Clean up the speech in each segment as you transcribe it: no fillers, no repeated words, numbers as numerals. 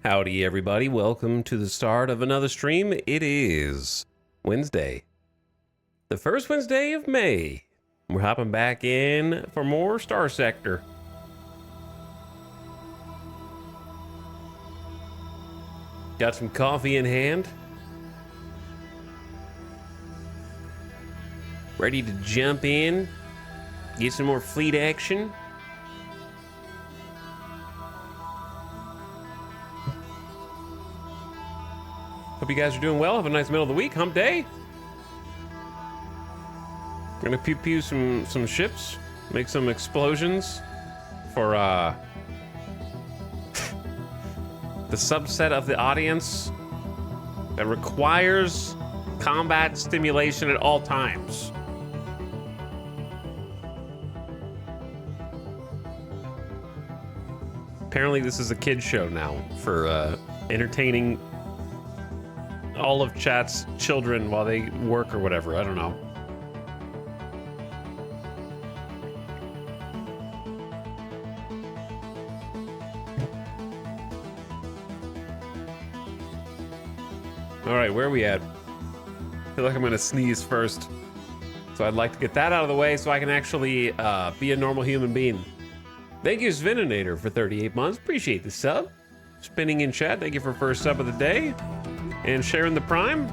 Howdy, everybody. Welcome to the start of another stream. It is Wednesday, the first Wednesday of May. We're hopping back in for more Starsector. Got some coffee in hand. Ready to jump in, get some more fleet action. Hope you guys are doing well. Have a nice middle of the week, hump day. Gonna pew pew some ships, make some explosions for the subset of the audience that requires combat stimulation at all times. Apparently this is a kid's show now for entertaining all of chat's children while they work or whatever. I don't know. All right, where are we at? I feel like I'm gonna sneeze first. So I'd like to get that out of the way so I can actually be a normal human being. Thank you, Sveninator, for 38 months. Appreciate the sub. Spinning in chat, thank you for first sub of the day. And sharing the prime.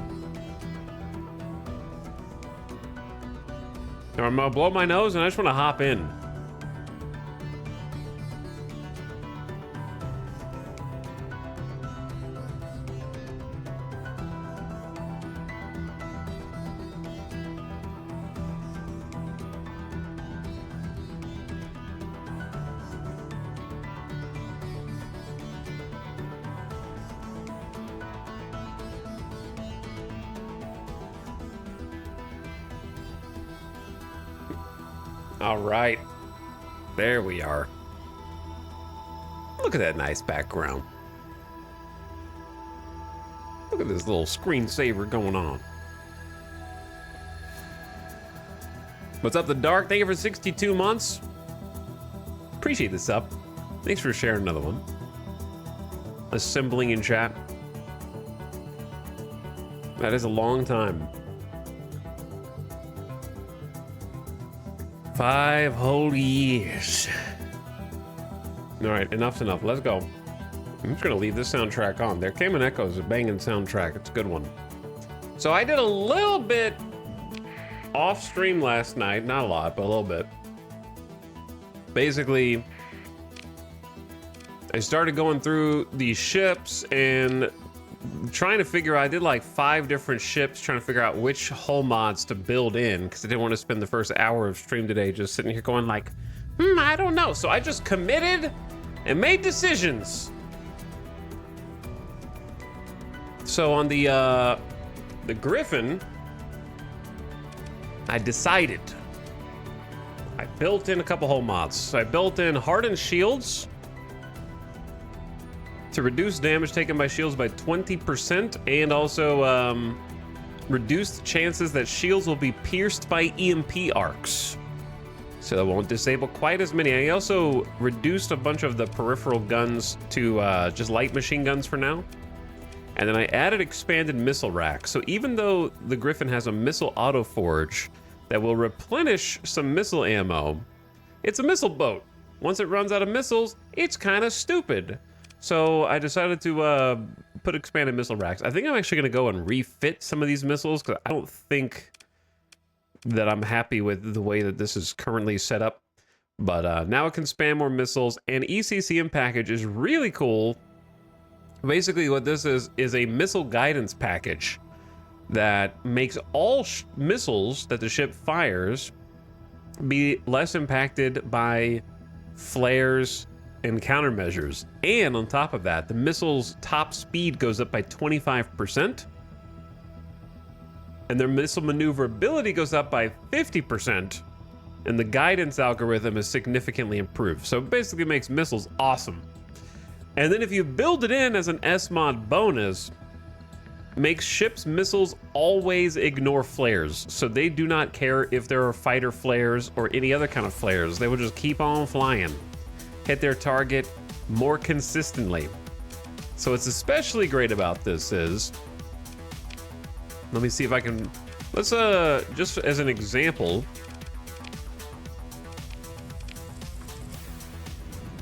Now I'm gonna blow my nose and I just wanna hop in. All right, there we are. Look at that nice background. Look at this little screensaver going on. What's up, The Dark? Thank you for 62 months. Appreciate this up. Thanks for sharing another one. Assembling in chat. That is a long time. 5 whole years. All right, enough's enough. Let's go. I'm just gonna leave this soundtrack on. There Came an Echo's a banging soundtrack. It's a good one. So I did a little bit off stream last night. Not a lot, but a little bit. Basically, I started going through these ships and trying to figure out, I did like 5 different ships trying to figure out which hull mods to build in because I didn't want to spend the first hour of stream today just sitting here going like, I don't know. So I just committed and made decisions. So on the Griffin, I decided. I built in a couple hull mods. So I built in hardened shields to reduce damage taken by shields by 20% and also reduce the chances that shields will be pierced by EMP arcs. So that won't disable quite as many. I also reduced a bunch of the peripheral guns to just light machine guns for now. And then I added expanded missile racks. So even though the Griffin has a missile auto forge that will replenish some missile ammo, it's a missile boat. Once it runs out of missiles, it's kind of stupid. So I decided to put expanded missile racks. I think I'm actually going to go and refit some of these missiles because I don't think that I'm happy with the way that this is currently set up. But now it can span more missiles, and ECCM package is really cool. Basically what this is a missile guidance package that makes all missiles that the ship fires be less impacted by flares and countermeasures. And on top of that, the missile's top speed goes up by 25%. And their missile maneuverability goes up by 50%. And the guidance algorithm is significantly improved. So it basically makes missiles awesome. And then if you build it in as an S-mod bonus, makes ships' missiles always ignore flares. So they do not care if there are fighter flares or any other kind of flares. They will just keep on flying. Hit their target more consistently. So what's especially great about this is, let me see if I can, let's just as an example,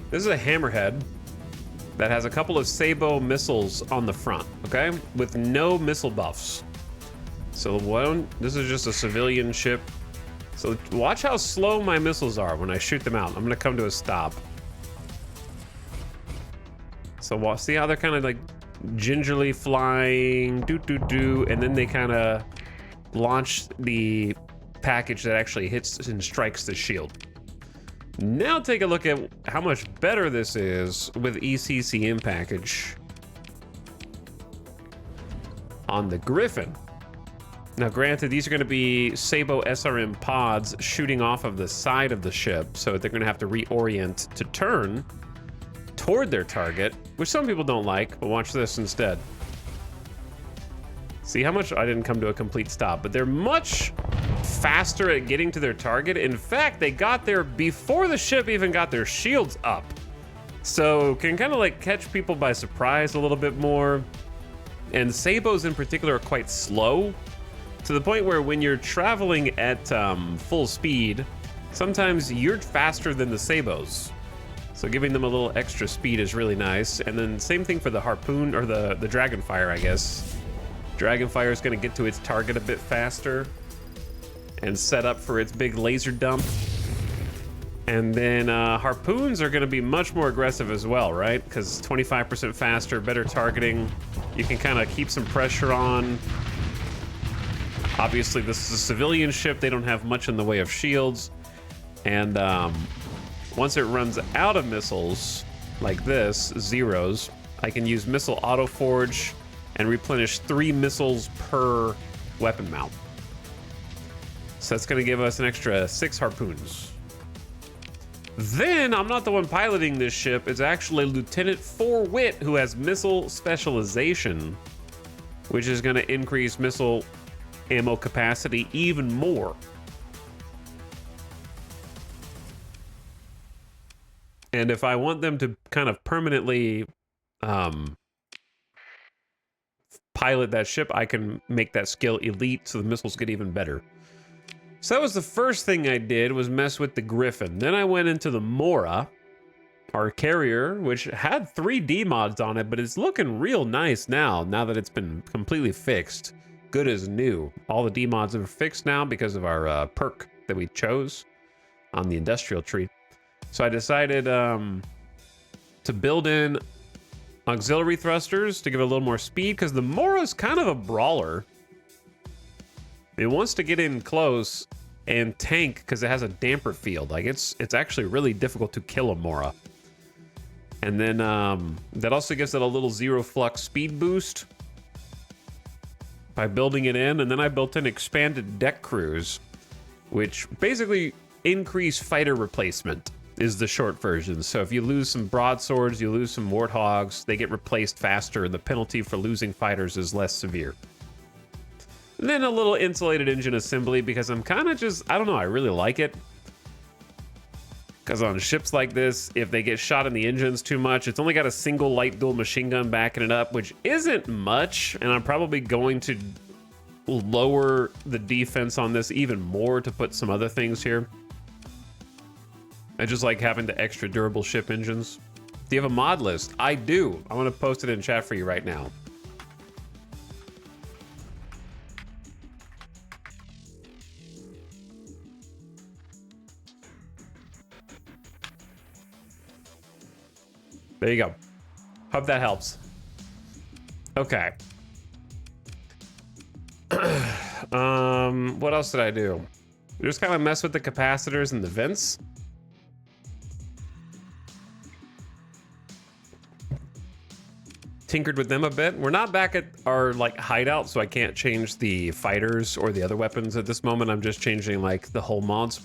this is a hammerhead that has a couple of Sabo missiles on the front, okay? With no missile buffs. So this is just a civilian ship. So watch how slow my missiles are when I shoot them out. I'm gonna come to a stop. So see how they're kind of like gingerly flying, and then they kind of launch the package that actually hits and strikes the shield. Now take a look at how much better this is with ECCM package on the Griffin. Now granted, these are going to be Sabo SRM pods shooting off of the side of the ship, so they're going to have to reorient to turn toward their target, which some people don't like, but watch this instead. See how much I didn't come to a complete stop, but they're much faster at getting to their target. In fact, they got there before the ship even got their shields up. So can kind of like catch people by surprise a little bit more. And Sabos in particular are quite slow, to the point where when you're traveling at full speed, sometimes you're faster than the Sabos. So giving them a little extra speed is really nice. And then same thing for the Harpoon, or the Dragonfire, I guess. Dragonfire is going to get to its target a bit faster and set up for its big laser dump. And then Harpoons are going to be much more aggressive as well, right? Because 25% faster, better targeting. You can kind of keep some pressure on. Obviously, this is a civilian ship. They don't have much in the way of shields. And once it runs out of missiles, like this, zeros, I can use Missile Auto Forge and replenish 3 missiles per weapon mount. So that's going to give us an extra 6 Harpoons. Then, I'm not the one piloting this ship. It's actually Lieutenant 4-Wit, who has missile specialization, which is going to increase missile ammo capacity even more. And if I want them to kind of permanently pilot that ship, I can make that skill elite so the missiles get even better. So that was the first thing I did, was mess with the Griffin. Then I went into the Mora, our carrier, which had 3D mods on it, but it's looking real nice now that it's been completely fixed. Good as new. All the D mods are fixed now because of our perk that we chose on the industrial tree. So I decided to build in auxiliary thrusters to give it a little more speed, because the Mora is kind of a brawler. It wants to get in close and tank because it has a damper field. Like it's actually really difficult to kill a Mora. And then that also gives it a little zero flux speed boost by building it in. And then I built in expanded deck crews, which basically increase fighter replacement is the short version. So if you lose some broadswords, you lose some warthogs, they get replaced faster, and the penalty for losing fighters is less severe. And then a little insulated engine assembly, because I'm kind of just, I don't know, I really like it. Because on ships like this, if they get shot in the engines too much, it's only got a single light dual machine gun backing it up, which isn't much, and I'm probably going to lower the defense on this even more to put some other things here. I just like having the extra durable ship engines. Do you have a mod list? I do. I'm going to post it in chat for you right now. There you go. Hope that helps. Okay. What else did I do? Just kind of mess with the capacitors and the vents. Tinkered with them a bit. We're not back at our like hideout, so I can't change the fighters or the other weapons at this moment. I'm just changing like the whole mods.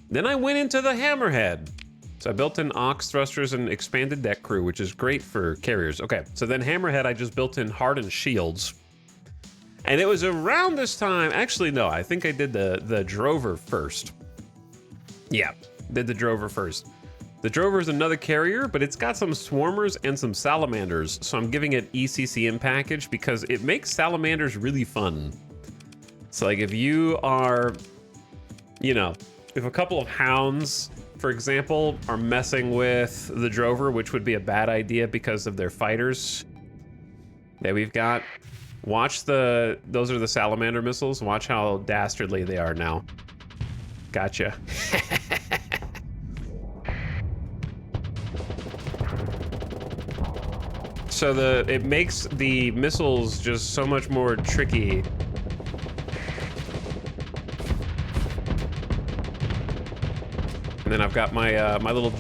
Then I went into the Hammerhead. So I built in aux thrusters and expanded deck crew, which is great for carriers. Okay, so then Hammerhead, I just built in hardened shields. And it was around this time, actually no, I think I did the drover first. Yeah, did the drover first. The Drover is another carrier, but it's got some swarmers and some salamanders, so I'm giving it ECCM package because it makes salamanders really fun. So like if you are, you know, if a couple of hounds, for example, are messing with the Drover, which would be a bad idea because of their fighters that we've got, watch those are the salamander missiles. Watch how dastardly they are now. Gotcha. So it makes the missiles just so much more tricky. And then I've got my my little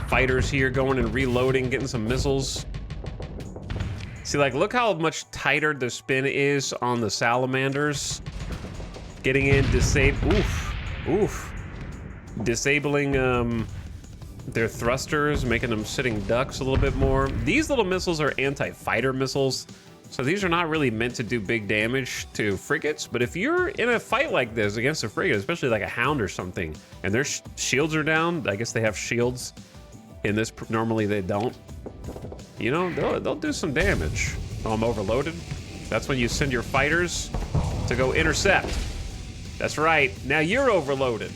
fighters here going and reloading, getting some missiles. See, like, look how much tighter the spin is on the salamanders. Getting in, disabling their thrusters, making them sitting ducks a little bit more. These little missiles are anti-fighter missiles, so these are not really meant to do big damage to frigates, but if you're in a fight like this against a frigate, especially like a hound or something, and their shields are down, I guess they have shields. In this, normally they don't. You know, they'll do some damage. Oh, I'm overloaded. That's when you send your fighters to go intercept. That's right, now you're overloaded.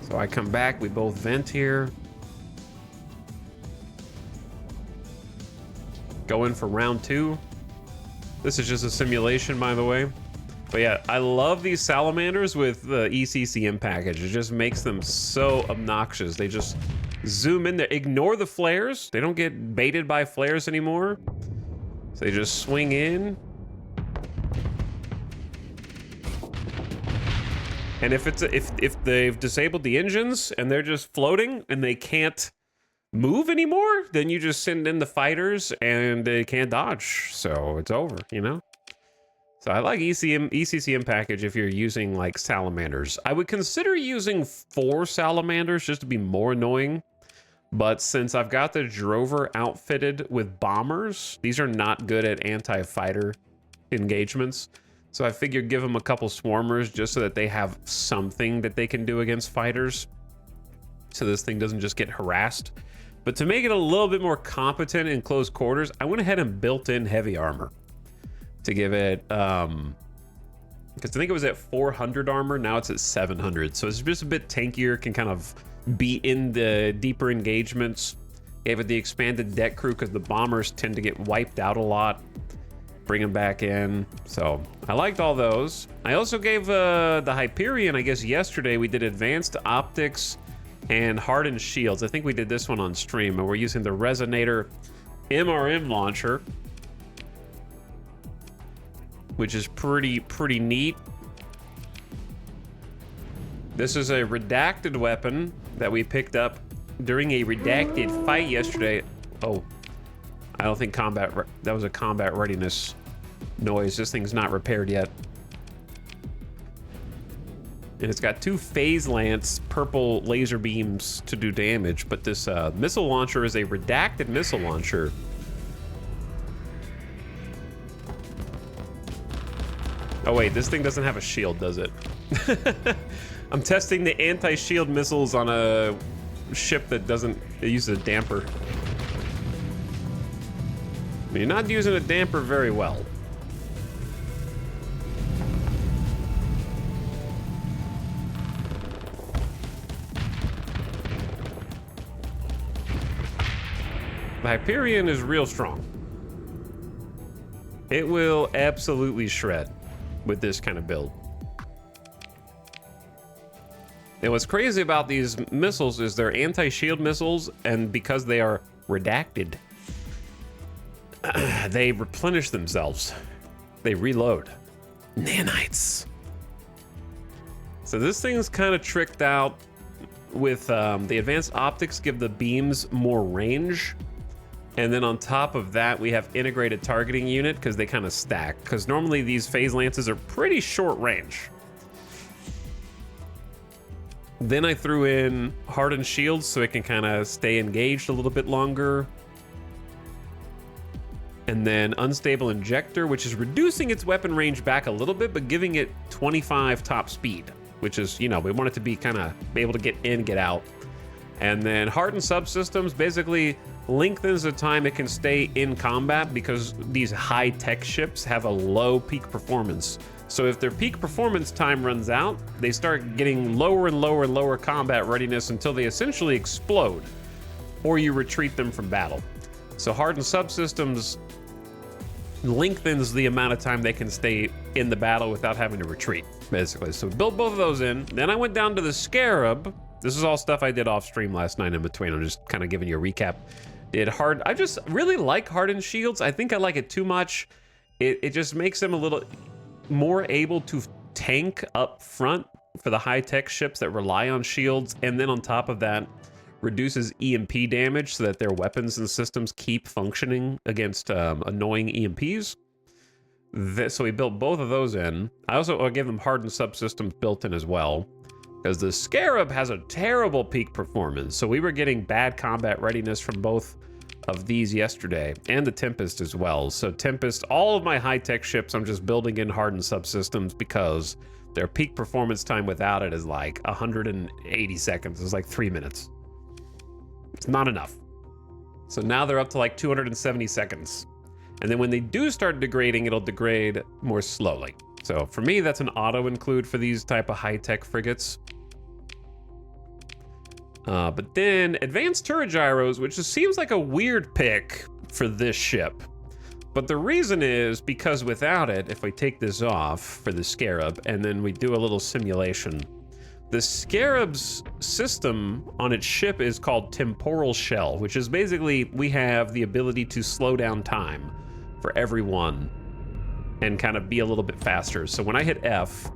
So I come back, we both vent here. Go in for round 2. This is just a simulation, by the way. But yeah, I love these salamanders with the ECCM package. It just makes them so obnoxious. They just zoom in there, ignore the flares. They don't get baited by flares anymore. So they just swing in. And if they've disabled the engines and they're just floating and they can't move anymore, then you just send in the fighters and they can't dodge. So it's over, you know? So I like ECCM package if you're using like salamanders. I would consider using 4 salamanders just to be more annoying. But since I've got the Drover outfitted with bombers, these are not good at anti-fighter engagements. So I figured give them a couple swarmers just so that they have something that they can do against fighters. So this thing doesn't just get harassed. But to make it a little bit more competent in close quarters, I went ahead and built in heavy armor to give it, because I think it was at 400 armor, now it's at 700. So it's just a bit tankier, can kind of be in the deeper engagements. Gave it the expanded deck crew because the bombers tend to get wiped out a lot. Bring them back in. So I liked all those. I also gave the Hyperion, I guess yesterday, we did advanced optics and hardened shields. I think we did this one on stream, and we're using the Resonator MRM launcher, which is pretty neat. This is a redacted weapon that we picked up during a redacted fight yesterday. Oh, I don't think that was a combat readiness noise. This thing's not repaired yet. And it's got 2 phase lance purple laser beams to do damage, but this missile launcher is a redacted missile launcher. Oh wait, this thing doesn't have a shield, does it? I'm testing the anti-shield missiles on a ship that it uses a damper. You're not using a damper very well. The Hyperion is real strong. It will absolutely shred with this kind of build. And what's crazy about these missiles is they're anti-shield missiles, and because they are redacted, they replenish themselves. They reload. Nanites. So this thing's kind of tricked out with the advanced optics give the beams more range. And then on top of that, we have integrated targeting unit because they kind of stack. Because normally these phase lances are pretty short range. Then I threw in hardened shields so it can kind of stay engaged a little bit longer. And then Unstable Injector, which is reducing its weapon range back a little bit, but giving it 25 top speed, which is, you know, we want it to be kind of be able to get in, get out. And then Hardened Subsystems basically lengthens the time it can stay in combat because these high-tech ships have a low peak performance. So if their peak performance time runs out, they start getting lower and lower and lower combat readiness until they essentially explode, or you retreat them from battle. So Hardened Subsystems lengthens the amount of time they can stay in the battle without having to retreat, basically. So built both of those in. Then I went down to the Scarab. This is all stuff I did off stream last night in between. I'm just kind of giving you a recap. I just really like hardened shields. I think I like it too much. It just makes them a little more able to tank up front for the high-tech ships that rely on shields. And then on top of that, reduces EMP damage so that their weapons and systems keep functioning against annoying EMPs. So we built both of those in. I gave them hardened subsystems built in as well, because the Scarab has a terrible peak performance. So we were getting bad combat readiness from both of these yesterday, and the Tempest as well. So Tempest, all of my high-tech ships, I'm just building in hardened subsystems because their peak performance time without it is like 180 seconds. It's like 3 minutes. It's not enough. So now they're up to like 270 seconds. And then when they do start degrading, it'll degrade more slowly. So for me, that's an auto include for these type of high-tech frigates. But then advanced turret gyros, which just seems like a weird pick for this ship. But the reason is because without it, if we take this off for the Scarab and then we do a little simulation, the Scarab's system on its ship is called Temporal Shell, which is basically we have the ability to slow down time for everyone and kind of be a little bit faster. So when I hit F,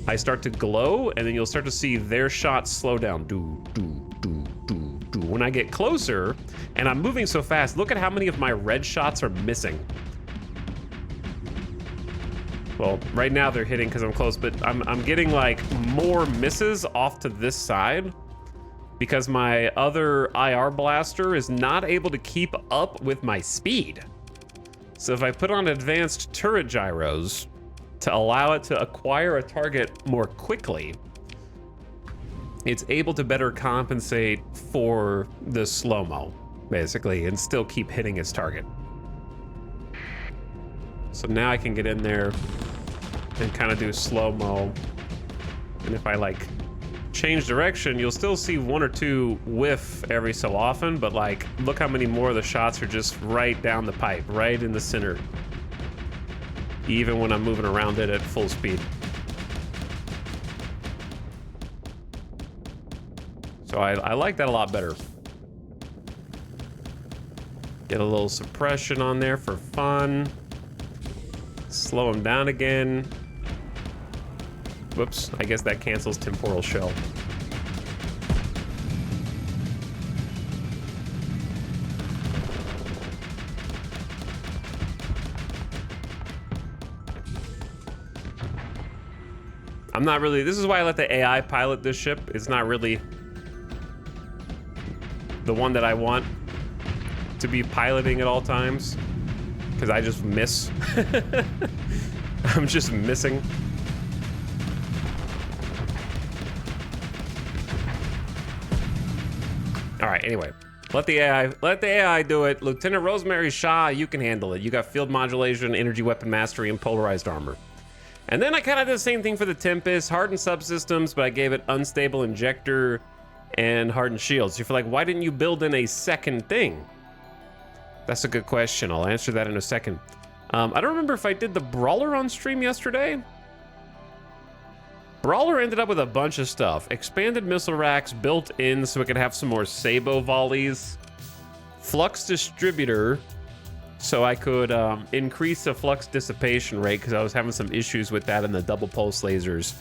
I start to glow, and then you'll start to see their shots slow down. Do, do, do, do, do. When I get closer, and I'm moving so fast, look at how many of my red shots are missing. Well, right now they're hitting because I'm close, but I'm getting like more misses off to this side because my other IR blaster is not able to keep up with my speed. So if I put on advanced turret gyros to allow it to acquire a target more quickly, it's able to better compensate for the slow-mo, basically, and still keep hitting its target. So now I can get in there and kind of do slow-mo. And if I like change direction, you'll still see one or two whiff every so often, but like, look how many more of the shots are just right down the pipe, right in the center. Even when I'm moving around it at full speed. So I like that a lot better. Get a little suppression on there for fun. Slow him down again. Whoops, I guess that cancels Temporal Shell. I'm not really, this is why I let the AI pilot this ship. It's not really the one that I want to be piloting at all times, because I just miss. I'm just missing. All right, anyway, let the AI do it. Lieutenant Rosemary Shaw, you can handle it. You got field modulation, energy weapon mastery, and polarized armor. And then I kind of did the same thing for the Tempest, hardened subsystems, but I gave it unstable injector and hardened shields. You're like, why didn't you build in a second thing? That's a good question. I'll answer that in a second. I don't remember if I did the Brawler on stream yesterday. Brawler ended up with a bunch of stuff. Expanded missile racks built in so it could have some more Sabo volleys. Flux distributor, so I could increase the flux dissipation rate because I was having some issues with that in the double pulse lasers.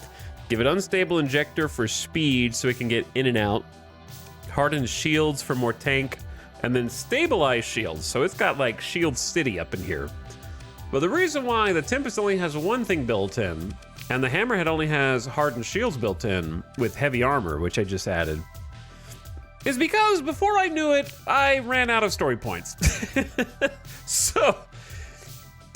Give it unstable injector for speed so it can get in and out. Hardened shields for more tank. And then stabilized shields, so it's got like Shield City up in here. But the reason why the Tempest only has one thing built in, and the Hammerhead only has hardened shields built in with heavy armor, which I just added, is because before I knew it, I ran out of story points. So,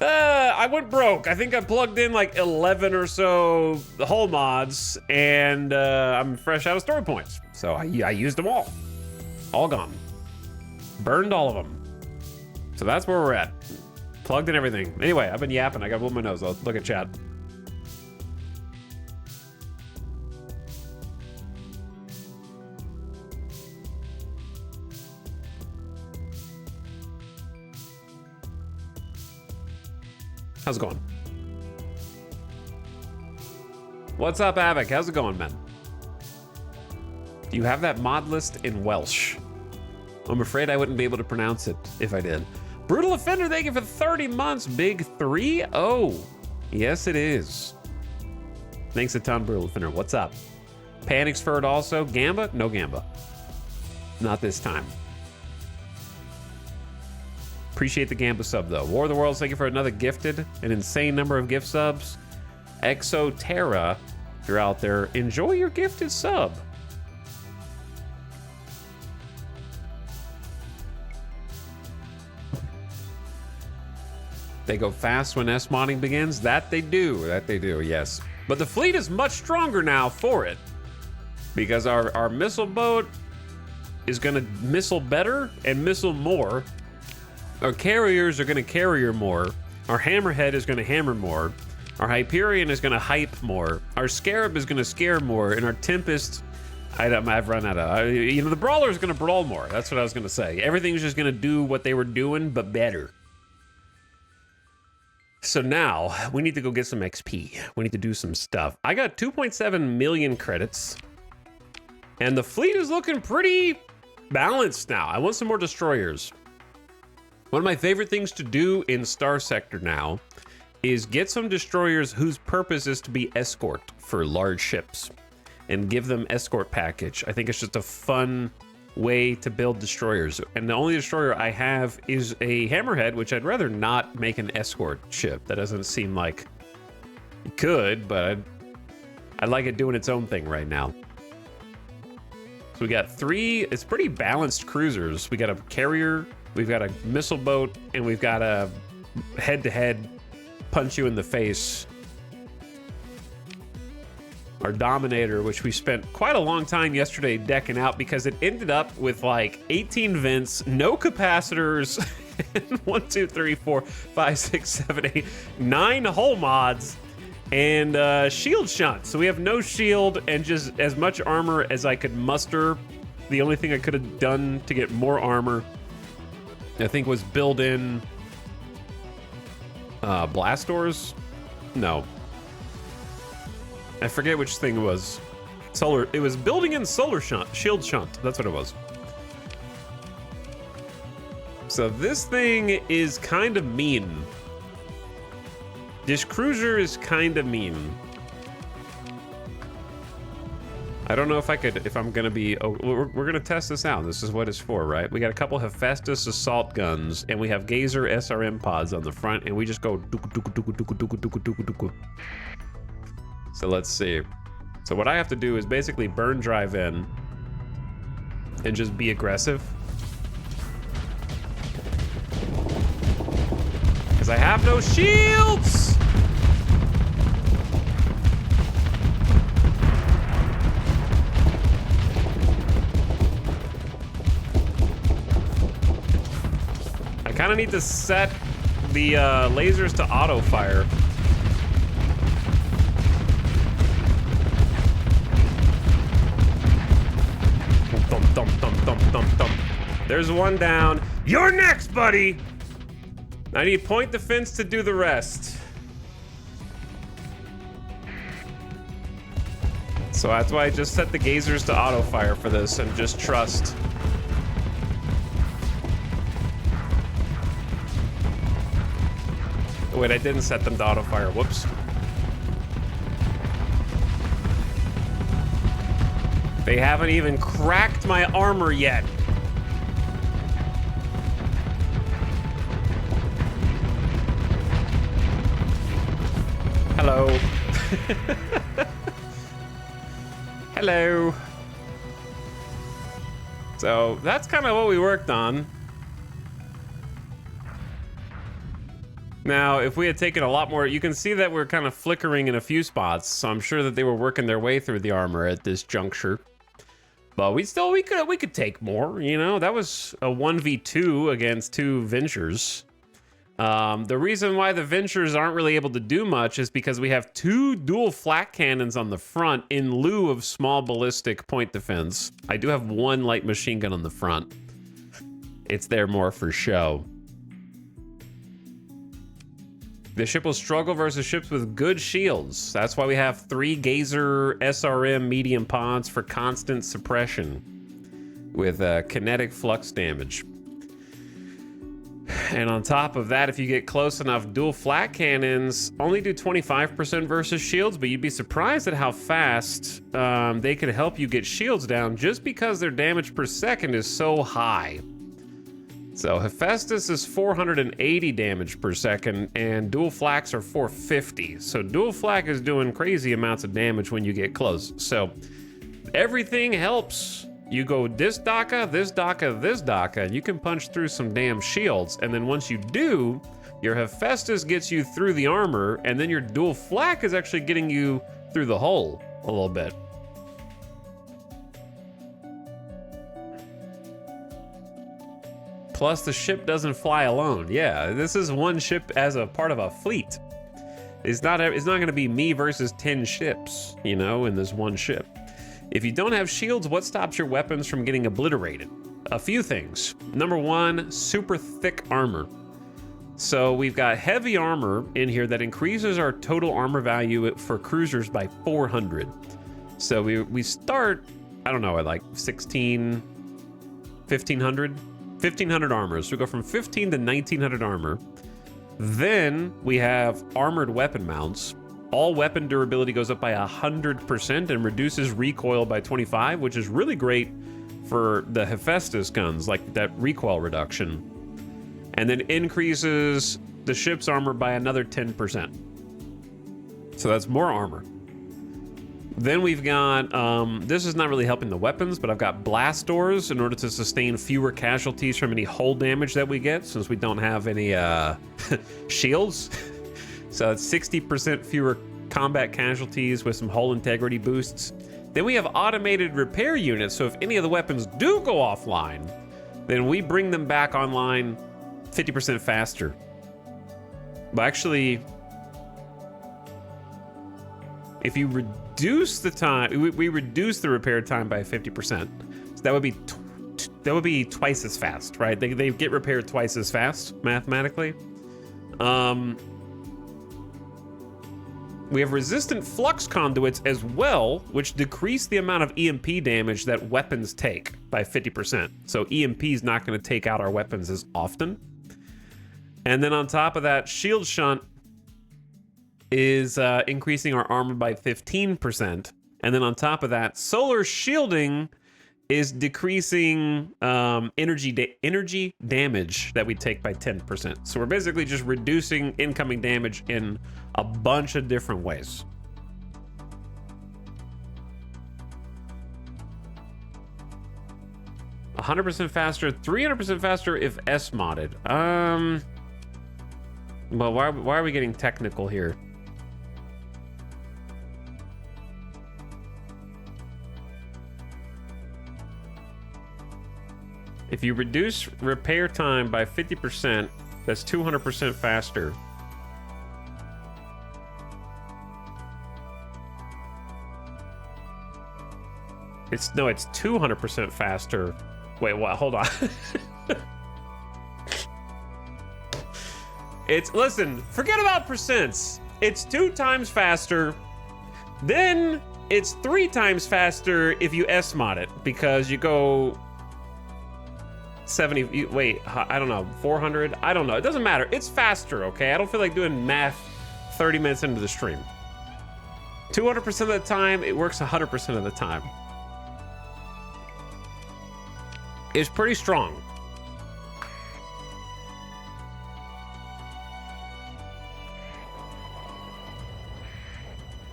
I went broke. I think I plugged in like 11 or so hull mods, and I'm fresh out of story points. So I used them all. All gone. Burned all of them. So that's where we're at. Plugged in everything. Anyway, I've been yapping. I got to blow my nose. I'll look at chat. How's it going? What's up, Avic? How's it going, man? Do you have that mod list in Welsh? I'm afraid I wouldn't be able to pronounce it if I did. Brutal Offender, thank you for 30 months. Big 3? Oh, yes it is. Thanks a ton, Brutal Offender. What's up? Panic's Furred also. Gamba? No Gamba. Not this time. Appreciate the Gamba sub, though. War of the Worlds, thank you for another gifted. An insane number of gift subs. Exoterra, if you're out there, enjoy your gifted sub. They go fast when S-modding begins. That they do, yes. But the fleet is much stronger now for it. Because our missile boat is gonna missile better and missile more. Our carriers are gonna carrier more. Our hammerhead is gonna hammer more. Our Hyperion is gonna hype more. Our Scarab is gonna scare more. And our Tempest, I've run out of, the Brawler is gonna brawl more. That's what I was gonna say. Everything's just gonna do what they were doing, but better. So now, we need to go get some XP. We need to do some stuff. I got 2.7 million credits. And the fleet is looking pretty balanced now. I want some more destroyers. One of my favorite things to do in Starsector now is get some destroyers whose purpose is to be escort for large ships and give them escort package. I think it's just a fun way to build destroyers. And the only destroyer I have is a hammerhead, which I'd rather not make an escort ship. That doesn't seem like it could, but I like it doing its own thing right now. So we got 3, it's pretty balanced cruisers. We got a carrier, we've got a missile boat, and we've got a head-to-head punch you in the face. Our Dominator, which we spent quite a long time yesterday decking out because it ended up with like 18 vents, no capacitors, and 1, 2, 3, 4, 5, 6, 7, 8, 9 hull mods, and shield shunt. So we have no shield and just as much armor as I could muster. The only thing I could have done to get more armor, I think, was build in blast doors. No, I forget which thing it was. It was building in solar shunt, shield shunt. That's what it was. So this thing is kind of mean. This cruiser is kind of mean. I don't know if I'm gonna be, we're gonna test this out. This is what it's for, right? We got a couple of Hephaestus assault guns, and we have Gazer SRM pods on the front, and we just go dooku dooku dooku dooku dooku dooku dooku dooku. So let's see. So what I have to do is basically burn drive in and just be aggressive. Because I have no shields! I kind of need to set the lasers to auto fire. Thump. There's one down. You're next, buddy! I need point defense to do the rest. So that's why I just set the gazers to auto fire for this and just trust. Wait, I didn't set them to auto fire. Whoops. They haven't even cracked my armor yet. Hello. Hello. So that's kind of what we worked on. Now, if we had taken a lot more, you can see that we're kind of flickering in a few spots, so I'm sure that they were working their way through the armor at this juncture. But we could take more, you know? That was a 1v2 against 2 Ventures. The reason why the Ventures aren't really able to do much is because we have 2 dual flak cannons on the front in lieu of small ballistic point defense. I do have 1 light machine gun on the front. It's there more for show. The ship will struggle versus ships with good shields. That's why we have 3 Gazer SRM medium pods for constant suppression with kinetic flux damage. And on top of that, if you get close enough, dual flak cannons only do 25% versus shields, but you'd be surprised at how fast they can help you get shields down just because their damage per second is so high. So Hephaestus is 480 damage per second, and dual flaks are 450. So dual flak is doing crazy amounts of damage when you get close. So everything helps. You go this Daka, this Daka, this Daka, and you can punch through some damn shields. And then once you do, your Hephaestus gets you through the armor, and then your dual flak is actually getting you through the hole a little bit. Plus, the ship doesn't fly alone. Yeah, this is one ship as a part of a fleet. It's not going to be me versus 10 ships, you know, in this one ship. If you don't have shields, what stops your weapons from getting obliterated? A few things. Number 1, super thick armor. So we've got heavy armor in here that increases our total armor value for cruisers by 400. So we start, I don't know, at like 1,500 armor. So we go from 15 to 1,900 armor. Then we have armored weapon mounts. All weapon durability goes up by 100% and reduces recoil by 25, which is really great for the Hephaestus guns, like that recoil reduction. And then increases the ship's armor by another 10%. So that's more armor. Then we've got, this is not really helping the weapons, but I've got blast doors in order to sustain fewer casualties from any hull damage that we get, since we don't have any shields. So it's 60% fewer combat casualties with some hull integrity boosts. Then we have automated repair units, so if any of the weapons do go offline, then we bring them back online 50% faster. But actually, if you reduce the time, we reduce the repair time by 50%. So that would be twice as fast, right? They get repaired twice as fast mathematically. We have resistant flux conduits as well, which decrease the amount of EMP damage that weapons take by 50%. So EMP is not going to take out our weapons as often. And then on top of that, shield shunt is increasing our armor by 15%. And then on top of that, solar shielding is decreasing energy damage that we take by 10%. So we're basically just reducing incoming damage in a bunch of different ways. %100 faster, 300% faster if S modded. Well, why are we getting technical here? If you reduce repair time by 50%, that's 200% faster. It's 200% faster. Wait, what? Hold on. Listen, forget about percents. It's 2 times faster. Then it's 3 times faster if you S mod it, because you go 70, wait, I don't know, 400? I don't know, it doesn't matter. It's faster, okay? I don't feel like doing math 30 minutes into the stream. 200% of the time, it works 100% of the time. It's pretty strong.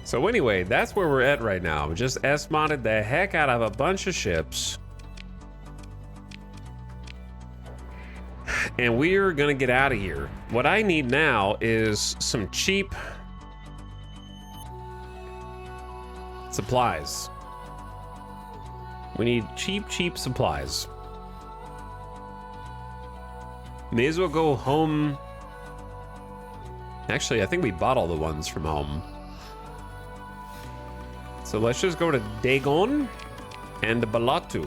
So anyway, that's where we're at right now. We just S-modded the heck out of a bunch of ships. And we're gonna get out of here. What I need now is some cheap supplies. We need cheap supplies. May as well go home. Actually, I think we bought all the ones from home. So let's just go to Dagon and Balatu.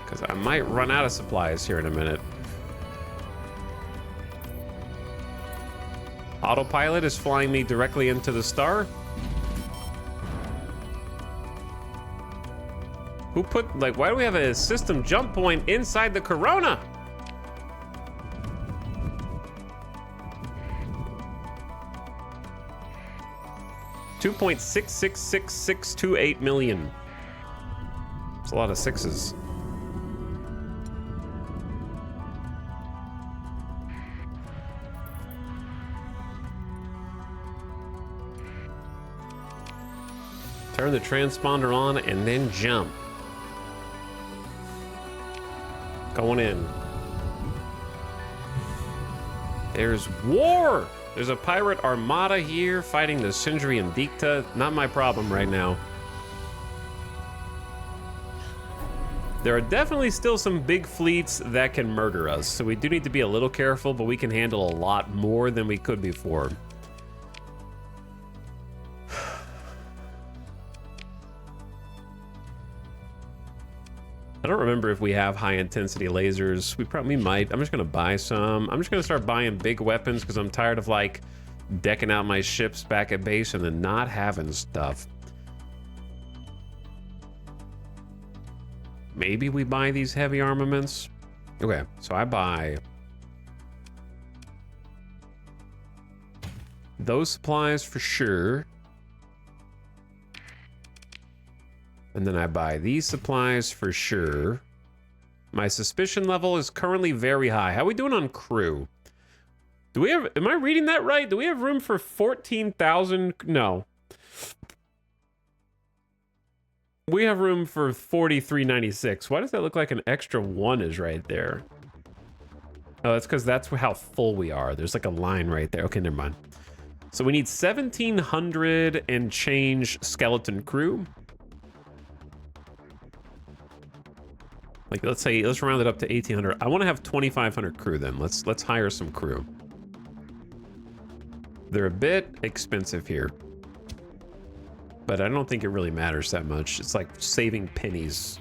Because I might run out of supplies here in a minute. Autopilot is flying me directly into the star. Who put, like, why do we have a system jump point inside the Corona? $2.666628 million. It's a lot of sixes. Turn the transponder on and then jump. Going in. There's war! There's a pirate armada here fighting the Sindri and Dikta. Not my problem right now. There are definitely still some big fleets that can murder us, so we do need to be a little careful, but we can handle a lot more than we could before. I don't remember if we have high intensity lasers. We might. I'm just gonna buy some. I'm just gonna start buying big weapons because I'm tired of like decking out my ships back at base and then not having stuff. Maybe we buy these heavy armaments. Okay, so I buy those supplies for sure. And then I buy these supplies for sure. My suspicion level is currently very high. How are we doing on crew? Do we have, am I reading that right? Do we have room for 14,000? No. We have room for 4396. Why does that look like an extra one is right there? Oh, that's because that's how full we are. There's like a line right there. Okay, never mind. So we need 1,700 and change skeleton crew. Like, let's round it up to 1,800. I want to have 2,500 crew then. Let's hire some crew. They're a bit expensive here, but I don't think it really matters that much. It's like saving pennies.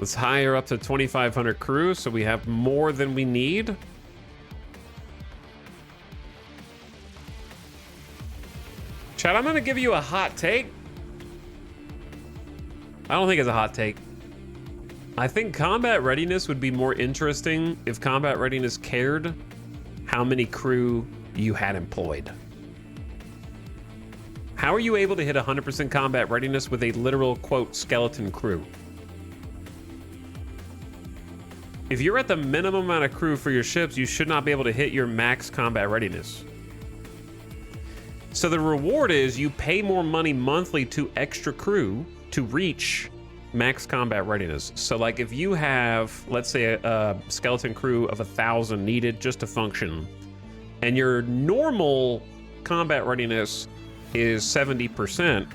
Let's hire up to 2,500 crew so we have more than we need. Chad, I'm gonna give you a hot take. I don't think it's a hot take. I think combat readiness would be more interesting if combat readiness cared how many crew you had employed. How are you able to hit 100% combat readiness with a literal, quote, skeleton crew? If you're at the minimum amount of crew for your ships, you should not be able to hit your max combat readiness. So the reward is you pay more money monthly to extra crew to reach max combat readiness. So like if you have, let's say a skeleton crew of 1,000 needed just to function, and your normal combat readiness is 70%,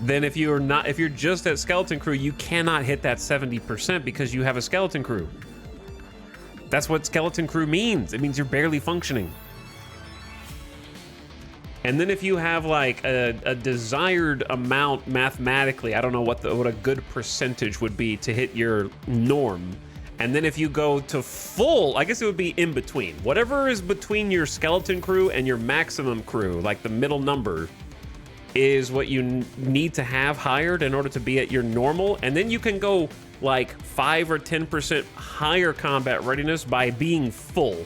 then if you're just at skeleton crew, you cannot hit that 70% because you have a skeleton crew. That's what skeleton crew means. It means you're barely functioning. And then if you have like a desired amount mathematically, I don't know what a good percentage would be to hit your norm. And then if you go to full, I guess it would be in between. Whatever is between your skeleton crew and your maximum crew, like the middle number, is what you need to have hired in order to be at your normal. And then you can go like 5 or 10% higher combat readiness by being full.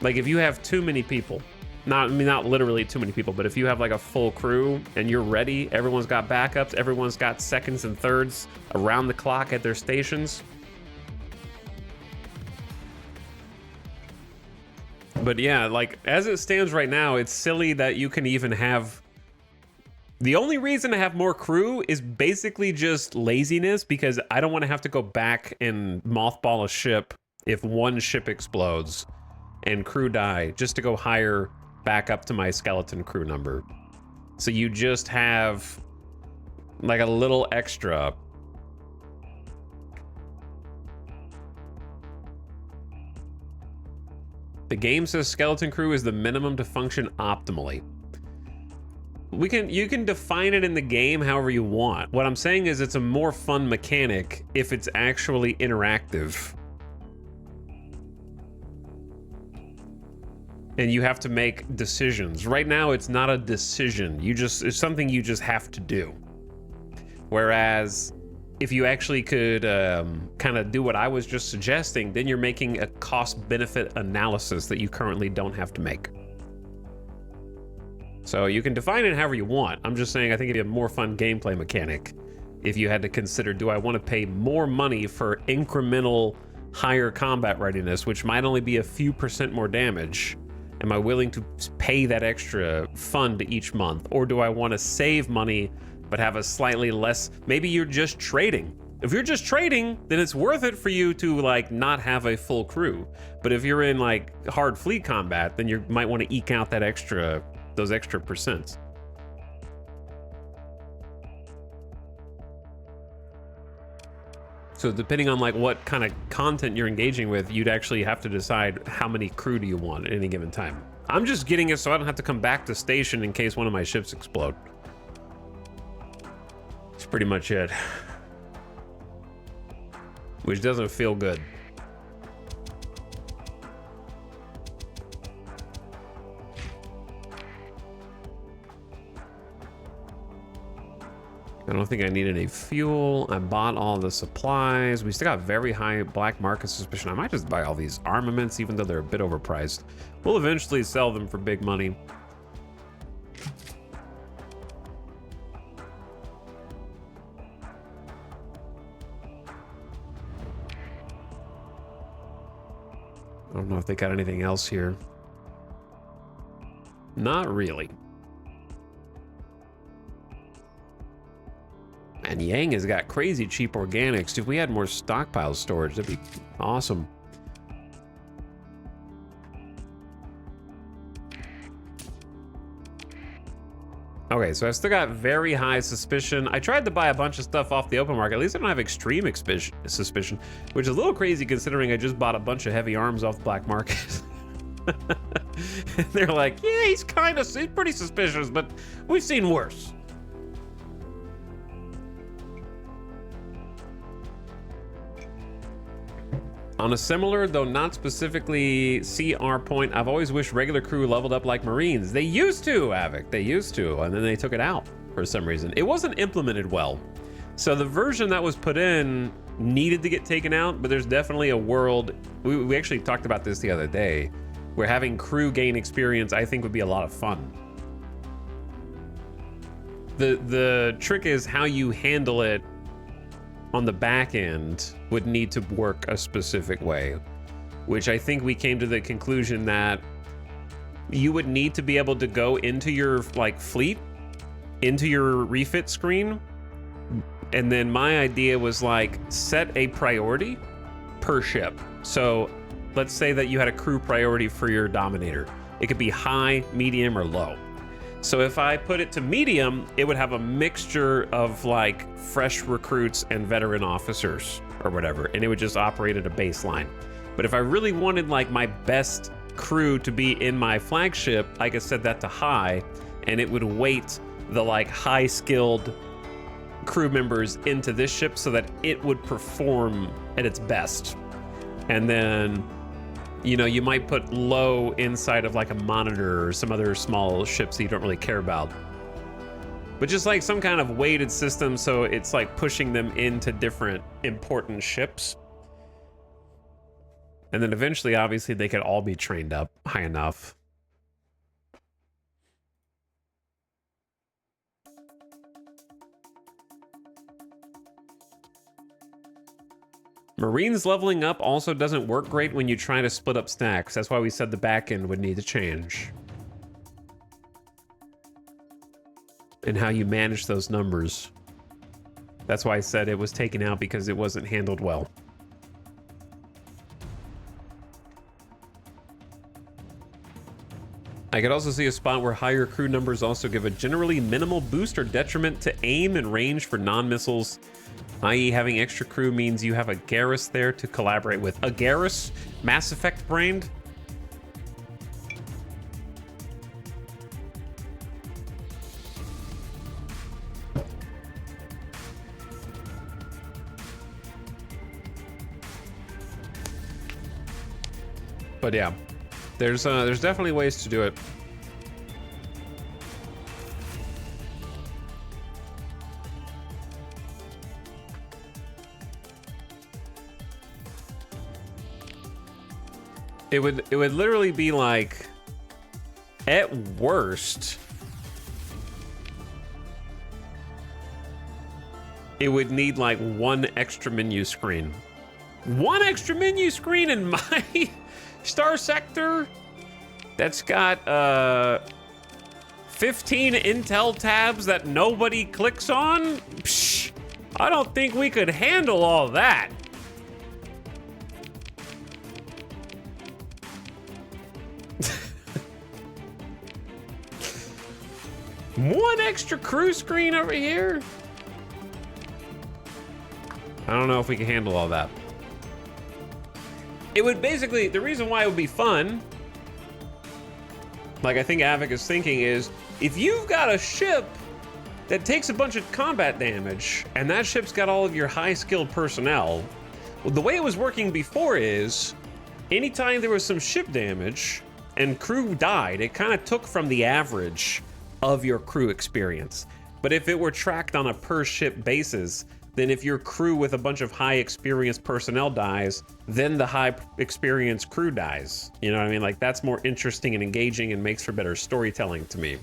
Like if you have too many people, not literally too many people, but if you have like a full crew and you're ready, everyone's got backups, everyone's got seconds and thirds around the clock at their stations. But yeah, like as it stands right now, it's silly that you can even have. The only reason to have more crew is basically just laziness, because I don't want to have to go back and mothball a ship if one ship explodes and crew die, just to go higher back up to my skeleton crew number. So you just have like a little extra. The game says skeleton crew is the minimum to function optimally. You can define it in the game however you want. What I'm saying is it's a more fun mechanic if it's actually interactive. And you have to make decisions. Right now it's not a decision. It's something you just have to do. Whereas if you actually could kind of do what I was just suggesting, then you're making a cost-benefit analysis that you currently don't have to make. So you can define it however you want. I'm just saying I think it'd be a more fun gameplay mechanic if you had to consider, do I want to pay more money for incremental higher combat readiness, which might only be a few % more damage? Am I willing to pay that extra fund each month? Or do I want to save money but have a slightly less, maybe you're just trading. If you're just trading, then it's worth it for you to like not have a full crew. But if you're in like hard fleet combat, then you might want to eke out those extra percents. So depending on like what kind of content you're engaging with, you'd actually have to decide how many crew do you want at any given time. I'm just getting it so I don't have to come back to station in case one of my ships explode. That's pretty much it. Which doesn't feel good. I don't think I need any fuel. I bought all the supplies. We still got very high black market suspicion. I might just buy all these armaments, even though they're a bit overpriced. We'll eventually sell them for big money. I don't know if they got anything else here. Not really. And Yang has got crazy cheap organics. If we had more stockpile storage, that'd be awesome. Okay, so I still got very high suspicion. I tried to buy a bunch of stuff off the open market. At least I don't have extreme suspicion, which is a little crazy considering I just bought a bunch of heavy arms off the black market. They're like, yeah, he's pretty suspicious, but we've seen worse. On a similar, though not specifically CR point, I've always wished regular crew leveled up like Marines. They used to, Avic, they used to, and then they took it out for some reason. It wasn't implemented well. So the version that was put in needed to get taken out, but there's definitely a world, we actually talked about this the other day, where having crew gain experience I think would be a lot of fun. The trick is how you handle it on the back end would need to work a specific way, which I think we came to the conclusion that you would need to be able to go into your like fleet, into your refit screen. And then my idea was like set a priority per ship. So let's say that you had a crew priority for your Dominator. It could be high, medium, or low. So if I put it to medium, it would have a mixture of like fresh recruits and veteran officers or whatever, and it would just operate at a baseline. But if I really wanted like my best crew to be in my flagship, I could set that to high, and it would weight the like high skilled crew members into this ship so that it would perform at its best. And then, you know, you might put low inside of like a monitor or some other small ships that you don't really care about. But just like some kind of weighted system, so it's like pushing them into different important ships. And then eventually, obviously, they could all be trained up high enough. Marines leveling up also doesn't work great when you try to split up stacks. That's why we said the back end would need to change. And how you manage those numbers. That's why I said it was taken out, because it wasn't handled well. I could also see a spot where higher crew numbers also give a generally minimal boost or detriment to aim and range for non-missiles, i.e. having extra crew means you have a Garrus there to collaborate with. A Garrus? Mass Effect brained? But yeah, there's definitely ways to do it. It would literally be like, at worst, it would need like one extra menu screen. One extra menu screen in my Starsector that's got 15 Intel tabs that nobody clicks on? Psh, I don't think we could handle all that. One extra crew screen over here? I don't know if we can handle all that. It would basically, the reason why it would be fun, like I think Avic is thinking, is if you've got a ship that takes a bunch of combat damage and that ship's got all of your high skilled personnel, well, the way it was working before is anytime there was some ship damage and crew died, it kind of took from the average of your crew experience. But if it were tracked on a per ship basis, then if your crew with a bunch of high experienced personnel dies, then the high experienced crew dies. You know what I mean? Like, that's more interesting and engaging and makes for better storytelling to me.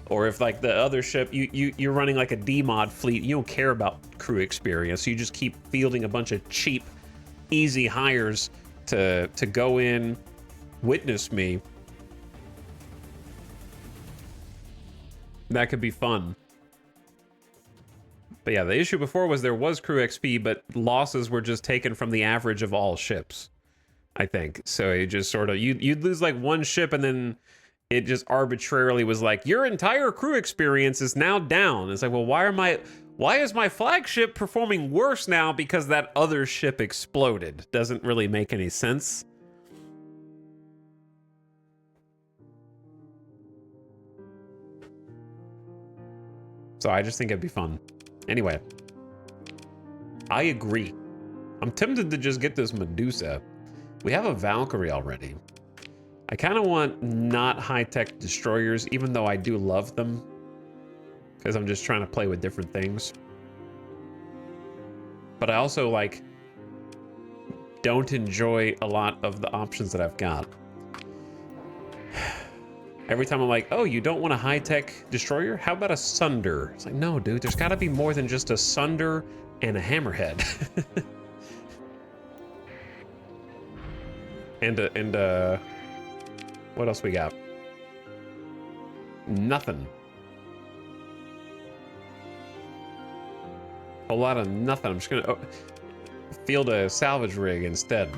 Or if like the other ship, you're running like a D-mod fleet, you don't care about crew experience. You just keep fielding a bunch of cheap, easy hires to go in, witness me. That could be fun. But yeah, the issue before was there was crew XP, but losses were just taken from the average of all ships, I think. So it just sort of, you'd lose like one ship and then it just arbitrarily was like, your entire crew experience is now down. It's like, well, why is my flagship performing worse now because that other ship exploded? Doesn't really make any sense. So I just think it'd be fun. Anyway, I agree. I'm tempted to just get this Medusa. We have a Valkyrie already. I kind of want not high-tech destroyers, even though I do love them, because I'm just trying to play with different things. But I also, like, don't enjoy a lot of the options that I've got. Every time I'm like, oh, you don't want a high-tech destroyer? How about a Sunder? It's like, no, dude, there's gotta be more than just a Sunder and a Hammerhead. and what else we got? Nothing. A lot of nothing. I'm just gonna field a salvage rig instead.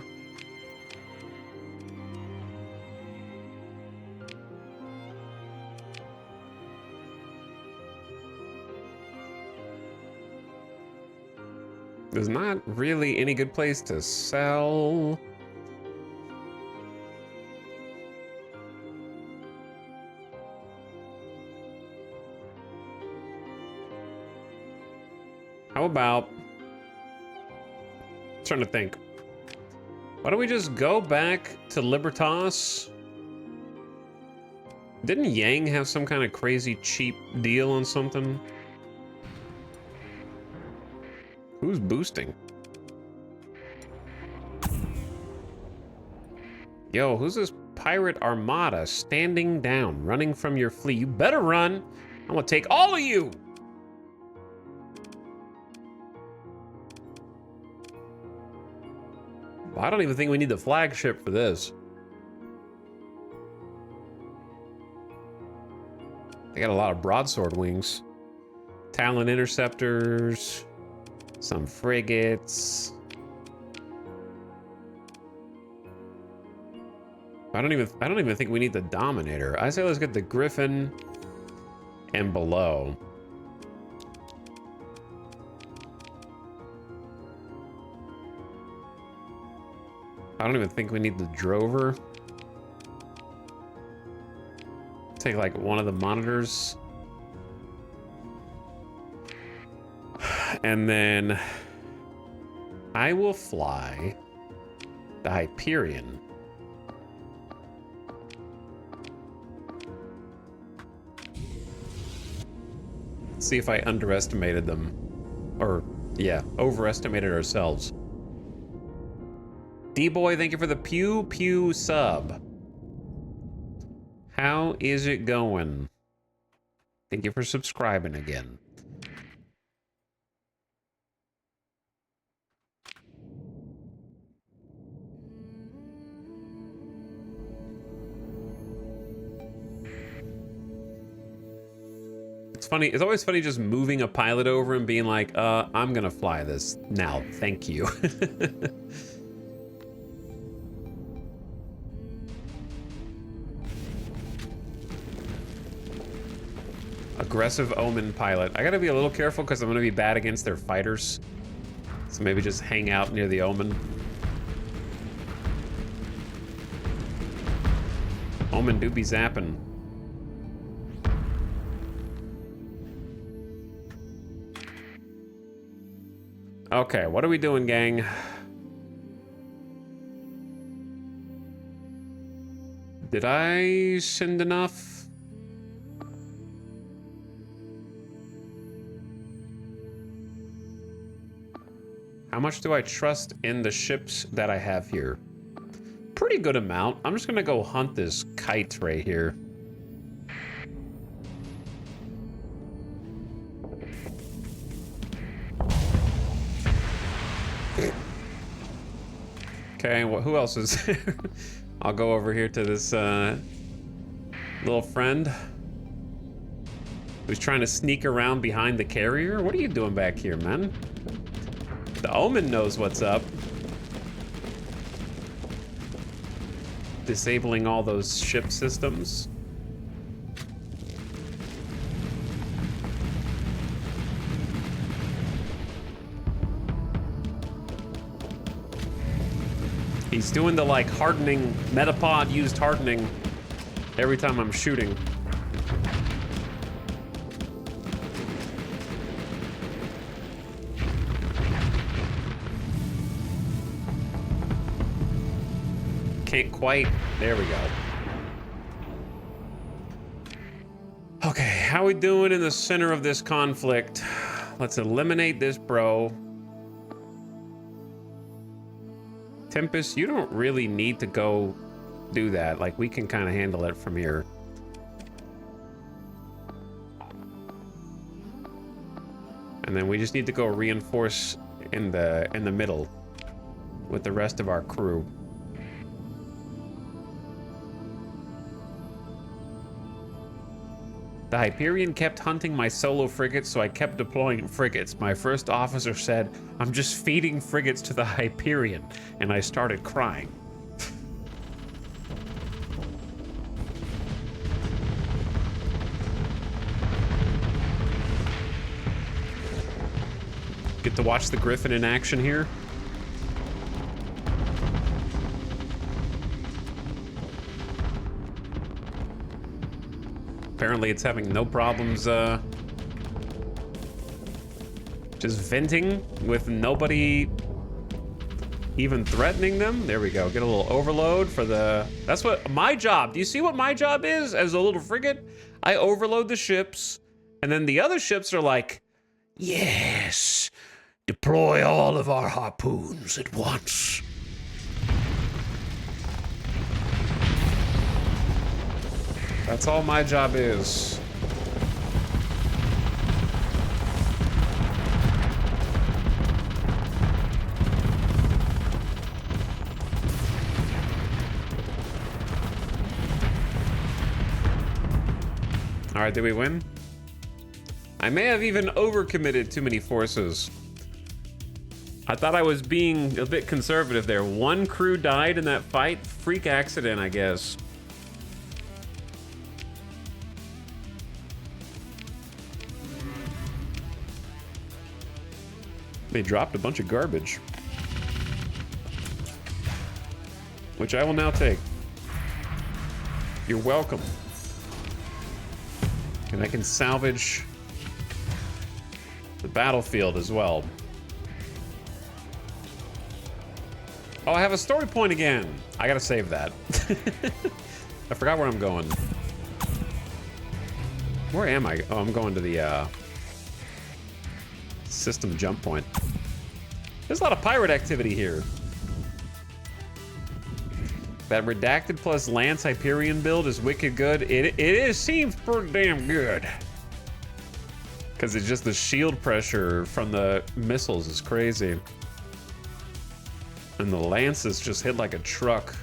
There's not really any good place to sell. How about, I'm trying to think. Why don't we just go back to Libertas? Didn't Yang have some kind of crazy cheap deal on something? Who's boosting? Yo, who's this pirate armada standing down, running from your fleet? You better run. I'm gonna take all of you. I don't even think we need the flagship for this. They got a lot of broadsword wings. Talon interceptors. Some frigates. I don't even think we need the Dominator. I say let's get the Griffin and below. I don't even think we need the Drover. Take like one of the monitors. And then I will fly the Hyperion. Let's see if I underestimated them. Or, yeah, overestimated ourselves. D-Boy, thank you for the Pew Pew sub. How is it going? Thank you for subscribing again. It's funny. It's always funny just moving a pilot over and being like, I'm gonna fly this now. Thank you. Aggressive Omen pilot. I gotta be a little careful because I'm gonna be bad against their fighters. So maybe just hang out near the Omen. Omen do be zapping. Okay, what are we doing, gang? Did I send enough? How much do I trust in the ships that I have here? Pretty good amount. I'm just gonna go hunt this kite right here. Okay, well, who else is there? I'll go over here to this little friend who's trying to sneak around behind the carrier. What are you doing back here, man? The Omen knows what's up. Disabling all those ship systems. He's doing the like hardening, Metapod used hardening every time I'm shooting. Can't quite. There we go. Okay, how we doing in the center of this conflict? Let's eliminate this bro. Tempest, you don't really need to go do that. Like, we can kind of handle it from here. And then we just need to go reinforce in the middle with the rest of our crew. The Hyperion kept hunting my solo frigates, so I kept deploying frigates. My first officer said, "I'm just feeding frigates to the Hyperion," and I started crying. Get to watch the Griffin in action here. Apparently it's having no problems just venting with nobody even threatening them. There we go. Get a little overload for the... That's what my job... Do you see what my job is as a little frigate? I overload the ships, and then the other ships are like, yes, deploy all of our harpoons at once. That's all my job is. right, did we win? I may have even overcommitted too many forces. I thought I was being a bit conservative there. One crew died in that fight. Freak accident, I guess. They dropped a bunch of garbage, which I will now take. You're welcome. And I can salvage the battlefield as well. Oh, I have a story point again. I gotta save that. I forgot where I'm going. Where am I? Oh, I'm going to the system jump point. There's a lot of pirate activity here. That redacted plus Lance Hyperion build is wicked good. It seems pretty damn good. Because it's just the shield pressure from the missiles is crazy. And the lances just hit like a truck.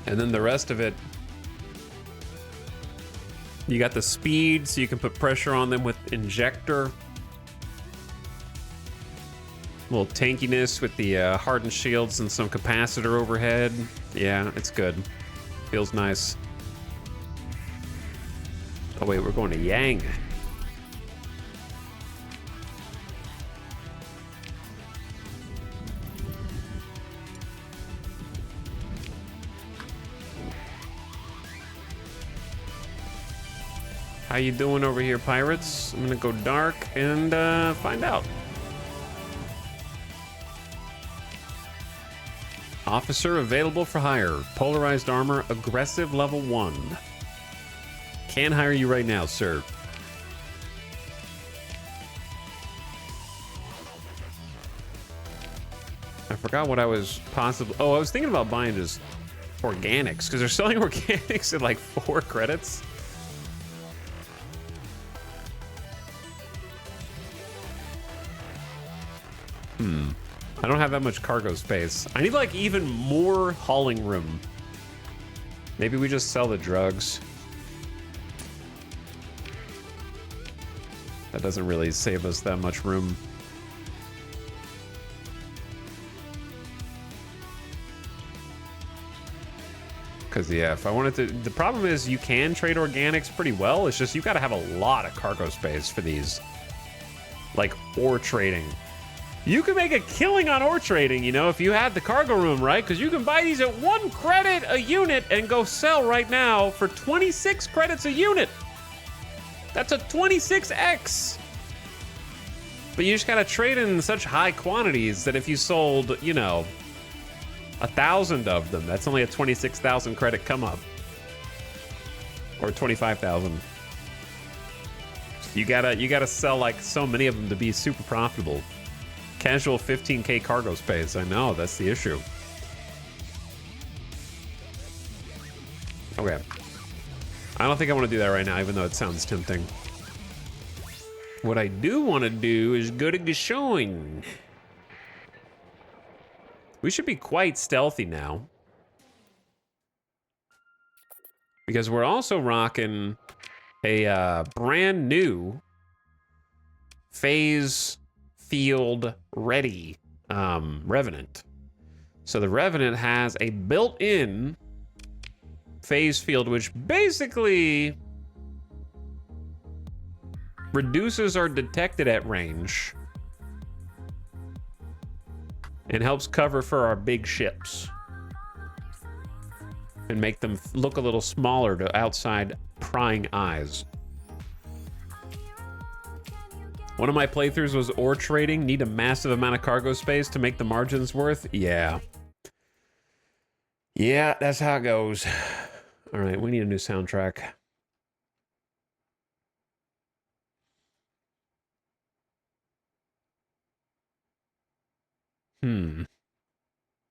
And then the rest of it, you got the speed, so you can put pressure on them with injector. A little tankiness with the hardened shields and some capacitor overhead. Yeah, it's good. Feels nice. Oh wait, we're going to Yang. How you doing over here, pirates? I'm gonna go dark and find out. Officer available for hire. Polarized armor, aggressive level 1. Can hire you right now, sir. I forgot what I was possibly... Oh, I was thinking about buying just organics, because they're selling organics at like 4 credits. I don't have that much cargo space. I need like even more hauling room. Maybe we just sell the drugs. That doesn't really save us that much room. Because yeah, if I wanted to, the problem is you can trade organics pretty well. It's just you got to have a lot of cargo space for these, like ore trading. You can make a killing on ore trading, you know, if you had the cargo room, right? Because you can buy these at 1 credit a unit and go sell right now for 26 credits a unit. That's a 26x. But you just gotta trade in such high quantities that if you sold, you know, 1,000 of them, that's only a 26,000 credit come up. Or 25,000. You gotta sell like so many of them to be super profitable. Casual 15k cargo space. I know, that's the issue. Okay. I don't think I want to do that right now, even though it sounds tempting. What I do want to do is go to Gashoin. We should be quite stealthy now. Because we're also rocking a brand new phase field ready Revenant. So the Revenant has a built-in phase field, which basically reduces our detected at range and helps cover for our big ships and make them look a little smaller to outside prying eyes. One of my playthroughs was ore trading. Need a massive amount of cargo space to make the margins worth. Yeah, that's how it goes. All right, we need a new soundtrack.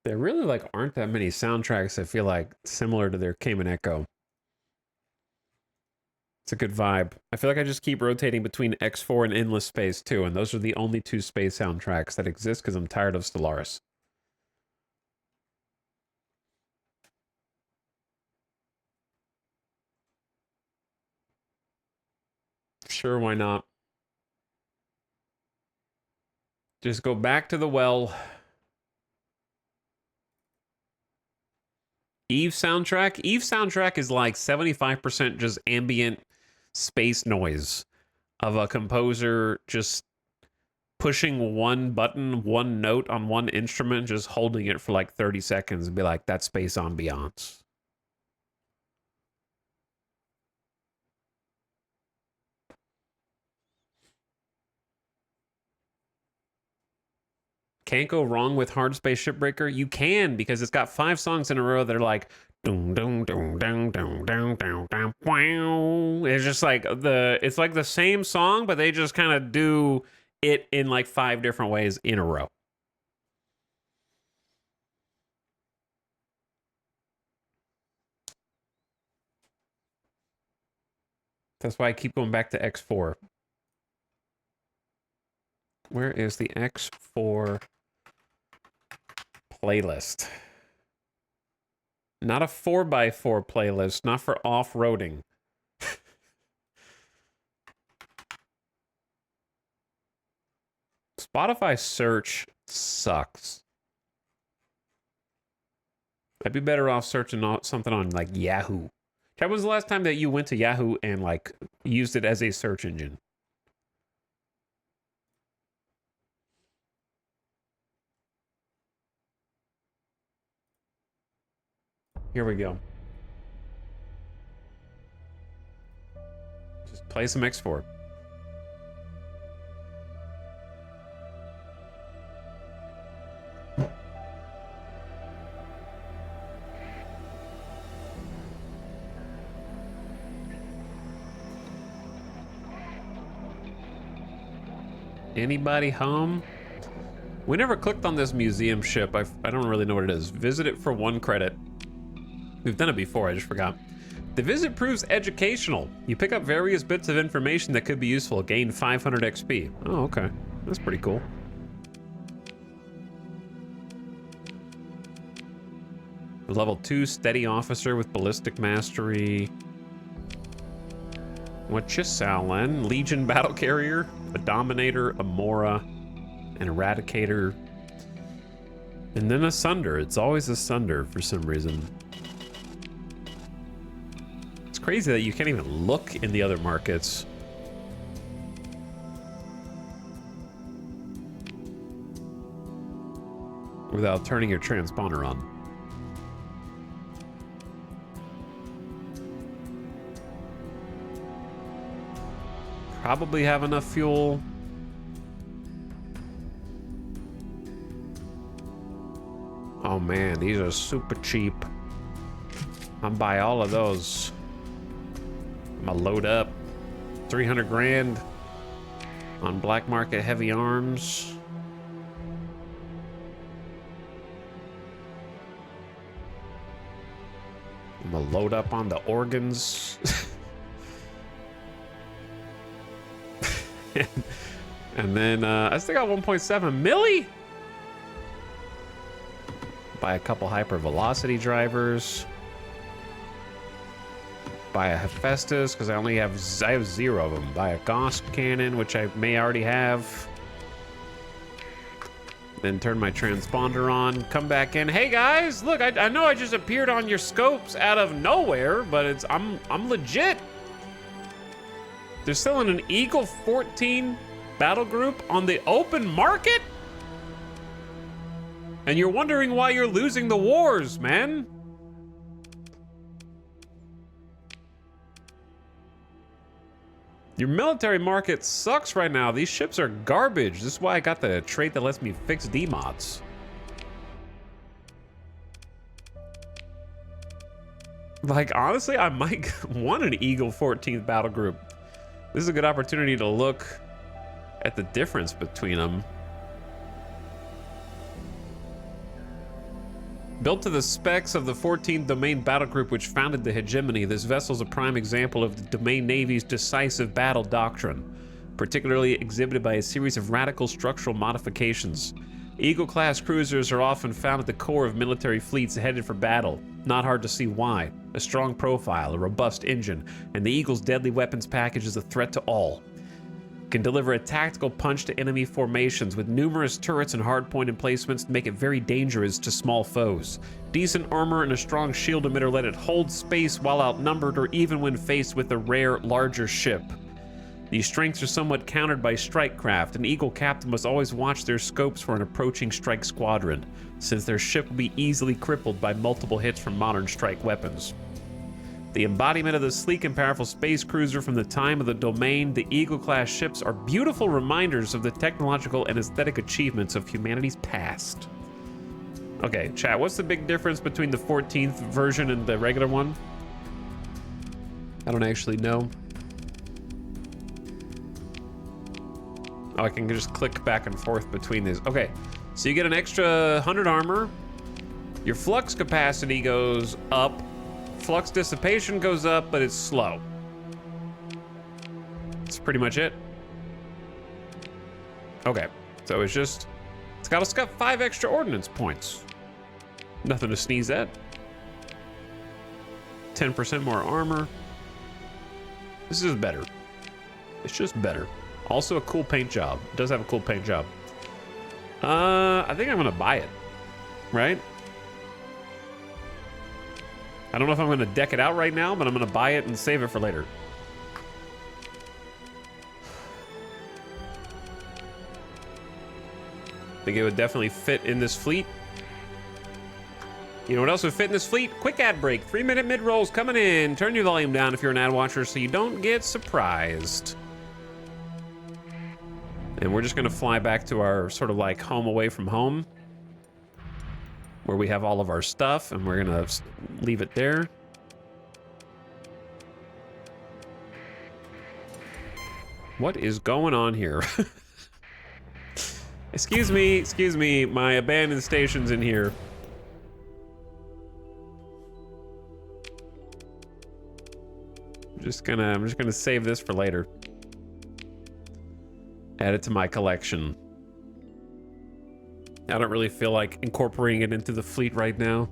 There really like aren't that many soundtracks I feel like similar to their Cayman Echo. It's a good vibe. I feel like I just keep rotating between X4 and Endless Space too, and those are the only 2 space soundtracks that exist because I'm tired of Stellaris. Sure, why not? Just go back to the well. Eve soundtrack? Eve soundtrack is like 75% just ambient space noise of a composer just pushing one button, one note on one instrument, just holding it for like 30 seconds and be like, that's space ambiance. Can't go wrong with Hard Space Shipbreaker. You can, because it's got 5 songs in a row that are like dum dum dum dum dum dum dum dum wow. It's just like it's like the same song, but they just kind of do it in like 5 different ways in a row. That's why I keep going back to X4. Where is the X4 playlist? Not a 4x4 playlist, not for off-roading. Spotify search sucks. I'd be better off searching something on like Yahoo. When was the last time that you went to Yahoo and like used it as a search engine? Here we go. Just play some X4. Anybody home? We never clicked on this museum ship. I don't really know what it is. Visit it for 1 credit. We've done it before, I just forgot. The visit proves educational. You pick up various bits of information that could be useful. Gain 500 XP. Oh, okay. That's pretty cool. Level 2 steady officer with ballistic mastery. Nexerelin, Legion battle carrier, a dominator, a Mora, an eradicator, and then a Sunder. It's always a Sunder for some reason. It's crazy that you can't even look in the other markets. Without turning your transponder on. Probably have enough fuel. Oh man, these are super cheap. I'll buy all of those. I'm gonna load up 300 grand on black market heavy arms. I'm gonna load up on the organs. And then I still got 1.7 milli. Buy a couple hypervelocity drivers. Buy a Hephaestus because I have 0 of them. Buy a Gauss cannon, which I may already have. Then turn my transponder on. Come back in. Hey guys, look! I know I just appeared on your scopes out of nowhere, but I'm legit. They're selling an Eagle 14 battle group on the open market? And you're wondering why you're losing the wars, man. Your military market sucks right now. These ships are garbage. This is why I got the trait that lets me fix demods. Like, honestly, I might want an Eagle 14th battle group. This is a good opportunity to look at the difference between them. Built to the specs of the 14th Domain Battle Group, which founded the hegemony, this vessel is a prime example of the Domain Navy's decisive battle doctrine, particularly exhibited by a series of radical structural modifications. Eagle-class cruisers are often found at the core of military fleets headed for battle. Not hard to see why. A strong profile, a robust engine, and the Eagle's deadly weapons package is a threat to all. can deliver a tactical punch to enemy formations with numerous turrets and hardpoint emplacements to make it very dangerous to small foes. Decent armor and a strong shield emitter let it hold space while outnumbered or even when faced with a rare, larger ship. These strengths are somewhat countered by strike craft. An Eagle captain must always watch their scopes for an approaching strike squadron, since their ship will be easily crippled by multiple hits from modern strike weapons. The embodiment of the sleek and powerful space cruiser from the time of the Domain, the Eagle-class ships are beautiful reminders of the technological and aesthetic achievements of humanity's past. Okay, chat, what's the big difference between the 14th version and the regular one? I don't actually know. Oh, I can just click back and forth between these. Okay, so you get an extra 100 armor. Your flux capacity goes up. Flux dissipation goes up, but it's slow. That's pretty much it. Okay, so it's got 5 extra ordnance points. Nothing to sneeze at. 10% more armor. This is better. It's just better. Also a cool paint job. It does have a cool paint job. I think I'm gonna buy it, right? I don't know if I'm gonna deck it out right now, but I'm gonna buy it and save it for later. I think it would definitely fit in this fleet. You know what else would fit in this fleet? Quick ad break, 3-minute mid-rolls coming in. Turn your volume down if you're an ad watcher so you don't get surprised. And we're just gonna fly back to our sort of like home away from home, where we have all of our stuff, and we're gonna leave it there. What is going on here? Excuse me, my abandoned station's in here. I'm just gonna save this for later. Add it to my collection. I don't really feel like incorporating it into the fleet right now.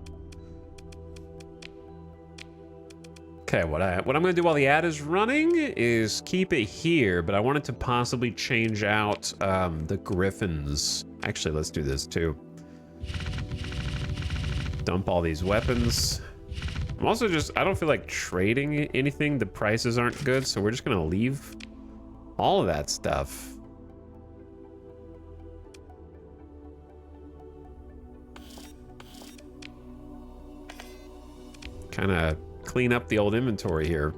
Okay, what I'm gonna do while the ad is running is keep it here, but I wanted to possibly change out the Griffins. Actually, let's do this too. Dump all these weapons. I'm also I don't feel like trading anything. The prices aren't good, so we're just gonna leave all of that stuff. Kind of clean up the old inventory here.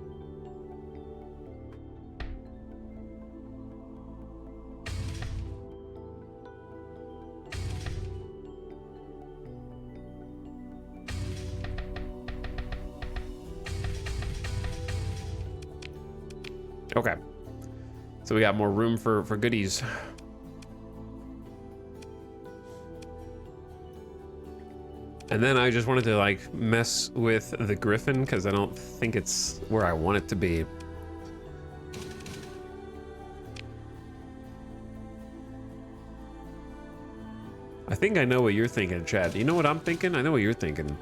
Okay, so we got more room for goodies. And then I just wanted to like mess with the Griffin because I don't think it's where I want it to be. I think I know what you're thinking, Chad. You know what I'm thinking? I know what you're thinking.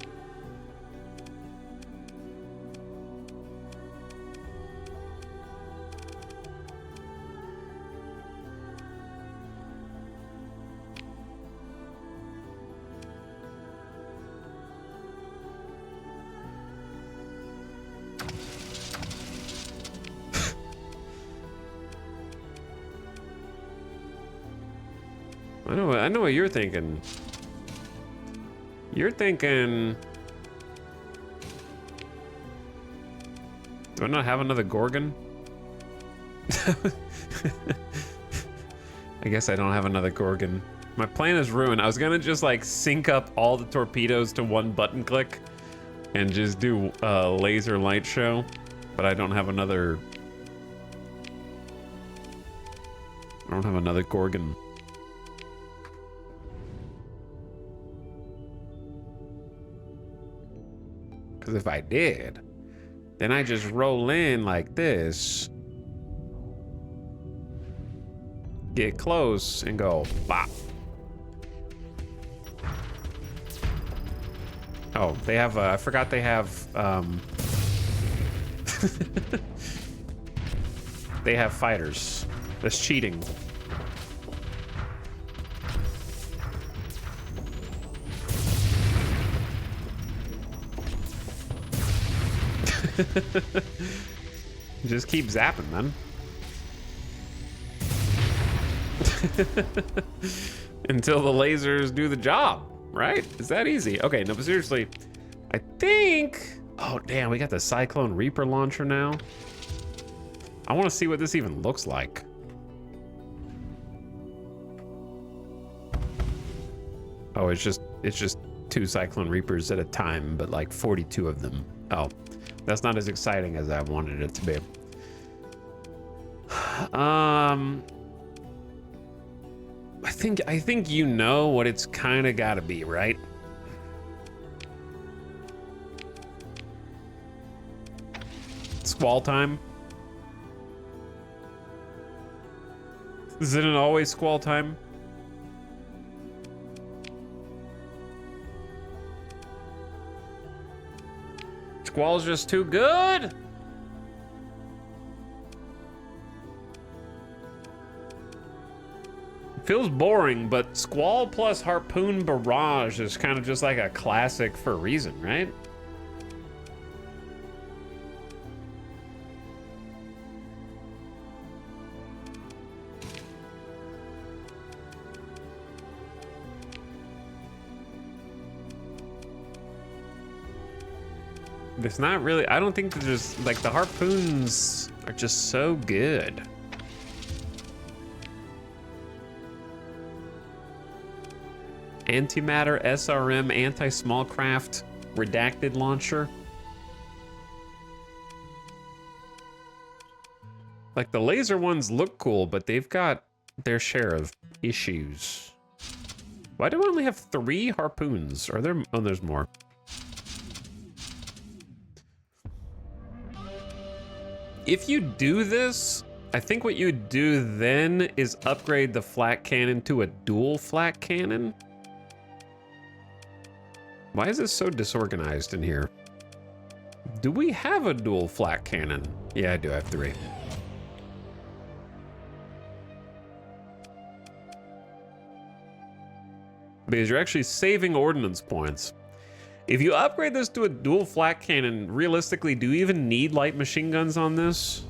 I know what you're thinking. You're thinking... Do I not have another Gorgon? I guess I don't have another Gorgon. My plan is ruined. I was gonna just like sync up all the torpedoes to one button click and just do a laser light show, but I don't have another... I don't have another Gorgon. Because if I did, then I just roll in like this, get close, and go bop. Oh, they have, I forgot they have, they have fighters. That's cheating. Just keep zapping, man. Until the lasers do the job, right? It's that easy. Okay, no, but seriously, I think... Oh, damn, we got the Cyclone Reaper launcher now. I want to see what this even looks like. Oh, it's just 2 Cyclone Reapers at a time, but like 42 of them. Oh, that's not as exciting as I wanted it to be. I think you know what it's kind of got to be, right? Squall time. Isn't it always squall time? Squall's just too good. Feels boring, but Squall plus Harpoon Barrage is kind of just like a classic for a reason, right? It's not really, I don't think there's, like, the harpoons are just so good. Antimatter, SRM, anti-smallcraft, redacted launcher. Like, the laser ones look cool, but they've got their share of issues. Why do I only have 3 harpoons? Are there, oh, there's more. If you do this, I think what you would do then is upgrade the flak cannon to a dual flak cannon. Why is this so disorganized in here? Do we have a dual flak cannon? Yeah, I do have 3. Because you're actually saving ordnance points. If you upgrade this to a dual flak cannon, realistically, do you even need light machine guns on this?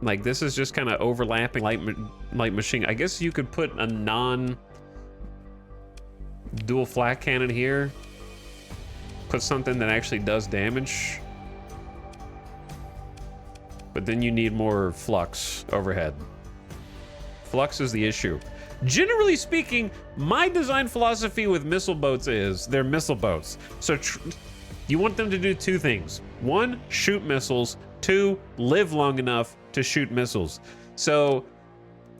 Like, this is just kind of overlapping light machine. I guess you could put a non-dual flak cannon here. Put something that actually does damage. But then you need more flux overhead. Flux is the issue. Generally speaking, my design philosophy with missile boats is they're missile boats. So you want them to do 2 things. 1, shoot missiles. 2, live long enough to shoot missiles. So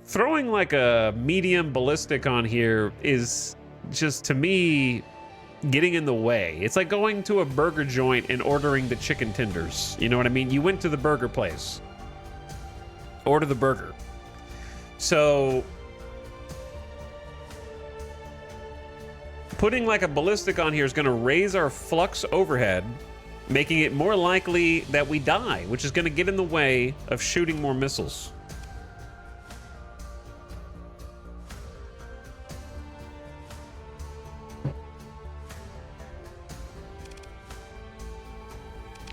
throwing like a medium ballistic on here is just, to me, getting in the way. It's like going to a burger joint and ordering the chicken tenders. You know what I mean? You went to the burger place. Order the burger. So putting like a ballistic on here is going to raise our flux overhead, making it more likely that we die, which is going to get in the way of shooting more missiles.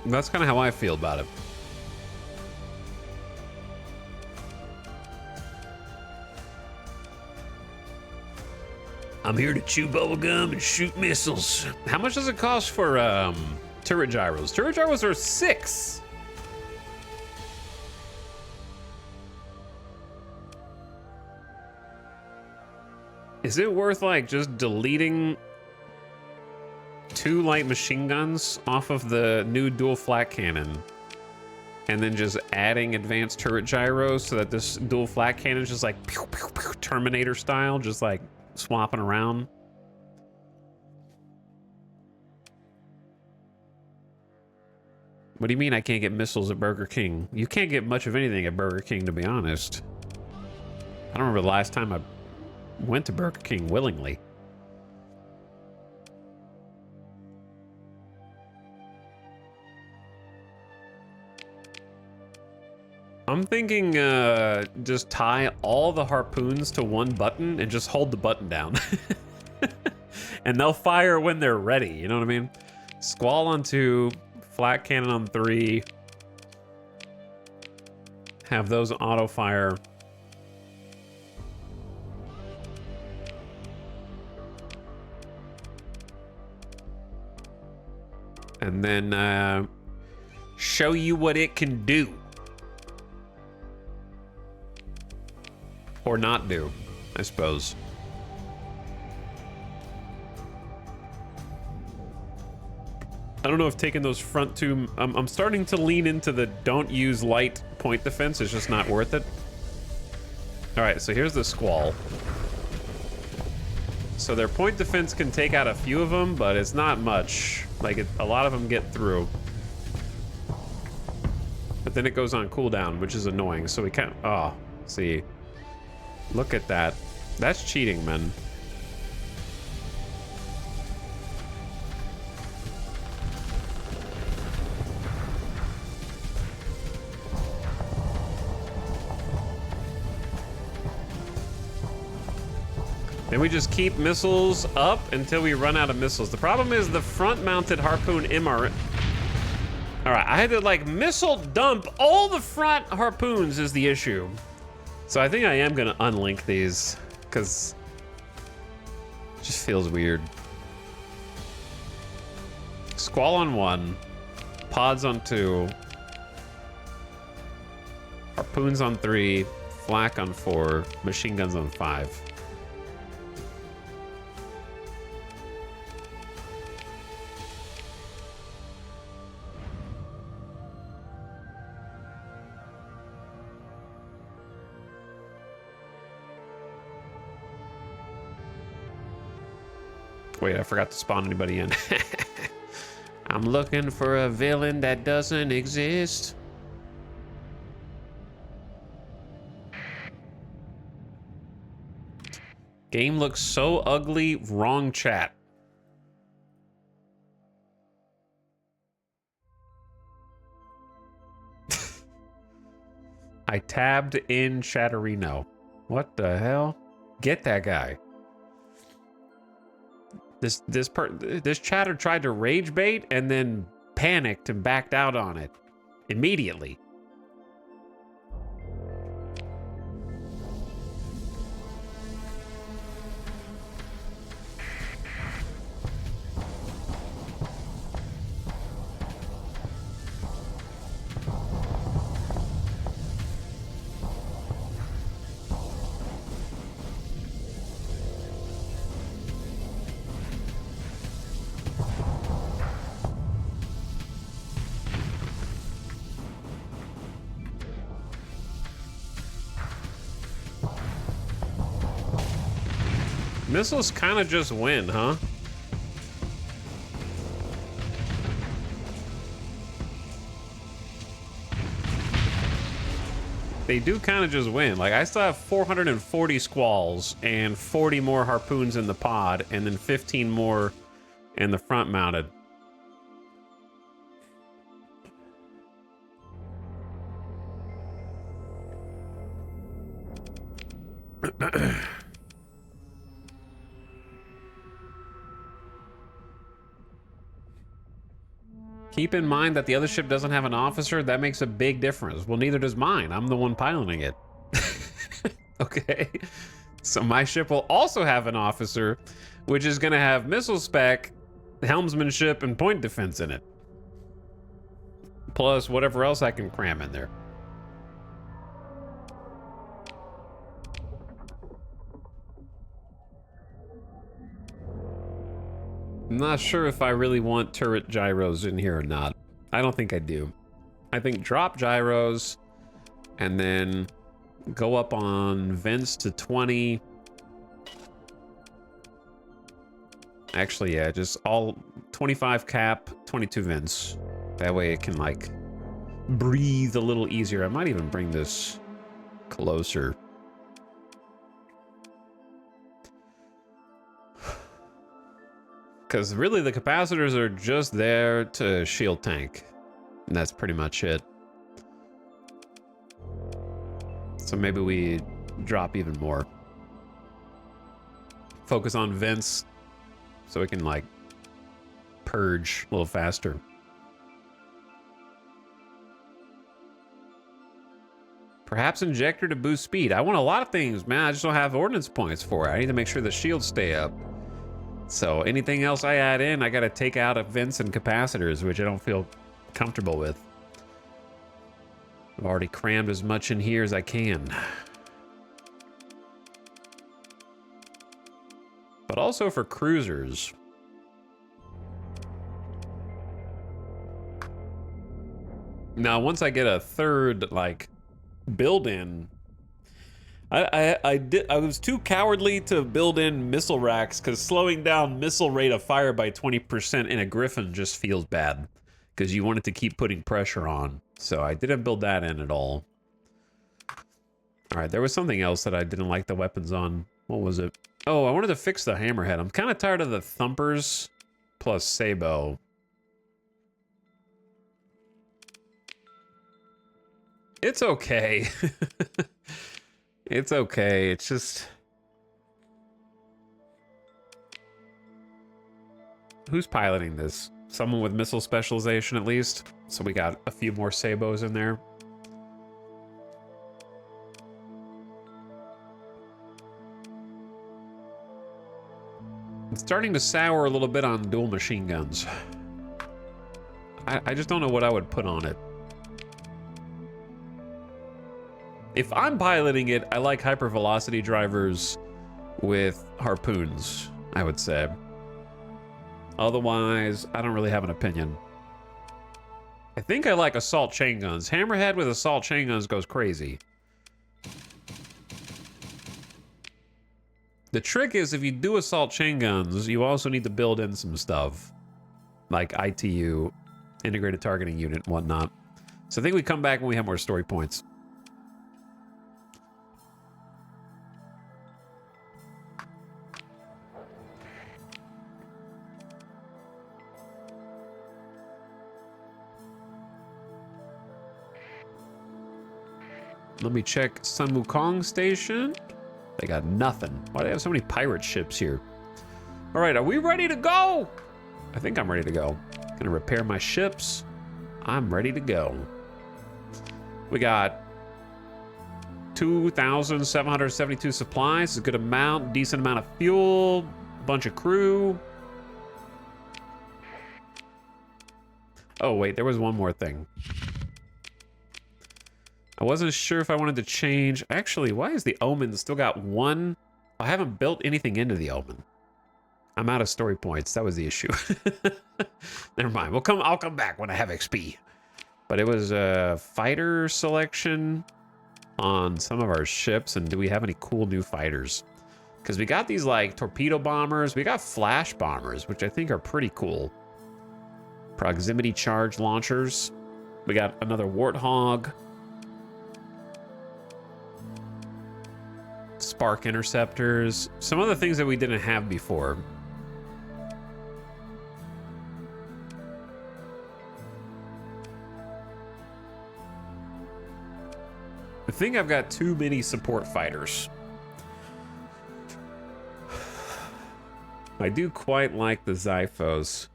That's kind of how I feel about it. I'm here to chew bubblegum and shoot missiles. How much does it cost for turret gyros? Turret gyros are 6. Is it worth like just deleting 2 light machine guns off of the new dual flak cannon and then just adding advanced turret gyros so that this dual flak cannon is just like pew, pew, pew, Terminator style, just like swapping around? What do you mean I can't get missiles at Burger King? You can't get much of anything at Burger King, to be honest. I don't remember the last time I went to Burger King willingly. I'm thinking just tie all the harpoons to one button and just hold the button down. And they'll fire when they're ready, you know what I mean? Squall on 2, flat cannon on 3. Have those auto fire. And then show you what it can do. Or not do, I suppose. I don't know if taking those front 2... I'm starting to lean into the don't use light point defense. It's just not worth it. All right, so here's the Squall. So their point defense can take out a few of them, but it's not much. Like, a lot of them get through. But then it goes on cooldown, which is annoying. So we can't... Oh, see. Look at that. That's cheating, man. Then we just keep missiles up until we run out of missiles. The problem is the front-mounted harpoon MR... All right, I had to, like, missile dump all the front harpoons is the issue. So I think I am going to unlink these, because it just feels weird. Squall on 1, pods on 2, harpoons on 3, flak on 4, machine guns on 5. Wait, I forgot to spawn anybody in. I'm looking for a villain that doesn't exist. Game looks so ugly, wrong chat. I tabbed in Chatterino. What the hell? Get that guy. This chatter tried to rage bait and then panicked and backed out on it immediately. Missiles kind of just win, huh? They do kind of just win. Like, I still have 440 squalls and 40 more harpoons in the pod, and then 15 more in the front mounted. Keep in mind that the other ship doesn't have an officer. That makes a big difference. Well, neither does mine. I'm the one piloting it. Okay. So my ship will also have an officer, which is going to have missile spec, helmsmanship, and point defense in it. Plus whatever else I can cram in there. I'm not sure if I really want turret gyros in here or not. I don't think I do. I think drop gyros and then go up on vents to 20. Actually, yeah, just all 25 cap, 22 vents. That way it can, like, breathe a little easier. I might even bring this closer. Because really the capacitors are just there to shield tank. And that's pretty much it. So maybe we drop even more. Focus on vents so we can like purge a little faster. Perhaps injector to boost speed. I want a lot of things, man. I just don't have ordnance points for it. I need to make sure the shields stay up. So anything else I add in, I gotta take out of vents and capacitors, which I don't feel comfortable with. I've already crammed as much in here as I can. But also for cruisers. Now, once I get a third, like, build-in, I was too cowardly to build in missile racks because slowing down missile rate of fire by 20% in a Griffin just feels bad because you want it to keep putting pressure on. So I didn't build that in at all. All right, there was something else that I didn't like the weapons on. What was it? Oh, I wanted to fix the hammerhead. I'm kind of tired of the thumpers plus Sabo. It's okay. It's okay. It's just... Who's piloting this? Someone with missile specialization, at least. So we got a few more Sabos in there. It's starting to sour a little bit on dual machine guns. I just don't know what I would put on it. If I'm piloting it, I like hypervelocity drivers with harpoons, I would say. Otherwise, I don't really have an opinion. I think I like assault chain guns. Hammerhead with assault chain guns goes crazy. The trick is if you do assault chain guns, you also need to build in some stuff. Like ITU, integrated targeting unit, and whatnot. So I think we come back when we have more story points. Let me check Sun Wukong Station. They got nothing. Why do they have so many pirate ships here? All right, are we ready to go? I think I'm ready to go. Gonna repair my ships. I'm ready to go. We got 2,772 supplies. A good amount, decent amount of fuel, bunch of crew. Oh wait, there was one more thing. I wasn't sure if I wanted to change. Actually, why is the Omen still got one? I haven't built anything into the Omen. I'm out of story points. That was the issue. Never mind. I'll come back when I have XP. But it was a fighter selection on some of our ships. And do we have any cool new fighters? Because we got these like torpedo bombers. We got flash bombers, which I think are pretty cool. Proximity charge launchers. We got another Warthog. Spark interceptors, some of the things that we didn't have before. I think I've got too many support fighters. I do quite like the Xiphos.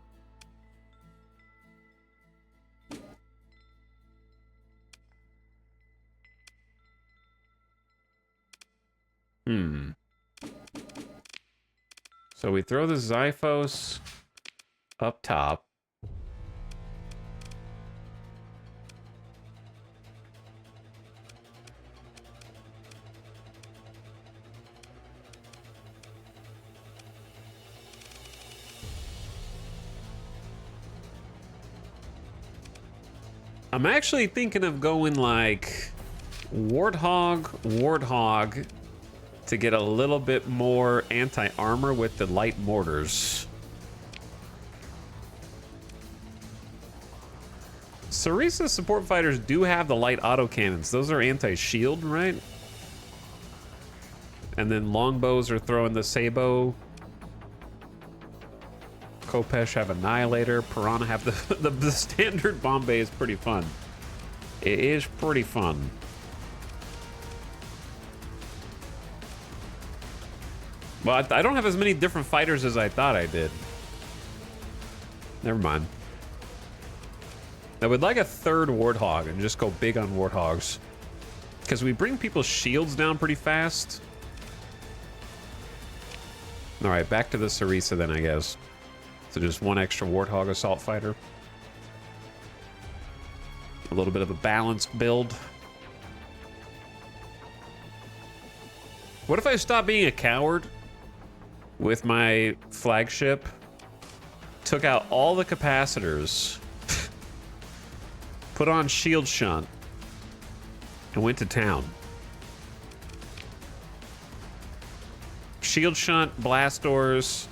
So we throw the Xiphos up top. I'm actually thinking of going like Warthog, to get a little bit more anti-armor with the light mortars. Sarisa's support fighters do have the light autocannons. Those are anti-shield, right? And then longbows are throwing the Sabo. Kopesh have Annihilator. Piranha have the standard Bombay is pretty fun. It is pretty fun. Well, I don't have as many different fighters as I thought I did. Never mind. I would like a third Warthog and just go big on Warthogs. Because we bring people's shields down pretty fast. Alright, back to the Sarisa then, I guess. So just one extra Warthog Assault Fighter. A little bit of a balanced build. What if I stop being a coward with my flagship, took out all the capacitors, put on shield shunt, and went to town? Shield shunt, blast doors.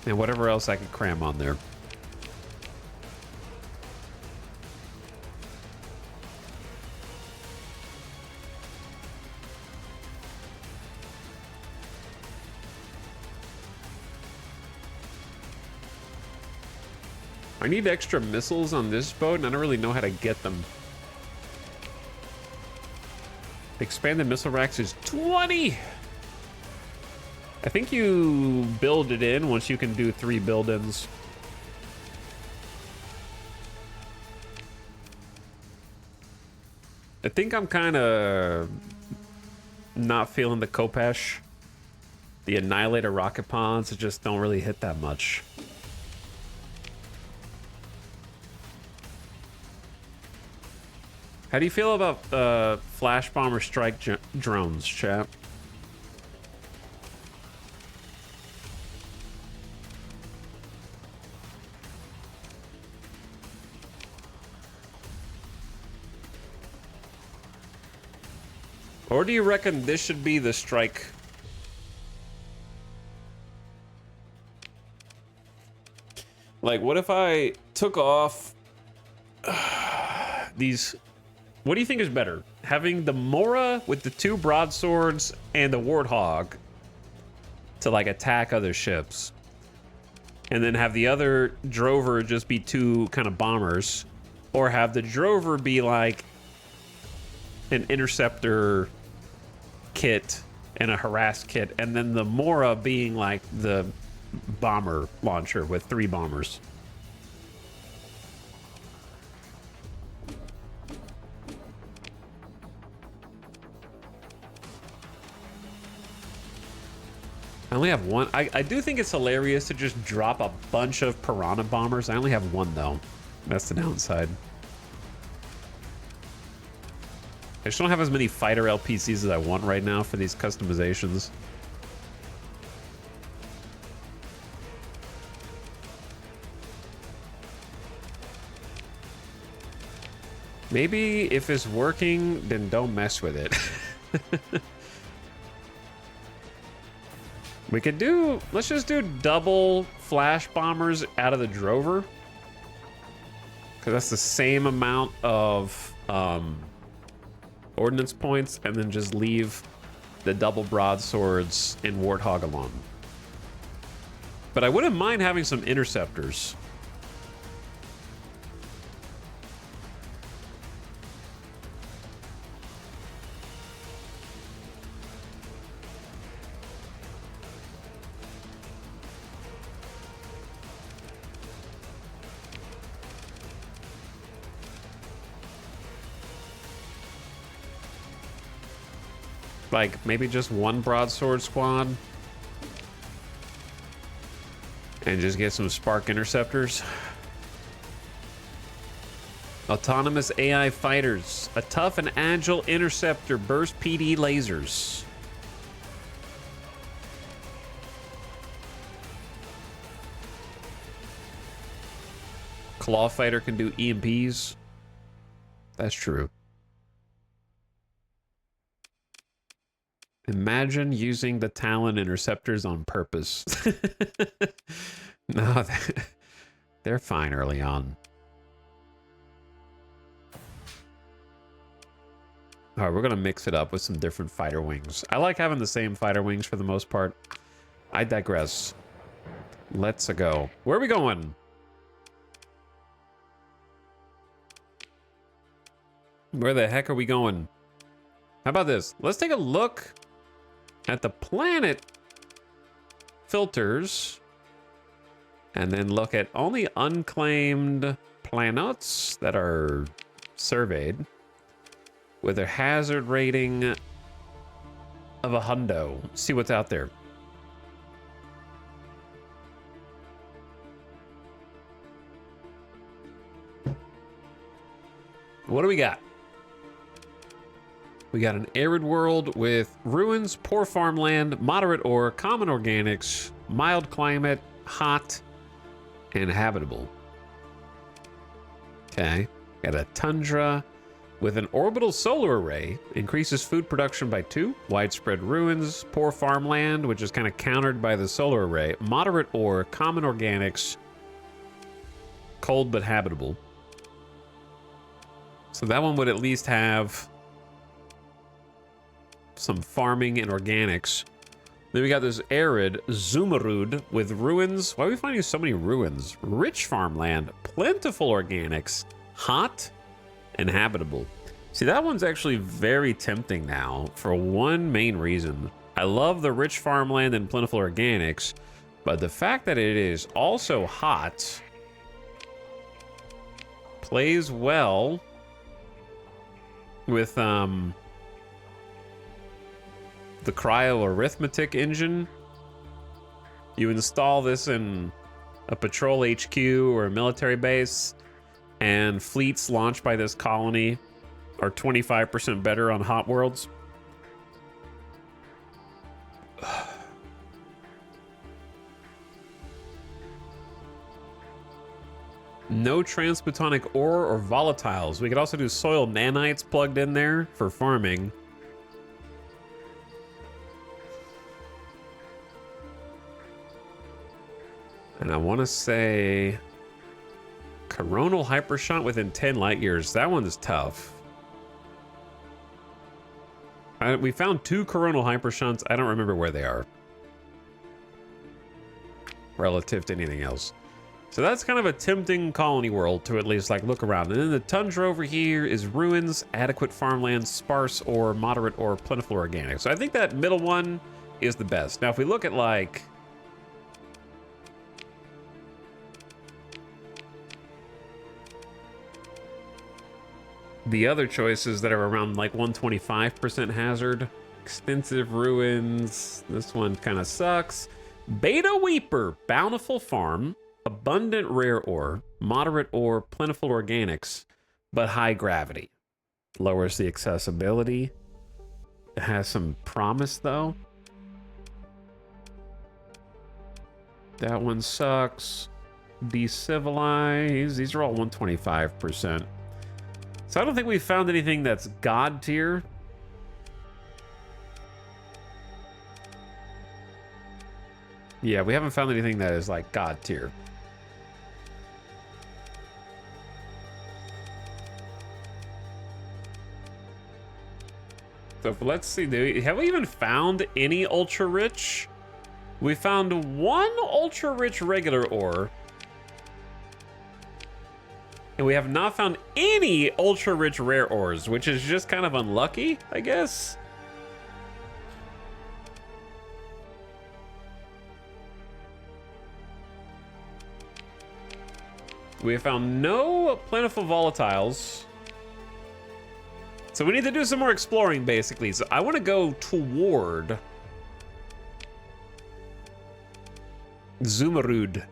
And whatever else I could cram on there. I need extra missiles on this boat, and I don't really know how to get them. Expanded missile racks is 20! I think you build it in once you can do 3 build-ins. I think I'm kind of not feeling the Kopesh. The Annihilator rocket pods just don't really hit that much. How do you feel about flash bomber strike drones, chap? Or do you reckon this should be the strike? Like, what if I took off these? What do you think is better? Having the Mora with the 2 broadswords and the Warthog to like attack other ships, and then have the other drover just be 2 kind of bombers, or have the drover be like an interceptor kit and a harass kit, and then the Mora being like the bomber launcher with 3 bombers. I only have 1. I do think it's hilarious to just drop a bunch of Piranha bombers. I only have 1 though. That's the downside. I just don't have as many fighter LPCs as I want right now for these customizations. Maybe if it's working, then don't mess with it. We could do, let's just do double flash bombers out of the drover. Because that's the same amount of ordnance points, and then just leave the double broadswords in Warthog alone. But I wouldn't mind having some interceptors. Like, maybe just 1 broadsword squad. And just get some spark interceptors. Autonomous AI fighters. A tough and agile interceptor. Burst PD lasers. Claw fighter can do EMPs. That's true. Imagine using the Talon interceptors on purpose. No, they're fine early on. All right, we're gonna mix it up with some different fighter wings. I like having the same fighter wings for the most part. I digress. Let's go. Where are we going? Where the heck are we going? How about this? Let's take a look at the planet filters and then look at only unclaimed planets that are surveyed with a hazard rating of 100. See what's out there. What do we got? We got an arid world with ruins, poor farmland, moderate ore, common organics, mild climate, hot, and habitable. Okay. Got a tundra with an orbital solar array, increases food production by 2, widespread ruins, poor farmland, which is kind of countered by the solar array, moderate ore, common organics, cold but habitable. So that one would at least have some farming and organics. Then we got this arid Zumarud with ruins. Why are we finding so many ruins? Rich farmland, plentiful organics, hot, and habitable. See, that one's actually very tempting now for one main reason. I love the rich farmland and plentiful organics, but the fact that it is also hot plays well with the cryo-arithmetic engine. You install this in a patrol HQ or a military base, and fleets launched by this colony are 25% better on hot worlds. No transplutonic ore or volatiles. We could also do soil nanites plugged in there for farming. And I want to say coronal hypershot within 10 light years. That one's tough. We found 2 coronal hypershots. I don't remember where they are relative to anything else. So that's kind of a tempting colony world to at least like look around. And then the tundra over here is ruins, adequate farmland, sparse ore, moderate ore, plentiful organic. So I think that middle one is the best. Now, if we look at like the other choices that are around like 125% hazard, extensive ruins, this one kind of sucks. Beta Weeper, bountiful farm, abundant rare ore, moderate ore, plentiful organics, but high gravity. Lowers the accessibility. It has some promise though. That one sucks. Decivilize. These are all 125%. So I don't think we've found anything that's God tier. Yeah, we haven't found anything that is like God tier. So let's see, have we even found any ultra rich? We found one ultra rich regular ore. And we have not found any ultra rich rare ores, which is just kind of unlucky, I guess. We have found no plentiful volatiles. So we need to do some more exploring, basically. So I want to go toward Zumarud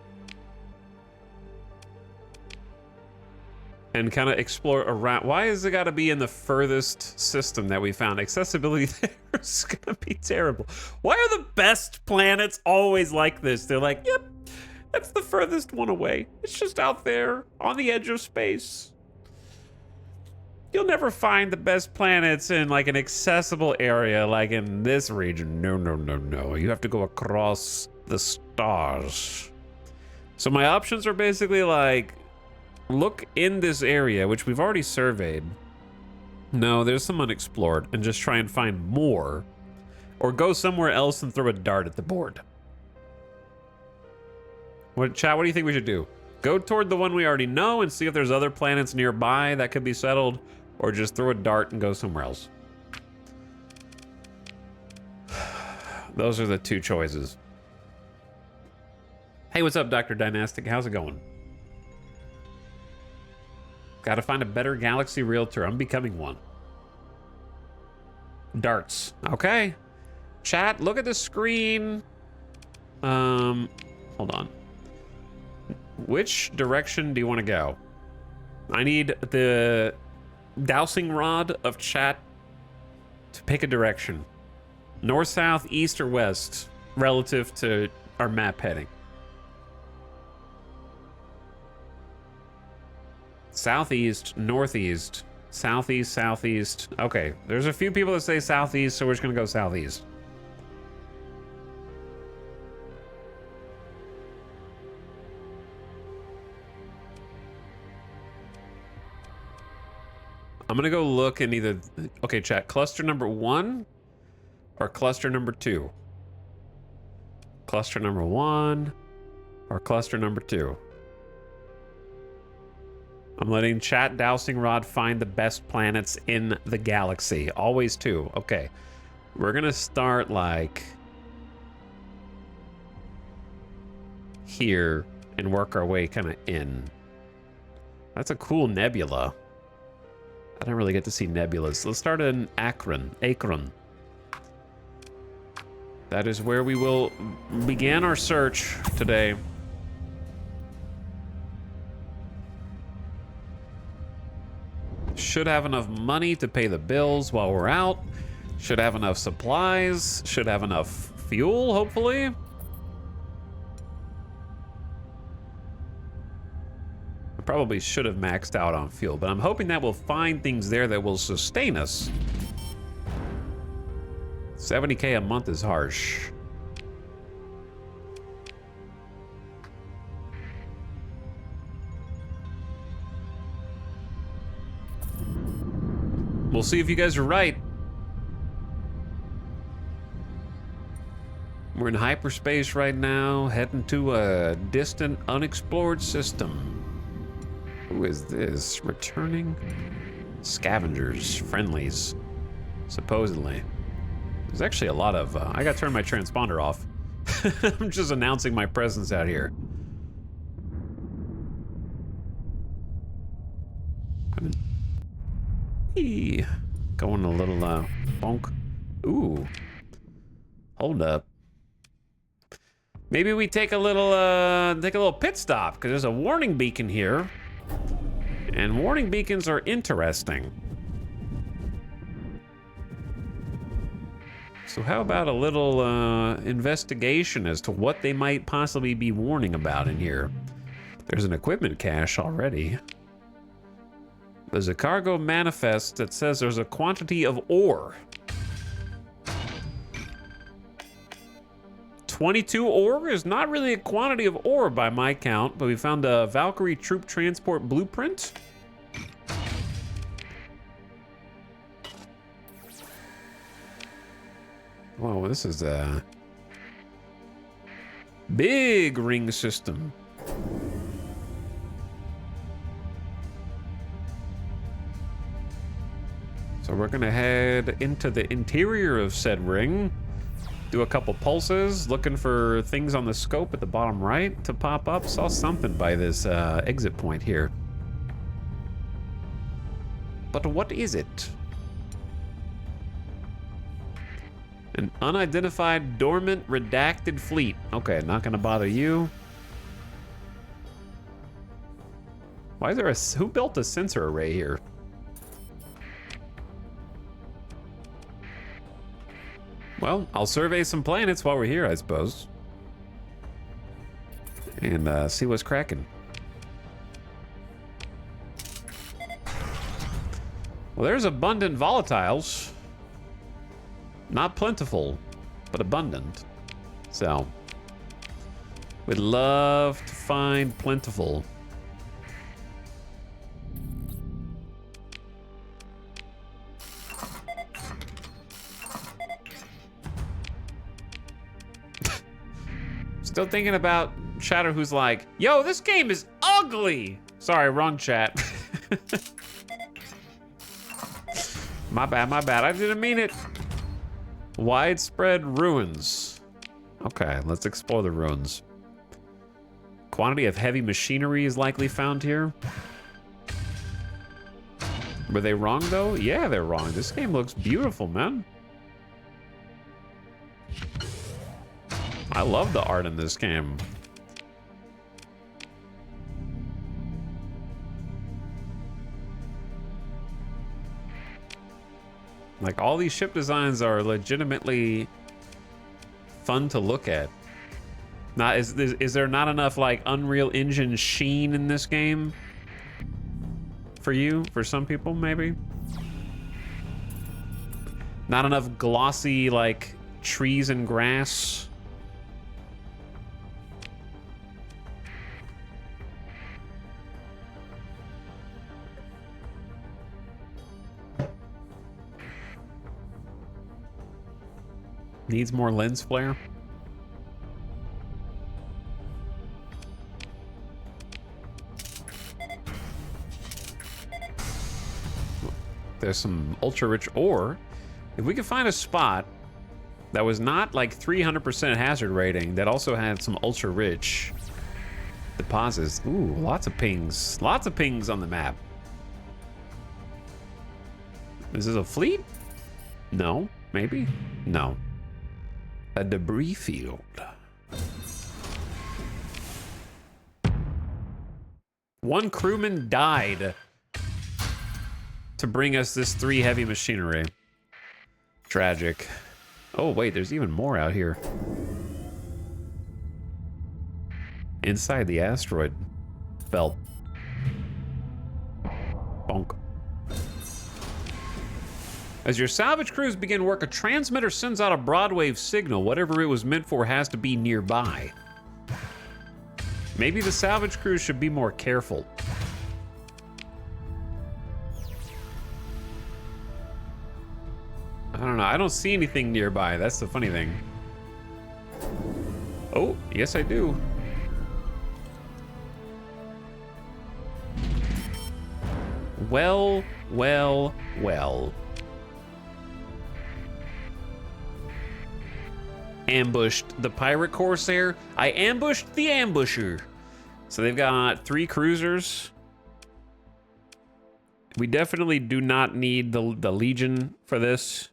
and kind of explore around. Why has it got to be in the furthest system that we found? Accessibility there is going to be terrible. Why are the best planets always like this? They're like, yep, that's the furthest one away. It's just out there on the edge of space. You'll never find the best planets in like an accessible area like in this region. No, no, no, no. You have to go across the stars. So my options are basically like, look in this area, which we've already surveyed. No, there's some unexplored, and just try and find more. Or go somewhere else and throw a dart at the board. Chat, what do you think we should do? Go toward the one we already know and see if there's other planets nearby that could be settled, or just throw a dart and go somewhere else. Those are the two choices. Hey, what's up, Dr. Dynastic? How's it going? Gotta find a better galaxy realtor. I'm becoming one. Darts. Okay. Chat, look at the screen. Hold on. Which direction do you want to go? I need the dowsing rod of chat to pick a direction. North, south, east, or west, relative to our map heading. Southeast, northeast, southeast, southeast. Okay, there's a few people that say southeast, so we're just gonna go southeast. I'm gonna go look in either, okay, chat, cluster number 1 or cluster number 2. Cluster number 1 or cluster number 2. I'm letting chat dowsing rod find the best planets in the galaxy. Always 2. Okay. We're gonna start like here and work our way kind of in. That's a cool nebula. I don't really get to see nebulas. Let's start in Akron. That is where we will begin our search today. Should have enough money to pay the bills while we're out. Should have enough supplies. Should have enough fuel, hopefully. I probably should have maxed out on fuel, but I'm hoping that we'll find things there that will sustain us. 70K a month is harsh. We'll see if you guys are right. We're in hyperspace right now, heading to a distant, unexplored system. Who is this? Returning scavengers, friendlies, supposedly. There's actually a lot of, I gotta turn my transponder off. I'm just announcing my presence out here. Going a little, bonk. Ooh. Hold up. Maybe we take a little pit stop, because there's a warning beacon here. And warning beacons are interesting. So how about a little investigation as to what they might possibly be warning about in here? There's an equipment cache already. There's a cargo manifest that says there's a quantity of ore. 22 ore is not really a quantity of ore by my count, but we found a Valkyrie troop transport blueprint. Whoa, this is a big ring system. So we're gonna head into the interior of said ring, do a couple pulses, looking for things on the scope at the bottom right to pop up. Saw something by this exit point here. But what is it? An unidentified, dormant, redacted fleet. Okay, not gonna bother you. Why is there who built a sensor array here? Well, I'll survey some planets while we're here, I suppose. And see what's cracking. Well, there's abundant volatiles. Not plentiful, but abundant. So, we'd love to find plentiful. Still thinking about chatter who's like, yo, this game is ugly. Sorry, wrong chat. My bad, my bad. I didn't mean it. Widespread ruins. Okay, let's explore the ruins. Quantity of heavy machinery is likely found here. Were they wrong, though? Yeah, they're wrong. This game looks beautiful, man. I love the art in this game. Like, all these ship designs are legitimately fun to look at. Not is there not enough, like, Unreal Engine sheen in this game? For you? For some people, maybe? Not enough glossy, like, trees and grass? Needs more lens flare? There's some ultra-rich ore. If we could find a spot that was not like 300% hazard rating, that also had some ultra-rich deposits. Ooh, lots of pings. Lots of pings on the map. Is this a fleet? No. Maybe? No. A debris field. One crewman died to bring us this 3 heavy machinery. Tragic. Oh, wait, there's even more out here. Inside the asteroid belt. Bonk. As your salvage crews begin work, a transmitter sends out a broadwave signal. Whatever it was meant for has to be nearby. Maybe the salvage crews should be more careful. I don't know. I don't see anything nearby. That's the funny thing. Oh, yes, I do. Well, well, well. Ambushed the pirate corsair. I ambushed the ambusher. So they've got 3 cruisers. We definitely do not need the Legion for this.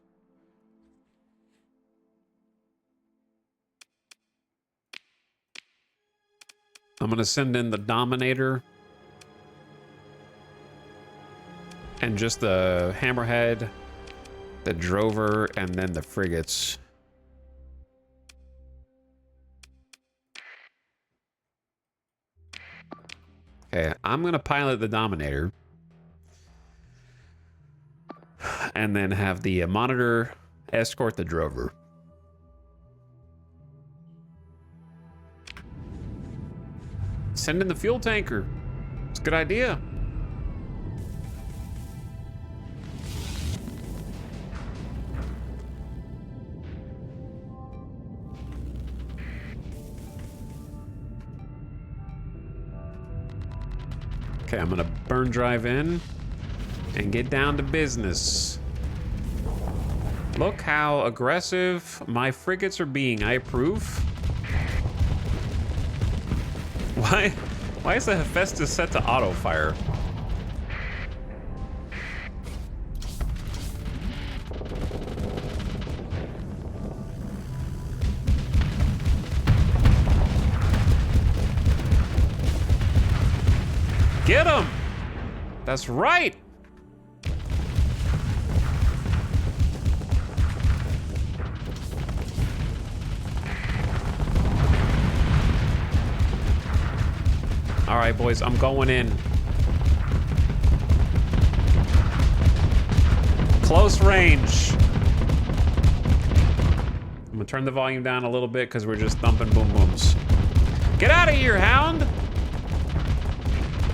I'm gonna send in the Dominator and just the Hammerhead, the Drover, and then the frigates. Okay, I'm gonna pilot the Dominator and then have the Monitor escort the Drover. Send in the fuel tanker. It's a good idea. Okay, I'm gonna burn drive in and get down to business. Look how aggressive my frigates are being. I approve. Why is the Hephaestus set to auto fire? Get him! That's right! All right, boys, I'm going in. Close range. I'm gonna turn the volume down a little bit because we're just thumping boom booms. Get out of here, Hound!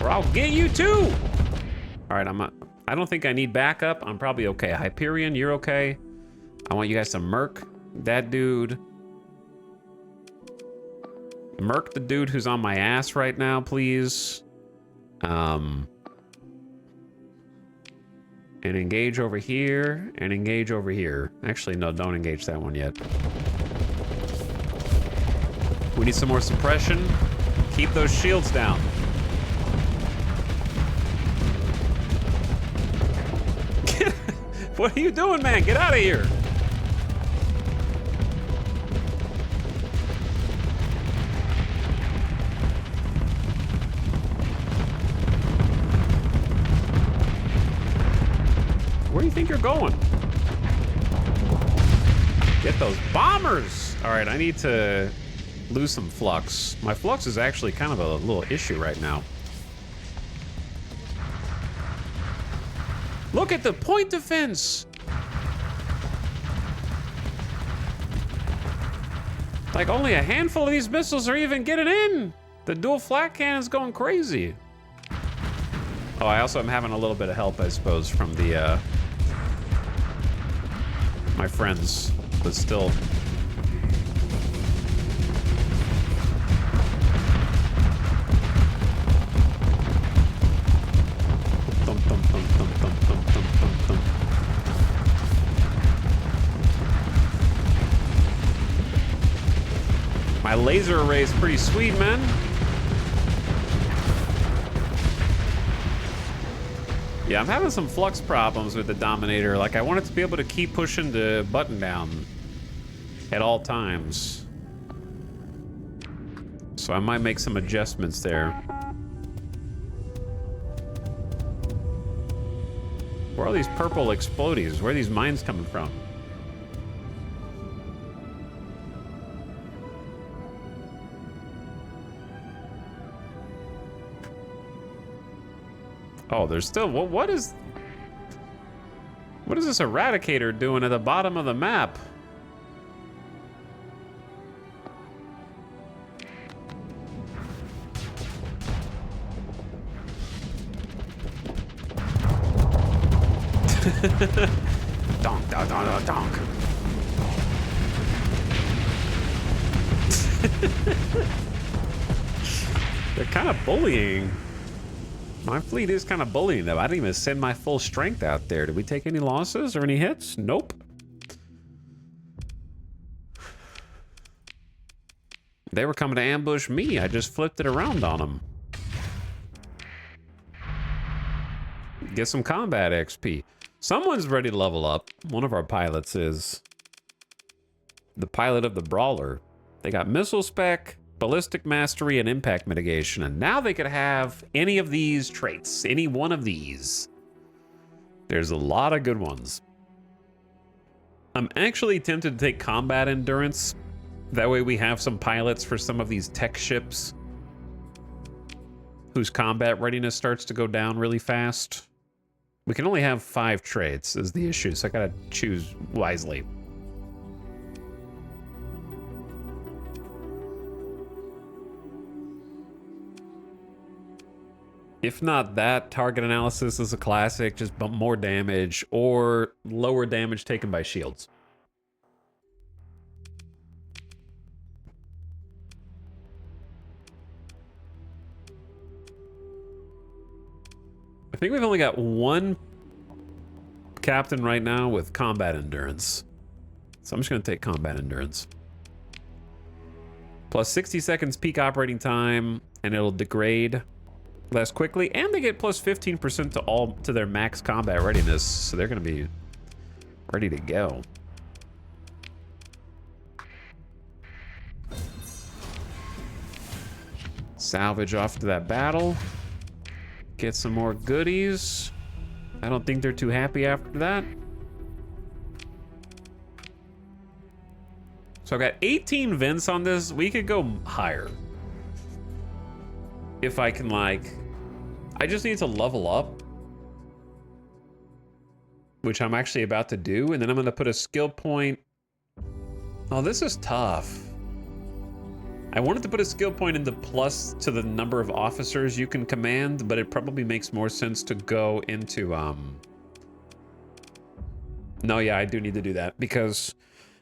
Or I'll get you too! All right, I don't think I need backup. I'm probably okay. Hyperion, you're okay. I want you guys to murk that dude. Murk the dude who's on my ass right now, please. And engage over here, and engage over here. Actually, no, don't engage that one yet. We need some more suppression. Keep those shields down. What are you doing, man? Get out of here. Where do you think you're going? Get those bombers. All right, I need to lose some flux. My flux is actually kind of a little issue right now. Look at the point defense. Like only a handful of these missiles are even getting in. The dual flak cannon's going crazy. Oh, I also am having a little bit of help, I suppose, from the my friends, but still. My laser array is pretty sweet, man. Yeah, I'm having some flux problems with the Dominator. Like, I want it to be able to keep pushing the button down at all times. So I might make some adjustments there. Where are these purple explodies? Where are these mines coming from? Oh, there's still... What is this Eradicator doing at the bottom of the map? Donk, donk, donk, donk. They're kind of bullying. My fleet is kind of bullying them. I didn't even send my full strength out there. Did we take any losses or any hits? Nope. They were coming to ambush me. I just flipped it around on them. Get some combat XP. Someone's ready to level up. One of our pilots is the pilot of the Brawler. They got missile spec, ballistic mastery, and impact mitigation, and now they could have any of these traits, any one of these. There's a lot of good ones. I'm actually tempted to take combat endurance. That way we have some pilots for some of these tech ships whose combat readiness starts to go down really fast. We can only have 5 traits is the issue, so I gotta choose wisely. If not that, target analysis is a classic, just bump more damage or lower damage taken by shields. I think we've only got one captain right now with combat endurance. So I'm just gonna take combat endurance. Plus 60 seconds peak operating time, and it'll degrade less quickly, and they get plus 15% to their max combat readiness, so they're gonna be ready to go. Salvage off to that battle. Get some more goodies. I don't think they're too happy after that. So I've got 18 vents on this. We could go higher. If I can, like... I just need to level up, which I'm actually about to do, and then I'm going to put a skill point. Oh, this is tough. I wanted to put a skill point in the plus to the number of officers you can command, but it probably makes more sense to go into, No, yeah, I do need to do that, because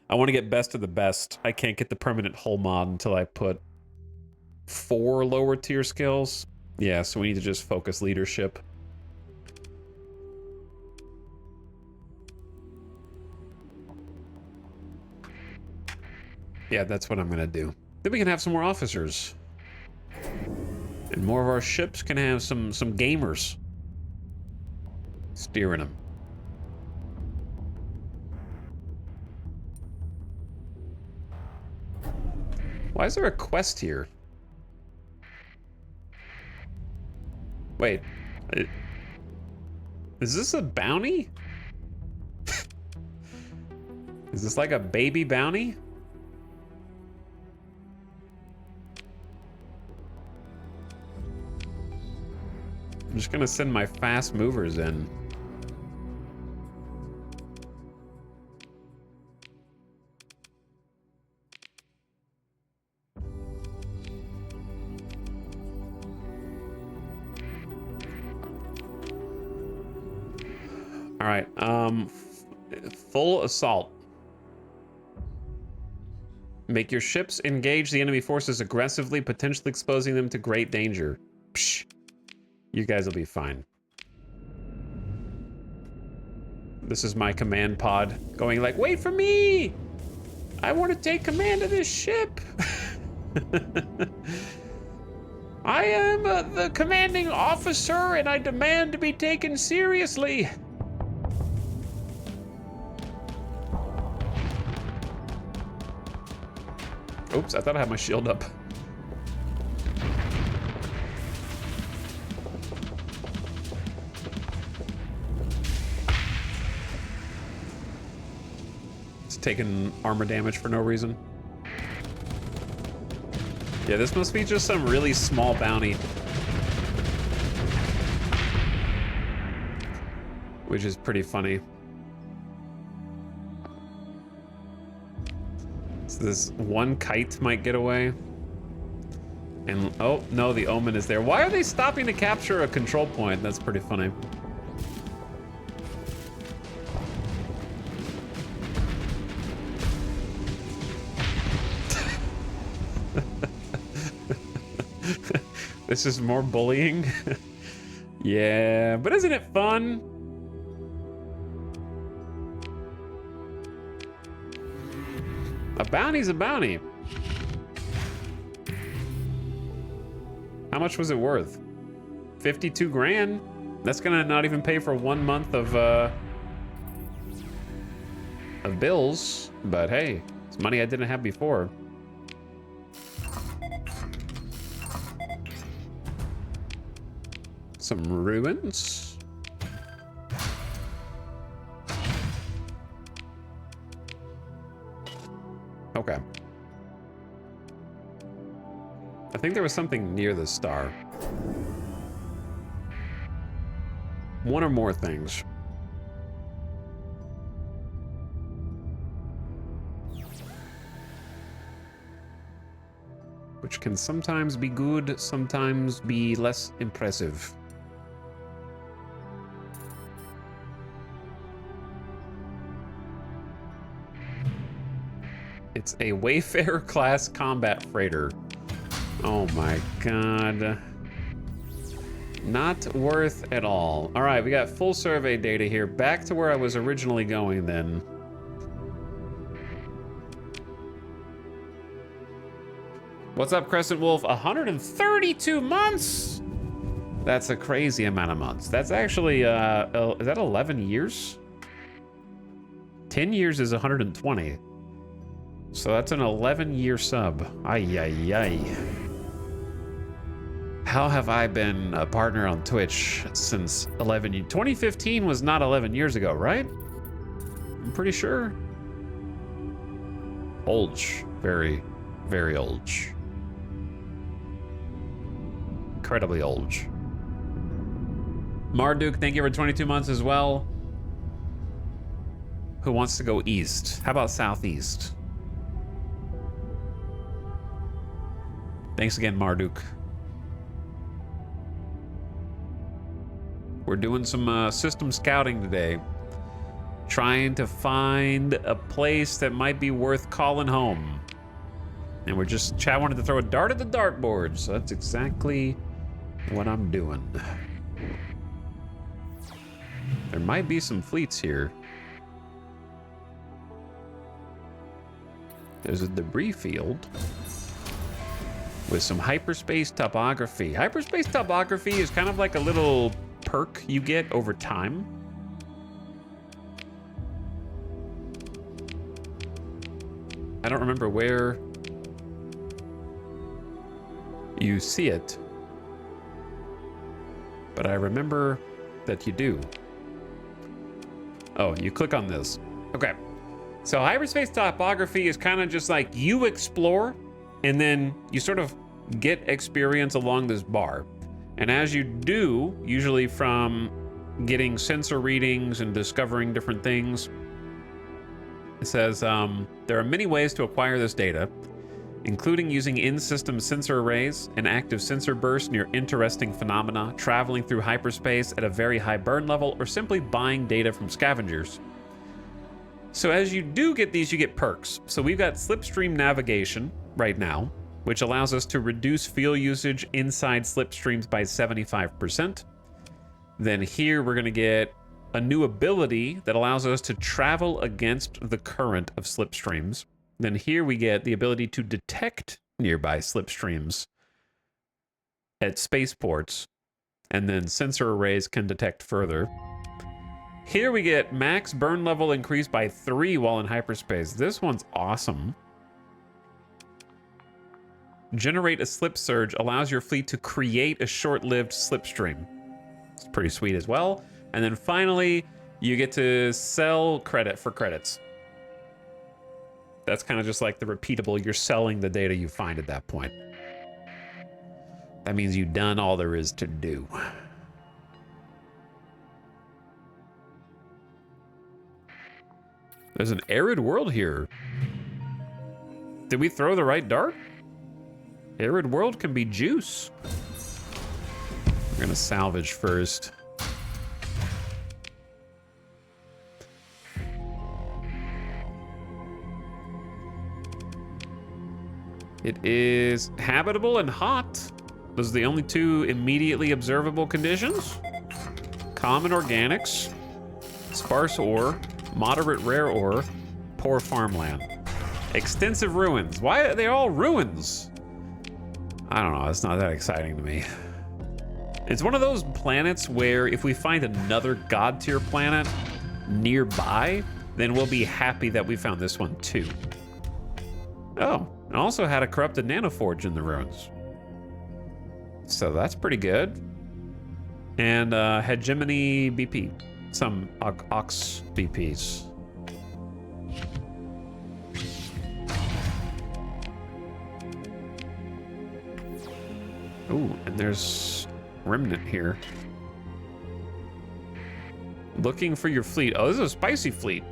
I want to get best of the best. I can't get the permanent hull mod until I put 4 lower tier skills. Yeah, so we need to just focus leadership. Yeah, that's what I'm gonna do. Then we can have some more officers. And more of our ships can have some gamers steering them. Why is there a quest here? Wait. Is this a bounty? Is this like a baby bounty? I'm just gonna send my fast movers in. All right, full assault. Make your ships engage the enemy forces aggressively, potentially exposing them to great danger. Psh, you guys will be fine. This is my command pod going like, wait for me! I want to take command of this ship! I am the commanding officer and I demand to be taken seriously. Oops, I thought I had my shield up. It's taking armor damage for no reason. Yeah, this must be just some really small bounty. Which is pretty funny. So this one kite might get away. And, oh, no, the Omen is there. Why are they stopping to capture a control point? That's pretty funny. This is more bullying. Yeah, but isn't it fun? A bounty's a bounty. How much was it worth? 52 grand? That's gonna not even pay for 1 month of bills, but hey, it's money I didn't have before. Some ruins. Okay. I think there was something near the star. One or more things. Which can sometimes be good, sometimes be less impressive. It's a Wayfarer class combat freighter. Oh my god. Not worth at all. All right, we got full survey data here. Back to where I was originally going then. What's up, Crescent Wolf? 132 months? That's a crazy amount of months. That's actually, is that 11 years? 10 years is 120. So that's an 11-year sub. Ay, ay, ay. How have I been a partner on Twitch since 2015 was not 11 years ago, right? I'm pretty sure. Olge. Very, very olge. Incredibly olge. Marduk, thank you for 22 months as well. Who wants to go east? How about southeast? Thanks again, Marduk. We're doing some system scouting today. Trying to find a place that might be worth calling home. And we're just, Chad wanted to throw a dart at the dartboard, so that's exactly what I'm doing. There might be some fleets here. There's a debris field with some hyperspace topography. Hyperspace topography is kind of like a little perk you get over time. I don't remember where you see it, but I remember that you do. Oh, you click on this. Okay. So hyperspace topography is kind of just like you explore and then you sort of get experience along this bar. And as you do, usually from getting sensor readings and discovering different things, it says there are many ways to acquire this data, including using in-system sensor arrays, an active sensor burst near interesting phenomena, traveling through hyperspace at a very high burn level, or simply buying data from scavengers. So as you do get these, you get perks. So we've got slipstream navigation right now, which allows us to reduce fuel usage inside slipstreams by 75%. Then here we're gonna get a new ability that allows us to travel against the current of slipstreams. Then here we get the ability to detect nearby slipstreams at spaceports, and then sensor arrays can detect further. Here we get max burn level increased by 3 while in hyperspace. This one's awesome. Generate a slip surge allows your fleet to create a short-lived slipstream. It's pretty sweet as well. And then finally, you get to sell credit for credits. That's kind of just like the repeatable, you're selling the data you find at that point. That means you've done all there is to do. There's an arid world here. Did we throw the right dart? Arid world can be juice. We're gonna salvage first. It is habitable and hot. Those are the only two immediately observable conditions. Common organics, sparse ore, moderate rare ore, poor farmland. Extensive ruins. Why are they all ruins? I don't know, it's not that exciting to me. It's one of those planets where if we find another god tier planet nearby, then we'll be happy that we found this one too. Oh. And also had a corrupted nanoforge in the ruins. So that's pretty good. And hegemony BP. Some ox BPs. Ooh, and there's remnant here. Looking for your fleet. Oh, this is a spicy fleet.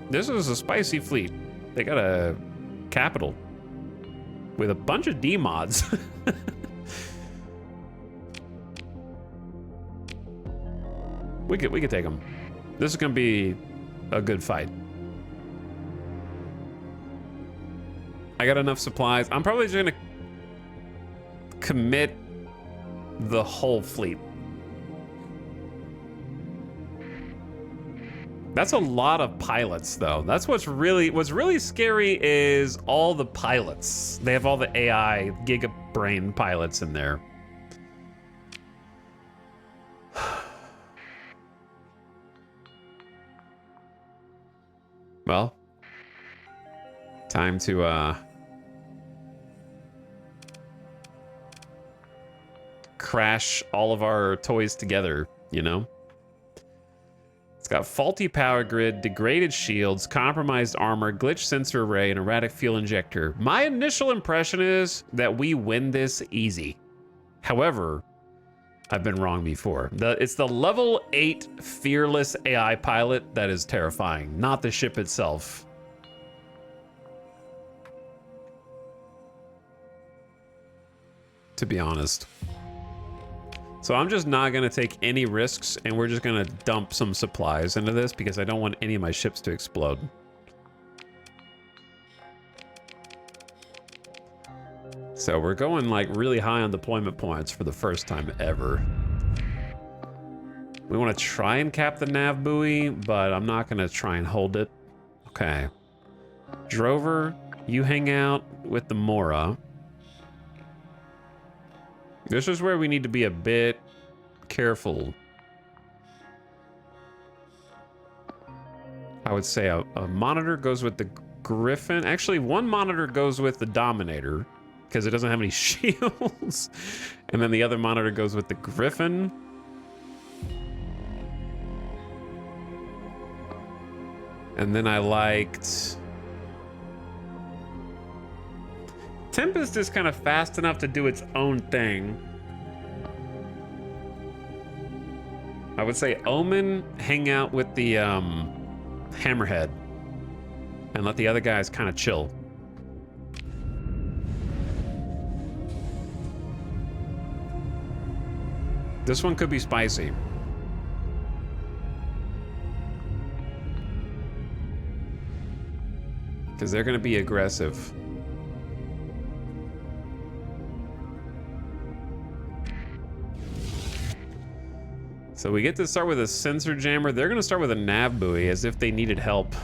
This is a spicy fleet. They got a capital with a bunch of D mods. we could take them. This is gonna be a good fight. I got enough supplies. I'm probably just gonna commit the whole fleet. That's a lot of pilots, though. That's what's really scary is all the pilots. They have all the AI gigabrain pilots in there. Well, time to crash all of our toys together, you know? It's got faulty power grid, degraded shields, compromised armor, glitch sensor array, and erratic fuel injector. My initial impression is that we win this easy. However, I've been wrong before. It's the level 8 fearless AI pilot that is terrifying, not the ship itself. To be honest. So I'm just not gonna take any risks, and we're just gonna dump some supplies into this because I don't want any of my ships to explode. So we're going like really high on deployment points for the first time ever. We want to try and cap the nav buoy, but I'm not gonna try and hold it. Okay. Drover, you hang out with the Mora. This is where we need to be a bit careful. I would say a monitor goes with the Griffin. Actually, one monitor goes with the Dominator because it doesn't have any shields. And then the other monitor goes with the Griffin. And then I liked... Tempest is kind of fast enough to do its own thing. I would say Omen hang out with the Hammerhead and let the other guys kind of chill. This one could be spicy. Because they're going to be aggressive. So we get to start with a sensor jammer. They're going to start with a nav buoy as if they needed help.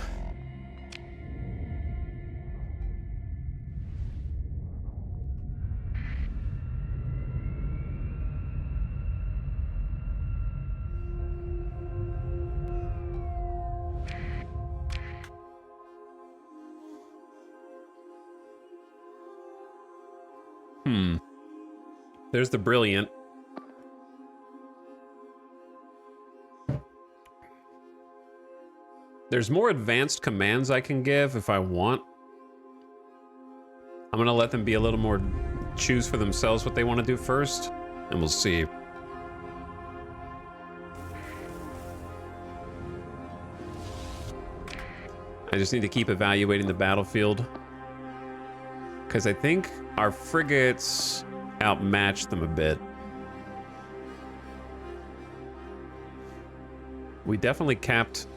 There's the Brilliant. There's more advanced commands I can give if I want. I'm gonna let them be a little more choose for themselves what they want to do first, and we'll see. I just need to keep evaluating the battlefield, because I think our frigates outmatch them a bit. We definitely capped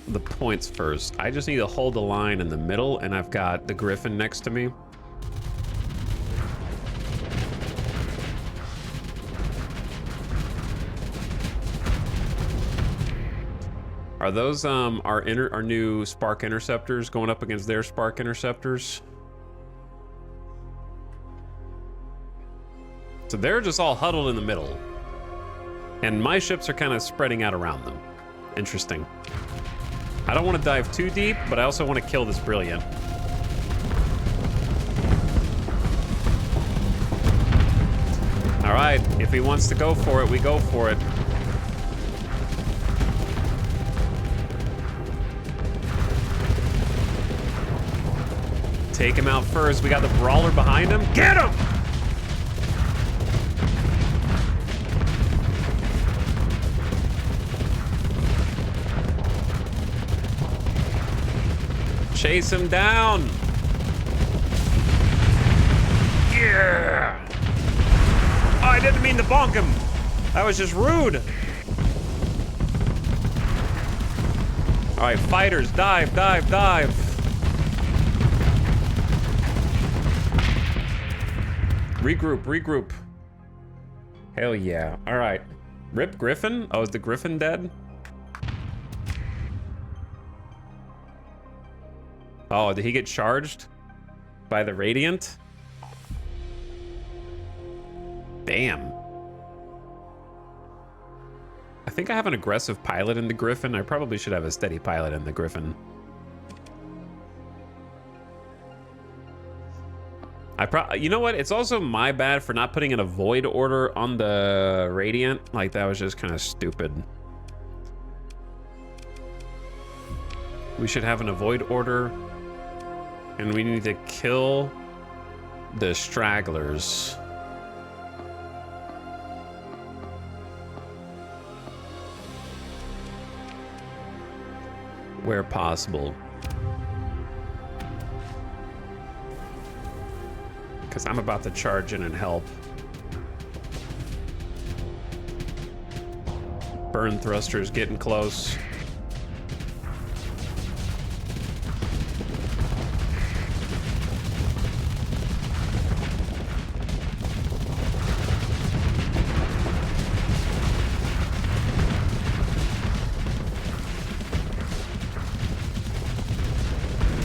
the points first. I just need to hold the line in the middle, and I've got the Griffin next to me. Are those our new Spark Interceptors going up against their Spark Interceptors? So they're just all huddled in the middle. And my ships are kind of spreading out around them. Interesting. I don't want to dive too deep, but I also want to kill this Brilliant. All right, if he wants to go for it, we go for it. Take him out first. We got the Brawler behind him. Get him! Chase him down. Yeah. Oh, I didn't mean to bonk him. That was just rude. All right, fighters, dive, dive, dive. Regroup, regroup. Hell yeah. All right. Rip Griffin? Oh, is the Griffin dead? Oh, did he get charged by the Radiant? Damn. I think I have an aggressive pilot in the Griffin. I probably should have a steady pilot in the Griffin. You know what? It's also my bad for not putting in a void order on the Radiant. Like, that was just kind of stupid. We should have an avoid order. And we need to kill the stragglers. Where possible. Because I'm about to charge in and help. Burn thrusters getting close.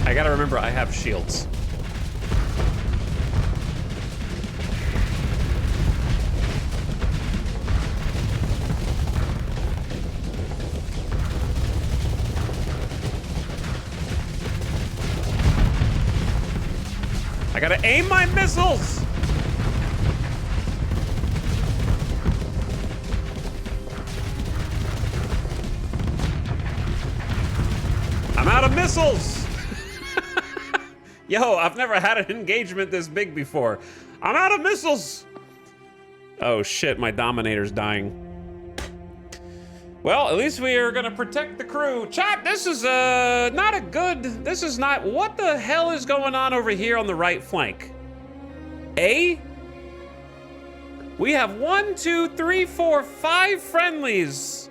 I gotta remember I have shields. I gotta aim my missiles! I'm out of missiles! Yo, I've never had an engagement this big before. I'm out of missiles! Oh shit, my Dominator's dying. Well, at least we are gonna protect the crew. Chat, this is not a good, this is not, what the hell is going on over here on the right flank? We have 1, 2, 3, 4, 5 friendlies,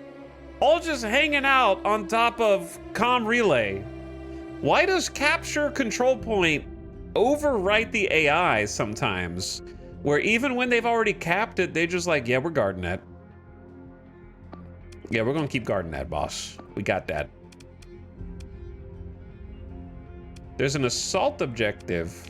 all just hanging out on top of comm relay. Why does capture control point overwrite the AI sometimes? Where even when they've already capped it, they just like, yeah, we're guarding that. Yeah, we're gonna keep guarding that, boss. We got that. There's an assault objective.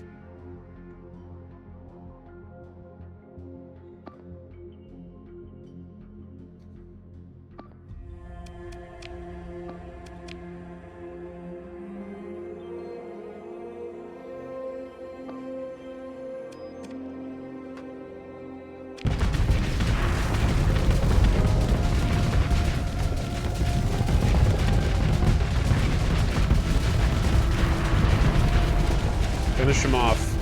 Finish him off.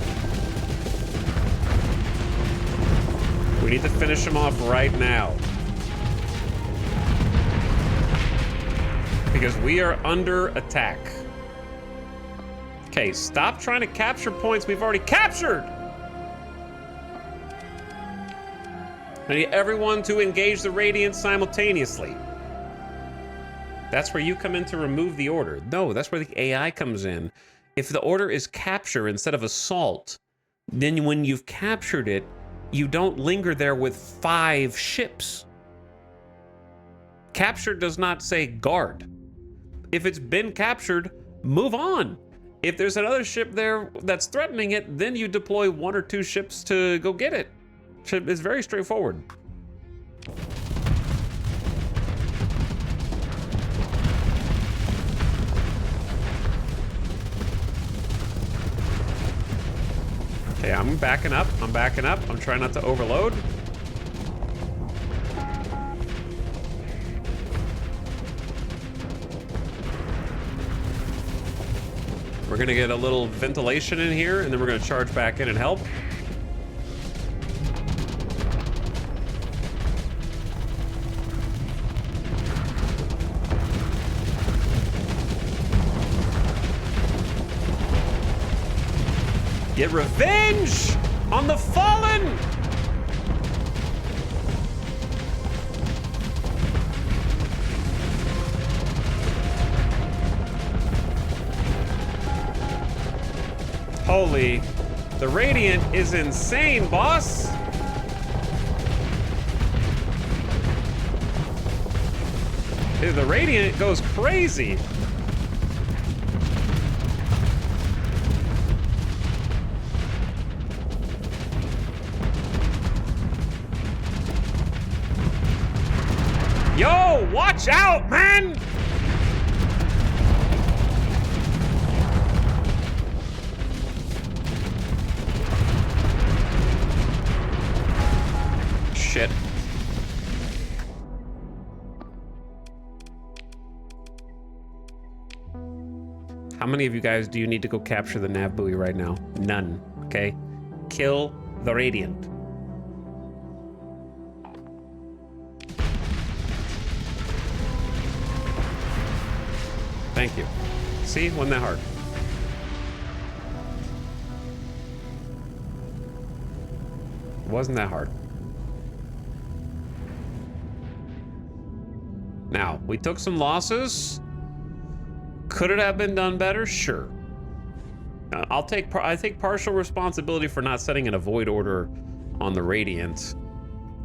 We need to finish him off right now. Because we are under attack. Okay, stop trying to capture points we've already captured! I need everyone to engage the Radiant simultaneously. That's where you come in to remove the order. No, that's where the AI comes in. If the order is capture instead of assault, then when you've captured it, you don't linger there with 5 ships. Capture does not say guard. If it's been captured, move on. If there's another ship there that's threatening it, then you deploy 1 or 2 ships to go get it. It's very straightforward. Okay, I'm backing up. I'm backing up. I'm trying not to overload. We're gonna get a little ventilation in here, and then we're gonna charge back in and help. Get revenge on the fallen! Holy, the Radiant is insane, boss! The Radiant goes crazy. Yo, watch out, man! Shit. How many of you guys do you need to go capture the nav buoy right now? None, okay? Kill the Radiant. Thank you. See, wasn't that hard? Wasn't that hard? Now, we took some losses. Could it have been done better? Sure. I take partial responsibility for not setting an avoid order on the Radiant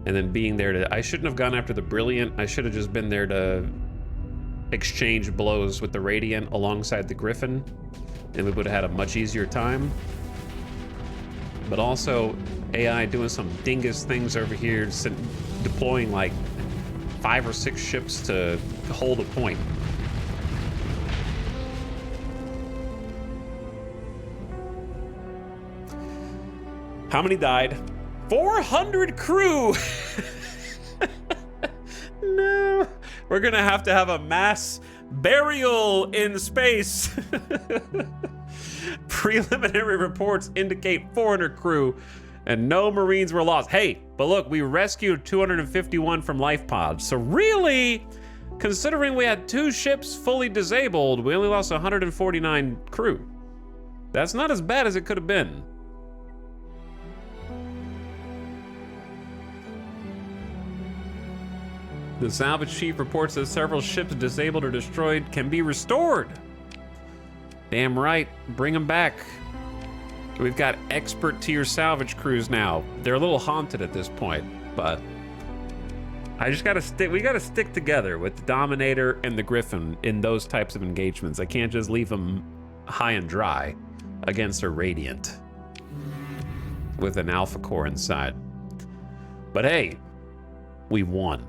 and then being there to, I shouldn't have gone after the Brilliant. I should have just been there to exchange blows with the Radiant alongside the Griffin. and we would have had a much easier time. But also, AI doing some dingus things over here, deploying like 5 or 6 ships to hold a point. How many died? 400 crew! No. We're gonna have to have a mass burial in space. Preliminary reports indicate 400 crew and no Marines were lost. Hey, but look, we rescued 251 from life pods. So really, considering we had 2 ships fully disabled, we only lost 149 crew. That's not as bad as it could have been. The salvage chief reports that several ships disabled or destroyed can be restored. Damn right, bring them back. We've got expert tier salvage crews now. They're a little haunted at this point, but I just gotta we gotta stick together with the Dominator and the Griffin in those types of engagements. I can't just leave them high and dry against a Radiant with an Alpha Core inside. But hey, we won.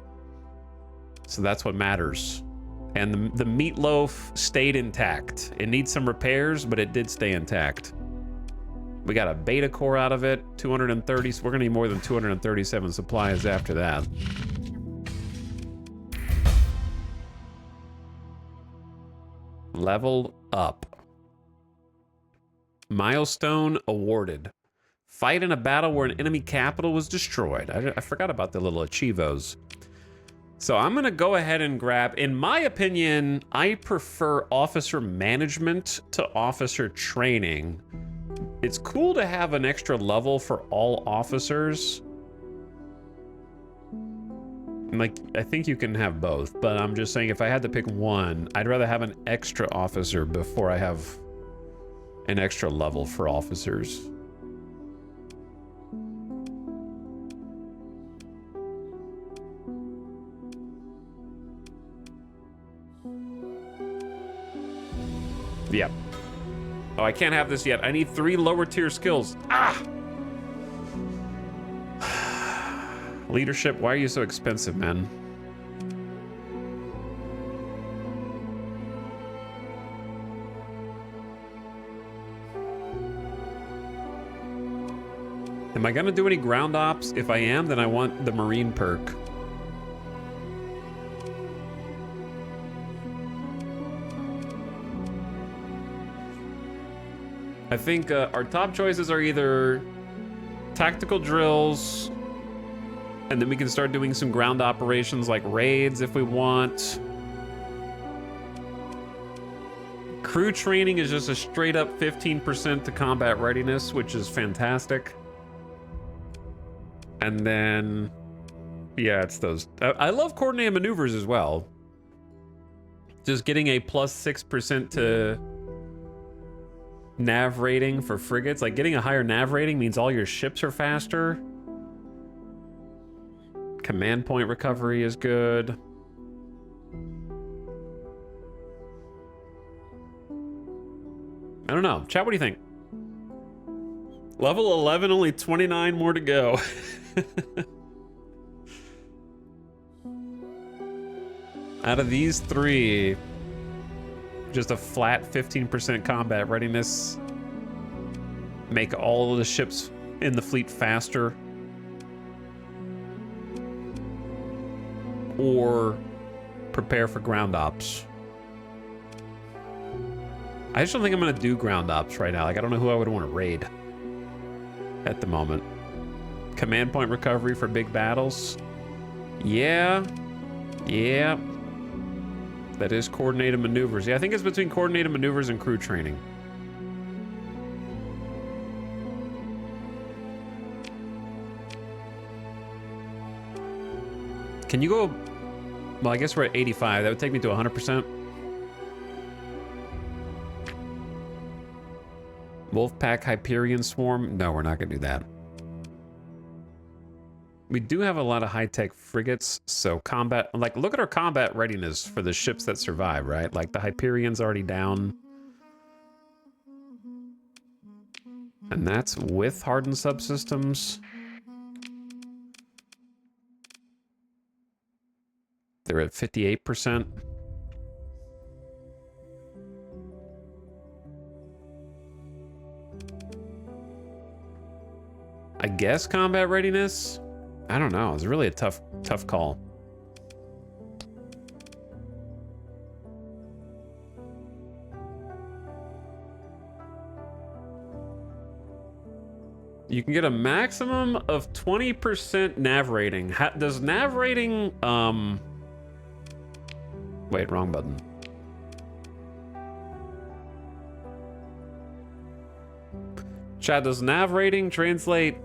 So that's what matters. And the meatloaf stayed intact. It needs some repairs, but it did stay intact. We got a beta core out of it, 230. So we're gonna need more than 237 supplies after that. Level up. Milestone awarded. Fight in a battle where an enemy capital was destroyed. I forgot about the little achievos. So I'm gonna go ahead and grab, in my opinion, I prefer officer management to officer training. It's cool to have an extra level for all officers. Like, I think you can have both, but I'm just saying if I had to pick one, I'd rather have an extra officer before I have an extra level for officers. Yep. Oh, I can't have this yet. I need 3 lower tier skills. Ah! Leadership, why are you so expensive, man? Am I gonna do any ground ops? If I am, then I want the Marine perk. I think our top choices are either tactical drills, and then we can start doing some ground operations like raids if we want. Crew training is just a straight up 15% to combat readiness, which is fantastic. And then, yeah, it's those. I love coordinated maneuvers as well. Just getting a plus 6% to nav rating for frigates. Like, getting a higher nav rating means all your ships are faster. Command point recovery is good. I don't know. Chat, what do you think? Level 11, only 29 more to go. Out of these 3, just a flat 15% combat readiness. Make all of the ships in the fleet faster. Or prepare for ground ops. I just don't think I'm gonna do ground ops right now. Like, I don't know who I would want to raid at the moment. Command point recovery for big battles. Yeah. Yeah. That is coordinated maneuvers. Yeah, I think it's between coordinated maneuvers and crew training. Can you go... Well, I guess we're at 85. That would take me to 100%. Wolfpack Hyperion Swarm? No, we're not going to do that. We do have a lot of high-tech frigates, so combat... Like, look at our combat readiness for the ships that survive, right? Like, the Hyperion's already down. And that's with hardened subsystems. They're at 58%. I guess combat readiness? I don't know. It's really a tough call. You can get a maximum of 20% nav rating. Does nav rating, wait, wrong button. Chat, does nav rating translate?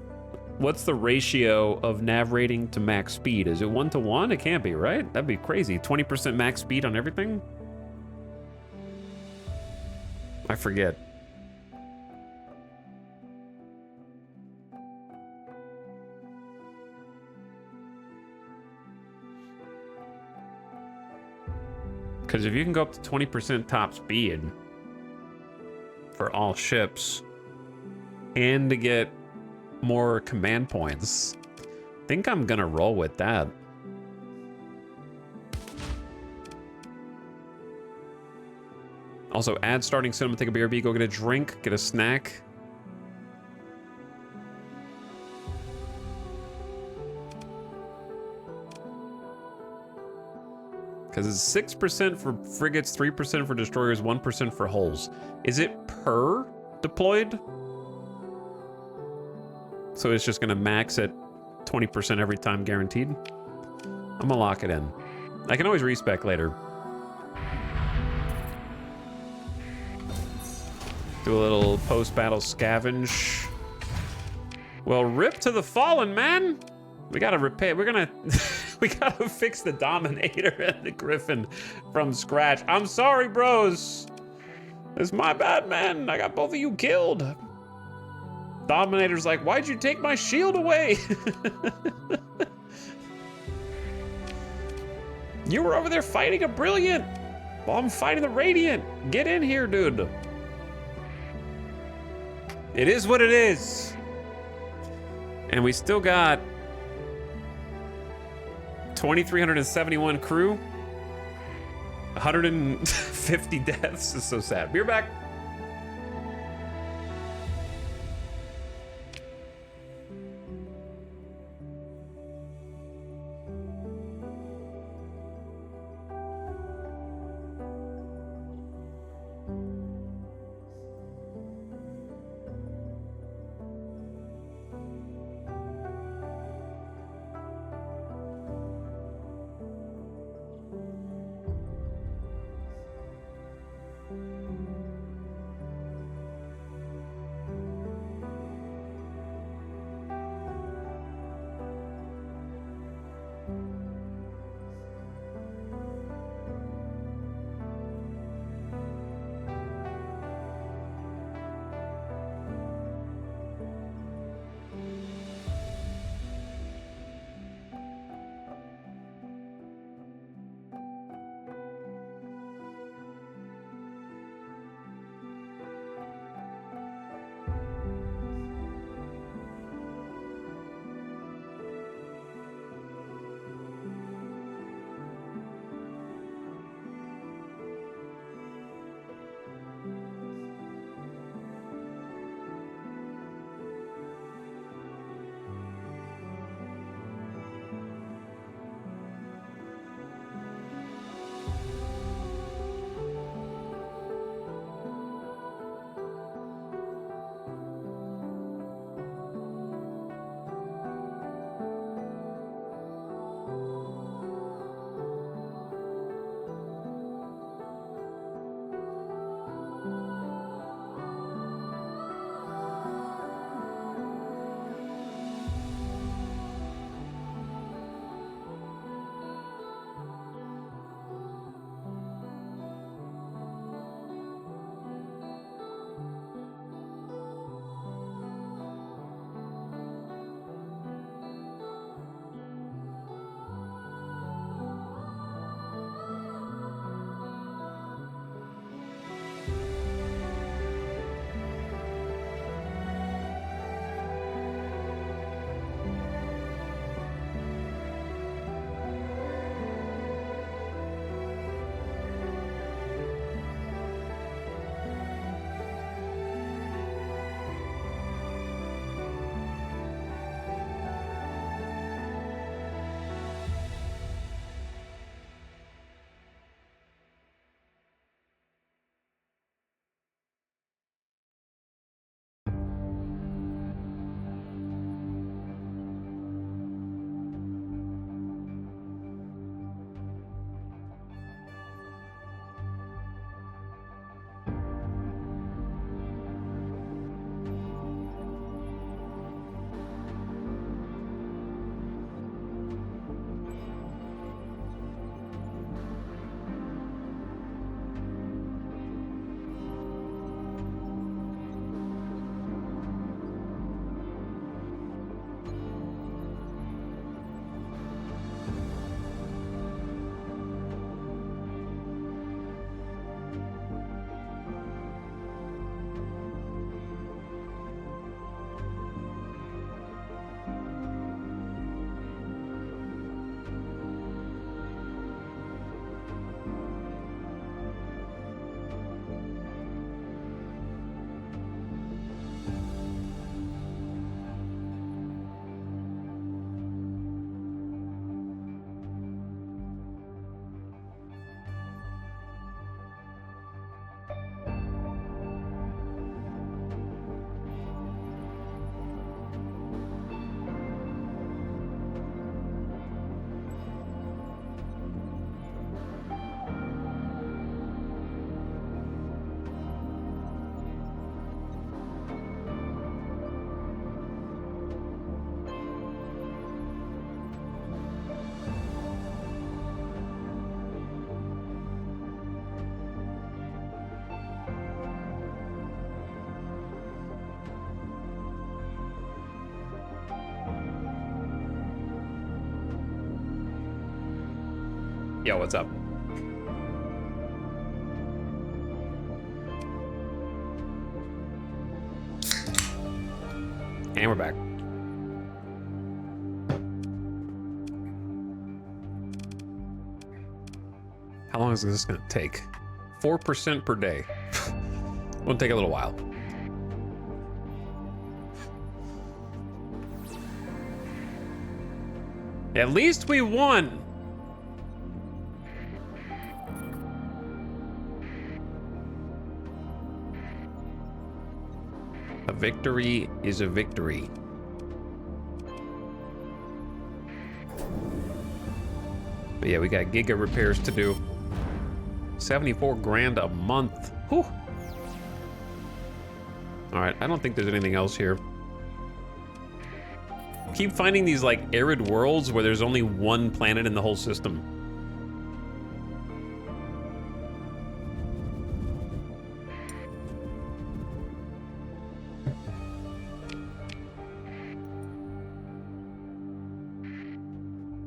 What's the ratio of nav rating to max speed? Is it 1-to-1? It can't be, right? That'd be crazy. 20% max speed on everything? I forget. Because if you can go up to 20% top speed for all ships and to get more command points, I think I'm gonna roll with that. Also, add starting cinema, take a BRB, go get a drink, get a snack. Because it's 6% for frigates, 3% for destroyers, 1% for hulls. Is it per deployed? So it's just gonna max at 20% every time guaranteed? I'm gonna lock it in. I can always respec later. Do a little post-battle scavenge. Well, rip to the fallen, man! We gotta repair, we're gonna, we gotta fix the Dominator and the Griffin from scratch. I'm sorry, bros. It's my bad, man. I got both of you killed. Dominator's like, why'd you take my shield away? You were over there fighting a Brilliant while I'm fighting the Radiant. Get in here, dude. It is what it is. And we still got 2,371 crew, 150 deaths. It's so sad. We're back. Yo, what's up? And we're back. How long is this going to take? 4% per day. Won't take a little while. At least we won. A victory is a victory. But yeah, we got giga repairs to do. 74 grand a month. Whew. All right, I don't think there's anything else here. Keep finding these like arid worlds where there's only one planet in the whole system.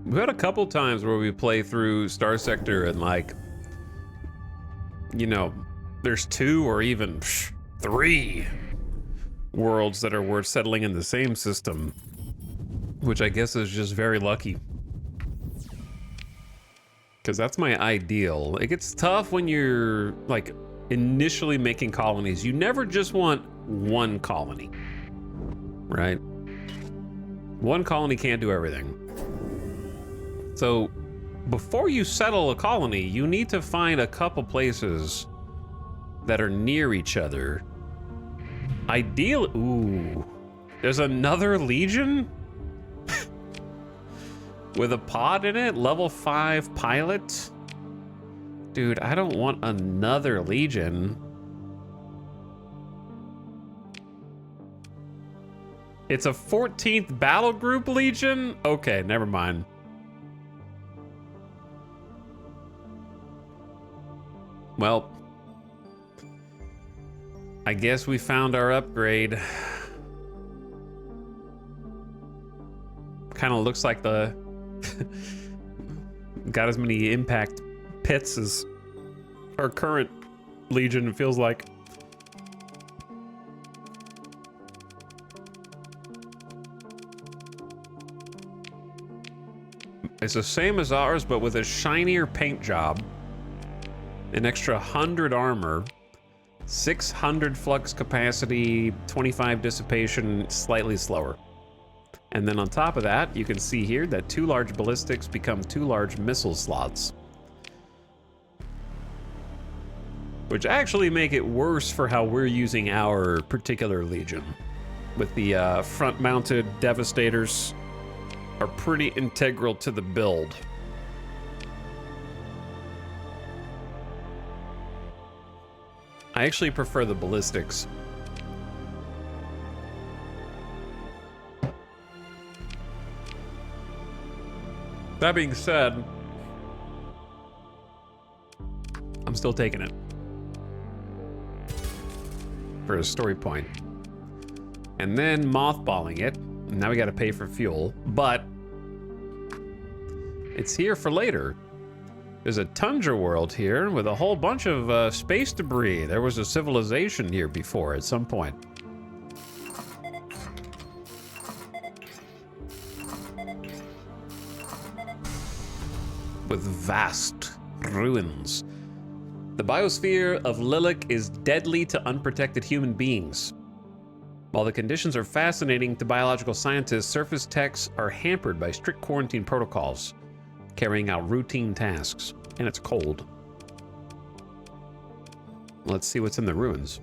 We've had a couple times where we play through Starsector and like, you know, there's 2 or even 3 worlds that are worth settling in the same system, which I guess is just very lucky. Because that's my ideal. It gets tough when you're like initially making colonies. You never just want one colony, right? One colony can't do everything. So before you settle a colony, you need to find a couple places that are near each other. Ideal. Ooh, there's another legion with a pod in it, level 5 pilot. Dude, I don't want another legion. It's a 14th battle group legion? Okay, never mind. Well, I guess we found our upgrade. Kind of looks like the got as many impact pits as our current legion, it feels like. It's the same as ours, but with a shinier paint job, an extra 100 armor, 600 flux capacity, 25 dissipation, slightly slower. And then on top of that, you can see here that 2 large ballistics become 2 large missile slots, which actually make it worse for how we're using our particular legion. With the front-mounted devastators are pretty integral to the build. I actually prefer the ballistics. That being said, I'm still taking it for a story point. And then mothballing it. Now we gotta pay for fuel, but it's here for later. There's a tundra world here with a whole bunch of space debris. There was a civilization here before at some point. With vast ruins. The biosphere of Lilac is deadly to unprotected human beings. While the conditions are fascinating to biological scientists, surface techs are hampered by strict quarantine protocols, carrying out routine tasks, and it's cold. Let's see what's in the ruins.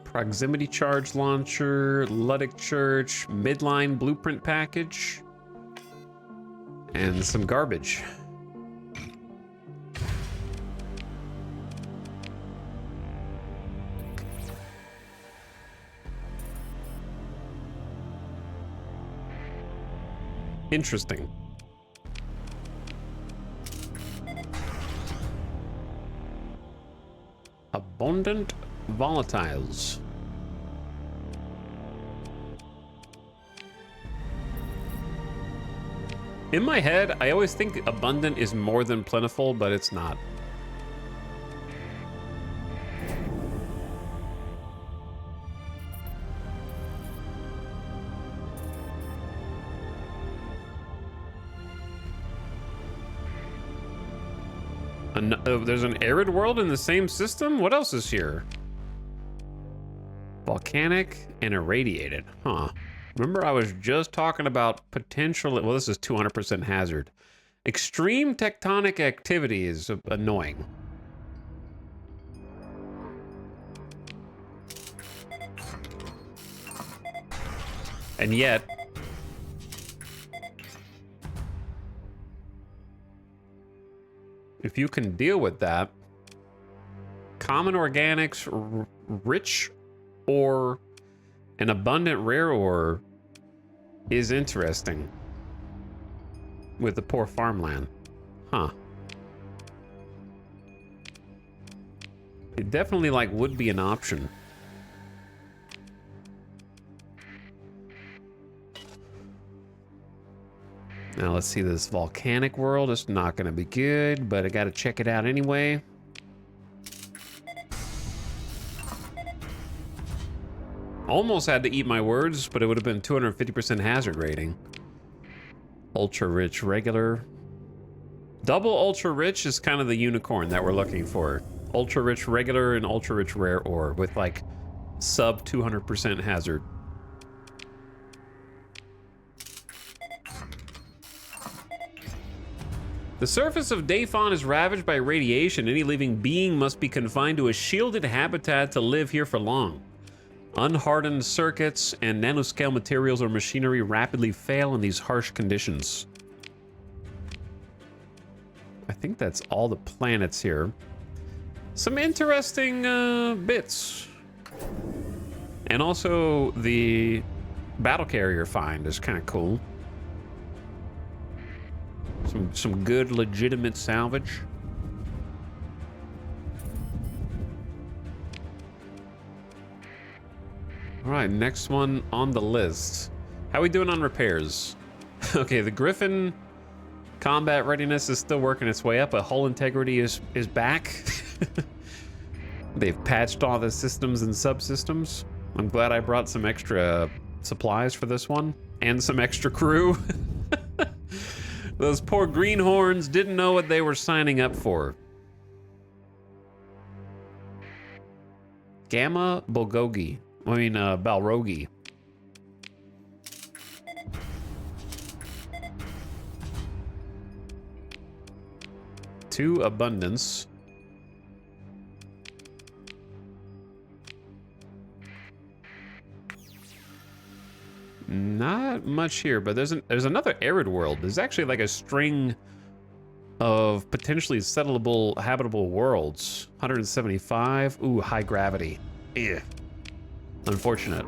Proximity charge launcher, Luddic Church, midline blueprint package, and some garbage. Interesting. Abundant volatiles. In my head, I always think abundant is more than plentiful, but it's not. There's an arid world in the same system? What else is here? Volcanic and irradiated. Huh. Remember I was just talking about potential... Well, this is 200% hazard. Extreme tectonic activity is annoying. And yet... if you can deal with that, common organics, rich ore, and abundant rare ore is interesting with the poor farmland. Huh. It definitely like would be an option. Now let's see this volcanic world. It's not going to be good, but I got to check it out anyway. Almost had to eat my words, but it would have been 250% hazard rating. Ultra rich regular. Double ultra rich is kind of the unicorn that we're looking for. Ultra rich regular and ultra rich rare ore with like sub 200% hazard. The surface of Dayfon is ravaged by radiation. Any living being must be confined to a shielded habitat to live here for long. Unhardened circuits and nanoscale materials or machinery rapidly fail in these harsh conditions. I think that's all the planets here. Some interesting bits. And also the battle carrier find is kind of cool. Some good, legitimate salvage. All right, next one on the list. How we doing on repairs? Okay, the Griffin combat readiness is still working its way up, but hull integrity is back. They've patched all the systems and subsystems. I'm glad I brought some extra supplies for this one and some extra crew. Those poor greenhorns didn't know what they were signing up for. Gamma Bulgogi. Balrogi. Two abundance. Not much here, but there's another arid world. There's actually like a string of potentially settleable, habitable worlds. 175. Ooh, high gravity. Ugh. Unfortunate.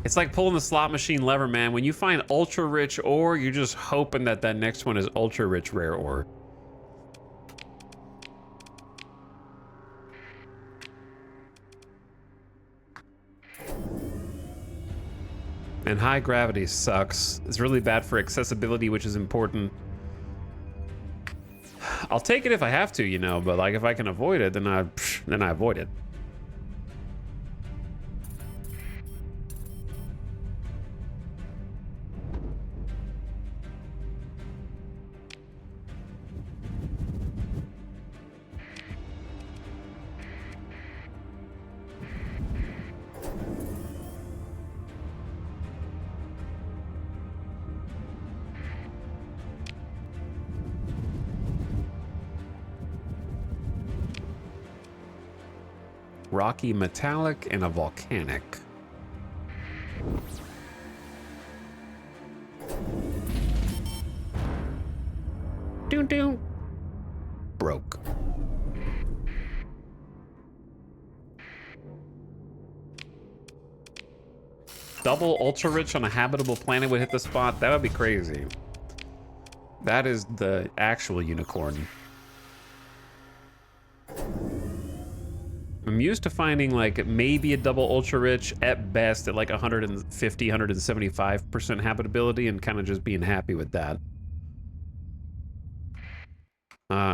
It's like pulling the slot machine lever, man. When you find ultra rich ore, you're just hoping that that next one is ultra rich rare ore. And high gravity sucks. It's really bad for accessibility, which is important. I'll take it if I have to, you know, but like if I can avoid it, then I avoid it. Rocky metallic and a volcanic. Doo-doo. Broke. Double ultra rich on a habitable planet would hit the spot. That would be crazy. That is the actual unicorn. I'm used to finding like maybe a double ultra rich at best at like 150, 175% habitability and kind of just being happy with that.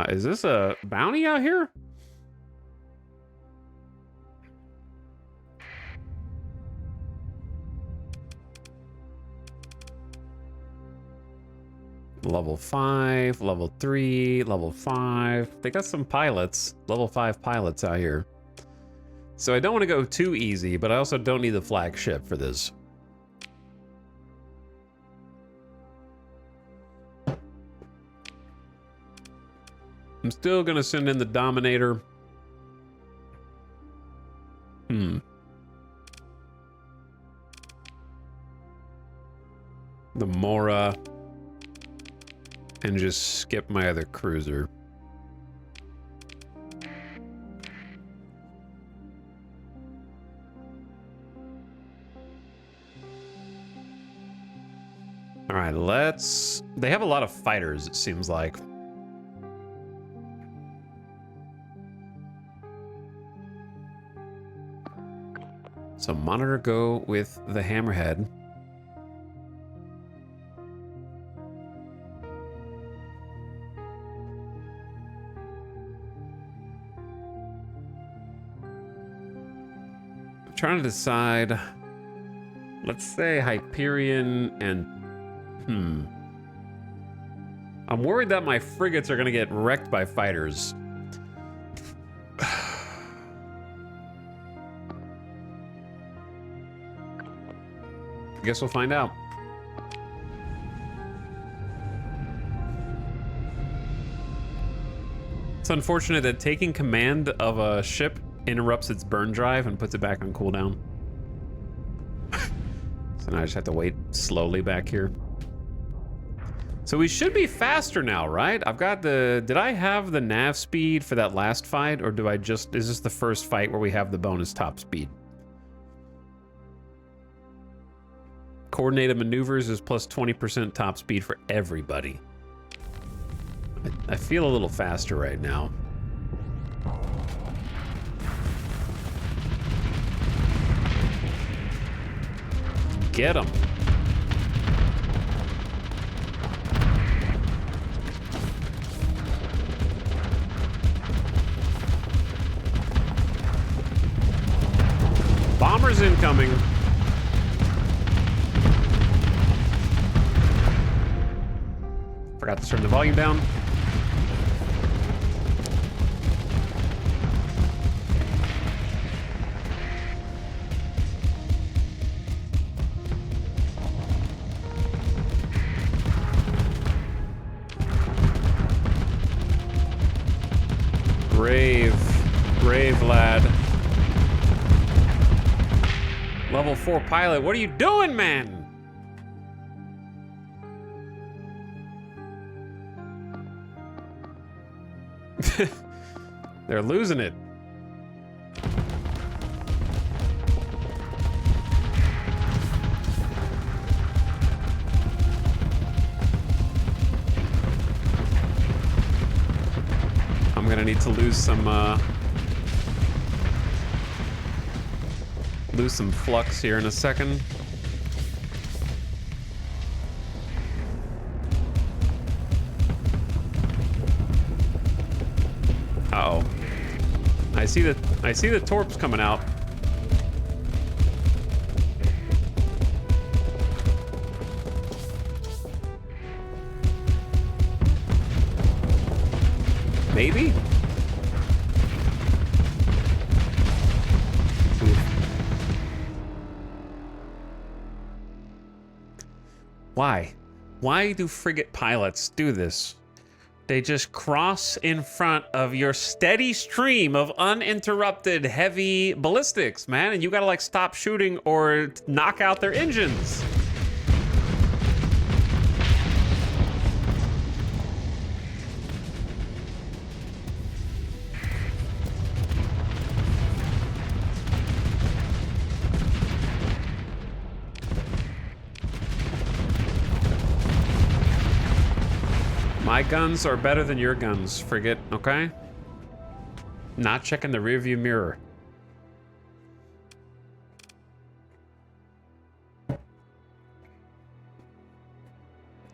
Is this a bounty out here? Level 5, level 3, level 5. They got some pilots, level 5 pilots out here. So I don't want to go too easy, but I also don't need the flagship for this. I'm still going to send in the Dominator. The Mora. And just skip my other cruiser. All right, let's... They have a lot of fighters, it seems like. So monitor go with the Hammerhead. Trying to decide, let's say Hyperion and I'm worried that my frigates are gonna get wrecked by fighters. Guess we'll find out. It's unfortunate that taking command of a ship interrupts its burn drive and puts it back on cooldown. So now I just have to wait slowly back here. So we should be faster now, right? I've got the... Did I have the nav speed for that last fight? Or do I just... Is this the first fight where we have the bonus top speed? Coordinated maneuvers is plus 20% top speed for everybody. I feel a little faster right now. Get him. Bombers incoming. Forgot to turn the volume down. Brave lad. Level 4 pilot, what are you doing, man? They're losing it. I'm gonna need to lose some flux here in a second. Uh-oh. I see the torps coming out. Maybe? Why? Why do frigate pilots do this? They just cross in front of your steady stream of uninterrupted heavy ballistics, man, and you gotta like stop shooting or knock out their engines. My guns are better than your guns, frigate, okay? Not checking the rearview mirror.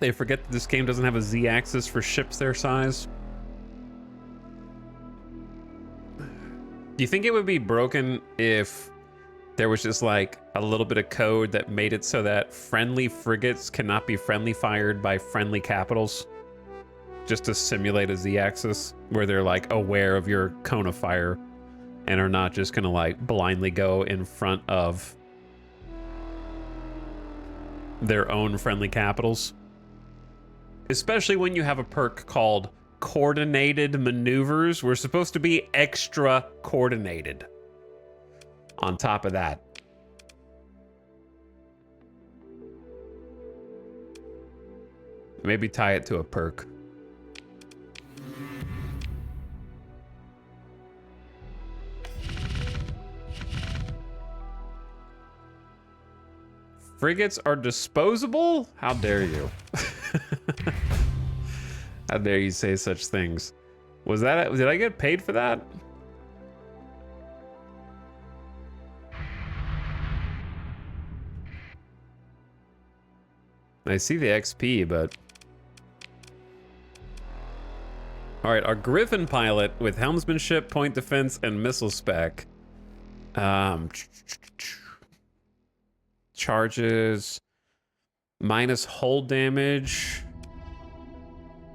They forget that this game doesn't have a Z-axis for ships their size. Do you think it would be broken if there was just like a little bit of code that made it so that friendly frigates cannot be friendly fired by friendly capitals? Just to simulate a Z-axis where they're like aware of your cone of fire and are not just gonna like blindly go in front of their own friendly capitals. Especially when you have a perk called Coordinated Maneuvers. We're supposed to be extra coordinated. On top of that. Maybe tie it to a perk. Frigates are disposable? How dare you? How dare you say such things? Was that, did I get paid for that? I see the XP, but... Alright, our Griffin pilot with helmsmanship, point defense, and missile spec. Charges... minus hull damage...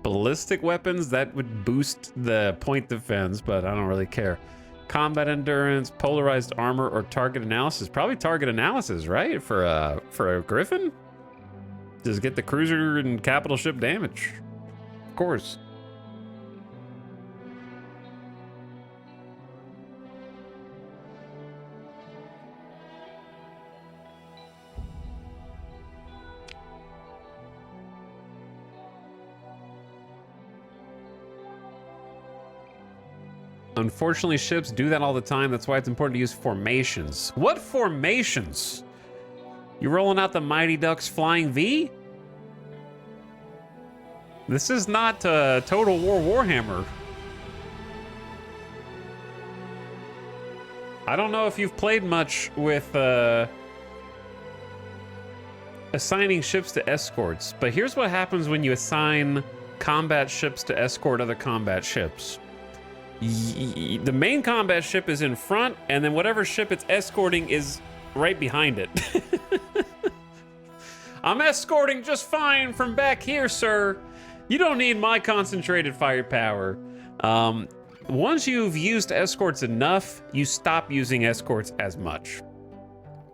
ballistic weapons, that would boost the point defense, but I don't really care. Combat endurance, polarized armor, or target analysis. Probably target analysis, right? For a Griffin? Just get the cruiser and capital ship damage. Of course. Unfortunately, ships do that all the time. That's why it's important to use formations. What formations? You rolling out the Mighty Ducks Flying V? This is not Total War Warhammer. I don't know if you've played much with assigning ships to escorts, but here's what happens when you assign combat ships to escort other combat ships. The main combat ship is in front, and then whatever ship it's escorting is right behind it. I'm escorting just fine from back here, sir. You don't need my concentrated firepower. Once you've used escorts enough, you stop using escorts as much.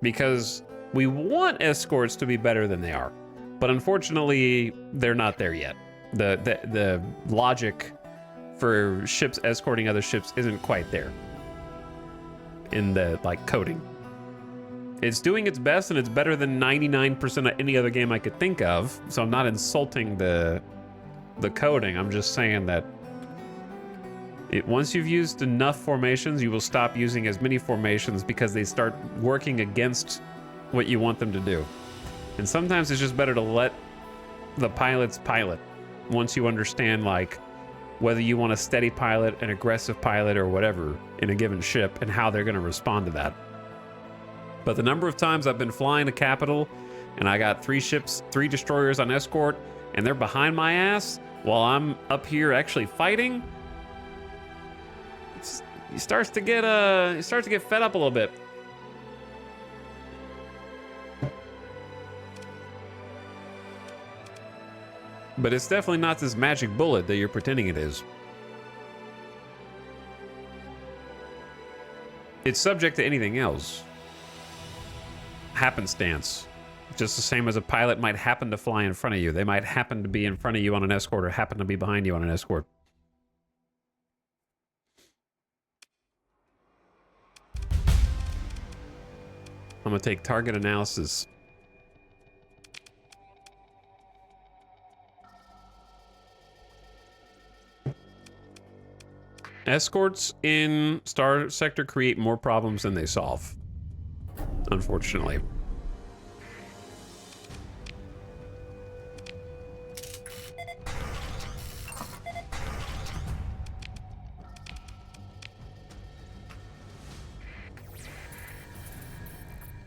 Because we want escorts to be better than they are. But unfortunately, they're not there yet. The logic for ships escorting other ships isn't quite there in the like coding. It's doing its best, and it's better than 99% of any other game I could think of. So I'm not insulting the coding. I'm just saying that once you've used enough formations, you will stop using as many formations because they start working against what you want them to do. And sometimes it's just better to let the pilots pilot once you understand like whether you want a steady pilot, an aggressive pilot, or whatever in a given ship, and how they're going to respond to that. But the number of times I've been flying a capital, and I got 3 ships, 3 destroyers on escort, and they're behind my ass while I'm up here actually fighting, it starts to get fed up a little bit. But it's definitely not this magic bullet that you're pretending it is. It's subject to anything else. Happenstance. Just the same as a pilot might happen to fly in front of you. They might happen to be in front of you on an escort or happen to be behind you on an escort. I'm gonna take target analysis. Escorts in Starsector create more problems than they solve, unfortunately.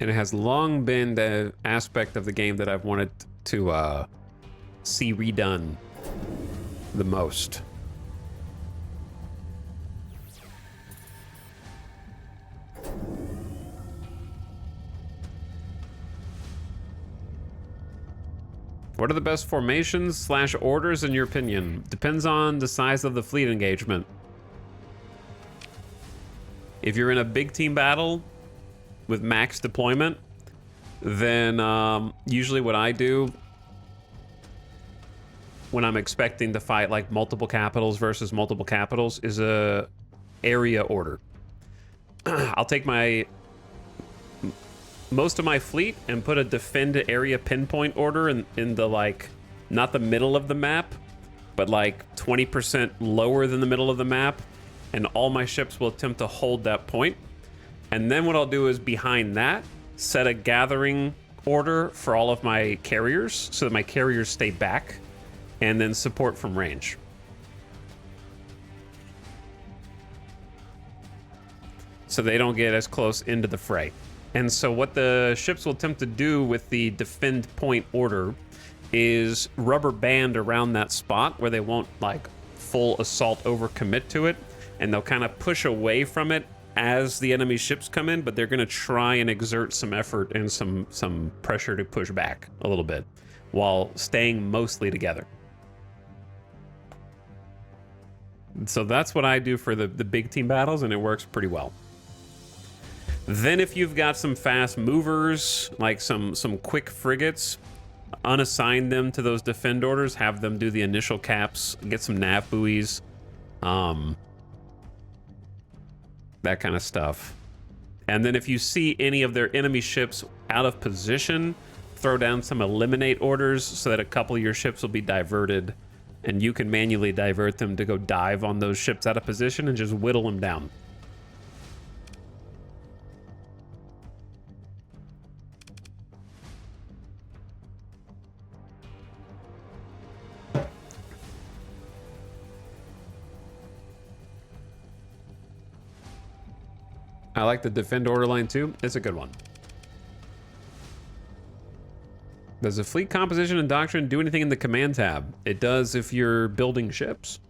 And it has long been the aspect of the game that I've wanted to see redone the most. What are the best formations / orders in your opinion? Depends on the size of the fleet engagement. If you're in a big team battle with max deployment, then usually what I do when I'm expecting to fight like multiple capitals versus multiple capitals is a area order. I'll take most of my fleet and put a defend area pinpoint order in the, like, not the middle of the map, but like 20% lower than the middle of the map, and all my ships will attempt to hold that point. And then what I'll do is behind that, set a gathering order for all of my carriers so that my carriers stay back, and then support from range. So they don't get as close into the fray. And so what the ships will attempt to do with the defend point order is rubber band around that spot where they won't like full assault overcommit to it, and they'll kind of push away from it as the enemy ships come in, but they're going to try and exert some effort and some pressure to push back a little bit while staying mostly together. So that's what I do for the big team battles, and it works pretty well. Then if you've got some fast movers, like some quick frigates, unassign them to those defend orders, have them do the initial caps, get some nav buoys, that kind of stuff. And then if you see any of their enemy ships out of position, throw down some eliminate orders so that a couple of your ships will be diverted, and you can manually divert them to go dive on those ships out of position and just whittle them down. I like the defend order line too. It's a good one. Does the fleet composition and doctrine do anything in the command tab? It does if you're building ships.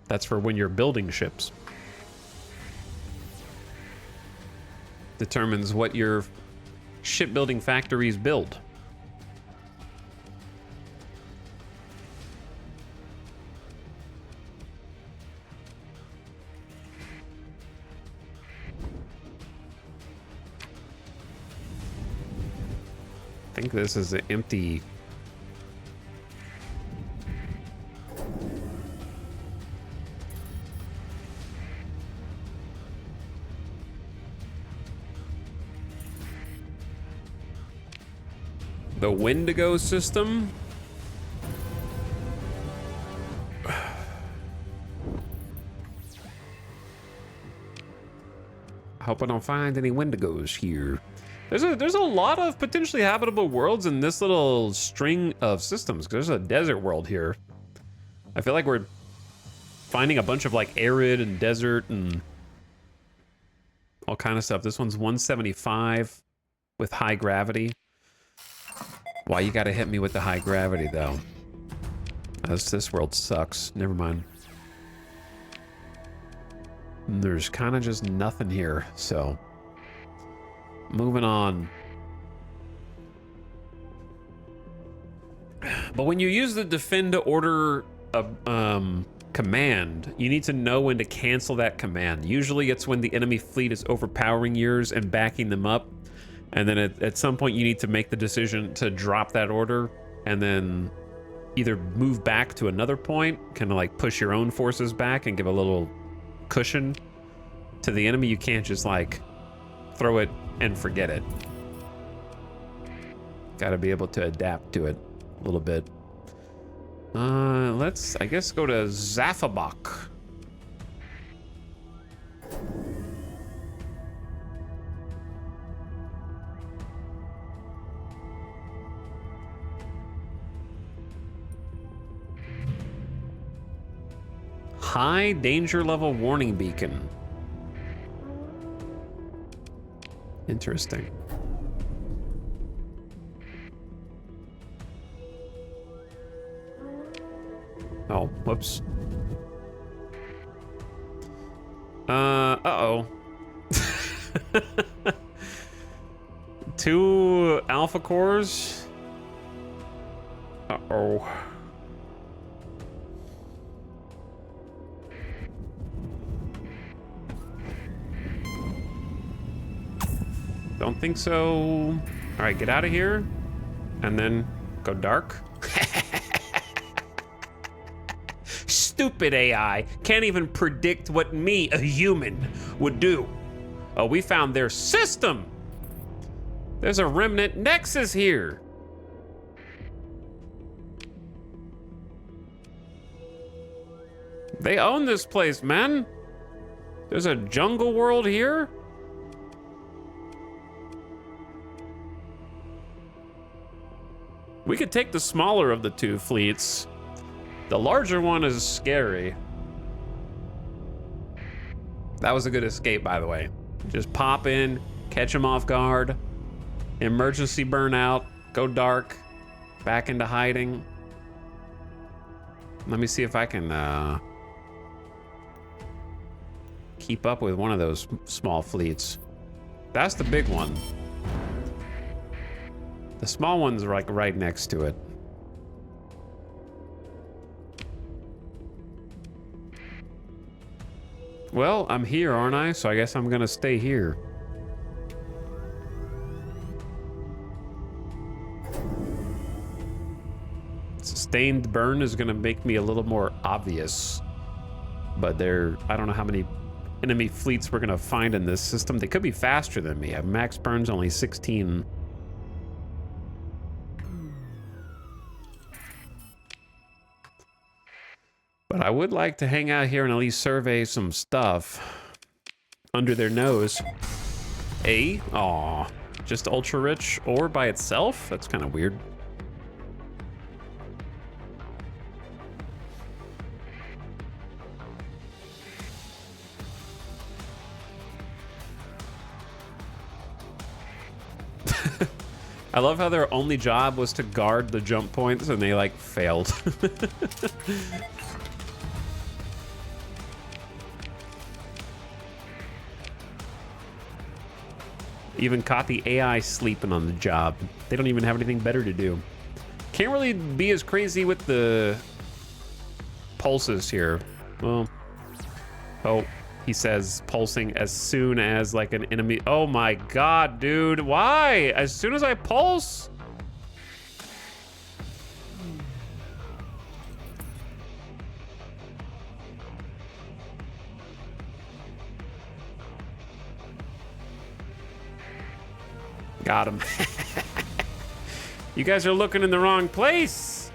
That's for when you're building ships. Determines what your shipbuilding factories build. I think this is an empty. The Wendigo system. I hope I don't find any Wendigos here. There's a lot of potentially habitable worlds in this little string of systems. There's a desert world here. I feel like we're finding a bunch of like arid and desert and all kind of stuff. This one's 175 with high gravity. Why you gotta hit me with the high gravity though? This world sucks. Never mind. There's kind of just nothing here, so moving on. But when you use the defend order command, you need to know when to cancel that command. Usually it's when the enemy fleet is overpowering yours and backing them up. And then at some point you need to make the decision to drop that order and then either move back to another point, kind of like push your own forces back and give a little cushion to the enemy. You can't just like throw it and forget it. Got to be able to adapt to it a little bit. Let's, I guess, go to Zafabak. High danger level warning beacon. Interesting. Oh, whoops. Uh-oh. 2 alpha cores. Uh-oh. Don't think so. All right, get out of here. And then go dark. Stupid AI. Can't even predict what me, a human, would do. Oh, we found their system. There's a remnant nexus here. They own this place, man. There's a jungle world here. We could take the smaller of the 2 fleets. The larger one is scary. That was a good escape, by the way. Just pop in, catch them off guard, emergency burnout, go dark, back into hiding. Let me see if I can keep up with one of those small fleets. That's the big one. The small one's like right next to it. Well, I'm here, aren't I? So I guess I'm gonna stay here. Sustained burn is gonna make me a little more obvious. But I don't know how many enemy fleets we're gonna find in this system. They could be faster than me. Max burn's only 16. But I would like to hang out here and at least survey some stuff under their nose. Aw, just ultra rich ore by itself? That's kind of weird. I love how their only job was to guard the jump points and they like failed. Even caught the AI sleeping on the job. They don't even have anything better to do. Can't really be as crazy with the pulses here. Well, oh, he says pulsing as soon as like an enemy. Oh my God, dude, why? As soon as I pulse? Got him. You guys are looking in the wrong place.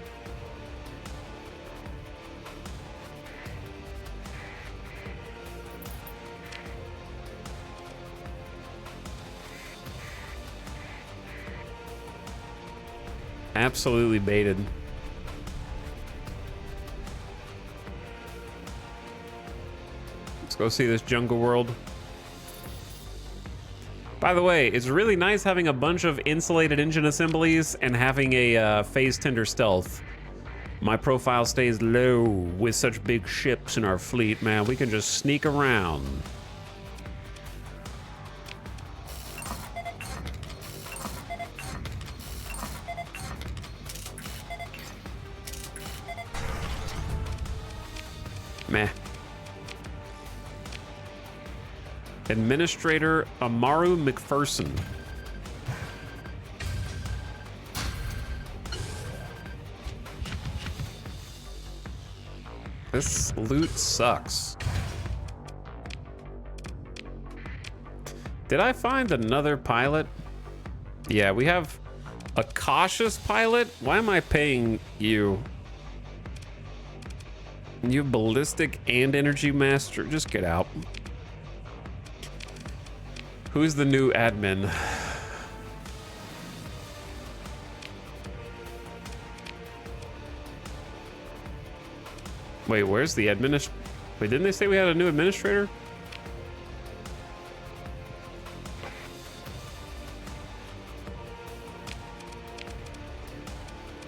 Absolutely baited. Let's go see this jungle world. By the way, it's really nice having a bunch of insulated engine assemblies and having a phase tender stealth. My profile stays low with such big ships in our fleet, man. We can just sneak around. Meh. Administrator Amaru McPherson. This loot sucks. Did I find another pilot? Yeah, we have a cautious pilot. Why am I paying you? You ballistic and energy master. Just get out. Who's the new admin? Wait, where's the administrator? Wait, didn't they say we had a new administrator?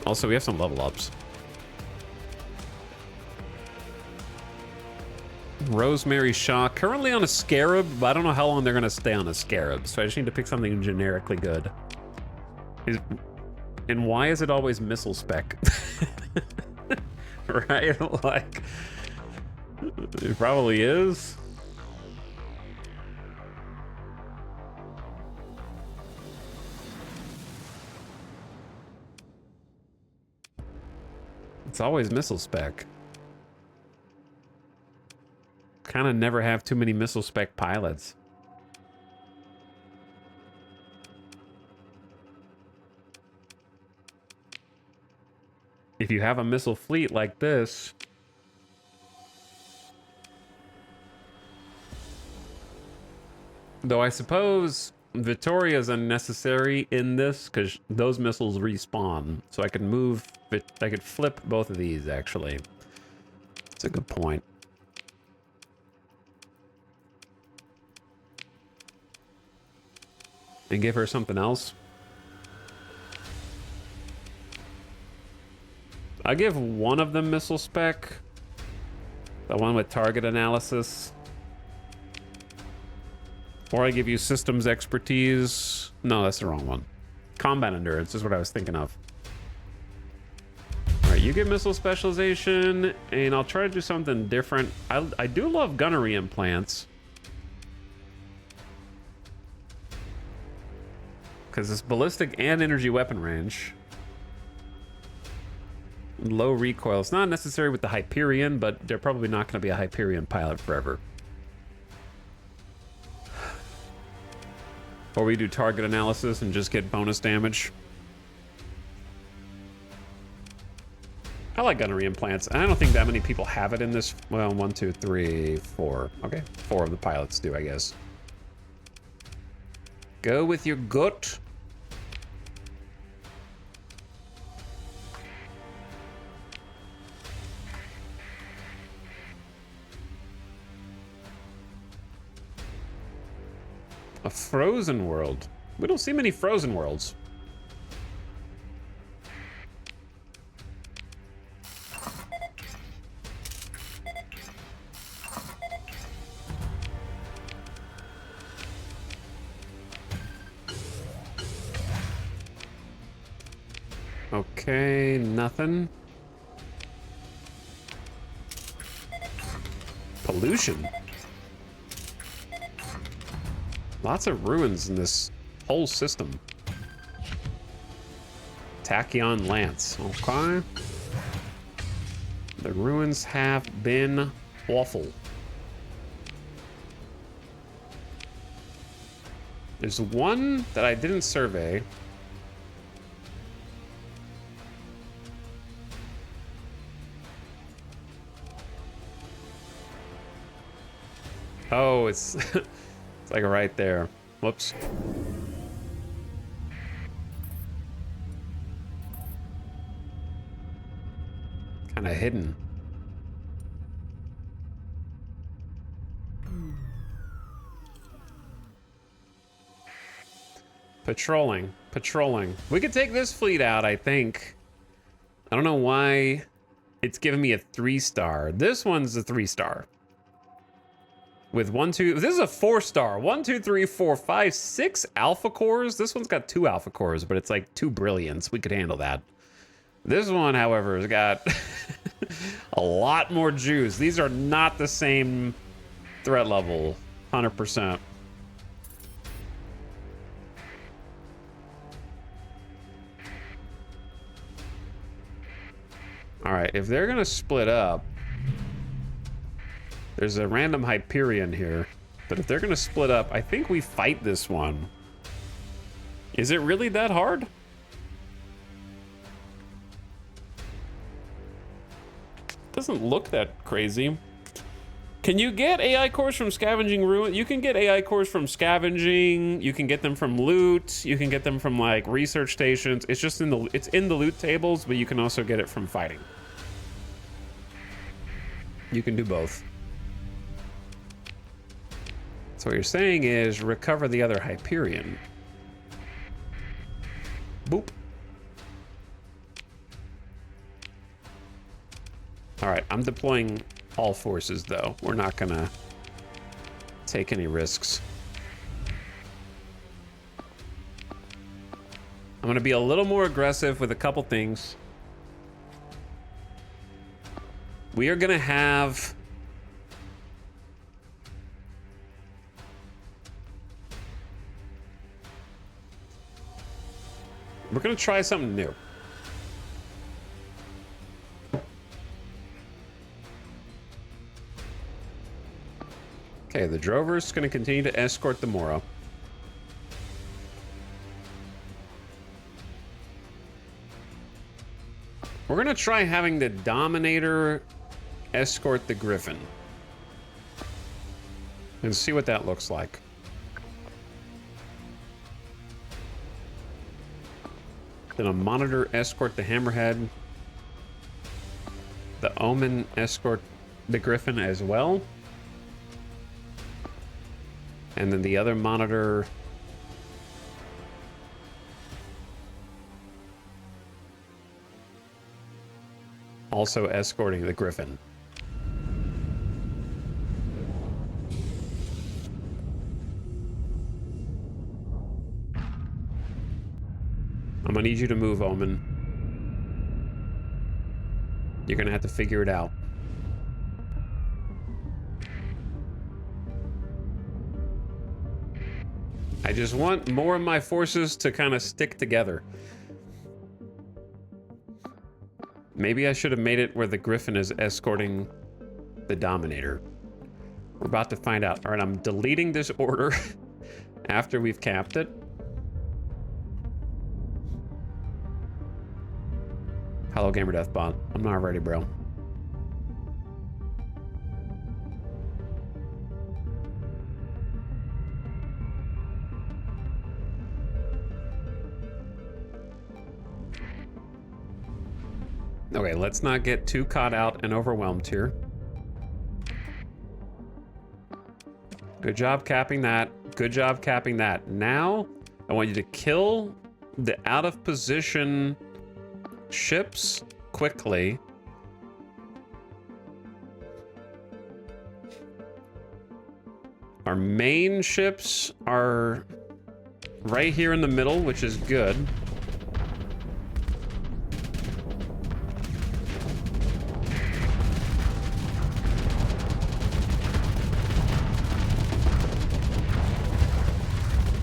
Also, we have some level ups. Rosemary Shaw, currently on a Scarab, but I don't know how long they're gonna stay on a Scarab, so I just need to pick something generically good. And why is it always missile spec? Right? Like, it probably is. It's always missile spec. Kind of never have too many missile spec pilots. If you have a missile fleet like this, though I suppose Victoria's unnecessary in this because those missiles respawn, so I could move it. I could flip both of these actually. That's a good point. And give her something else. I give one of them missile spec. The one with target analysis. Or I give you systems expertise. No, that's the wrong one. Combat endurance is what I was thinking of. All right, you get missile specialization, and I'll try to do something different. I do love gunnery implants. Because it's ballistic and energy weapon range. Low recoil. It's not necessary with the Hyperion, but they're probably not going to be a Hyperion pilot forever. Or we do target analysis and just get bonus damage. I like gunnery implants. I don't think that many people have it in this. Well, 1, 2, 3, 4. Okay, 4 of the pilots do, I guess. Go with your gut. A frozen world. We don't see many frozen worlds. Okay, nothing. Pollution. Lots of ruins in this whole system. Tachyon Lance. Okay. The ruins have been awful. There's one that I didn't survey. Oh, it's it's like right there. Whoops. Kind of hidden. Patrolling. We could take this fleet out, I think. I don't know why it's giving me a 3-star. This one's a 3-star. With 1, 2, this is a 4-star. 1, 2, 3, 4, 5, 6 alpha cores. This one's got 2 alpha cores, but it's like 2 brilliance. We could handle that. This one, however, has got a lot more juice. These are not the same threat level, 100%. All right, if they're gonna split up, there's a random Hyperion here, but if they're gonna split up, I think we fight this one. Is it really that hard? Doesn't look that crazy. Can you get AI cores from scavenging ruin? You can get AI cores from scavenging. You can get them from loot. You can get them from like research stations. It's just in the loot tables, but you can also get it from fighting. You can do both. So what you're saying is recover the other Hyperion. Boop. All right, I'm deploying all forces, though. We're not gonna take any risks. I'm gonna be a little more aggressive with a couple things. We are gonna have... We're gonna try something new. Okay, the drover's gonna continue to escort the Moro. We're gonna try having the Dominator escort the Griffin. And see what that looks like. Then a Monitor escort the Hammerhead. The Omen escort the Griffin as well. And then the other Monitor... also escorting the Griffin. I'm gonna need you to move, Omen. You're gonna have to figure it out. I just want more of my forces to kind of stick together. Maybe I should have made it where the Griffin is escorting the Dominator. We're about to find out. All right, I'm deleting this order after we've capped it. Hello, Gamer Deathbot. I'm not ready, bro. Okay, let's not get too caught out and overwhelmed here. Good job capping that. Good job capping that. Now, I want you to kill the out of position ships quickly. Our main ships are right here in the middle, which is good.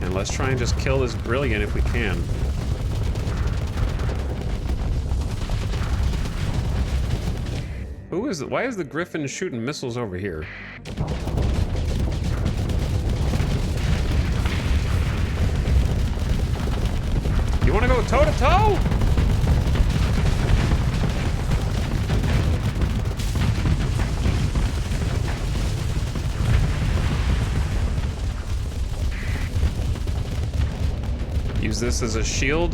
And let's try and just kill this Brilliant if we can. Who is it? Why is the Griffin shooting missiles over here? You want to go toe to toe? Use this as a shield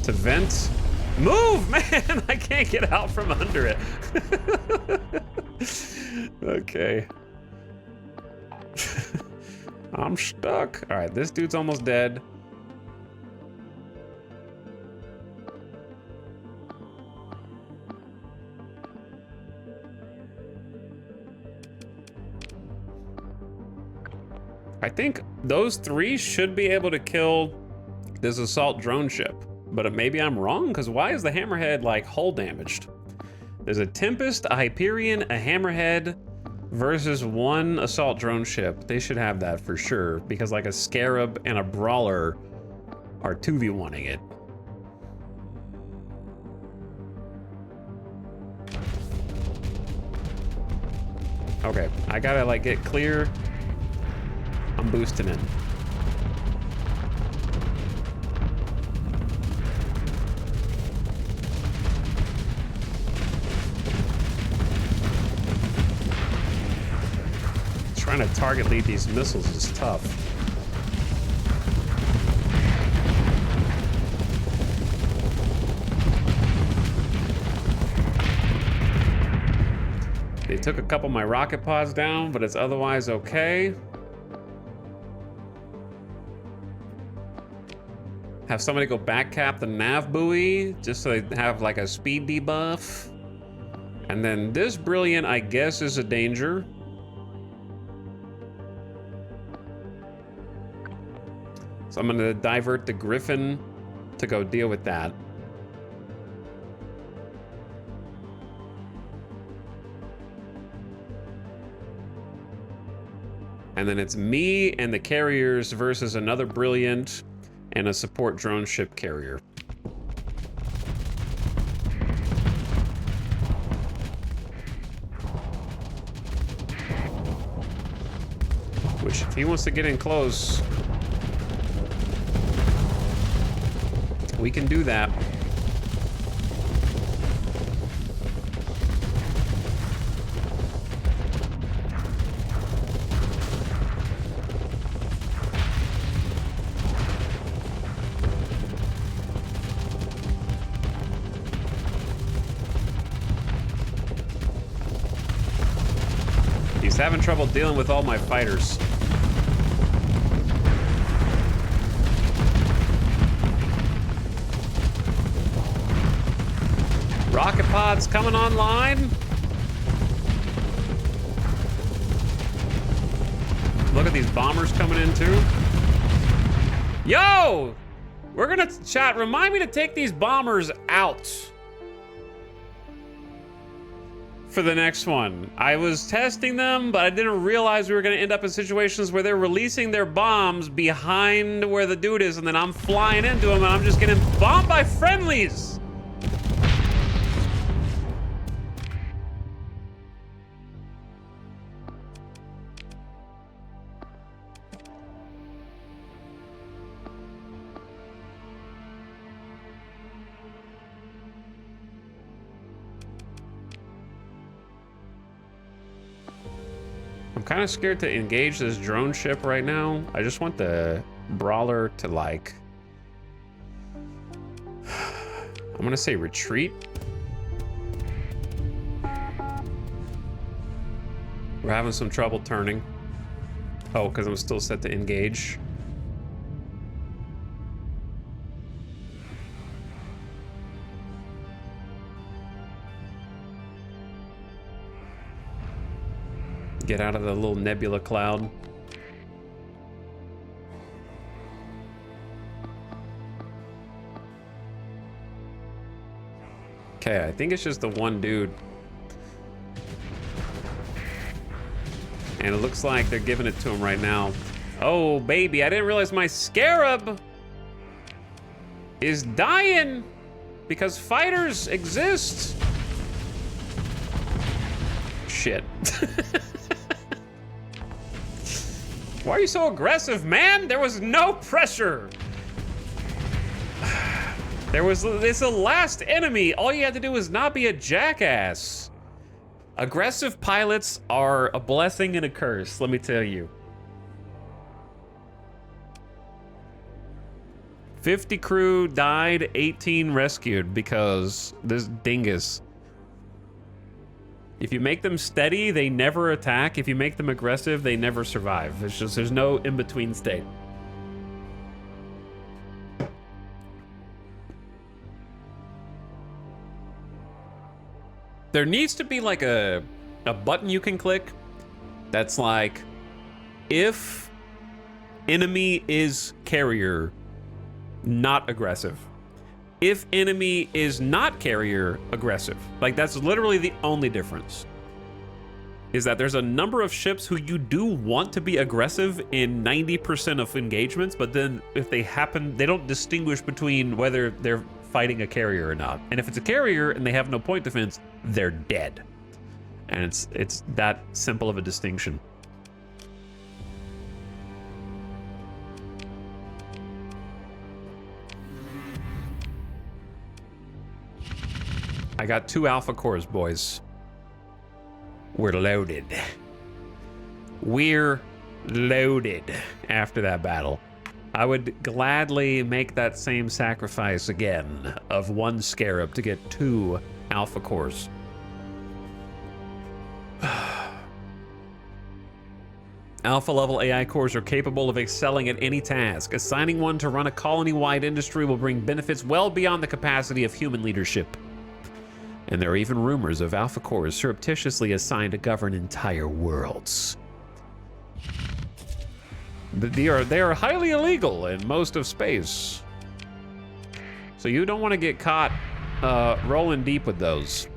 to vent. Move, man! I can't get out from under it. Okay. I'm stuck. All right, this dude's almost dead. I think those three should be able to kill this assault drone ship. But maybe I'm wrong, because why is the Hammerhead, like, hull damaged? There's a Tempest, a Hyperion, a Hammerhead versus one assault drone ship. They should have that for sure, because, like, a Scarab and a Brawler are 2v1ing it. Okay, I gotta, like, get clear. I'm boosting in. Trying to target lead these missiles is tough. They took a couple of my rocket pods down, but it's otherwise okay. Have somebody go back cap the nav buoy just so they have like a speed debuff. And then this brilliant, I guess, is a danger. So I'm gonna divert the Griffin to go deal with that. And then it's me and the carriers versus another brilliant and a support drone ship carrier. Which, if he wants to get in close, we can do that. He's having trouble dealing with all my fighters. Rocket pods coming online. Look at these bombers coming in too. Yo! We're gonna chat. Remind me to take these bombers out for the next one. I was testing them, but I didn't realize we were gonna end up in situations where they're releasing their bombs behind where the dude is, and then I'm flying into them and I'm just getting bombed by friendlies. I'm kind of scared to engage this drone ship right now. I just want the brawler to, like, I'm gonna say retreat. We're having some trouble turning. Oh, because I'm still set to engage. Get out of the little nebula cloud. Okay, I think it's just the one dude. And it looks like they're giving it to him right now. Oh, baby, I didn't realize my scarab is dying because fighters exist. Shit. Why are you so aggressive, man? There was no pressure. It's the last enemy. All you had to do was not be a jackass. Aggressive pilots are a blessing and a curse, let me tell you. 50 crew died, 18 rescued because this dingus. If you make them steady, they never attack. If you make them aggressive, they never survive. It's just, there's no in-between state. There needs to be like a button you can click that's like, if enemy is carrier, not aggressive. If enemy is not carrier, aggressive. Like, that's literally the only difference. Is that there's a number of ships who you do want to be aggressive in 90% of engagements, but then if they happen, they don't distinguish between whether they're fighting a carrier or not. And if it's a carrier and they have no point defense, they're dead. And it's that simple of a distinction. I got 2 alpha cores, boys. We're loaded. We're loaded after that battle. I would gladly make that same sacrifice again of 1 scarab to get 2 alpha cores. Alpha level AI cores are capable of excelling at any task. Assigning one to run a colony-wide industry will bring benefits well beyond the capacity of human leadership. And there are even rumors of alpha cores surreptitiously assigned to govern entire worlds. They are highly illegal in most of space. So you don't want to get caught rolling deep with those.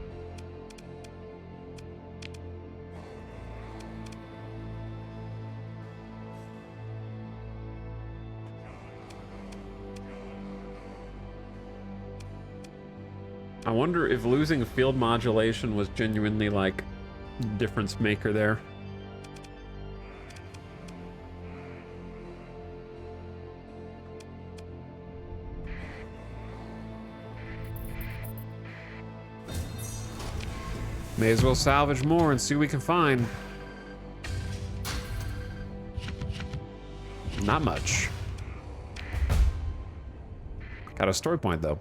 I wonder if losing field modulation was genuinely like difference maker there. May as well salvage more and see what we can find. Not much. Got a story point though.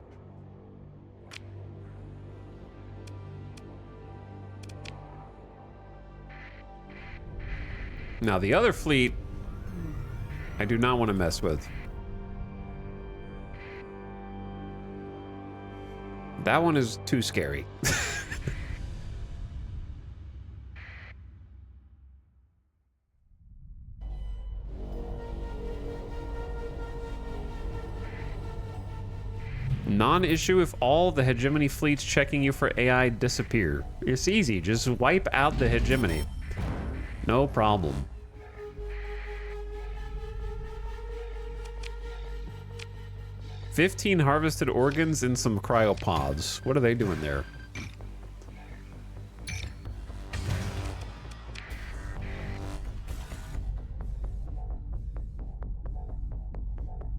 Now the other fleet, I do not want to mess with. That one is too scary. Non-issue if all the hegemony fleets checking you for AI disappear. It's easy, just wipe out the hegemony. No problem. $15 harvested organs in some cryopods. What are they doing there?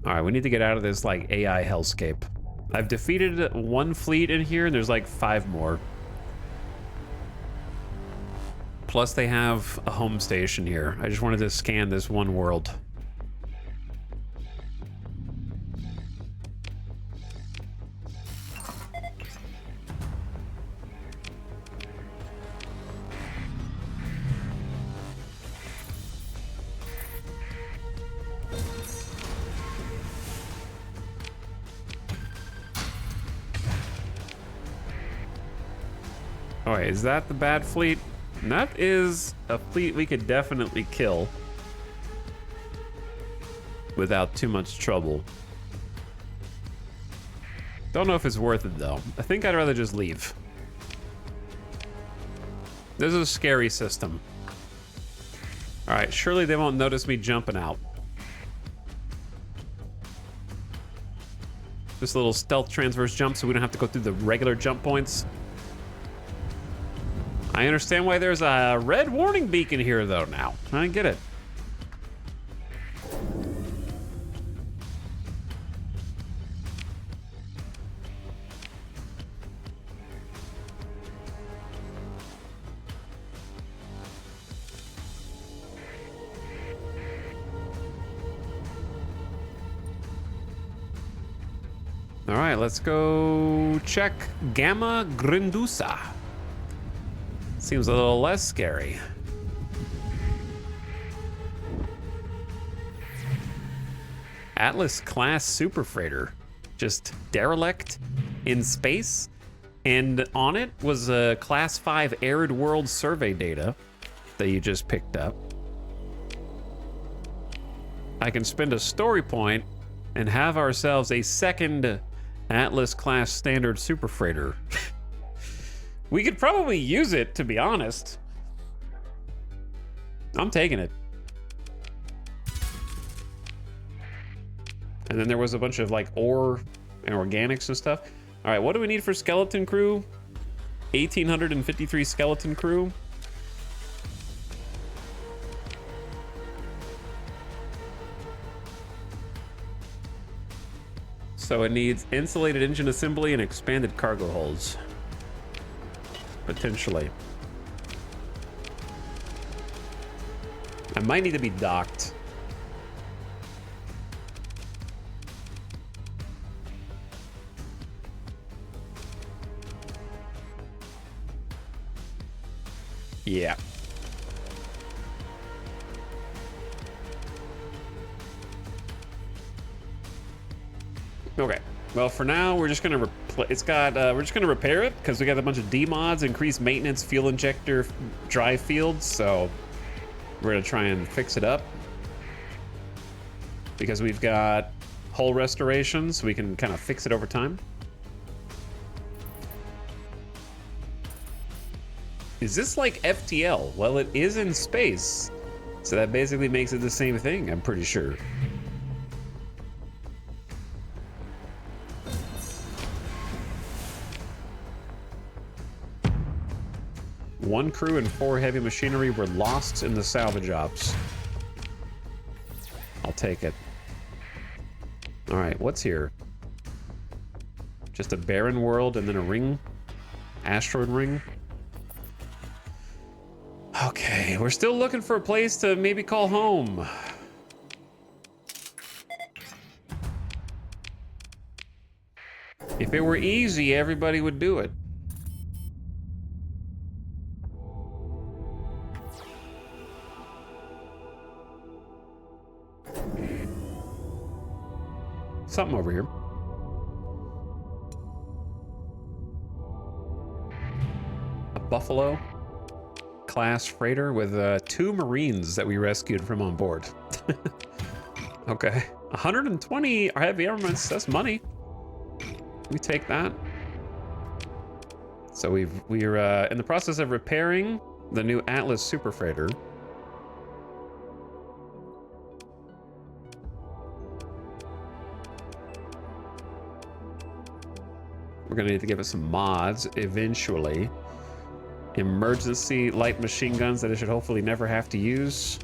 All right, we need to get out of this like AI hellscape. I've defeated one fleet in here and there's like 5 more. Plus they have a home station here. I just wanted to scan this one world. All right, is that the bad fleet? And that is a fleet we could definitely kill without too much trouble. Don't know if it's worth it though. I think I'd rather just leave. This is a scary system. All right, surely they won't notice me jumping out. This little stealth transverse jump so we don't have to go through the regular jump points. I understand why there's a red warning beacon here though now. I get it. All right, let's go check Gamma Grindusa. Seems a little less scary. Atlas class super freighter, just derelict in space, and on it was a class 5 arid world survey data that you just picked up. I can spend a story point and have ourselves a second Atlas class standard super freighter. We could probably use it, to be honest. I'm taking it. And then there was a bunch of like ore and organics and stuff. All right, what do we need for skeleton crew? 1,853 skeleton crew. So it needs insulated engine assembly and expanded cargo holds. Potentially. I might need to be docked. Yeah. Okay. Well, for now, we're just going to It's got. We're just gonna repair it because we got a bunch of D mods, increased maintenance, fuel injector, dry fields. So we're gonna try and fix it up because we've got hull restoration, so we can kind of fix it over time. Is this like FTL? Well, it is in space, so that basically makes it the same thing, I'm pretty sure. One crew and 4 heavy machinery were lost in the salvage ops. I'll take it. All right, what's here? Just a barren world and then a ring, asteroid ring. Okay, we're still looking for a place to maybe call home. If it were easy, everybody would do it. Something over here. A Buffalo class freighter with 2 Marines that we rescued from on board. Okay. 120 heavy armaments, that's money. We take that. So we're in the process of repairing the new Atlas super freighter. We're gonna need to give it some mods eventually. Emergency light machine guns that it should hopefully never have to use.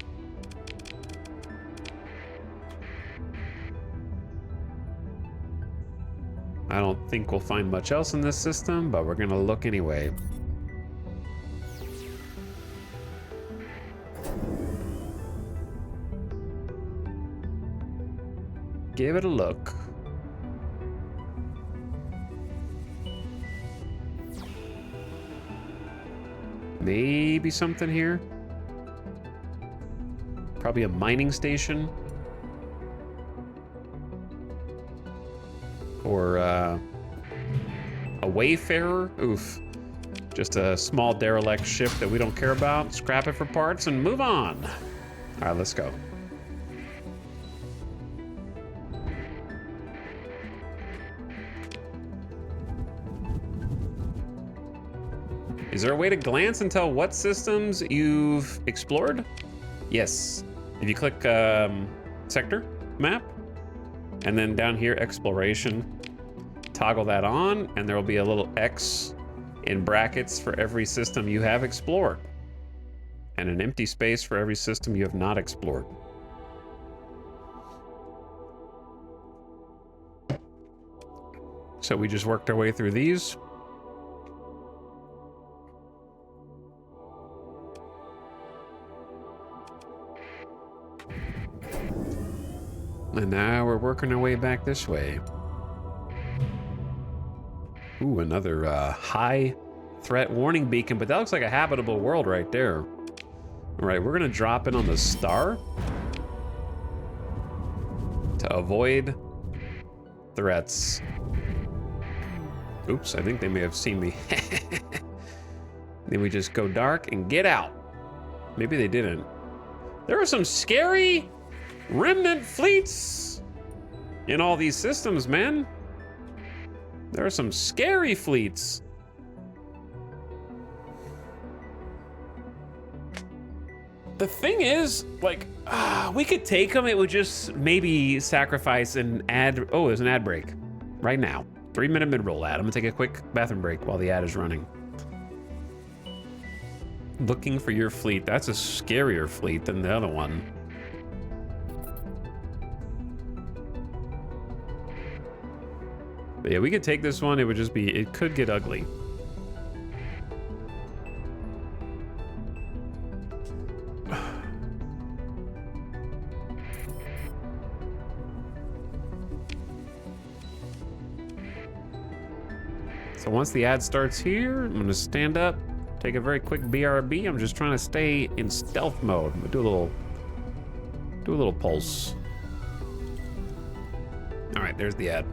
I don't think we'll find much else in this system, but we're gonna look anyway. Give it a look. Maybe something here. Probably a mining station. Or a wayfarer. Oof. Just a small derelict ship that we don't care about. Scrap it for parts and move on. All right, let's go. Is there a way to glance and tell what systems you've explored? Yes. If you click sector map, and then down here, exploration, toggle that on, and there will be a little X in brackets for every system you have explored, and an empty space for every system you have not explored. So we just worked our way through these. And now we're working our way back this way. Ooh, another high threat warning beacon, but that looks like a habitable world right there. All right, we're gonna drop in on the star to avoid threats. Oops, I think they may have seen me. Then we just go dark and get out. Maybe they didn't. There are some scary remnant fleets in all these systems, man. There are some scary fleets. The thing is, like, we could take them. It would just maybe sacrifice an ad. Oh, there's an ad break right now. 3-minute mid-roll ad. I'm gonna take a quick bathroom break while the ad is running. Looking for your fleet. That's a scarier fleet than the other one. But yeah, we could take this one. It would just be, it could get ugly. So once the ad starts here, I'm gonna stand up, take a very quick BRB. I'm just trying to stay in stealth mode. I'm gonna do a little pulse. All right, there's the ad.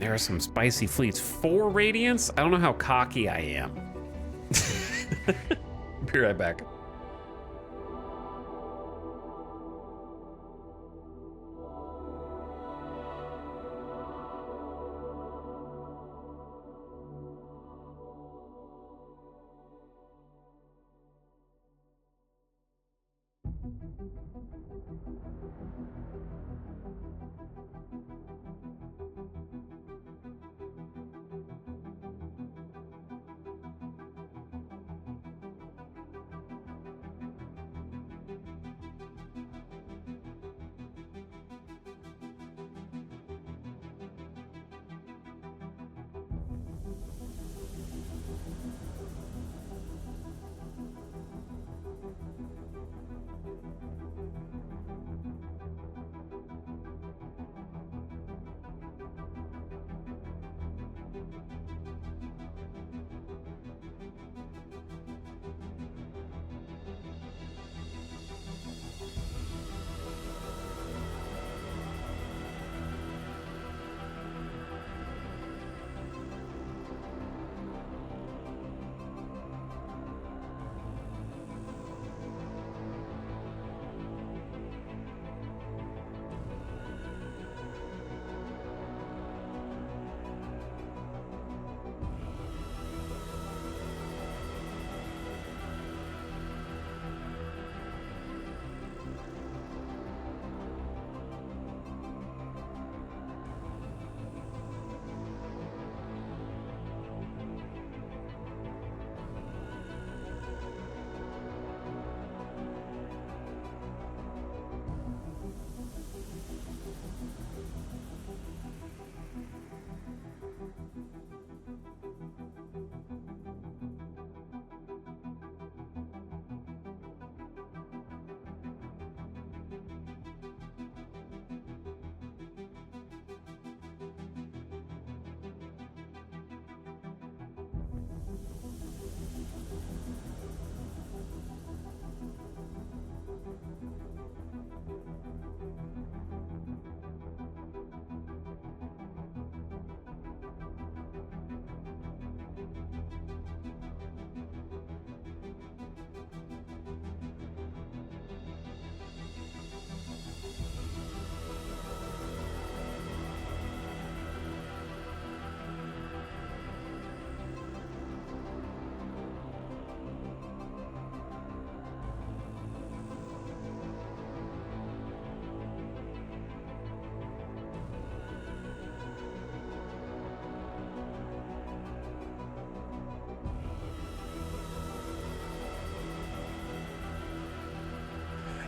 there are some spicy fleets. 4 Radiants? I don't know how cocky I am. Be right back.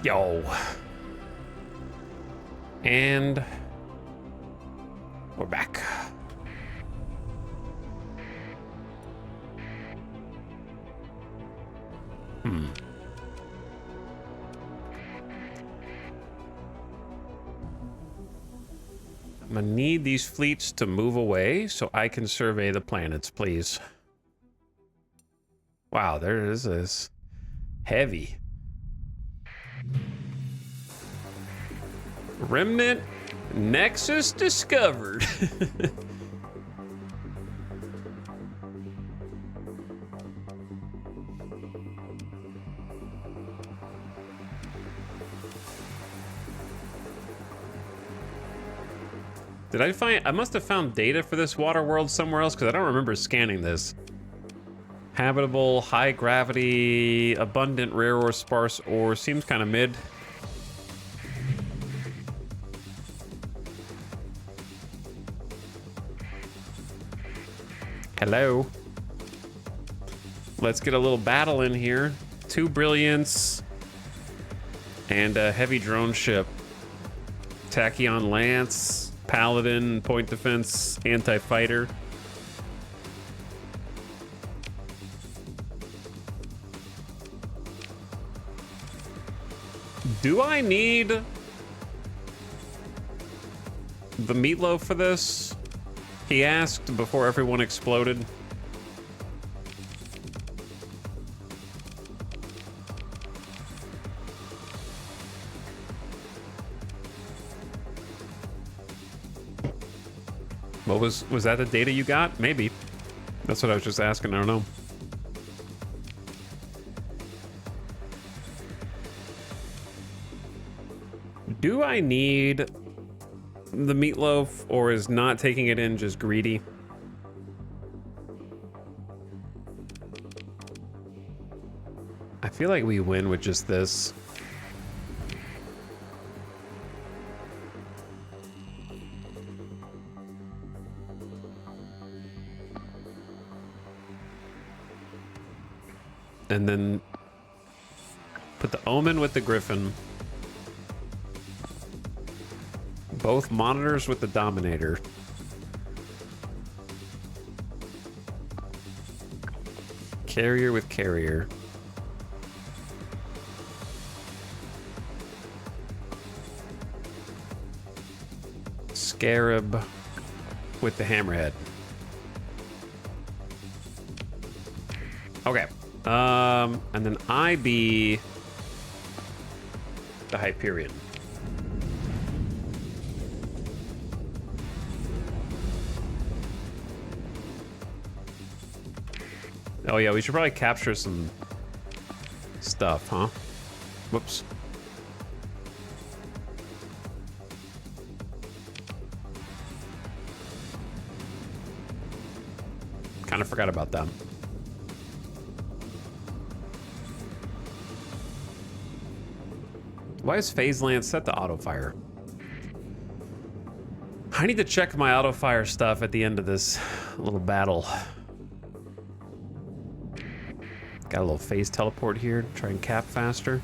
Yo. And we're back. I'm gonna need these fleets to move away so I can survey the planets, please. Wow, there is this heavy. Remnant Nexus discovered. Did I find... I must have found data for this water world somewhere else because I don't remember scanning this. Habitable, high gravity, abundant, rare or sparse ore. Seems kind of mid. Hello. Let's get a little battle in here. 2 brilliance and a heavy drone ship. Tachyon Lance, Paladin, point defense, anti-fighter. Do I need the meatloaf for this? He asked before everyone exploded. What was that the data you got? Maybe. That's what I was just asking. I don't know. Do I need the meatloaf, or is not taking it in just greedy? I feel like we win with just this. And then put the Omen with the Griffin. Both monitors with the Dominator. Carrier with Carrier. Scarab with the Hammerhead. Okay. And then I be the Hyperion. Oh yeah, we should probably capture some stuff, huh? Whoops. Kind of forgot about that. Why is Phase Lance set to auto fire? I need to check my auto fire stuff at the end of this little battle. Got a little phase teleport here to try and cap faster.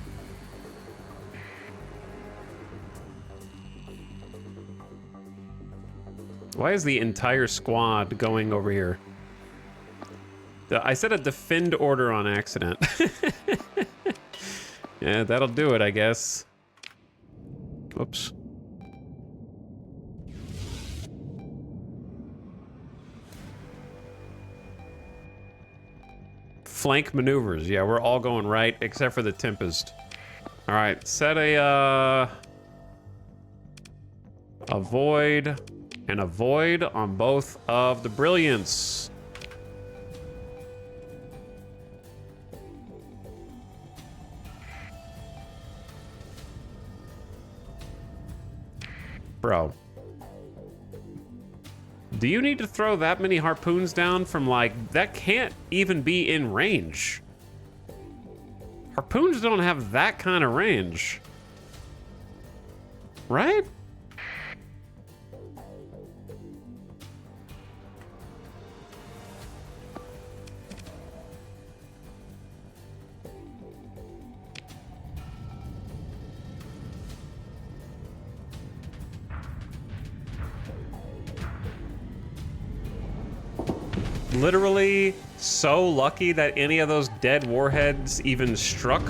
Why is the entire squad going over here? I said a defend order on accident. Yeah, that'll do it, I guess. Oops. Flank maneuvers. Yeah, we're all going right, except for the Tempest. All right, set a void and a void on both of the Brilliance. Bro. Do you need to throw that many harpoons down from, like, that can't even be in range. Harpoons don't have that kind of range. Right? Literally so lucky that any of those dead warheads even struck.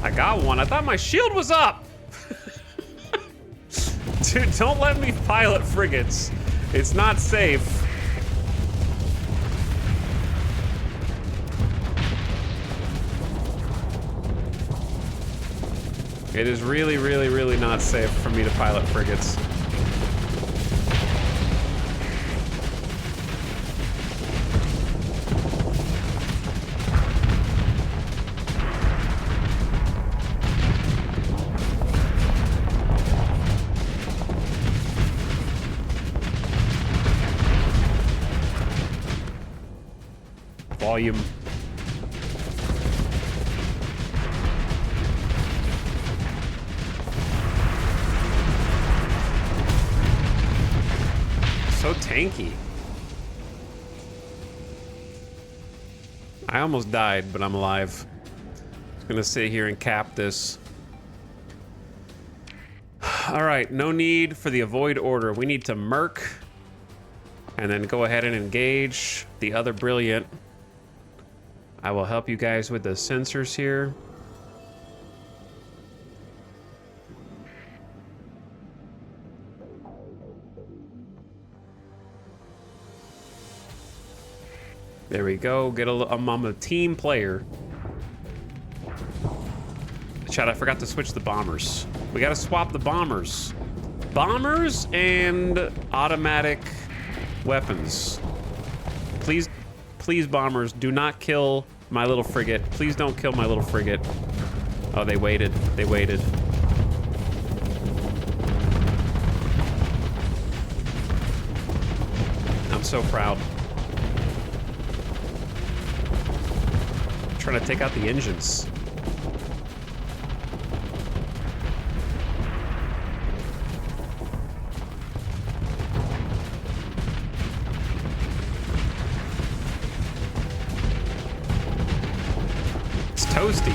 I got one. I thought my shield was up. Dude, don't let me pilot frigates. It's not safe. It is really, really, really not safe for me to pilot frigates. Volume. So tanky. I almost died, but I'm alive. Just gonna sit here and cap this. All right, no need for the avoid order. We need to merc and then go ahead and engage the other Brilliant. I will help you guys with the sensors here. There we go. I'm a team player. Chat, I forgot to switch the bombers. We gotta swap the bombers. Bombers and automatic weapons. Please, please, bombers, do not kill my little frigate. Please don't kill my little frigate. Oh, they waited. They waited. I'm so proud. I'm trying to take out the engines. Toasty.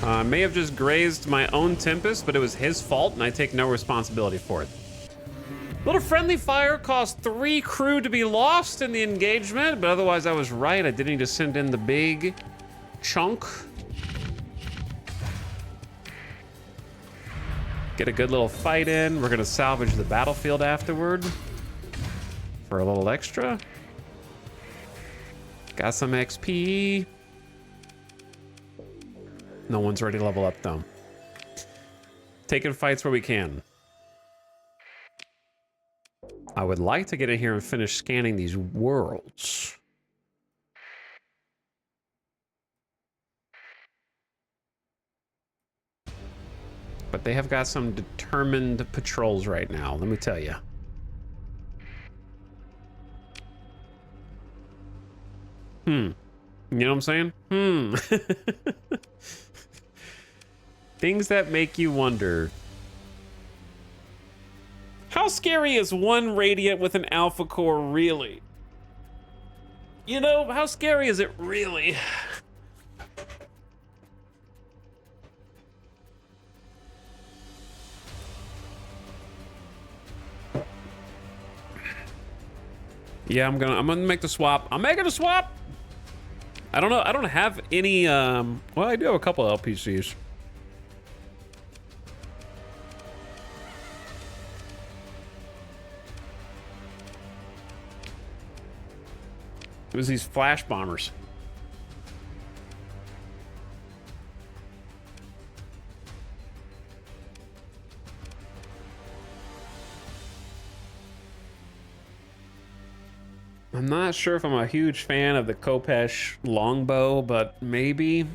I may have just grazed my own Tempest, but it was his fault, and I take no responsibility for it. Little friendly fire caused 3 crew to be lost in the engagement, but otherwise I was right. I didn't need to send in the big chunk. Get a good little fight in. We're gonna salvage the battlefield afterward for a little extra. Got some XP. No one's ready to level up, though. Taking fights where we can. I would like to get in here and finish scanning these worlds. But they have got some determined patrols right now, let me tell you. You know what I'm saying? Things that make you wonder. How scary is one Radiant with an Alpha Core really? You know, how scary is it really? Yeah, I'm gonna make the swap. I'm making a swap. I don't know. I don't have any. Well, I do have a couple LPCs. It was these flash bombers. I'm not sure if I'm a huge fan of the Kopesh longbow, but maybe.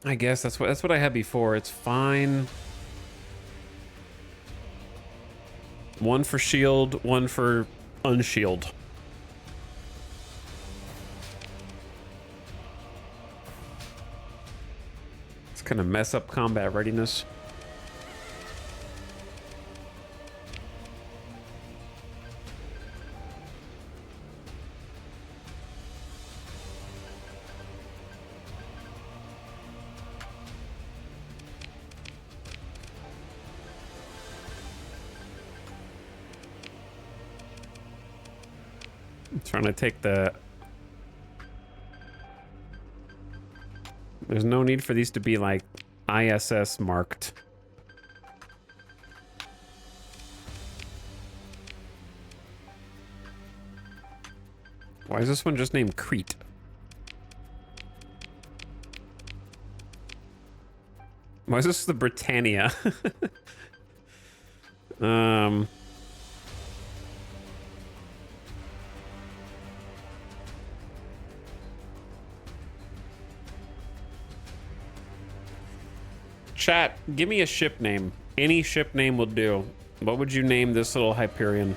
I guess that's what I had before. It's fine. One for shield, one for unshield. It's gonna mess up combat readiness. Trying to take the... There's no need for these to be like ISS marked. Why is this one just named Crete? Why is this the Britannia? Chat, give me a ship name. Any ship name will do. What would you name this little Hyperion?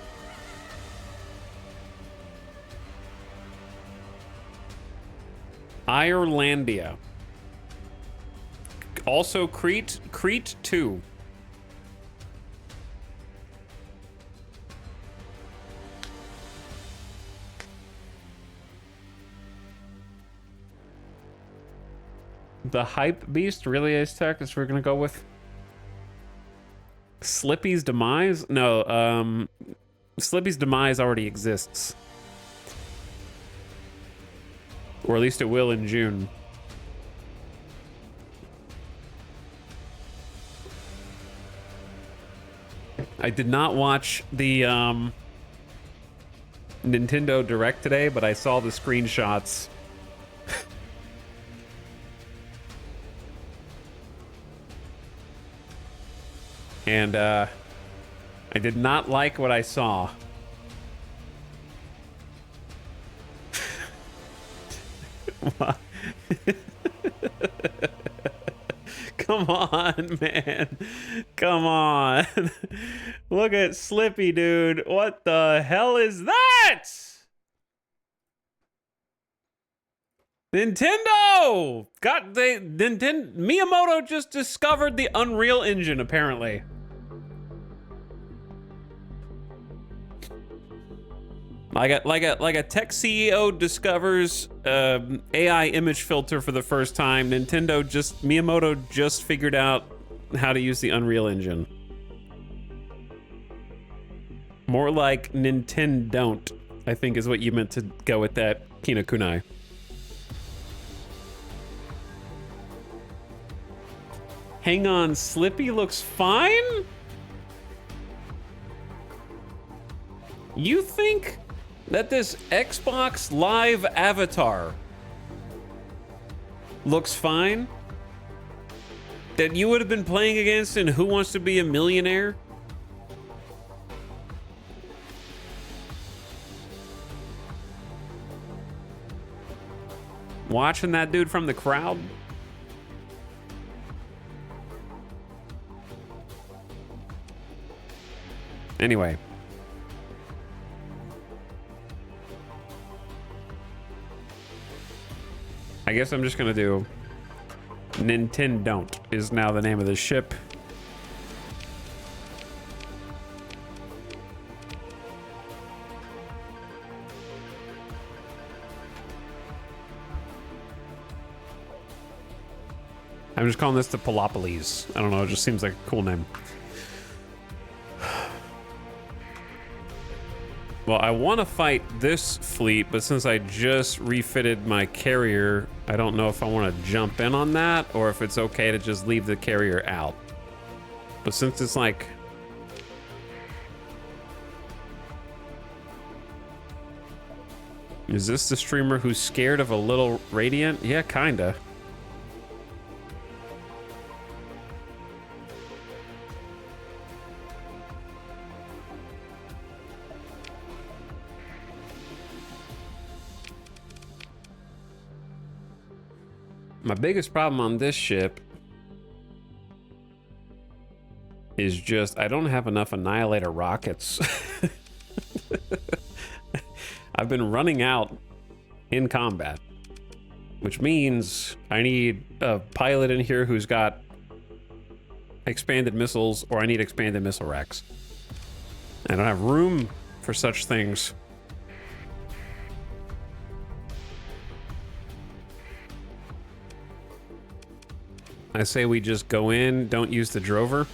Irelandia. Also Crete. Crete 2. The hype beast, really, Aztec? That's what we're gonna go with. Slippy's demise? No, Slippy's demise already exists. Or at least it will in June. I did not watch the Nintendo Direct today, but I saw the screenshots. And I did not like what I saw. Come on, man. Come on. Look at Slippy, dude. What the hell is that? Nintendo! Miyamoto just discovered the Unreal Engine, apparently. Like a tech CEO discovers AI image filter for the first time. Miyamoto just figured out how to use the Unreal Engine. More like Nintendo don't, I think is what you meant to go with that, Kina Kunai. Hang on, Slippy looks fine? You think that this Xbox Live avatar looks fine? That you would have been playing against in Who Wants to Be a Millionaire? Watching that dude from the crowd? Anyway. I guess I'm just gonna do Nintendo don't is now the name of the ship. I'm just calling this the Palopolis. I don't know, it just seems like a cool name. Well, I want to fight this fleet, but since I just refitted my carrier, I don't know if I want to jump in on that or if it's okay to just leave the carrier out. But since it's like... Is this the streamer who's scared of a little Radiant? Yeah, kinda. My biggest problem on this ship is just I don't have enough Annihilator rockets. I've been running out in combat, which means I need a pilot in here who's got expanded missiles, or I need expanded missile racks. I don't have room for such things. I say we just go in, don't use the drover,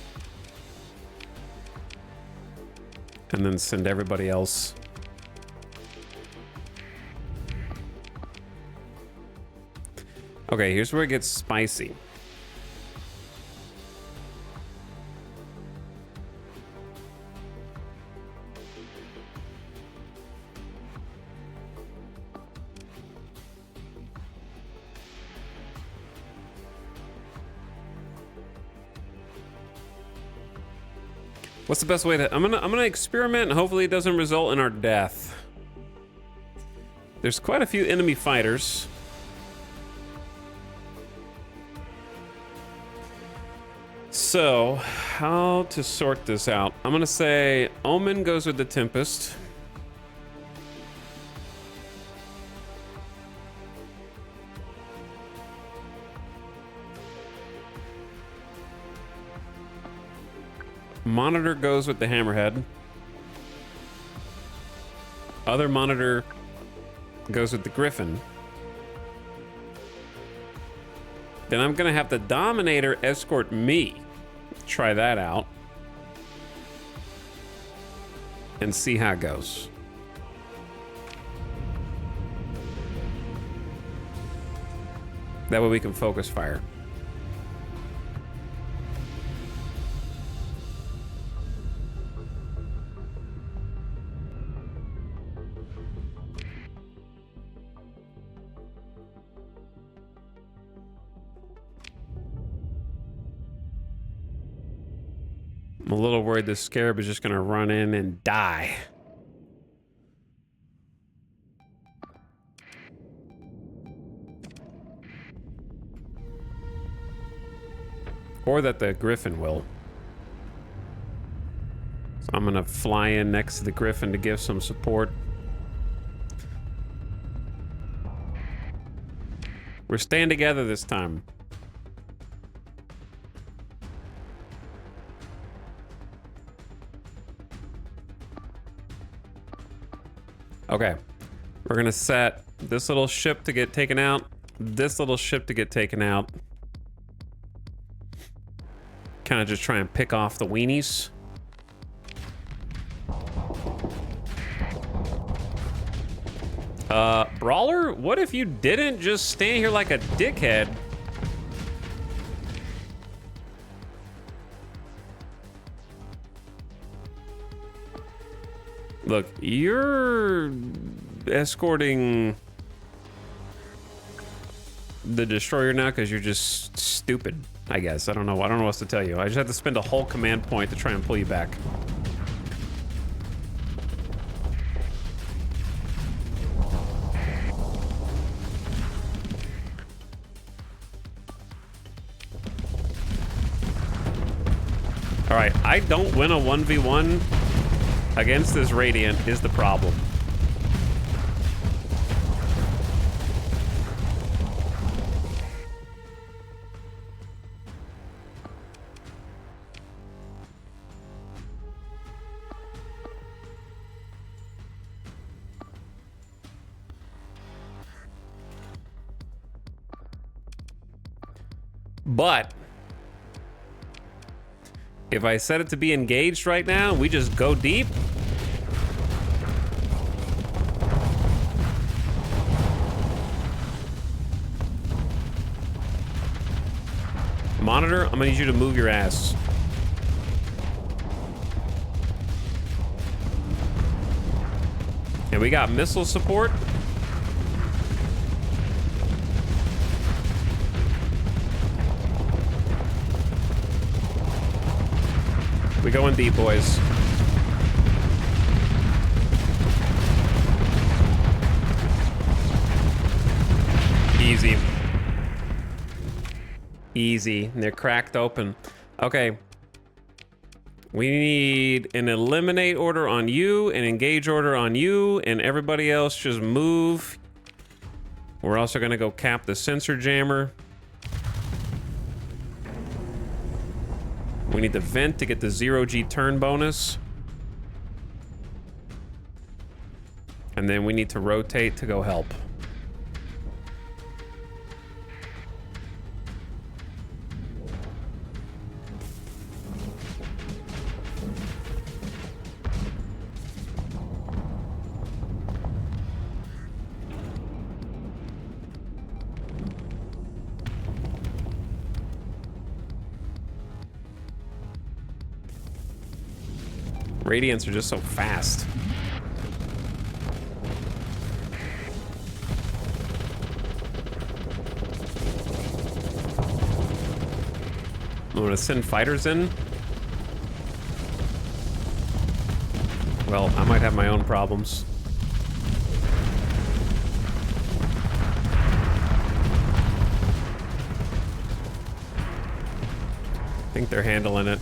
and then send everybody else. Okay, here's where it gets spicy. What's the best way to... I'm gonna experiment, and hopefully it doesn't result in our death. There's quite a few enemy fighters. So, how to sort this out? I'm gonna say Omen goes with the Tempest. Monitor goes with the Hammerhead. Other Monitor goes with the Griffin. Then I'm gonna have the Dominator escort me. Try that out. And see how it goes. That way we can focus fire. I'm a little worried the Scarab is just gonna run in and die. Or that the Griffin will. So I'm gonna fly in next to the Griffin to give some support. We're staying together this time. Okay. We're gonna set this little ship to get taken out, this little ship to get taken out. Kind of just try and pick off the weenies. Brawler, what if you didn't just stand here like a dickhead? Look, you're escorting the destroyer now because you're just stupid, I guess. I don't know what else to tell you. I just have to spend a whole command point to try and pull you back. All right, I don't win a 1v1 against this Radiant is the problem. But if I set it to be engaged right now, we just go deep. Monitor, I'm gonna need you to move your ass. And we got missile support. We going deep, boys. Easy. Easy. They're cracked open. Okay. We need an eliminate order on you, an engage order on you, and everybody else just move. We're also gonna go cap the sensor jammer. We need the vent to get the 0G turn bonus. And then we need to rotate to go help. Radiants are just so fast. I'm gonna send fighters in. Well, I might have my own problems. I think they're handling it.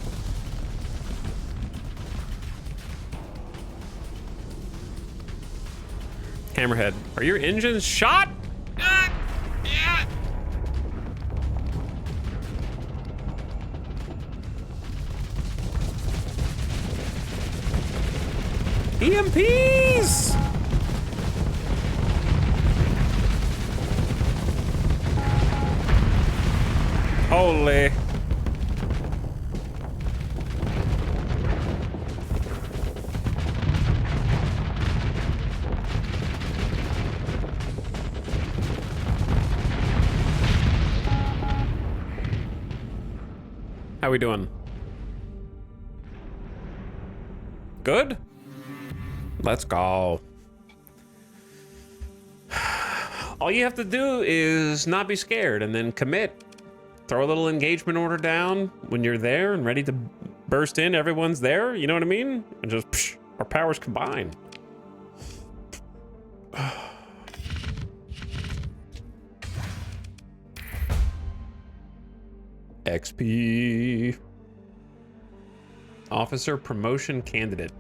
Hammerhead, are your engines shot? EMPs! Holy. How we doing? Good? Let's go. All you have to do is not be scared and then commit. Throw a little engagement order down when you're there and ready to burst in, everyone's there, you know what I mean? And just, psh, our powers combine. XP. Officer promotion candidate.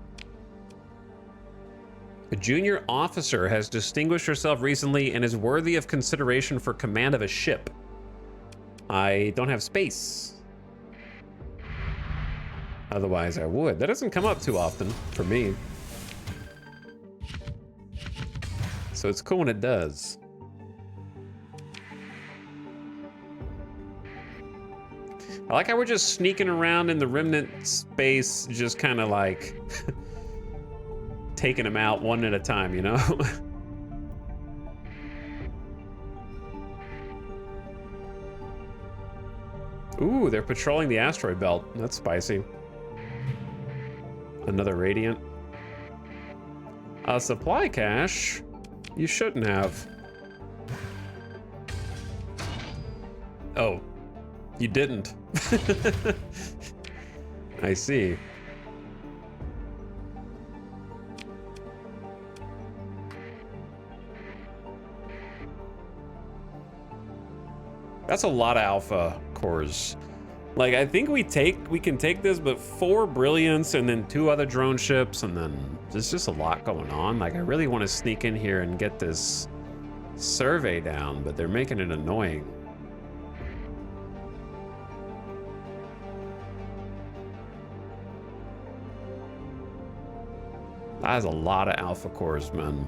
A junior officer has distinguished herself recently and is worthy of consideration for command of a ship. I don't have space. Otherwise, I would. That doesn't come up too often for me. So it's cool when it does. I like how we're just sneaking around in the remnant space, just kind of like taking them out one at a time, you know? Ooh, they're patrolling the asteroid belt. That's spicy. Another radiant. A supply cache? You shouldn't have. Oh, you didn't. I see. That's a lot of alpha cores. Like, I think we can take this, but 4 brilliance and then 2 other drone ships, and then there's just a lot going on. Like, I really want to sneak in here and get this survey down, but they're making it annoying. That is a lot of alpha cores, man.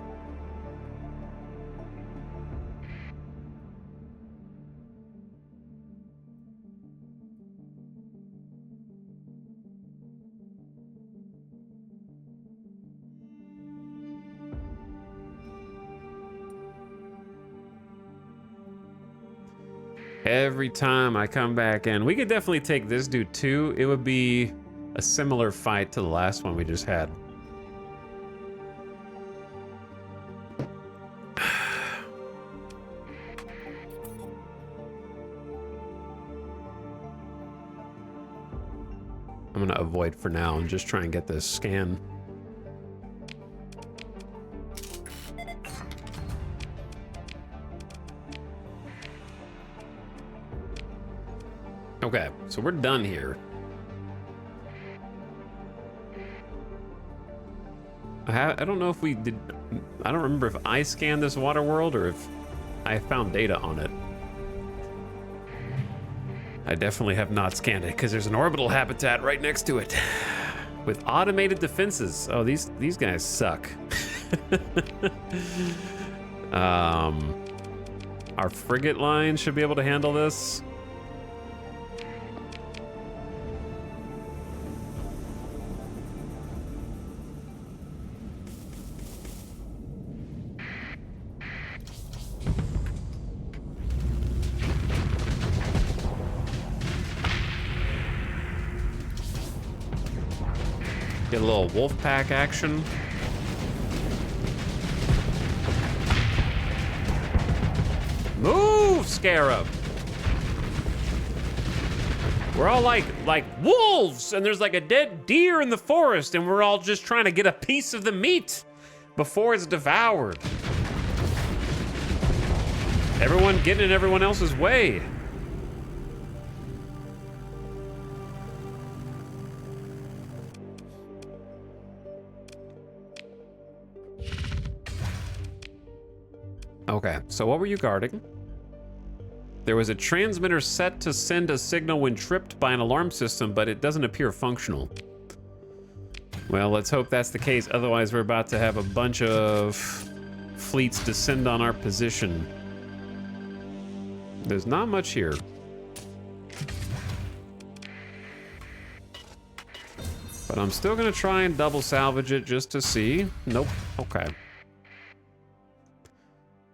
Every time I come back in, we could definitely take this dude too. It would be a similar fight to the last one we just had. I'm gonna avoid for now and just try and get this scan. Okay, so we're done here. I don't know if we did. I don't remember if I scanned this water world or if I found data on it. I definitely have not scanned it because there's an orbital habitat right next to it with automated defenses. Oh, these guys suck. Our frigate line should be able to handle this. Get a little wolf pack action. Move, Scarab! We're all like wolves, and there's like a dead deer in the forest, and we're all just trying to get a piece of the meat before it's devoured. Everyone getting in everyone else's way. Okay, so what were you guarding? There was a transmitter set to send a signal when tripped by an alarm system, but it doesn't appear functional. Well, let's hope that's the case. Otherwise, we're about to have a bunch of fleets descend on our position. There's not much here. But I'm still gonna try and double salvage it just to see. Nope, okay.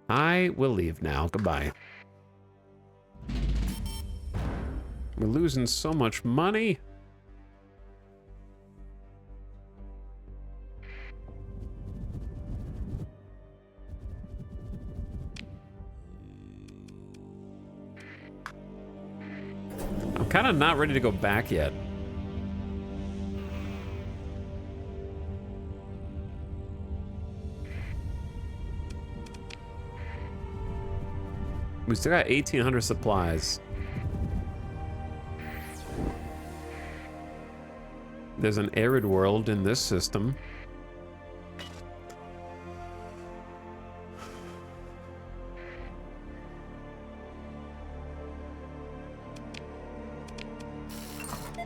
I will leave now. Goodbye. We're losing so much money. I'm kind of not ready to go back yet. We still got 1,800 supplies. There's an arid world in this system.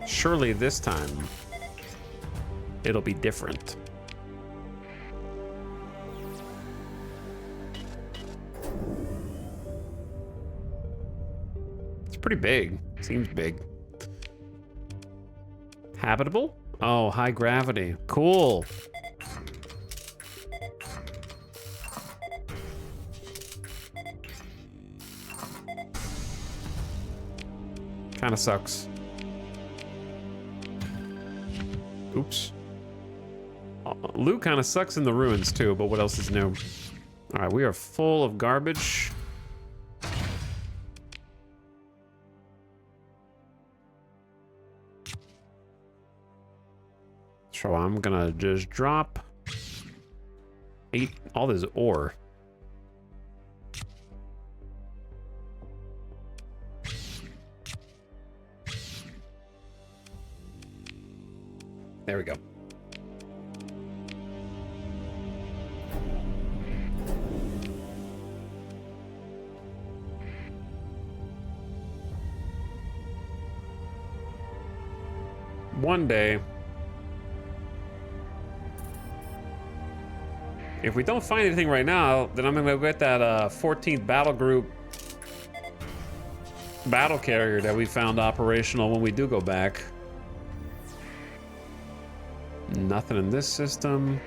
Surely this time, it'll be different. It's pretty big. Seems big. Habitable? Oh, high gravity. Cool. Kind of sucks. Oops. Loot kind of sucks in the ruins too, but what else is new? All right, we are full of garbage. So I'm gonna just drop all this ore. There we go. One day, if we don't find anything right now, then I'm gonna go get that 14th battle group battle carrier that we found operational when we do go back. Nothing in this system.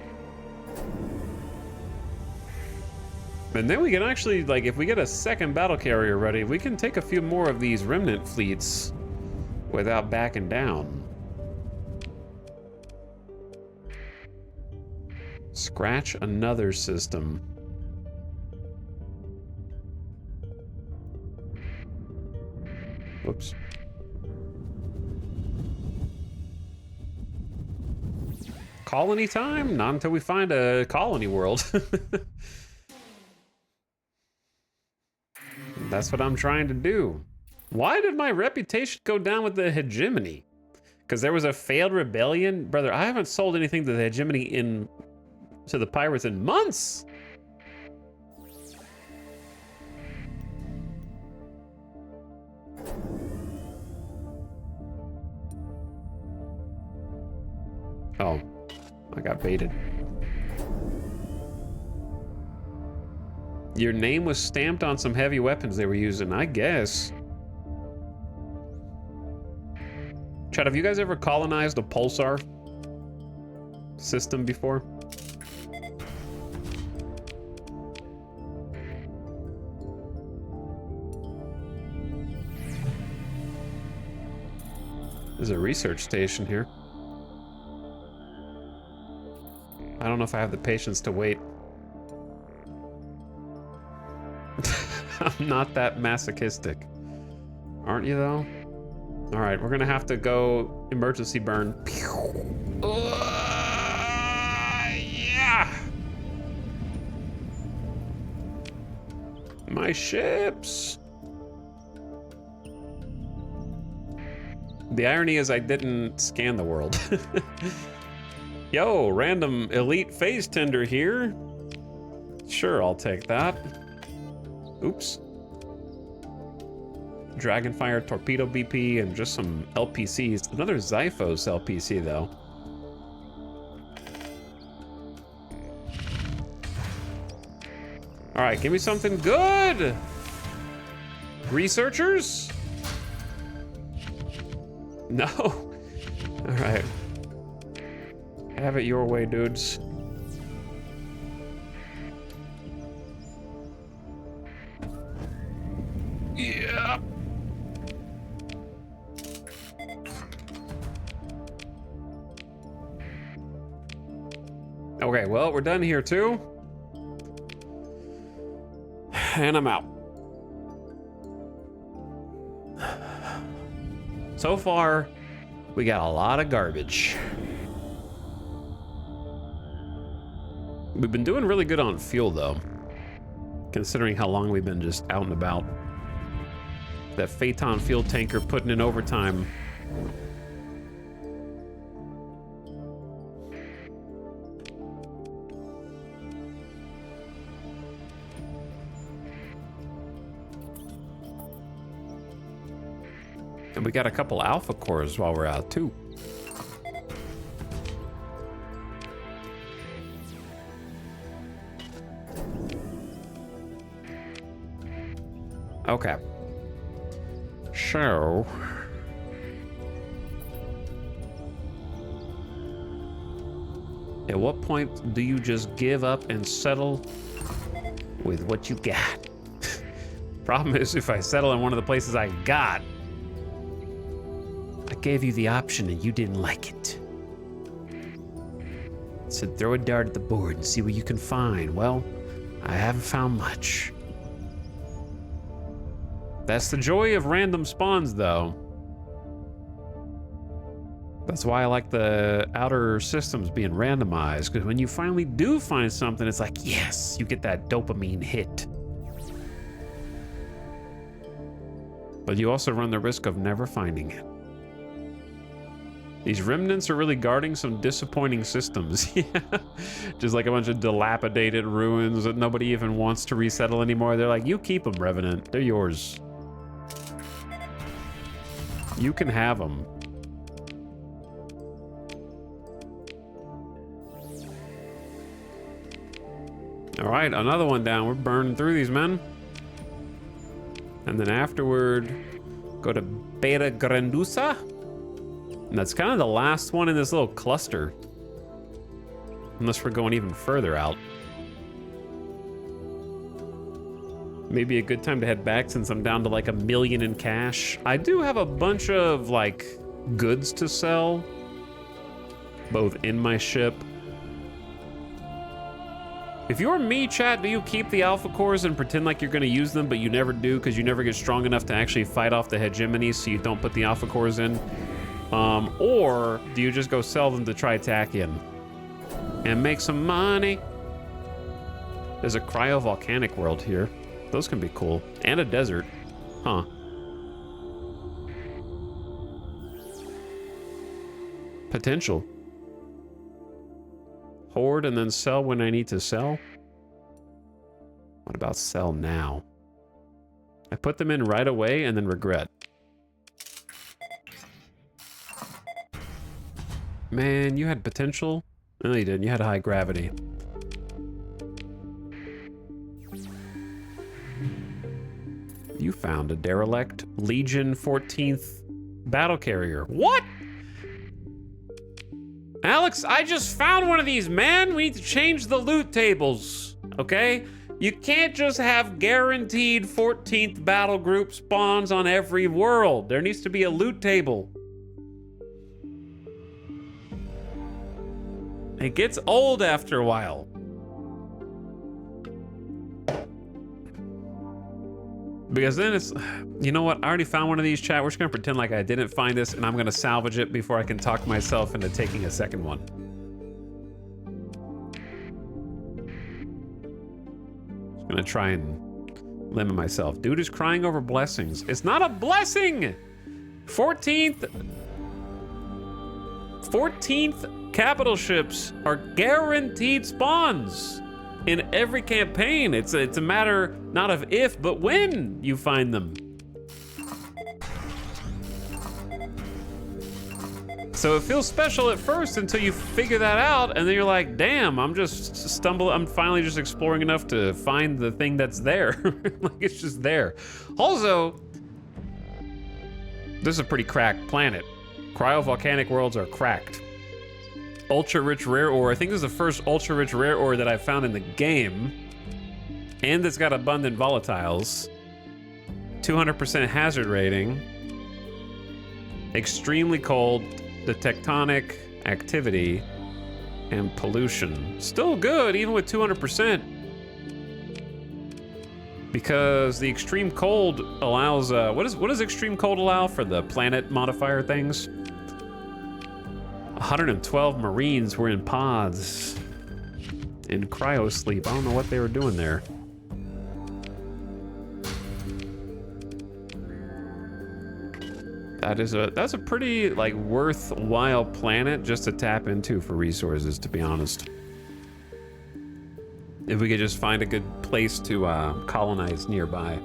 And then we can actually, like, if we get a second battle carrier ready, we can take a few more of these remnant fleets without backing down. Scratch another system. Whoops. Colony time? Not until we find a colony world. That's what I'm trying to do. Why did my reputation go down with the hegemony? Because there was a failed rebellion? Brother, I haven't sold anything to the hegemony to the pirates in months. Oh, I got baited. Your name was stamped on some heavy weapons they were using, I guess. Chad, have you guys ever colonized a pulsar system before? There's a research station here. I don't know if I have the patience to wait. I'm not that masochistic. Aren't you, though? All right, we're gonna have to go emergency burn. Yeah! My ships! The irony is I didn't scan the world. Yo, random elite phase tender here. Sure, I'll take that. Oops. Dragonfire, Torpedo BP, and just some LPCs. Another Zyphos LPC, though. All right, give me something good. Researchers? No. All right. Have it your way, dudes. Yeah. Okay, well, we're done here too. And I'm out. So far, we got a lot of garbage. We've been doing really good on fuel, though, considering how long we've been just out and about. That Phaeton fuel tanker putting in overtime. And we got a couple alpha cores while we're out too. Okay. So at what point do you just give up and settle with what you got? Problem is, if I settle in one of the places I got, I gave you the option and you didn't like it. Said throw a dart at the board and see what you can find. Well, I haven't found much. That's the joy of random spawns, though. That's why I like the outer systems being randomized, because when you finally do find something, it's like, yes, you get that dopamine hit. But you also run the risk of never finding it. These remnants are really guarding some disappointing systems. Yeah, just like a bunch of dilapidated ruins that nobody even wants to resettle anymore. They're like, you keep them, Revenant. They're yours. You can have them. All right, another one down. We're burning through these, men. And then afterward, go to Beta Grandusa. And that's kind of the last one in this little cluster. Unless we're going even further out. Maybe a good time to head back since I'm down to like 1 million in cash. I do have a bunch of like goods to sell, both in my ship. If you're me, chat, do you keep the alpha cores and pretend like you're gonna use them, but you never do because you never get strong enough to actually fight off the hegemony, so you don't put the alpha cores in? Or do you just go sell them to Tritakian and make some money? There's a cryovolcanic world here. Those can be cool. And a desert. Huh. Potential. Hoard and then sell when I need to sell? What about sell now? I put them in right away and then regret. Man, you had potential? No, you didn't. You had high gravity. You found a derelict Legion 14th battle carrier. What? Alex, I just found one of these, man. We need to change the loot tables, okay? You can't just have guaranteed 14th battle group spawns on every world. There needs to be a loot table. It gets old after a while. Because then it's, you know what? I already found one of these, chat. We're just gonna pretend like I didn't find this and I'm gonna salvage it before I can talk myself into taking a second one. Just gonna try and limit myself. Dude is crying over blessings. It's not a blessing! 14th capital ships are guaranteed spawns. In every campaign, it's a matter not of if, but when you find them. So it feels special at first until you figure that out, and then you're like, damn, I'm finally just exploring enough to find the thing that's there. Like, it's just there. Also, this is a pretty cracked planet. Cryovolcanic worlds are cracked. Ultra rich rare ore. I think this is the first ultra rich rare ore that I found in the game. And it's got abundant volatiles. 200% hazard rating. Extremely cold. The tectonic activity. And pollution. Still good, even with 200%. Because the extreme cold allows, what does extreme cold allow for the planet modifier things? 112 Marines were in pods in cryo sleep. I don't know what they were doing there. That's a pretty like worthwhile planet just to tap into for resources, to be honest. If we could just find a good place to colonize nearby.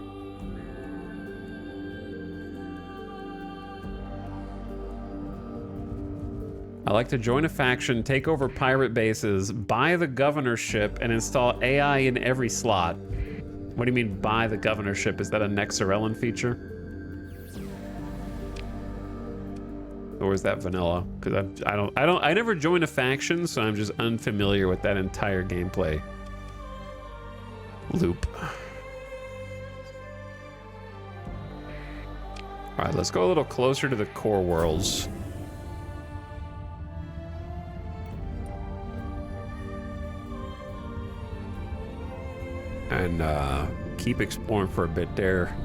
I like to join a faction, take over pirate bases, buy the governorship, and install AI in every slot. What do you mean buy the governorship? Is that a Nexerelin feature? Or is that vanilla? Because I never joined a faction, so I'm just unfamiliar with that entire gameplay loop. All right, let's go a little closer to the core worlds. And keep exploring for a bit there.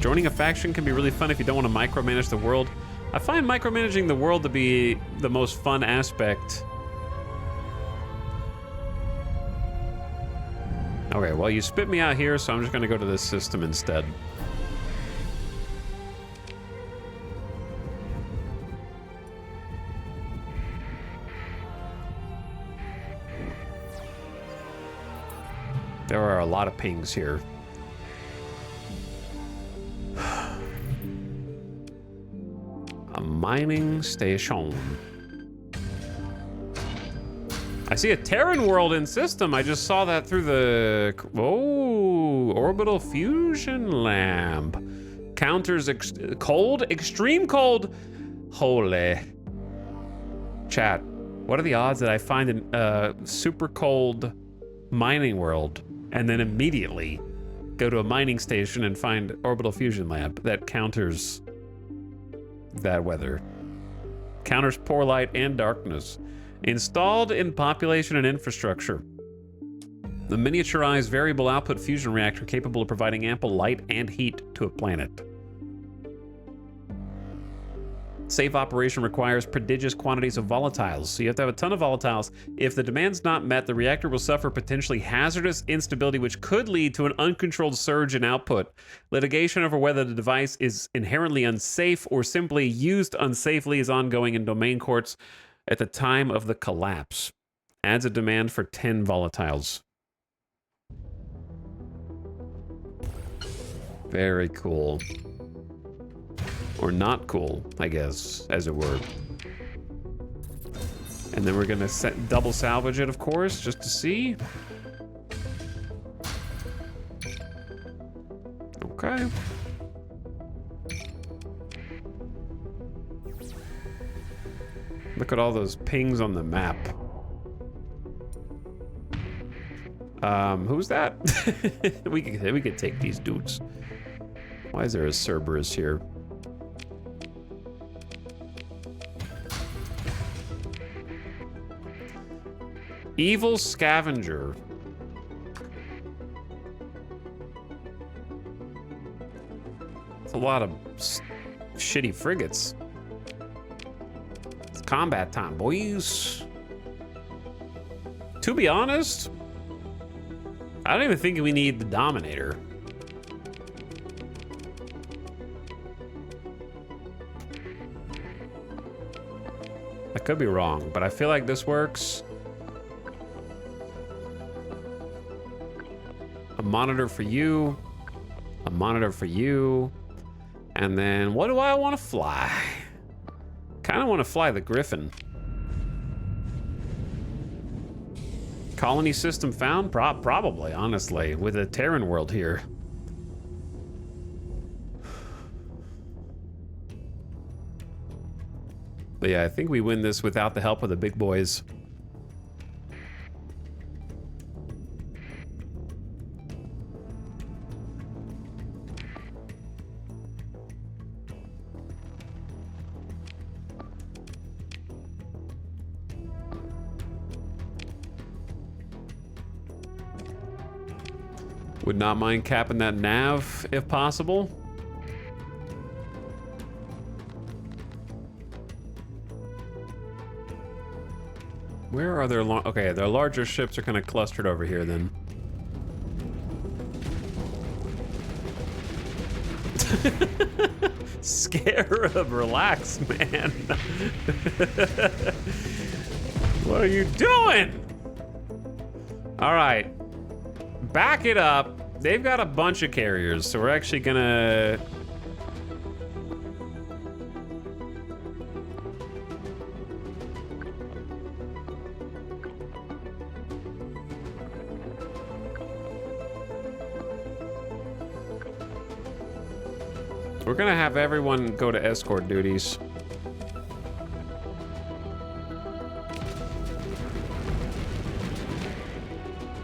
Joining a faction can be really fun if you don't want to micromanage the world. I find micromanaging the world to be the most fun aspect. Okay, well, you spit me out here, so I'm just going to go to this system instead. There are a lot of pings here. A mining station. I see a Terran world in system. I just saw that through the... Oh, orbital fusion lamp. Counters cold, extreme cold. Holy. Chat, what are the odds that I find a super cold mining world and then immediately go to a mining station and find orbital fusion lamp that counters that weather? Counters poor light and darkness. Installed in population and infrastructure. The miniaturized variable output fusion reactor capable of providing ample light and heat to a planet. Safe operation requires prodigious quantities of volatiles, so you have to have a ton of volatiles. If the demand's not met, the reactor will suffer potentially hazardous instability, which could lead to an uncontrolled surge in output. Litigation over whether the device is inherently unsafe or simply used unsafely is ongoing in domain courts at the time of the collapse. Adds a demand for 10 volatiles. Very cool. Or not cool, I guess, as it were. And then we're gonna double salvage it, of course, just to see. Okay. Look at all those pings on the map. Who's that? we could take these dudes. Why is there a Cerberus here? Evil Scavenger. It's a lot of shitty frigates. It's combat time, boys. To be honest, I don't even think we need the Dominator. I could be wrong, but I feel like this works. A monitor for you, a monitor for you, and then what do I want to fly? Kind of want to fly the Griffin. Colony system found? Probably, honestly, with a Terran world here. But yeah, I think we win this without the help of the big boys. Would not mind capping that nav if possible. Where are their okay, their larger ships are kind of clustered over here then. Scarab, relax, man. What are you doing? All right, back it up. They've got a bunch of carriers, so we're actually gonna... We're gonna have everyone go to escort duties.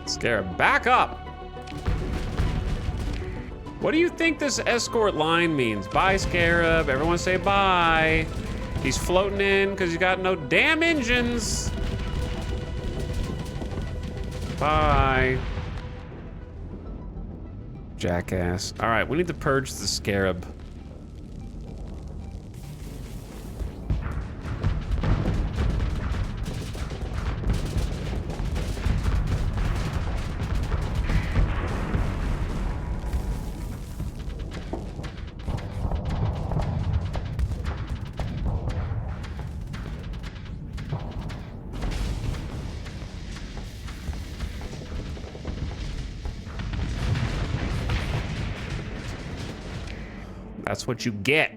Scarab, back up! What do you think this escort line means? Bye, Scarab. Everyone say bye. He's floating in because he's got no damn engines. Bye. Jackass. All right, we need to purge the Scarab. That's what you get.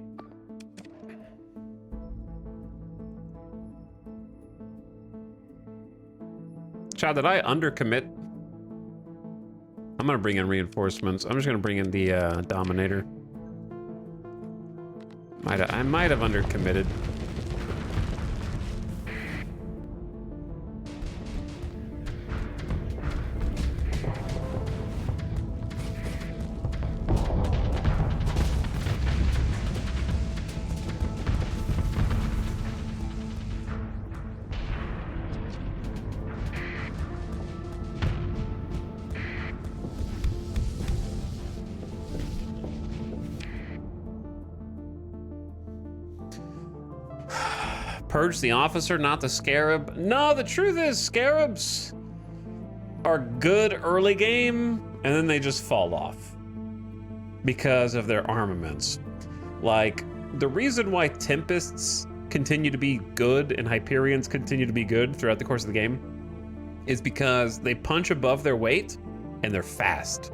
Chad, did I undercommit? I'm gonna bring in reinforcements. I'm just gonna bring in the Dominator. I might have undercommitted. Purge the officer, not the Scarab. No, the truth is Scarabs are good early game, and then they just fall off because of their armaments. Like, the reason why Tempests continue to be good and Hyperions continue to be good throughout the course of the game is because they punch above their weight and they're fast.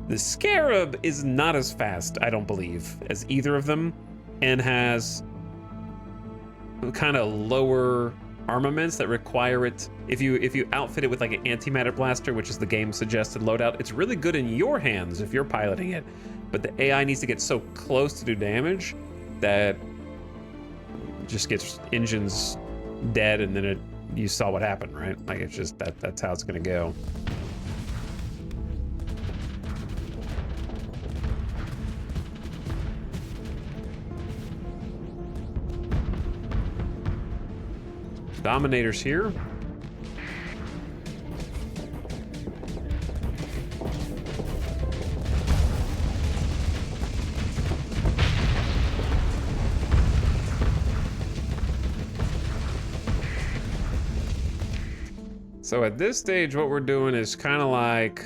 The Scarab is not as fast, I don't believe, as either of them, and has kind of lower armaments that require it. If you outfit it with like an antimatter blaster, which is the game's suggested loadout, it's really good in your hands if you're piloting it. But the AI needs to get so close to do damage that it just gets engines dead, and then you saw what happened, right? Like, it's just that's how it's gonna go. Dominator's here. So at this stage, what we're doing is kind of like,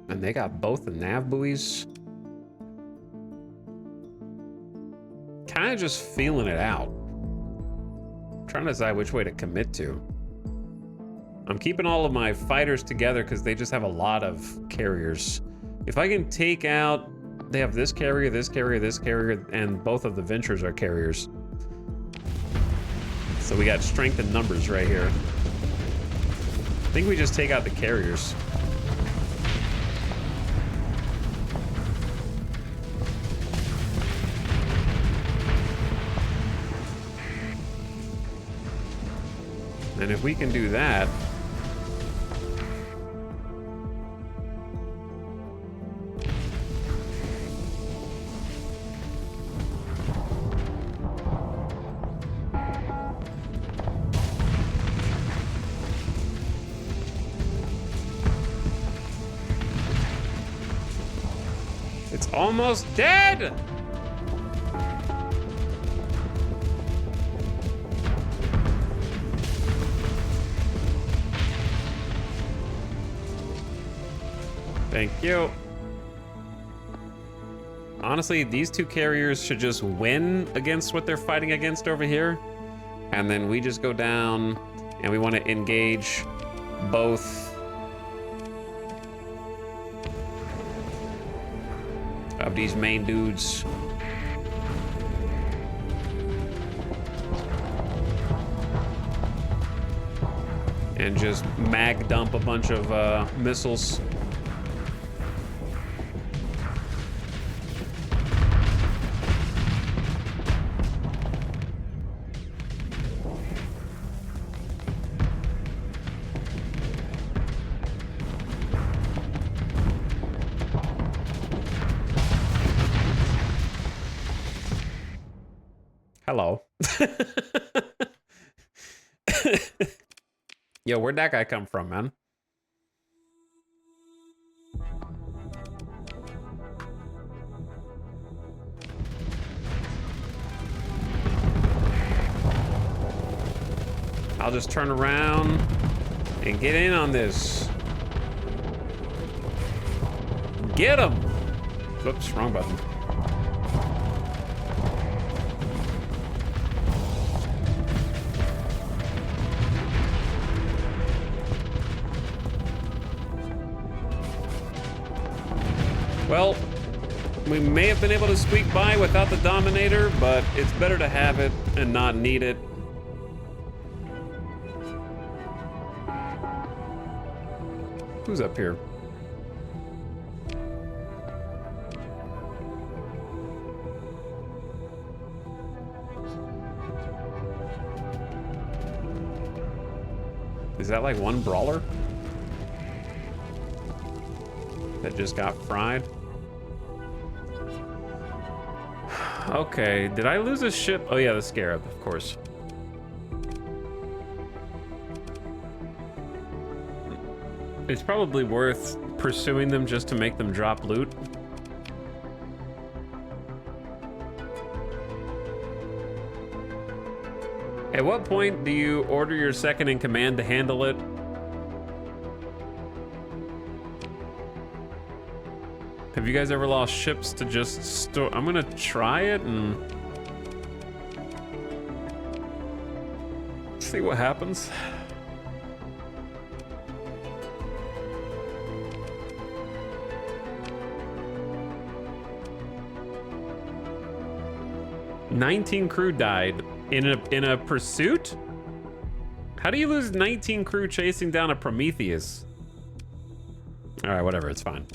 and they got both the nav buoys. Kind of just feeling it out. Trying to decide which way to commit to. I'm keeping all of my fighters together because they just have a lot of carriers. If I can take out, they have this carrier, this carrier, this carrier, and both of the Ventures are carriers. So we got strength in numbers right here. I think we just take out the carriers. And if we can do that, it's almost dead! Thank you. Honestly, these two carriers should just win against what they're fighting against over here. And then we just go down and we want to engage both of these main dudes. And just mag dump a bunch of missiles. Hello. Yo, where'd that guy come from, man? I'll just turn around and get in on this. Get him! Whoops, wrong button. Well, we may have been able to squeak by without the Dominator, but it's better to have it and not need it. Who's up here? Is that like one brawler that just got fried? Okay, did I lose a ship? Oh yeah, the Scarab, of course. It's probably worth pursuing them just to make them drop loot. At what point do you order your second in command to handle it? Have you guys ever lost ships to just store? I'm gonna try it and see what happens. "19 crew died in a pursuit." How do you lose 19 crew chasing down a Prometheus? All right, whatever, it's fine.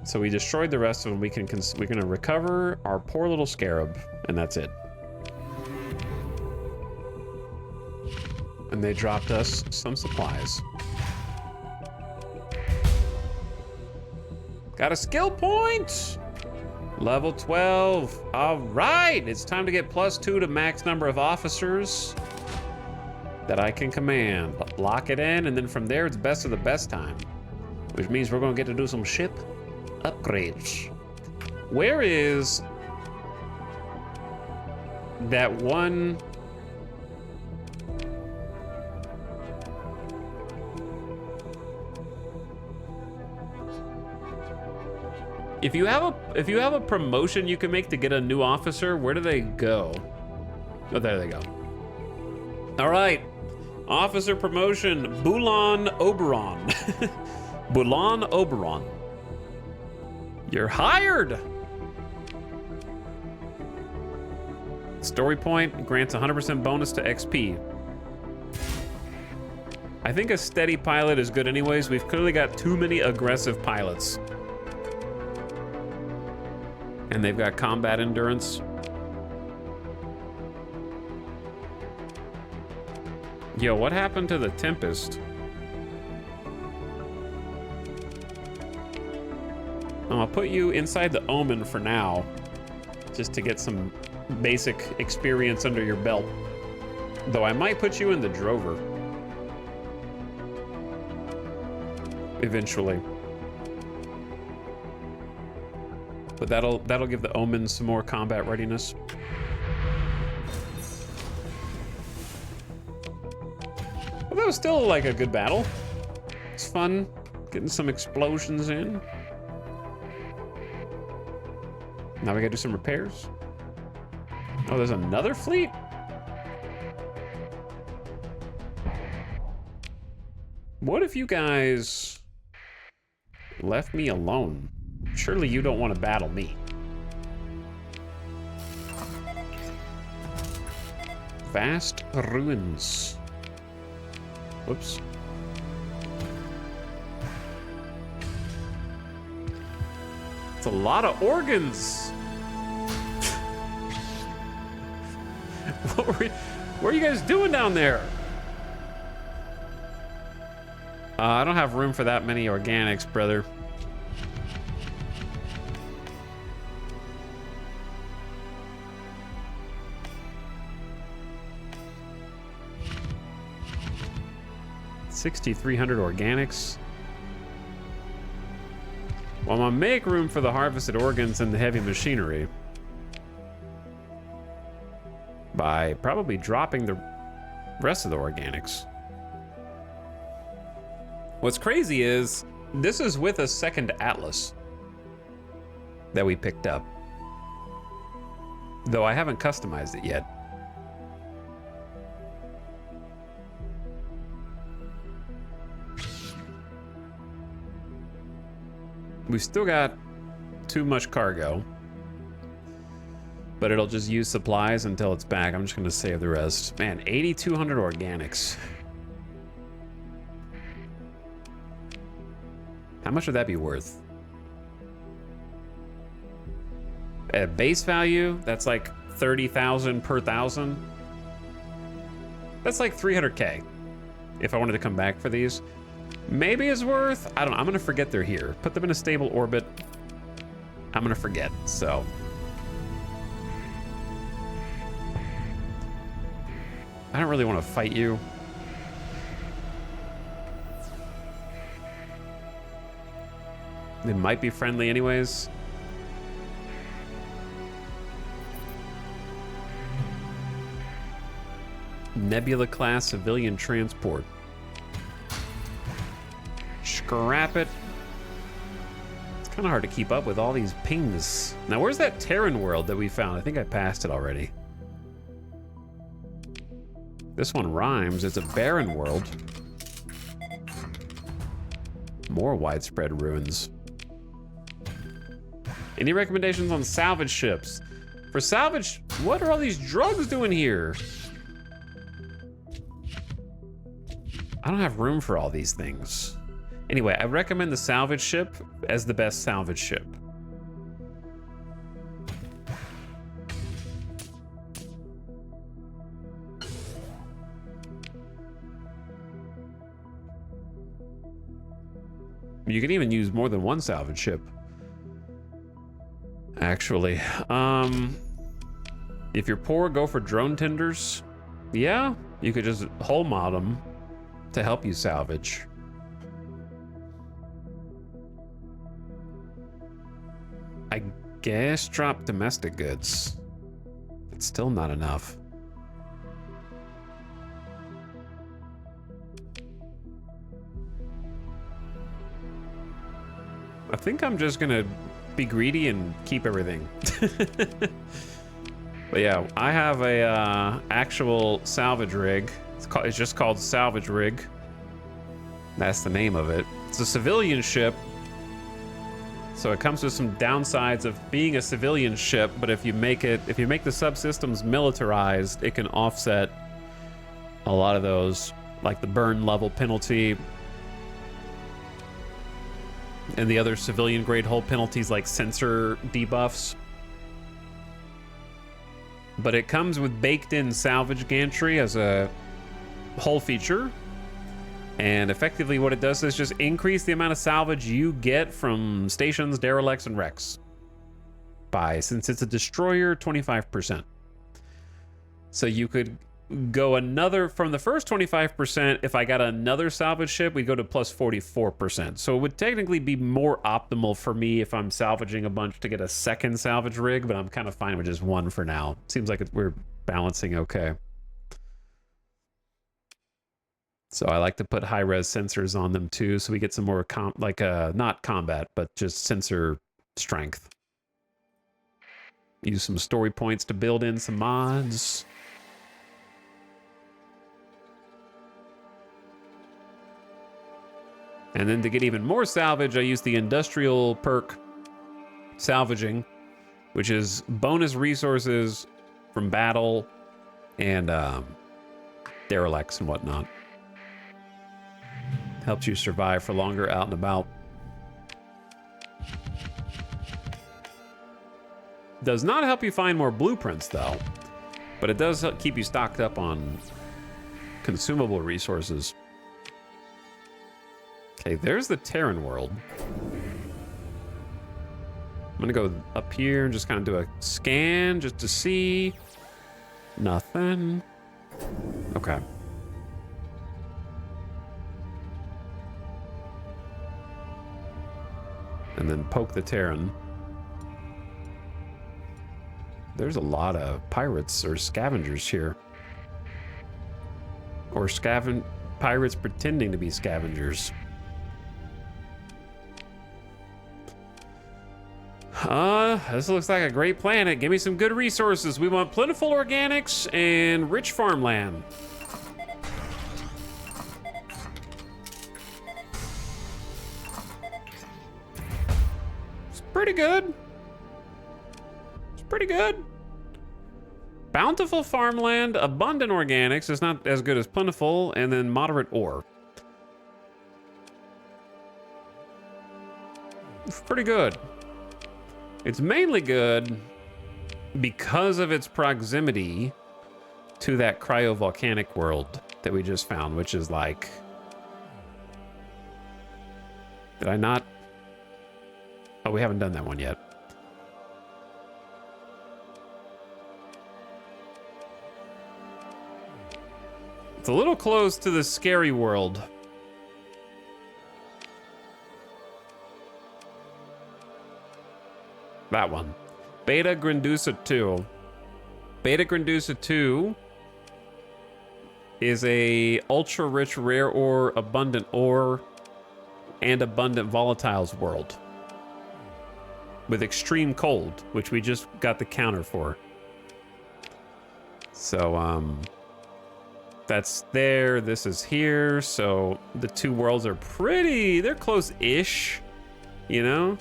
So we destroyed the rest of them. We're gonna recover our poor little Scarab, and that's it. And they dropped us some supplies. Got a skill point! Level 12. All right, it's time to get +2 to max number of officers that I can command. Lock it in, and then from there, it's best of the best time. Which means we're gonna get to do some ship upgrades. Where is that one? If you have a promotion you can make to get a new officer, where do they go? Oh, there they go. All right, officer promotion, Bulan Oberon. Bulan Oberon. You're hired! Story point grants 100% bonus to XP. I think a steady pilot is good anyways. We've clearly got too many aggressive pilots. And they've got combat endurance. Yo, what happened to the Tempest? I'll put you inside the Omen for now, just to get some basic experience under your belt. Though I might put you in the Drover eventually. But that'll give the Omen some more combat readiness. Well, that was still like a good battle. It's fun getting some explosions in. Now we gotta do some repairs. Oh, there's another fleet? What if you guys left me alone? Surely you don't want to battle me. Vast ruins. Whoops. It's a lot of organs. What are you guys doing down there? I don't have room for that many organics, brother. $6,300 organics. Well, I'm gonna make room for the harvested organs and the heavy machinery by probably dropping the rest of the organics. What's crazy is this is with a second Atlas that we picked up, though I haven't customized it yet. We've still got too much cargo, but it'll just use supplies until it's back. I'm just gonna save the rest. Man, 8,200 organics. How much would that be worth? At base value, that's like 30,000 per thousand. That's like 300K if I wanted to come back for these. Maybe it's worth, I don't know, I'm gonna forget they're here. Put them in a stable orbit. I'm gonna forget, so. I don't really want to fight you. They might be friendly anyways. Nebula class civilian transport. Scrap it. It's kind of hard to keep up with all these pings. Now, where's that Terran world that we found? I think I passed it already. This one rhymes. It's a barren world. More widespread ruins. Any recommendations on salvage ships? For salvage, what are all these drugs doing here? I don't have room for all these things. Anyway, I recommend the salvage ship as the best salvage ship. You can even use more than one salvage ship. Actually, if you're poor, go for drone tenders. Yeah, you could just hull mod them to help you salvage. I guess drop domestic goods. It's still not enough. I think I'm just gonna be greedy and keep everything. But yeah, I have a actual salvage rig. It's just called salvage rig. That's the name of it. It's a civilian ship, so it comes with some downsides of being a civilian ship. But if you make the subsystems militarized, it can offset a lot of those, like the burn level penalty and the other civilian grade hull penalties like sensor debuffs. But it comes with baked in salvage gantry as a hull feature. And effectively what it does is just increase the amount of salvage you get from stations, derelicts, and wrecks by, since it's a destroyer, 25%. So you could go another, from the first 25%, if I got another salvage ship, we'd go to plus 44%. So it would technically be more optimal for me if I'm salvaging a bunch to get a second salvage rig, but I'm kind of fine with just one for now. Seems like we're balancing okay. So I like to put high-res sensors on them too, so we get some more not combat, but just sensor strength. Use some story points to build in some mods. And then to get even more salvage, I use the industrial perk salvaging, which is bonus resources from battle and derelicts and whatnot. Helps you survive for longer out and about. Does not help you find more blueprints though, but it does keep you stocked up on consumable resources. Okay, there's the Terran world. I'm gonna go up here and just kind of do a scan just to see. Nothing. Okay. And then poke the Terran. There's a lot of pirates or scavengers here. Or pirates pretending to be scavengers. This looks like a great planet. Give me some good resources. We want plentiful organics and rich farmland. It's pretty good. It's pretty good. Bountiful farmland, abundant organics. It's not as good as plentiful, and then moderate ore. It's pretty good. It's mainly good because of its proximity to that cryovolcanic world that we just found, which is like... Did I not? Oh, we haven't done that one yet. It's a little close to the scary world. That one. Beta Grandusa 2. Beta Grandusa 2 is a ultra-rich rare ore, abundant ore, and abundant volatiles world. With extreme cold, which we just got the counter for. So, that's there, this is here, so the two worlds are pretty, they're close-ish, you know?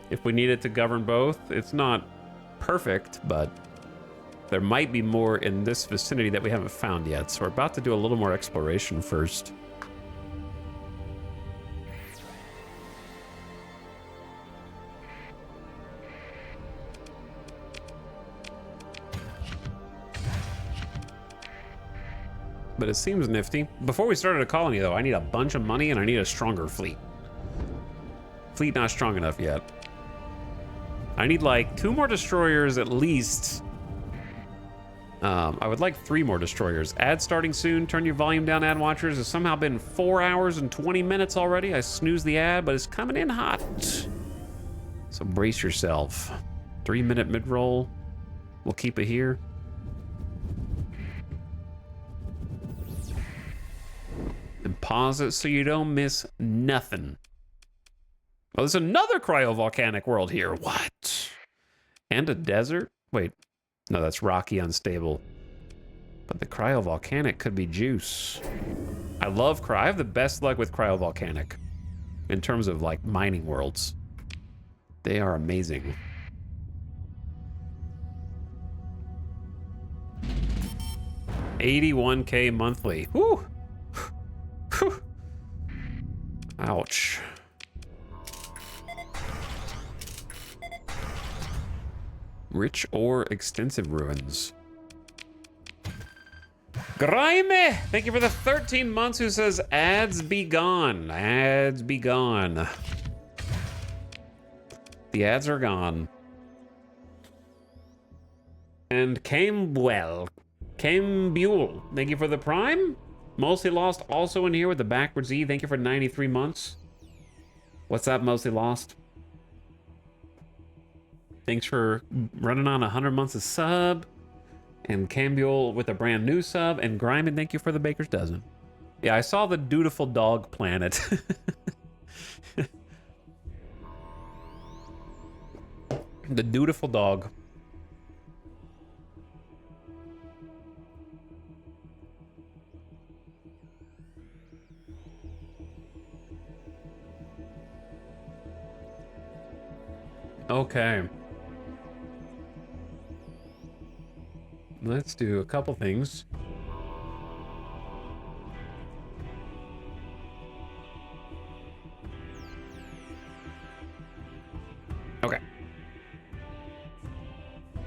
If we need it to govern both, it's not perfect, but there might be more in this vicinity that we haven't found yet. So we're about to do a little more exploration first. But it seems nifty. Before we started a colony, though, I need a bunch of money and I need a stronger fleet. Fleet not strong enough yet. I need like 2 more destroyers at least. I would like 3 more destroyers. Ad starting soon. Turn your volume down, ad watchers. It's somehow been 4 hours and 20 minutes already. I snoozed the ad, but it's coming in hot. So brace yourself. 3-minute mid-roll. We'll keep it here. And pause it so you don't miss nothing. Oh, there's another cryovolcanic world here. What? And a desert? Wait. No, that's rocky, unstable. But the cryovolcanic could be juice. I love I have the best luck with cryovolcanic. In terms of, like, mining worlds. They are amazing. $81K monthly. Whew. Whew. Ouch. Rich ore, extensive ruins. Grime! Thank you for the 13 months who says, ads be gone. Ads be gone. The ads are gone. And Cambuel. Thank you for the prime. Mostly Lost also in here with the backwards E. Thank you for 93 months. What's up, Mostly Lost? Thanks for running on 100 months of sub. And Cambuel with a brand new sub. And Gryman, thank you for the baker's dozen. Yeah, I saw the Dutiful Dog Planet. The Dutiful Dog. Okay. Let's do a couple things. Okay.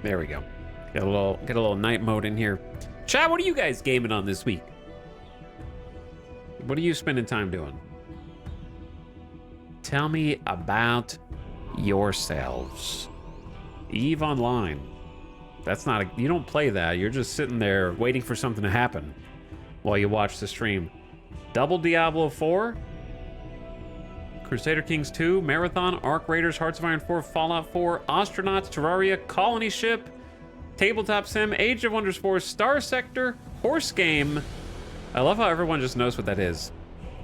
There we go. Get a little night mode in here. Chat, what are you guys gaming on this week? What are you spending time doing? Tell me about yourselves. EVE Online. That's not a, you don't play that. You're just sitting there waiting for something to happen while you watch the stream. Double Diablo 4, Crusader Kings 2, Marathon, Arc Raiders, Hearts of Iron 4, Fallout 4, Astronauts, Terraria, Colony Ship, Tabletop Sim, Age of Wonders 4, Starsector, Horse Game. I love how everyone just knows what that is.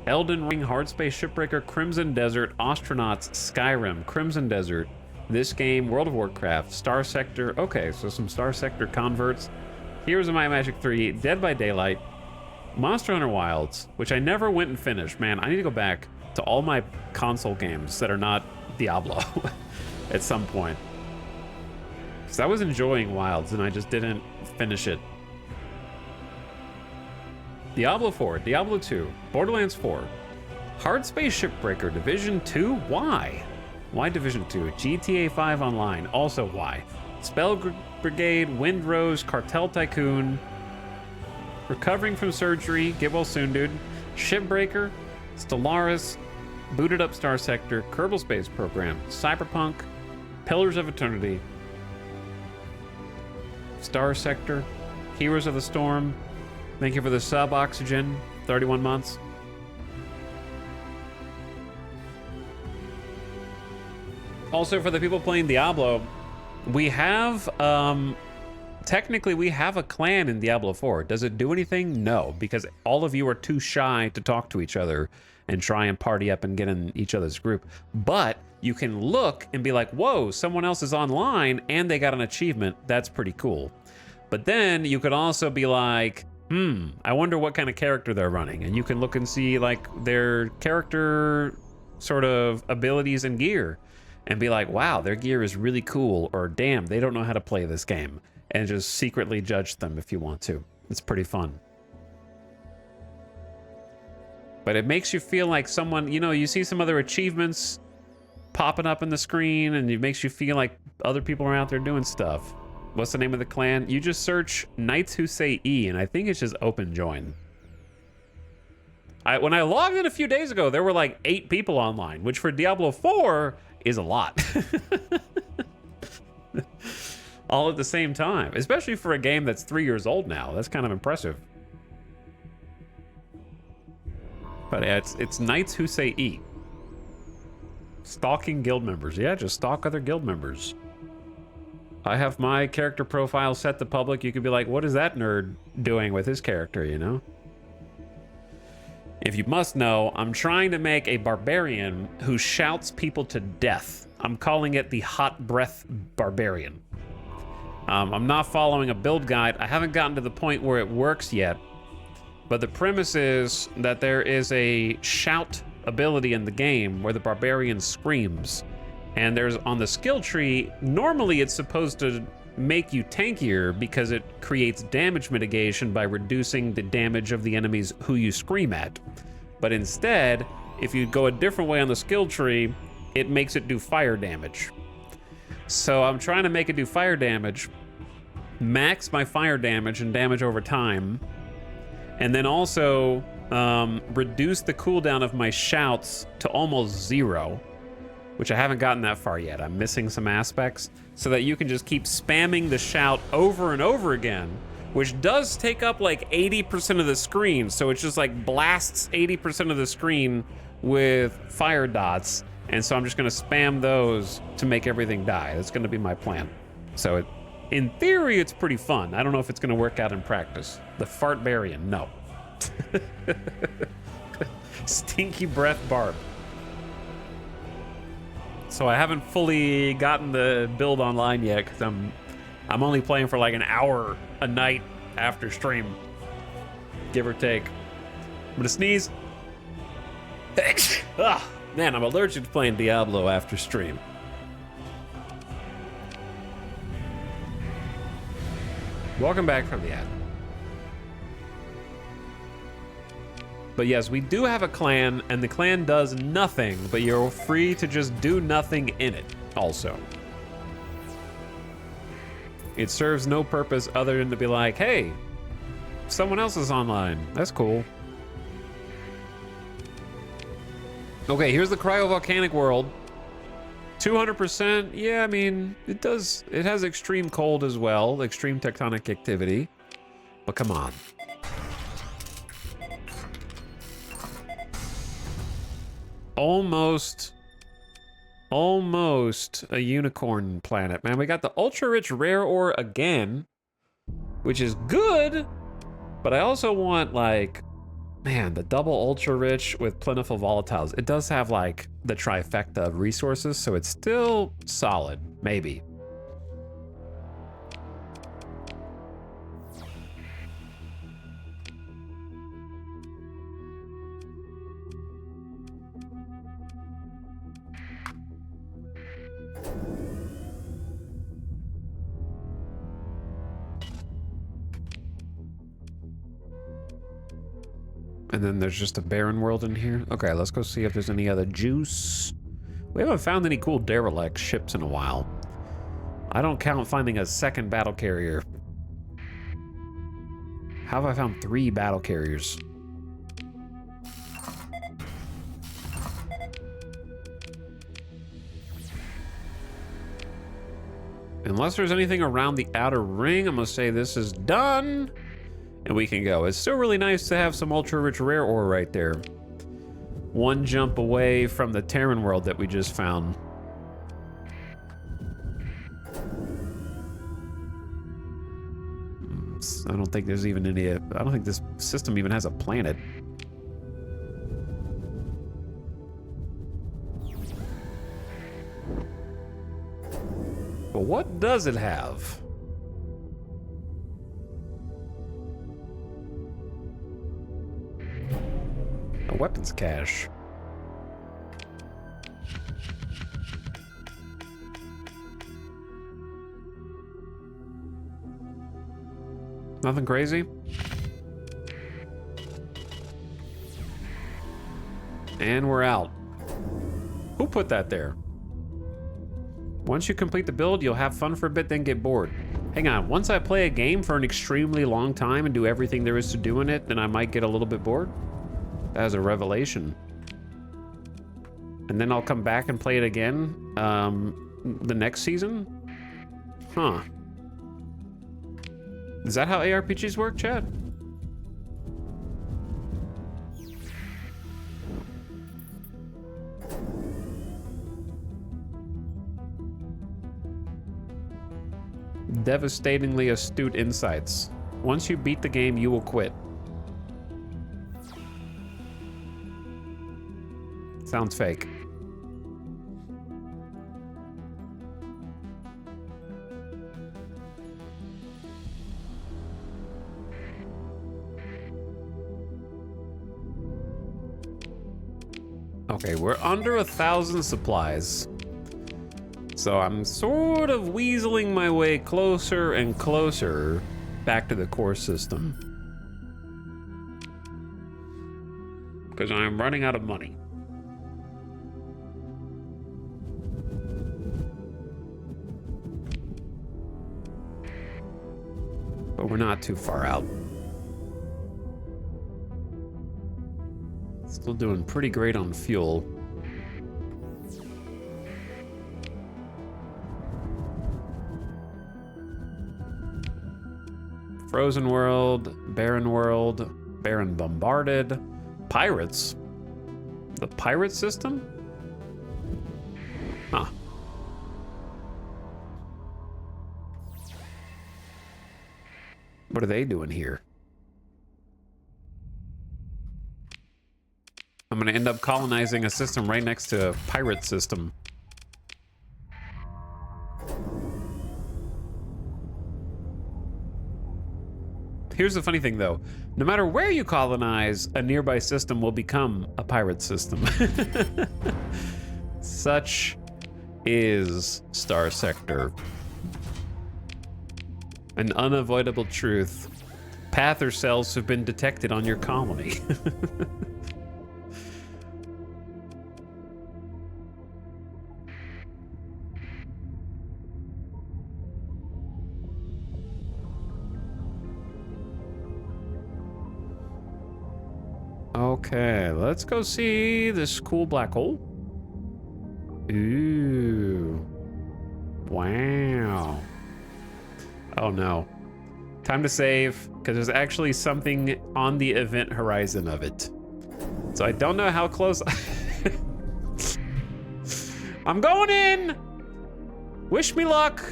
Elden Ring, Hardspace, Shipbreaker, Crimson Desert, Astronauts, Skyrim, Crimson Desert, this game, World of Warcraft, Starsector. Okay, so some Starsector converts. Heroes of Might and Magic 3, Dead by Daylight, Monster Hunter Wilds, which I never went and finished. Man, I need to go back to all my console games that are not Diablo at some point. Because I was enjoying Wilds and I just didn't finish it. Diablo 4, Diablo 2, Borderlands 4, Hardspace Shipbreaker, Division 2, why? Why Division 2? GTA 5 Online, also why? Spell Brigade, Windrose, Cartel Tycoon, Recovering from Surgery, get well soon, dude, Shipbreaker, Stellaris, Booted Up Starsector, Kerbal Space Program, Cyberpunk, Pillars of Eternity, Starsector, Heroes of the Storm. Thank you for the sub, Oxygen, 31 months. Also, for the people playing Diablo, we have, technically we have a clan in Diablo 4. Does it do anything? No, because all of you are too shy to talk to each other and try and party up and get in each other's group. But you can look and be like, whoa, someone else is online and they got an achievement. That's pretty cool. But then you could also be like, I wonder what kind of character they're running. And you can look and see like their character sort of abilities and gear and be like, wow, their gear is really cool, or damn, they don't know how to play this game, and just secretly judge them if you want to. It's pretty fun. But it makes you feel like someone, you know, you see some other achievements popping up in the screen and it makes you feel like other people are out there doing stuff. What's the name of the clan? You just search Knights Who Say E, and I think it's just open join. When I logged in a few days ago, there were like 8 people online, which for Diablo 4 is a lot. All at the same time, especially for a game that's 3 years old now. That's kind of impressive. But yeah, it's Knights Who Say E. Stalking guild members. Yeah, just stalk other guild members. I have my character profile set to public. You could be like, what is that nerd doing with his character, you know? If you must know, I'm trying to make a barbarian who shouts people to death. I'm calling it the Hot Breath Barbarian. I'm not following a build guide. I haven't gotten to the point where it works yet. But the premise is that there is a shout ability in the game where the barbarian screams. And there's on the skill tree, normally it's supposed to make you tankier because it creates damage mitigation by reducing the damage of the enemies who you scream at. But instead, if you go a different way on the skill tree, it makes it do fire damage. So I'm trying to make it do fire damage, max my fire damage and damage over time, and then also reduce the cooldown of my shouts to almost 0, which I haven't gotten that far yet. I'm missing some aspects, so that you can just keep spamming the shout over and over again, which does take up like 80% of the screen. So it just like blasts 80% of the screen with fire dots. And so I'm just gonna spam those to make everything die. That's gonna be my plan. So in theory, it's pretty fun. I don't know if it's gonna work out in practice. The Fartbarian, no. Stinky Breath Barb. So I haven't fully gotten the build online yet because I'm only playing for like an hour a night after stream, give or take. I'm gonna sneeze. Man, I'm allergic to playing Diablo after stream. Welcome back from the ad. But yes, we do have a clan, and the clan does nothing, but you're free to just do nothing in it also. It serves no purpose other than to be like, hey, someone else is online. That's cool. Okay, here's the cryovolcanic world. 200%. Yeah, I mean, it has extreme cold as well, extreme tectonic activity. But come on. Almost a unicorn planet, man. We got the ultra rich rare ore again, which is good, but I also want, like, man, the double ultra rich with plentiful volatiles. It does have like the trifecta of resources, so it's still solid, maybe. And then there's just a barren world in here. Okay, let's go see if there's any other juice. We haven't found any cool derelict ships in a while. I don't count finding a second battle carrier. How have I found 3 battle carriers? Unless there's anything around the outer ring, I'm gonna say this is done. And we can go. It's still really nice to have some ultra rich rare ore right there. One jump away from the Terran world that we just found. I don't think there's even any, I don't think this system even has a planet. But what does it have? A weapons cache. Nothing crazy? And we're out. Who put that there? Once you complete the build, you'll have fun for a bit, then get bored. Hang on, once I play a game for an extremely long time and do everything there is to do in it, then I might get a little bit bored? That was a revelation. And then I'll come back and play it again the next season? Huh. Is that how ARPGs work, chat? Devastatingly astute insights. Once you beat the game, you will quit. Sounds fake. Okay, we're under 1,000 supplies. So I'm sort of weaseling my way closer and closer back to the core system. Because I'm running out of money. But we're not too far out. Still doing pretty great on fuel. Frozen world, barren bombarded, pirates. The pirate system? Huh. What are they doing here? I'm gonna end up colonizing a system right next to a pirate system. Here's the funny thing though. No matter where you colonize, a nearby system will become a pirate system. Such is Starsector. An unavoidable truth. Pather cells have been detected on your colony. Okay, let's go see this cool black hole. Ooh. Wow. Oh no. Time to save, because there's actually something on the event horizon of it. So I don't know how close... I'm going in! Wish me luck!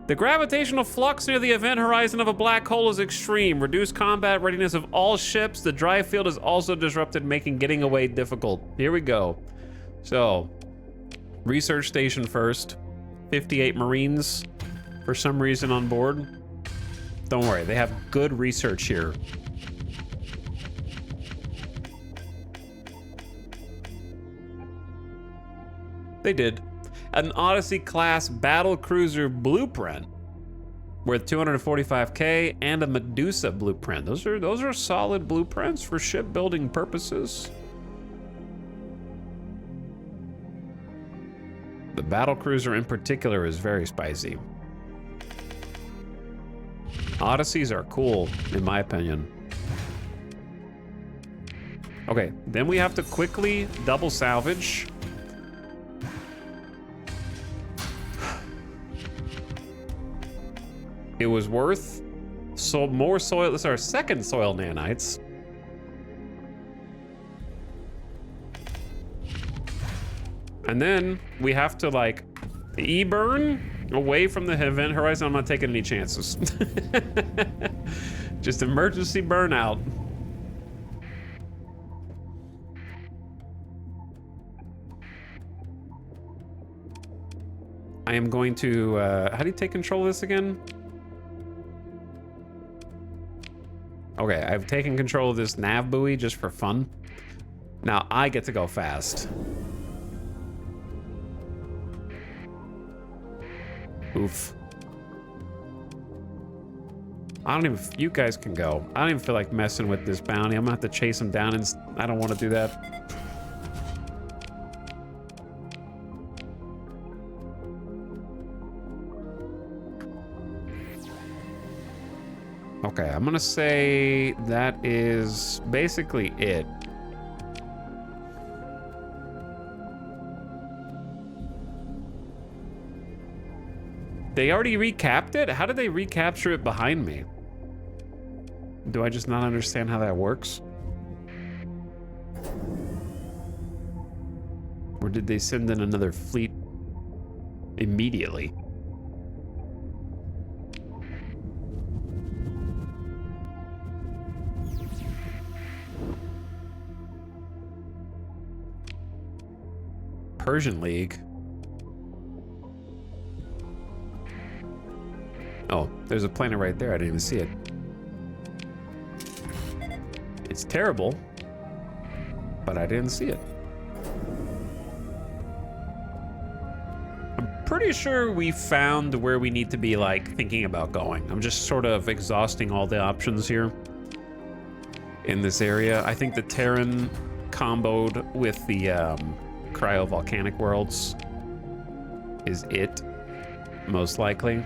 The gravitational flux near the event horizon of a black hole is extreme. Reduced combat readiness of all ships. The drive field is also disrupted, making getting away difficult. Here we go. So, research station first. 58 Marines for some reason on board. Don't worry, they have good research here. They did. An Odyssey-class battle cruiser blueprint worth 245K and a Medusa blueprint. Those are solid blueprints for shipbuilding purposes. The battle cruiser in particular is very spicy. Odysseys are cool, in my opinion. Okay, then we have to quickly double salvage. It was worth more soil. This is our second soil nanites. And then we have to like E-burn away from the event horizon. I'm not taking any chances. Just emergency burnout. I am going to, how do you take control of this again? Okay, I've taken control of this nav buoy just for fun. Now I get to go fast. Oof. I don't even, you guys can go. I don't even feel like messing with this bounty. I'm gonna have to chase him down and I don't want to do that. Okay, I'm gonna say that is basically it. They already recapped it? How did they recapture it behind me? Do I just not understand how that works? Or did they send in another fleet immediately? Persian League. Oh, there's a planet right there. I didn't even see it. It's terrible, but I didn't see it. I'm pretty sure we found where we need to be, like, thinking about going. I'm just sort of exhausting all the options here in this area. I think the Terran comboed with the cryovolcanic worlds is it, most likely.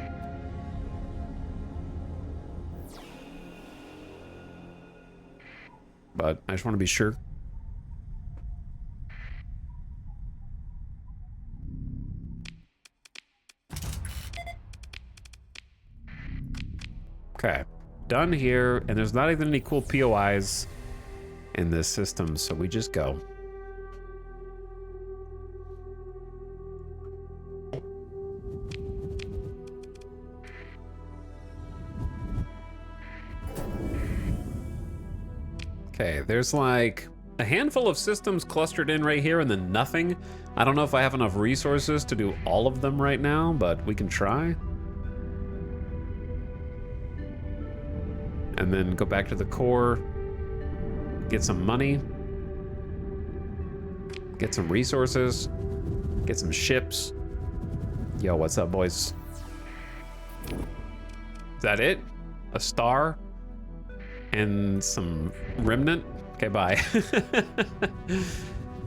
But I just want to be sure. Okay, done here, and there's not even any cool POIs in this system, so we just go. Okay, there's like a handful of systems clustered in right here and then nothing. I don't know if I have enough resources to do all of them right now, but we can try. And then go back to the core, get some money, get some resources, get some ships. Yo, what's up, boys? Is that it? A star? And some remnant? Okay, bye.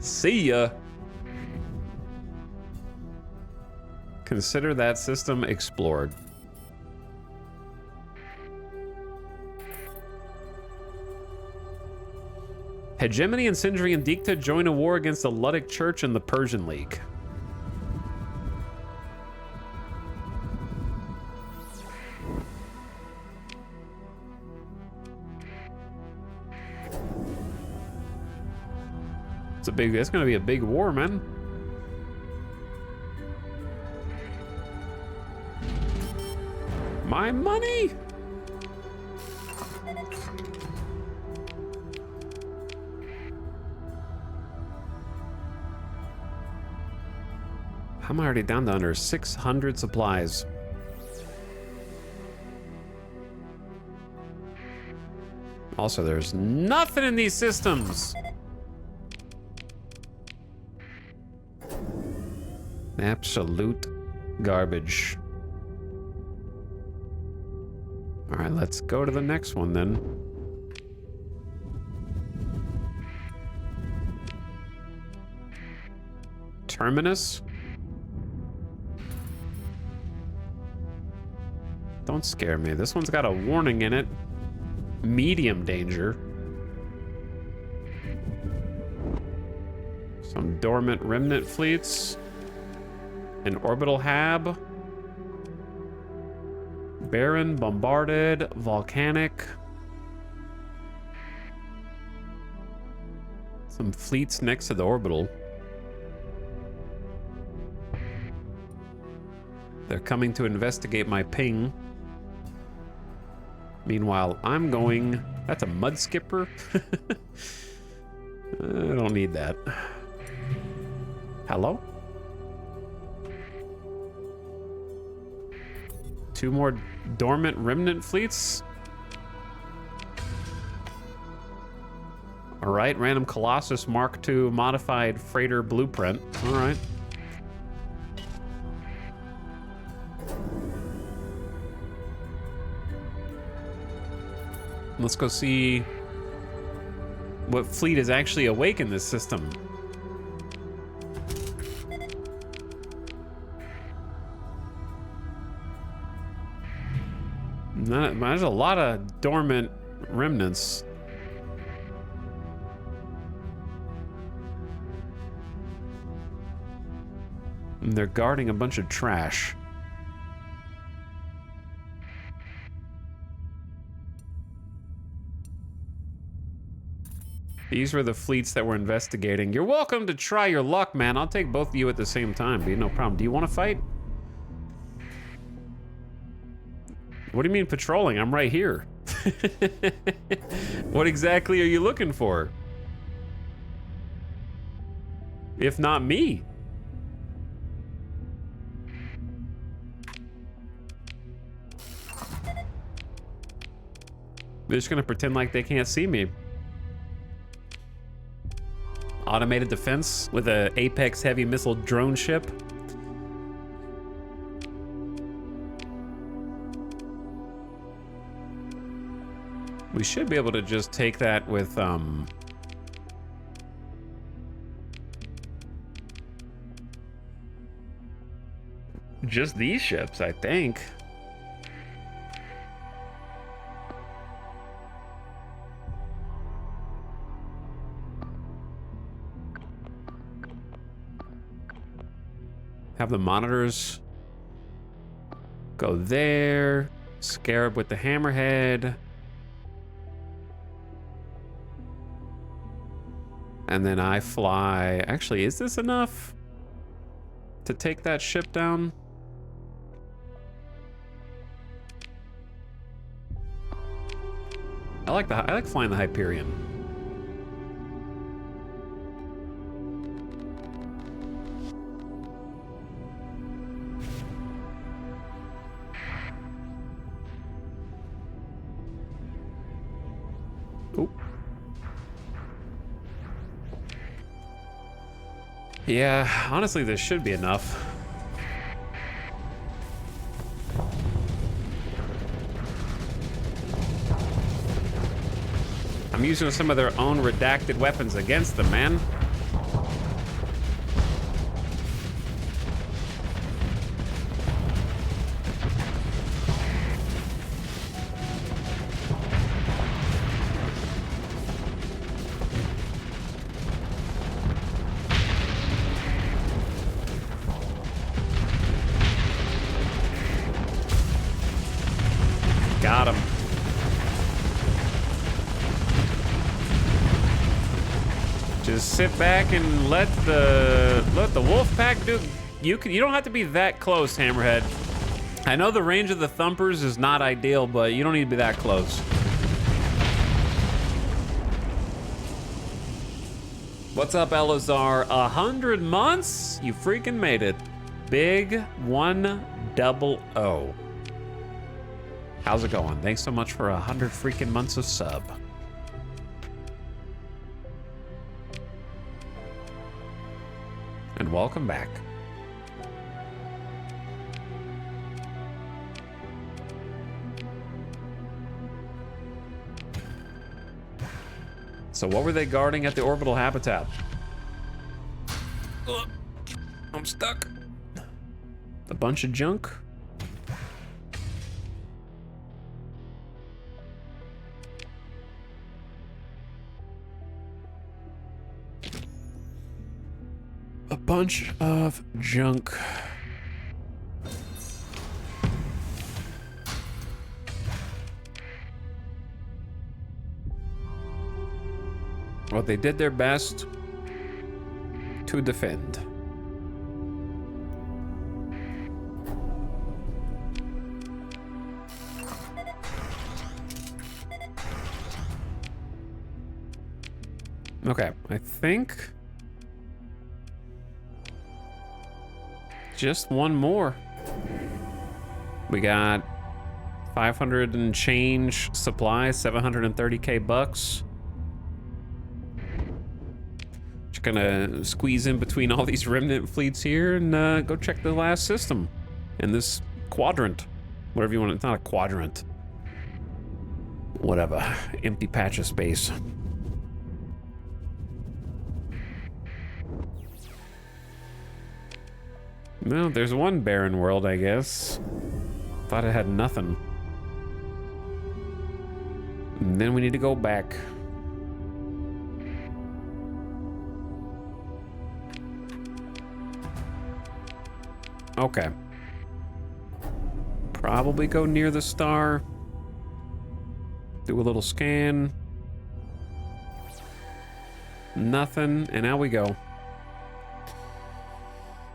See ya. Consider that system explored. Hegemony and Sindri and Dikta join a war against the Ludic Church and the Persian League. That's gonna be a big war, man. My money! I'm already down to under 600 supplies. Also, there's nothing in these systems. Absolute garbage. All right, let's go to the next one then. Terminus? Don't scare me. This one's got a warning in it. Medium danger. Some dormant remnant fleets. An orbital hab. Barren, bombarded, volcanic. Some fleets next to the orbital. They're coming to investigate my ping. Meanwhile, I'm going... That's a mud skipper? I don't need that. Hello? 2 more dormant remnant fleets? Alright, random Colossus Mark II modified freighter blueprint. Alright. Let's go see what fleet is actually awake in this system. There's a lot of dormant remnants. And they're guarding a bunch of trash. These were the fleets that we're investigating. You're welcome to try your luck, man. I'll take both of you at the same time. Be no problem. Do you want to fight? What do you mean patrolling? I'm right here. What exactly are you looking for? If not me. They're just gonna pretend like they can't see me. Automated defense with a Apex heavy missile drone ship. We should be able to just take that with, just these ships, I think. Have the monitors go there. Scarab with the hammerhead. And then I fly. Actually, is this enough to take that ship down? I like flying the Hyperion. Oop. Yeah, honestly, this should be enough. I'm using some of their own redacted weapons against them, man. Got him. Just sit back and let the wolf pack do. You don't have to be that close, Hammerhead. I know the range of the thumpers is not ideal, but you don't need to be that close. What's up, Elazar? 100 months? You freaking made it. Big 100. How's it going? Thanks so much for 100 freaking months of sub. And welcome back. So what were they guarding at the orbital habitat? Ugh, I'm stuck. A bunch of junk? A bunch of junk. Well, they did their best to defend. Okay, I think just one more. We got 500 and change supplies, 730k bucks. Just gonna squeeze in between all these remnant fleets here and go check the last system in this quadrant, whatever you want. It's not a quadrant. Whatever, empty patch of space. No, there's one barren world, I guess. Thought it had nothing. And then we need to go back. Okay. Probably go near the star. Do a little scan. Nothing, and out we go.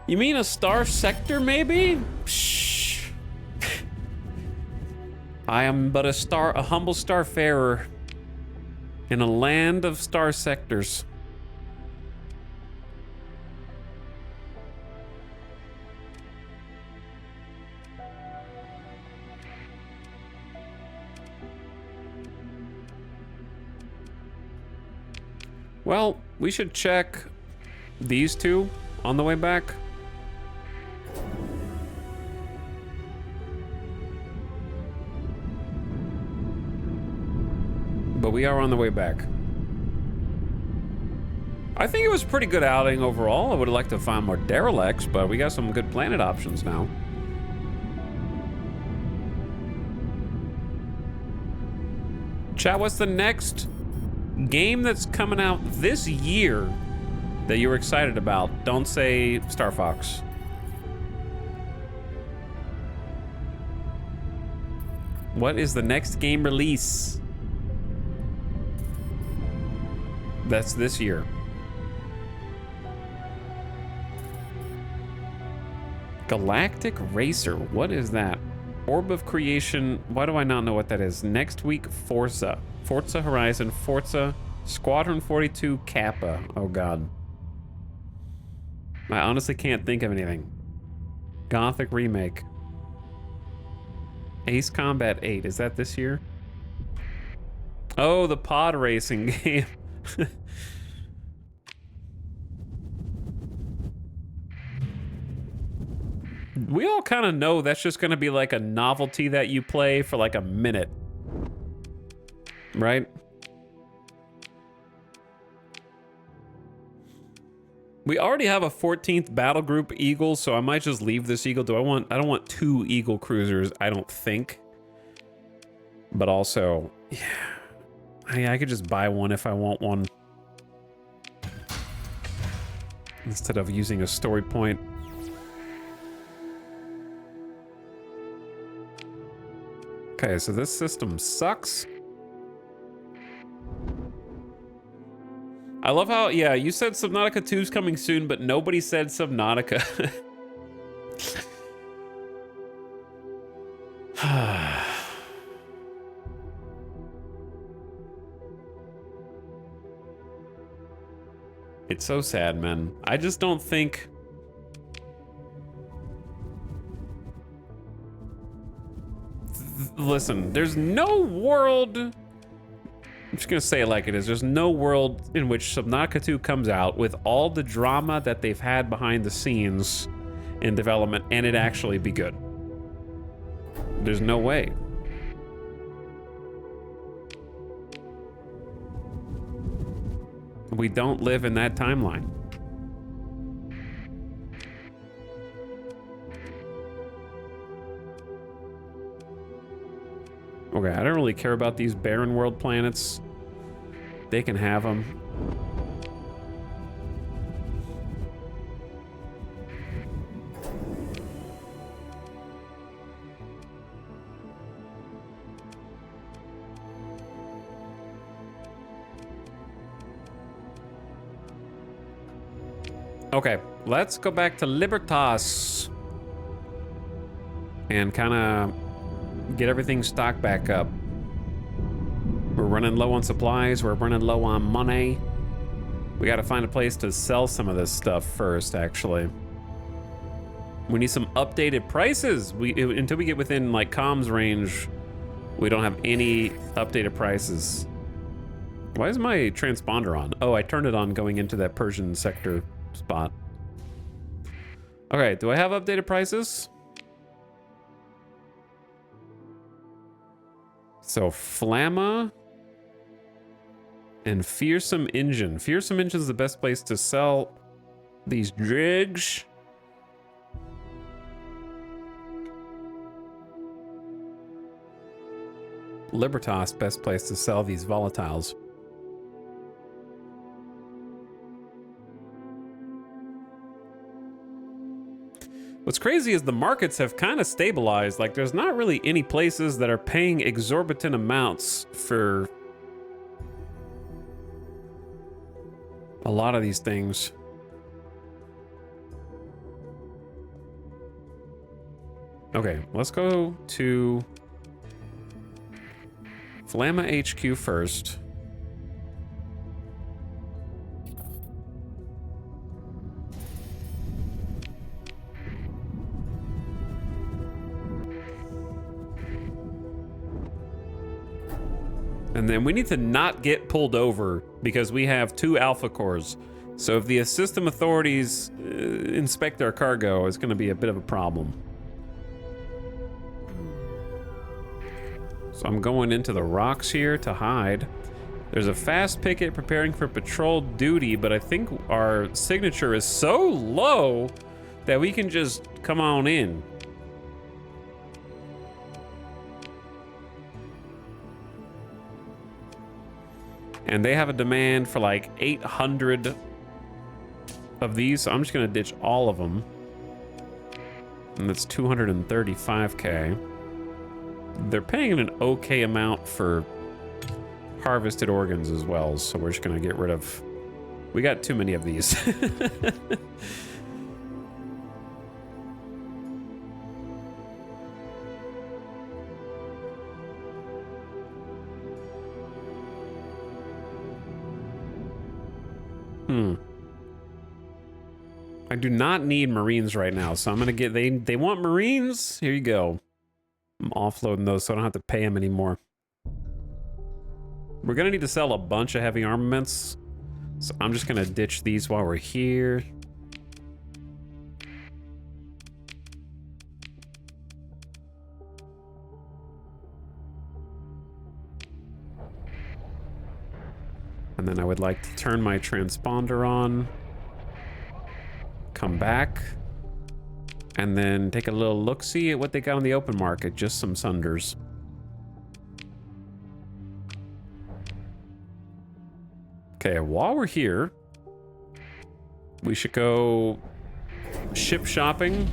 You mean a Starsector, maybe? Shh. I am but a humble starfarer in a land of Starsectors. Well, we should check these two on the way back. But we are on the way back. I think it was a pretty good outing overall. I would have liked to find more derelicts, but we got some good planet options now. Chat, what's the next game that's coming out this year that you were excited about? Don't say Star Fox. What is the next game release? That's this year. Galactic Racer, what is that? Orb of Creation, why do I not know what that is? Next week, Forza Horizon, Forza, Squadron 42, Kappa. Oh God. I honestly can't think of anything. Gothic Remake. Ace Combat 8, is that this year? Oh, the pod racing game. We all kind of know that's just going to be like a novelty that you play for like a minute. Right? We already have a 14th battle group Eagle, so I might just leave this Eagle. I don't want 2 Eagle cruisers, I don't think. But also, yeah, I could just buy one if I want one. Instead of using a story point. Okay, so this system sucks. I love how, yeah, you said Subnautica 2 is coming soon, but nobody said Subnautica. It's so sad, man. I just don't think... Listen, there's no world... I'm just gonna say it like it is. There's no world in which Subnautica 2 comes out with all the drama that they've had behind the scenes in development and it actually be good. There's no way. We don't live in that timeline. Okay, I don't really care about these barren world planets. They can have them. Okay, let's go back to Libertas and kind of get everything stocked back up. We're running low on supplies. We're running low on money. We got to find a place to sell some of this stuff first, actually. We need some updated prices. Until we get within like comms range, we don't have any updated prices. Why is my transponder on? Oh, I turned it on going into that Persian sector spot. Okay, do I have updated prices? So Flamma and Fearsome Engine. Fearsome Engine is the best place to sell these drigs. Libertas, best place to sell these volatiles. What's crazy is the markets have kind of stabilized. Like, there's not really any places that are paying exorbitant amounts for a lot of these things. Okay, let's go to Flamma HQ first. And then we need to not get pulled over because we have 2 alpha cores. So if the system authorities inspect our cargo, it's going to be a bit of a problem. So I'm going into the rocks here to hide. There's a fast picket preparing for patrol duty, but I think our signature is so low that we can just come on in. And they have a demand for like 800 of these, so I'm just gonna ditch all of them. And that's 235K. They're paying an okay amount for harvested organs as well, so we're just gonna get rid of... We got too many of these. I do not need Marines right now, so I'm gonna get... They want Marines? Here you go. I'm offloading those so I don't have to pay them anymore. We're gonna need to sell a bunch of heavy armaments, so I'm just gonna ditch these while we're here. And then I would like to turn my transponder on. come back, and then take a little look-see at what they got on the open market. Just some Sunders. Okay, while we're here, we should go ship shopping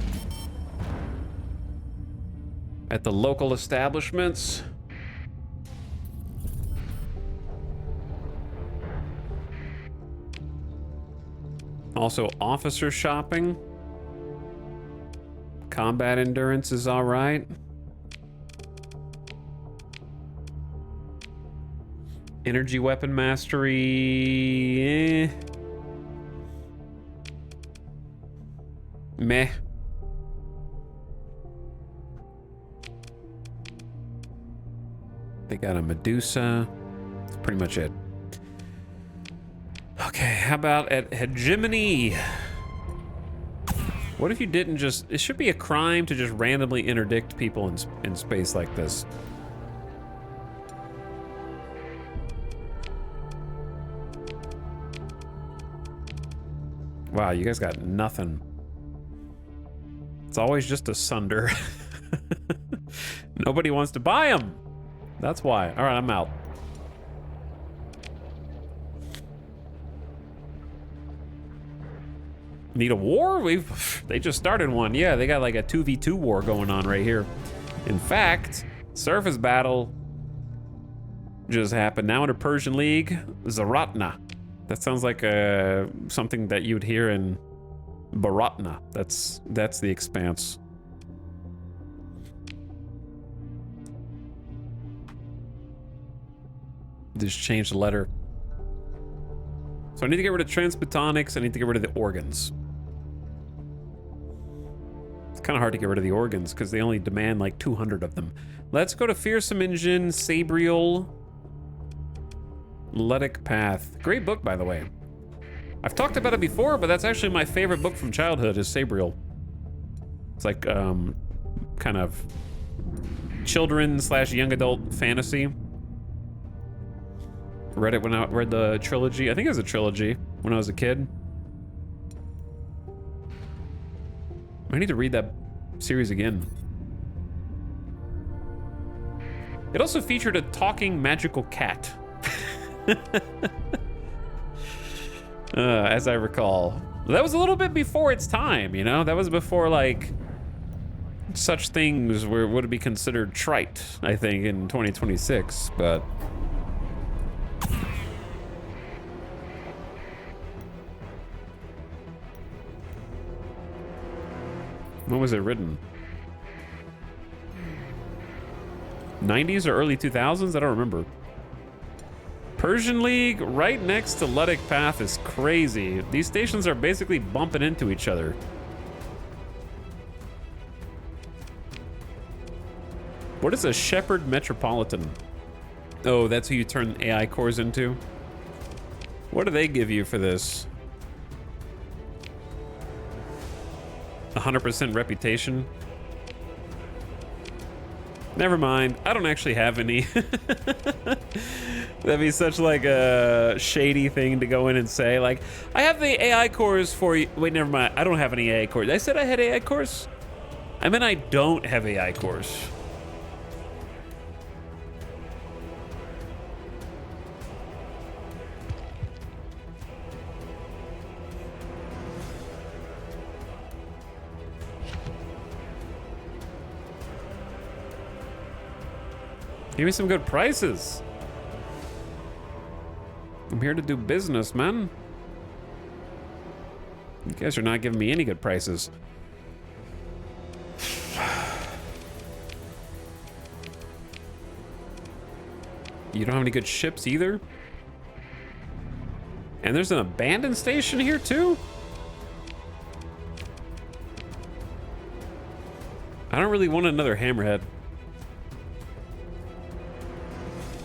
at the local establishments. Also, officer shopping. Combat endurance is all right. Energy weapon mastery, meh. They got a Medusa. That's pretty much it. Okay, how about at hegemony? What if you didn't just... It should be a crime to just randomly interdict people in space like this. Wow, you guys got nothing. It's always just a Sunder. Nobody wants to buy them. That's why. All right, I'm out. Need a war? They just started one. Yeah, they got like a 2v2 war going on right here. In fact, surface battle just happened. Now under Persian League, Zaratna. That sounds like something that you'd hear in Baratna. That's the Expanse. Just change the letter. So I need to get rid of transbotonics. I need to get rid of the organs. It's kind of hard to get rid of the organs because they only demand like 200 of them. Let's go to Fearsome Engine, Sabriel, Ludic Path. Great book, by the way. I've talked about it before, but that's actually my favorite book from childhood is Sabriel. It's like kind of children/young adult fantasy. Read it when I read the trilogy. I think it was a trilogy when I was a kid. I need to read that series again. It also featured a talking magical cat. As I recall. That was a little bit before its time, you know? That was before, like, such things would be considered trite, I think, in 2026, but... When was it written? 90s or early 2000s? I don't remember. Persian League right next to Ludic Path is crazy. These stations are basically bumping into each other. What is a Shepherd Metropolitan? Oh, that's who you turn AI cores into? What do they give you for this? 100% reputation? Never mind. I don't actually have any. That'd be such like a shady thing to go in and say. Like, I have the AI cores for you. Wait, never mind. I don't have any AI cores. I said I had AI cores? I mean, I don't have AI cores. Give me some good prices. I'm here to do business, man. You guys are not giving me any good prices. You don't have any good ships either? And there's an abandoned station here too? I don't really want another hammerhead.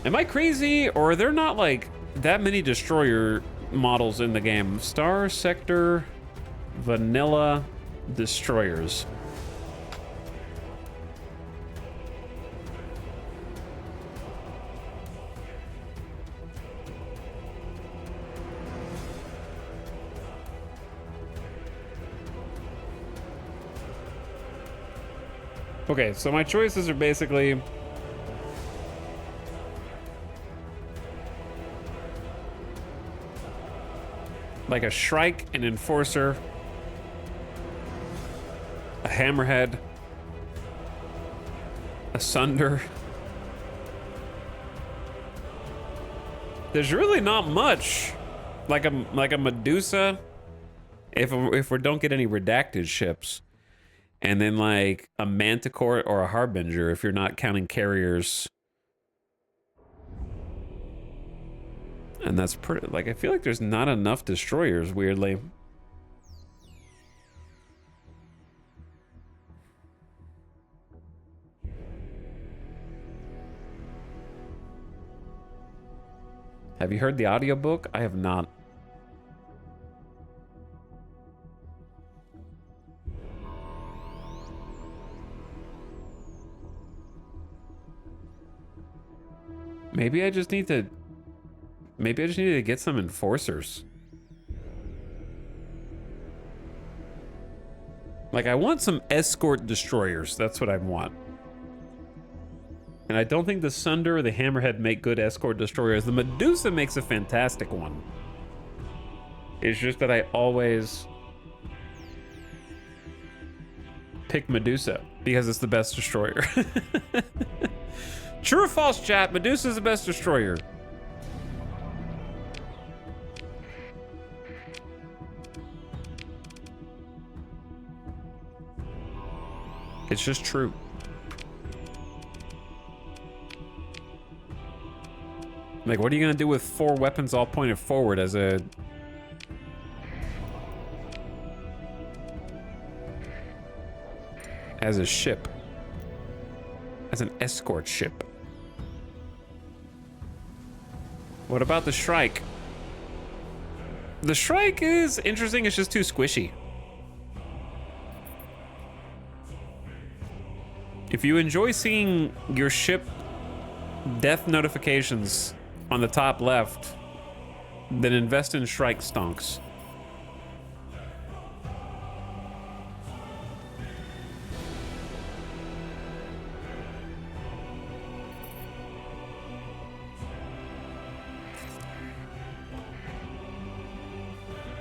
Am I crazy, or are there not like that many destroyer models in the game? Starsector vanilla destroyers. Okay, so my choices are basically like a Shrike, an Enforcer, a Hammerhead, a Sunder. There's really not much. Like a Medusa, if we don't get any redacted ships. And then like a Manticore or a Harbinger if you're not counting carriers. And that's pretty, like, I feel like there's not enough destroyers, weirdly. Have you heard the audiobook? I have not. Maybe I just need to get some enforcers. Like, I want some escort destroyers. That's what I want. And I don't think the Sunder or the Hammerhead make good escort destroyers. The Medusa makes a fantastic one. It's just that I always pick Medusa because it's the best destroyer. True or false, chat? Medusa's the best destroyer. It's just true. Like, what are you gonna do with 4 weapons all pointed forward as a... ship? As an escort ship? What about the Shrike? The Shrike is interesting, it's just too squishy. If you enjoy seeing your ship death notifications on the top left, then invest in Shrike Stonks.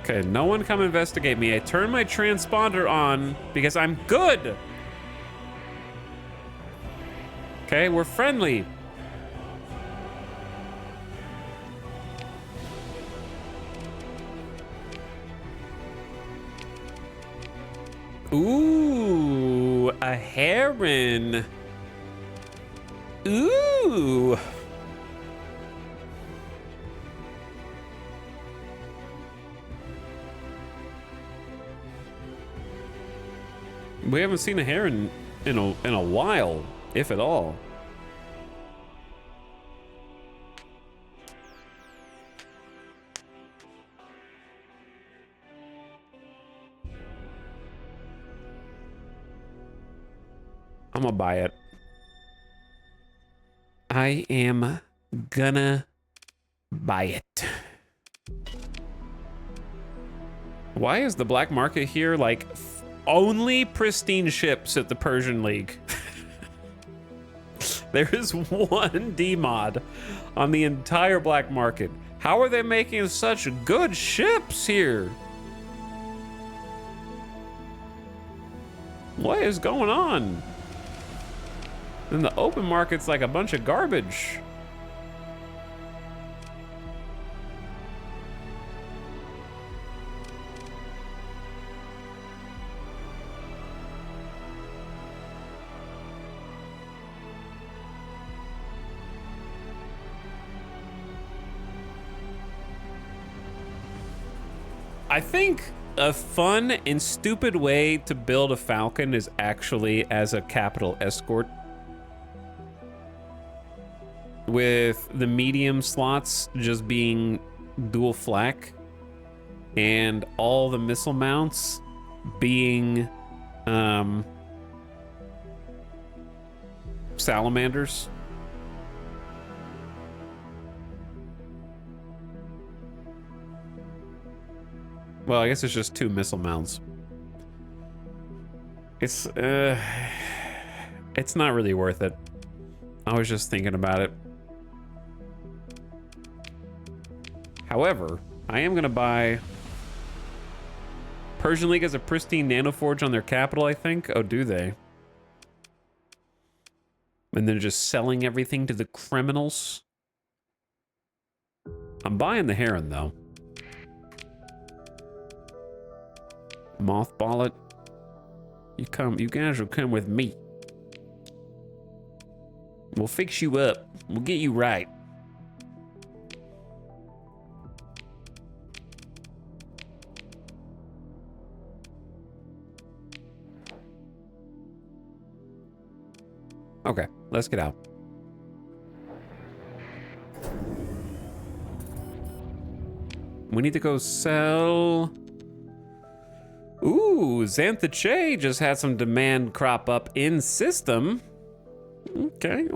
Okay, no one come investigate me. I turn my transponder on because I'm good. Okay, we're friendly. Ooh, a heron. Ooh. We haven't seen a heron in a while, if at all. I'm gonna buy it. I am gonna buy it. Why is the black market here like only pristine ships at the Persian League? There is one D-mod on the entire black market. How are they making such good ships here? What is going on? Then the open market's like a bunch of garbage. I think a fun and stupid way to build a Falcon is actually as a capital escort. With the medium slots just being dual flak and all the missile mounts being salamanders. Well, I guess it's just 2 missile mounts. It's It's not really worth it. I was just thinking about it. However, I am going to buy... Persian League has a pristine nanoforge on their capital, I think. Oh, do they? And they're just selling everything to the criminals. I'm buying the Heron, though. Mothball it. You guys will come with me. We'll fix you up. We'll get you right. Okay, let's get out. We need to go sell... Ooh, Xantha Che just had some demand crop up in system. Okay.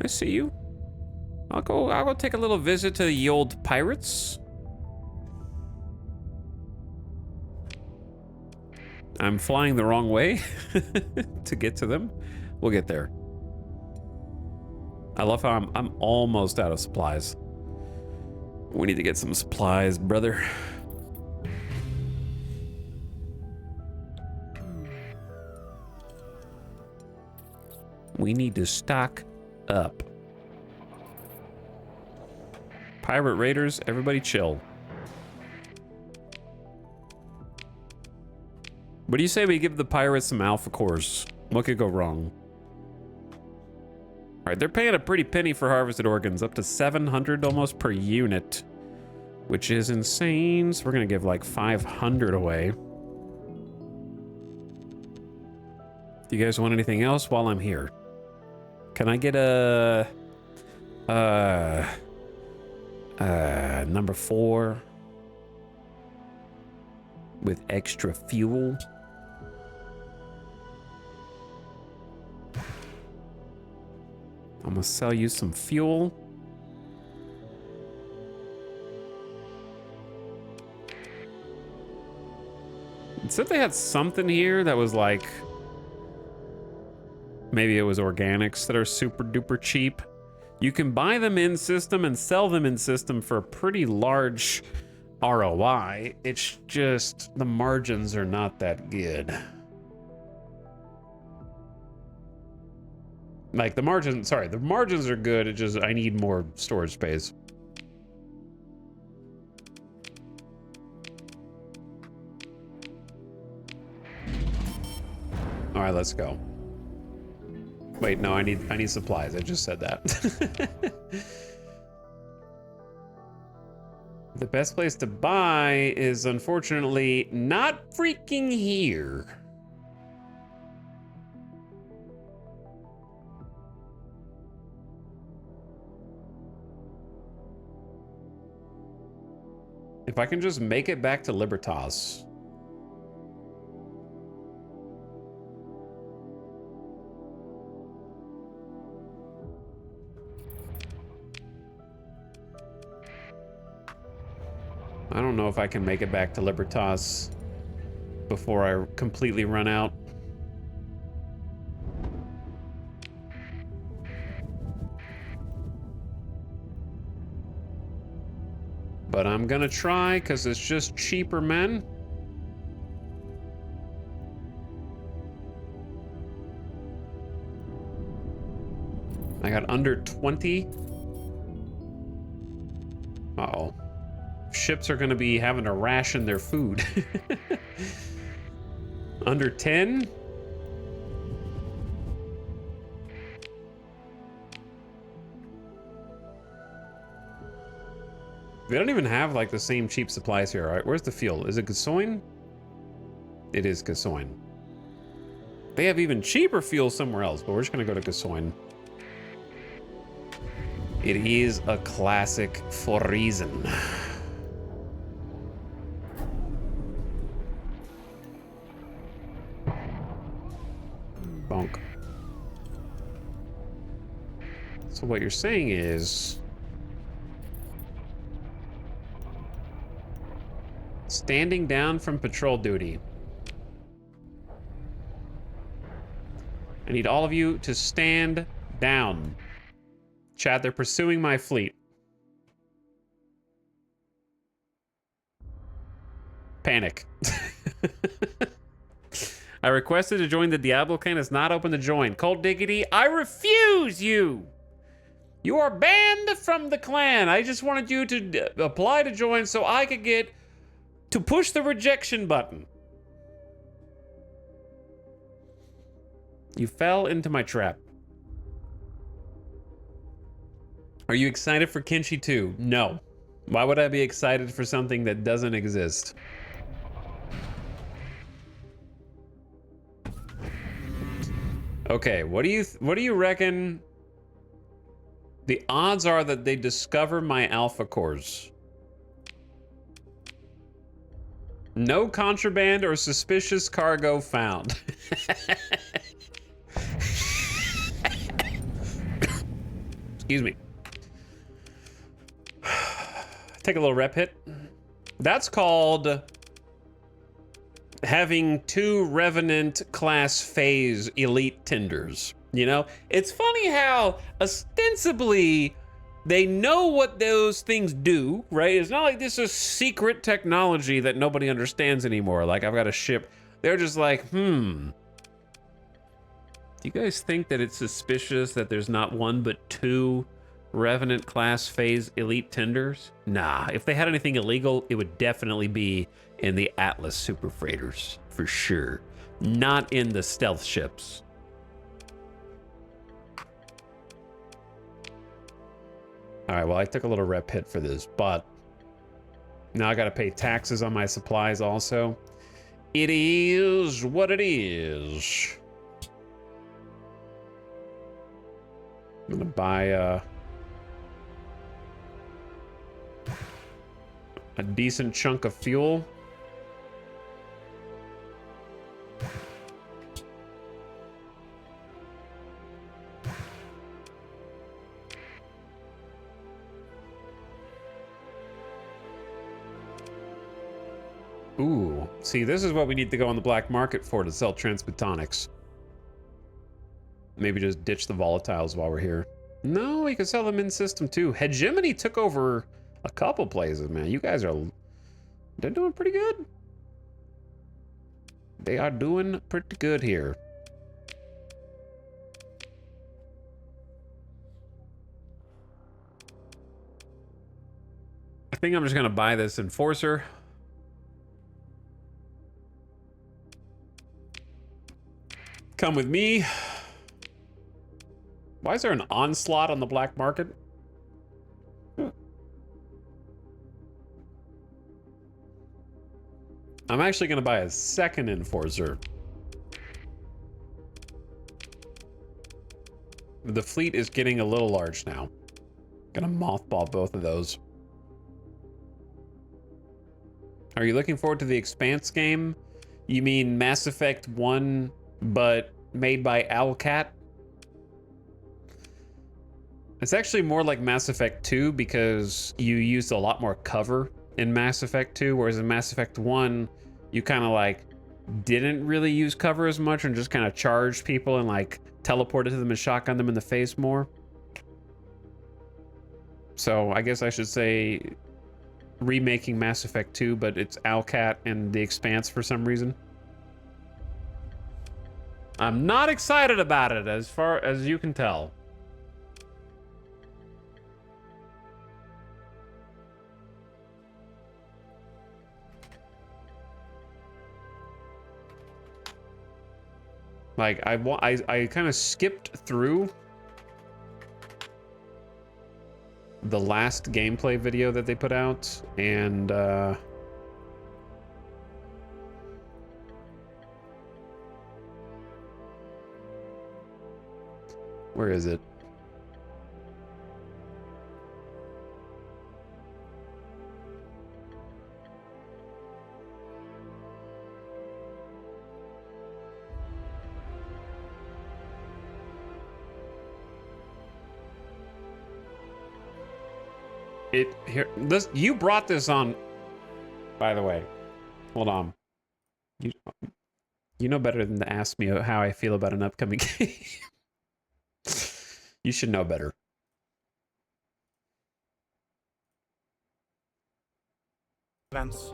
I see you. I'll go take a little visit to the old pirates. I'm flying the wrong way to get to them. We'll get there. I love how I'm almost out of supplies. We need to get some supplies, brother. We need to stock up. Pirate raiders, everybody chill. What do you say we give the pirates some alpha cores? What could go wrong? All right, they're paying a pretty penny for harvested organs, up to 700 almost per unit, which is insane. So we're gonna give like 500 away. Do you guys want anything else while I'm here? Can I get a number 4 with extra fuel? I'm gonna sell you some fuel. It said they had something here that was like, maybe it was organics that are super duper cheap. You can buy them in system and sell them in system for a pretty large ROI. It's just the margins are not that good. Like the margins are good. It just, I need more storage space. All right, let's go. Wait, no, I need supplies. I just said that. The best place to buy is unfortunately not freaking here. If I can just make it back to Libertas. I don't know if I can make it back to Libertas before I completely run out. But I'm gonna try because it's just cheaper, men. I got under 20. Uh-oh. Ships are gonna be having to ration their food. Under 10? They don't even have like the same cheap supplies here, right? Where's the fuel? Is it gasoline? It is gasoline. They have even cheaper fuel somewhere else, but we're just gonna go to gasoline. It is a classic for a reason. Bonk. So what you're saying is... standing down from patrol duty. I need all of you to stand down. Chat, they're pursuing my fleet. Panic. I requested to join the Diablo clan. It's not open to join. Cold Diggity, I refuse you. You are banned from the clan. I just wanted you to apply to join so I could get to push the rejection button. You fell into my trap. Are you excited for Kenshi 2? No. Why would I be excited for something that doesn't exist? Okay, what do you reckon the odds are that they discover my alpha cores? No contraband or suspicious cargo found. Excuse me. Take a little rep hit. That's called having 2 Revenant class phase elite tenders. You know, it's funny how ostensibly they know what those things do, right? It's not like this is secret technology that nobody understands anymore. Like, I've got a ship. They're just like, do you guys think that it's suspicious that there's not 1 but 2 Revenant class phase elite tenders? Nah, if they had anything illegal, it would definitely be in the Atlas super freighters, for sure. Not in the stealth ships. All right, well, I took a little rep hit for this, but now I gotta pay taxes on my supplies also. It is what it is. I'm gonna buy a decent chunk of fuel. Ooh, see, this is what we need to go on the black market for, to sell transmutonics. Maybe just ditch the volatiles while we're here. No, we can sell them in system too. Hegemony took over a couple places, man. You guys are... they're doing pretty good. They are doing pretty good here. I think I'm just gonna buy this Enforcer. Come with me. Why is there an onslaught on the black market? I'm actually going to buy a second Enforcer. The fleet is getting a little large now. Gonna mothball both of those. Are you looking forward to the Expanse game? You mean Mass Effect 1, but made by Owlcat? It's actually more like Mass Effect 2 because you used a lot more cover in Mass Effect 2, whereas in Mass Effect 1, you kind of like didn't really use cover as much and just kind of charged people and like teleported to them and shotgun them in the face more. So I guess I should say remaking Mass Effect 2, but it's Owlcat and the Expanse for some reason. I'm not excited about it, as far as you can tell. Like, I kind of skipped through the last gameplay video that they put out, and where is it? You brought this on, by the way. Hold on. You know better than to ask me how I feel about an upcoming game. You should know better. Events.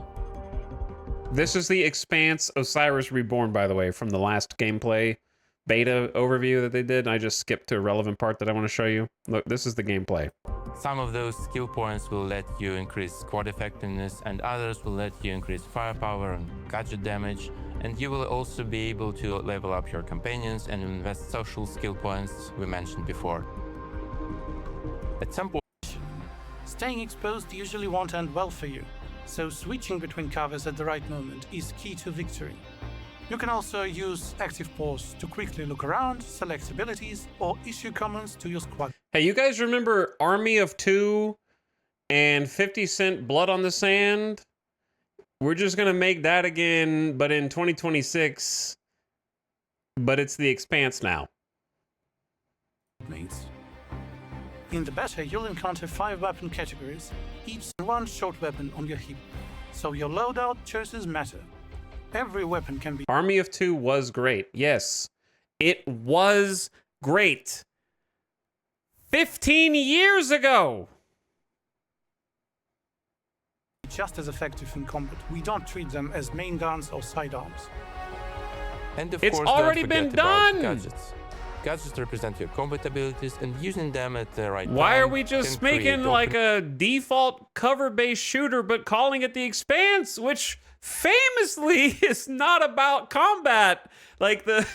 This is the Expanse Osiris Reborn, by the way, from the last gameplay beta overview that they did. I just skipped to a relevant part that I want to show you. Look, this is the gameplay. Some of those skill points will let you increase squad effectiveness, and others will let you increase firepower and gadget damage, and you will also be able to level up your companions and invest social skill points we mentioned before. At some point, Staying exposed usually won't end well for you, so switching between covers at the right moment is key to victory. You can also use active pause to quickly look around, select abilities, or issue commands to your squad. Hey, you guys remember Army of Two and 50 Cent Blood on the Sand? We're just going to make that again, but in 2026. But it's the Expanse now. Mates. In the beta, you'll encounter 5 weapon categories, each one short weapon on your hip, so your loadout choices matter. Every weapon can be... Army of Two was great. Yes, it was great. 15 years ago. just as effective in combat. We don't treat them as main guns or sidearms. And of It's course, already don't been forget about done! Gadgets. Gadgets represent your combat abilities, and using them at the right time. Why are we just can create making like a default cover-based shooter but calling it the Expanse, which famously is not about combat? Like the...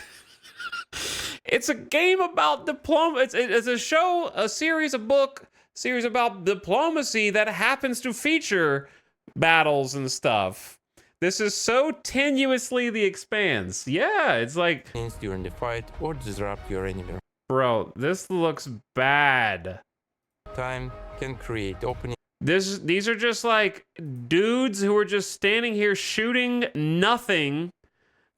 It's a game about diplomacy. It's a show, a series, a book, series about diplomacy that happens to feature battles and stuff. This is so tenuously the Expanse. Yeah, it's like... during the fight or disrupt your enemy. Bro, this looks bad. Time can create opening. These are just like dudes who are just standing here shooting nothing.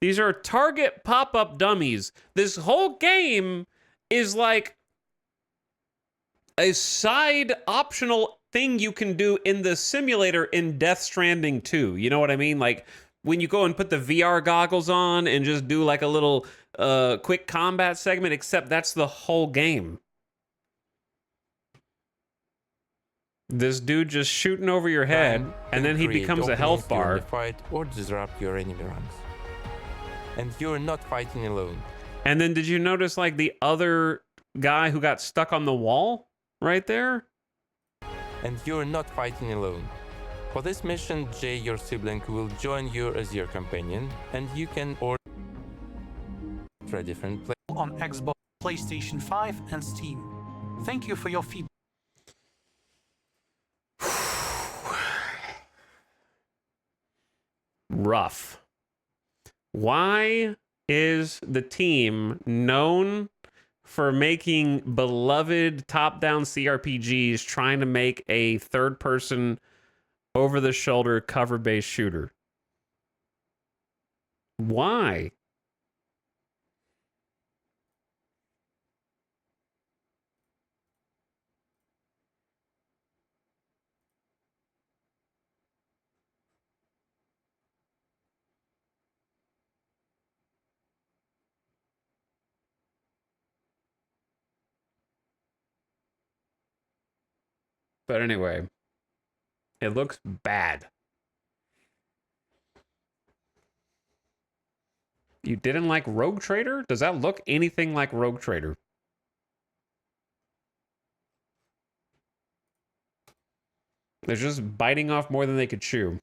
These are target pop-up dummies. This whole game is like a side optional thing you can do in the simulator in Death Stranding 2. You know what I mean? Like when you go and put the VR goggles on and just do like a little quick combat segment, except that's the whole game. This dude just shooting over your head, and then he becomes a health bar. Fight or disrupt your enemy ranks. And you're not fighting alone. And then did you notice like the other guy who got stuck on the wall right there? And you're not fighting alone. For this mission, Jay, your sibling, will join you as your companion, and you can order a different place On Xbox, PlayStation 5, and Steam. Thank you for your feedback. Rough. Why is the team known for making beloved top-down CRPGs trying to make a third-person, over-the-shoulder, cover-based shooter? Why? But anyway, it looks bad. You didn't like Rogue Trader? Does that look anything like Rogue Trader? They're just biting off more than they could chew.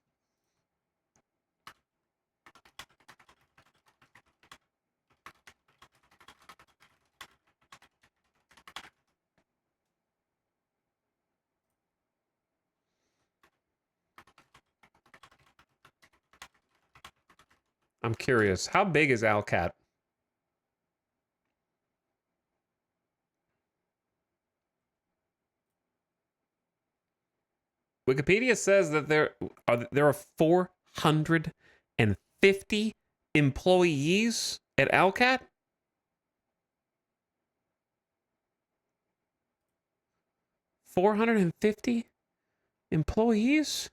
I'm curious, how big is Alcat? Wikipedia says that there are 450 employees at Alcat. 450 employees?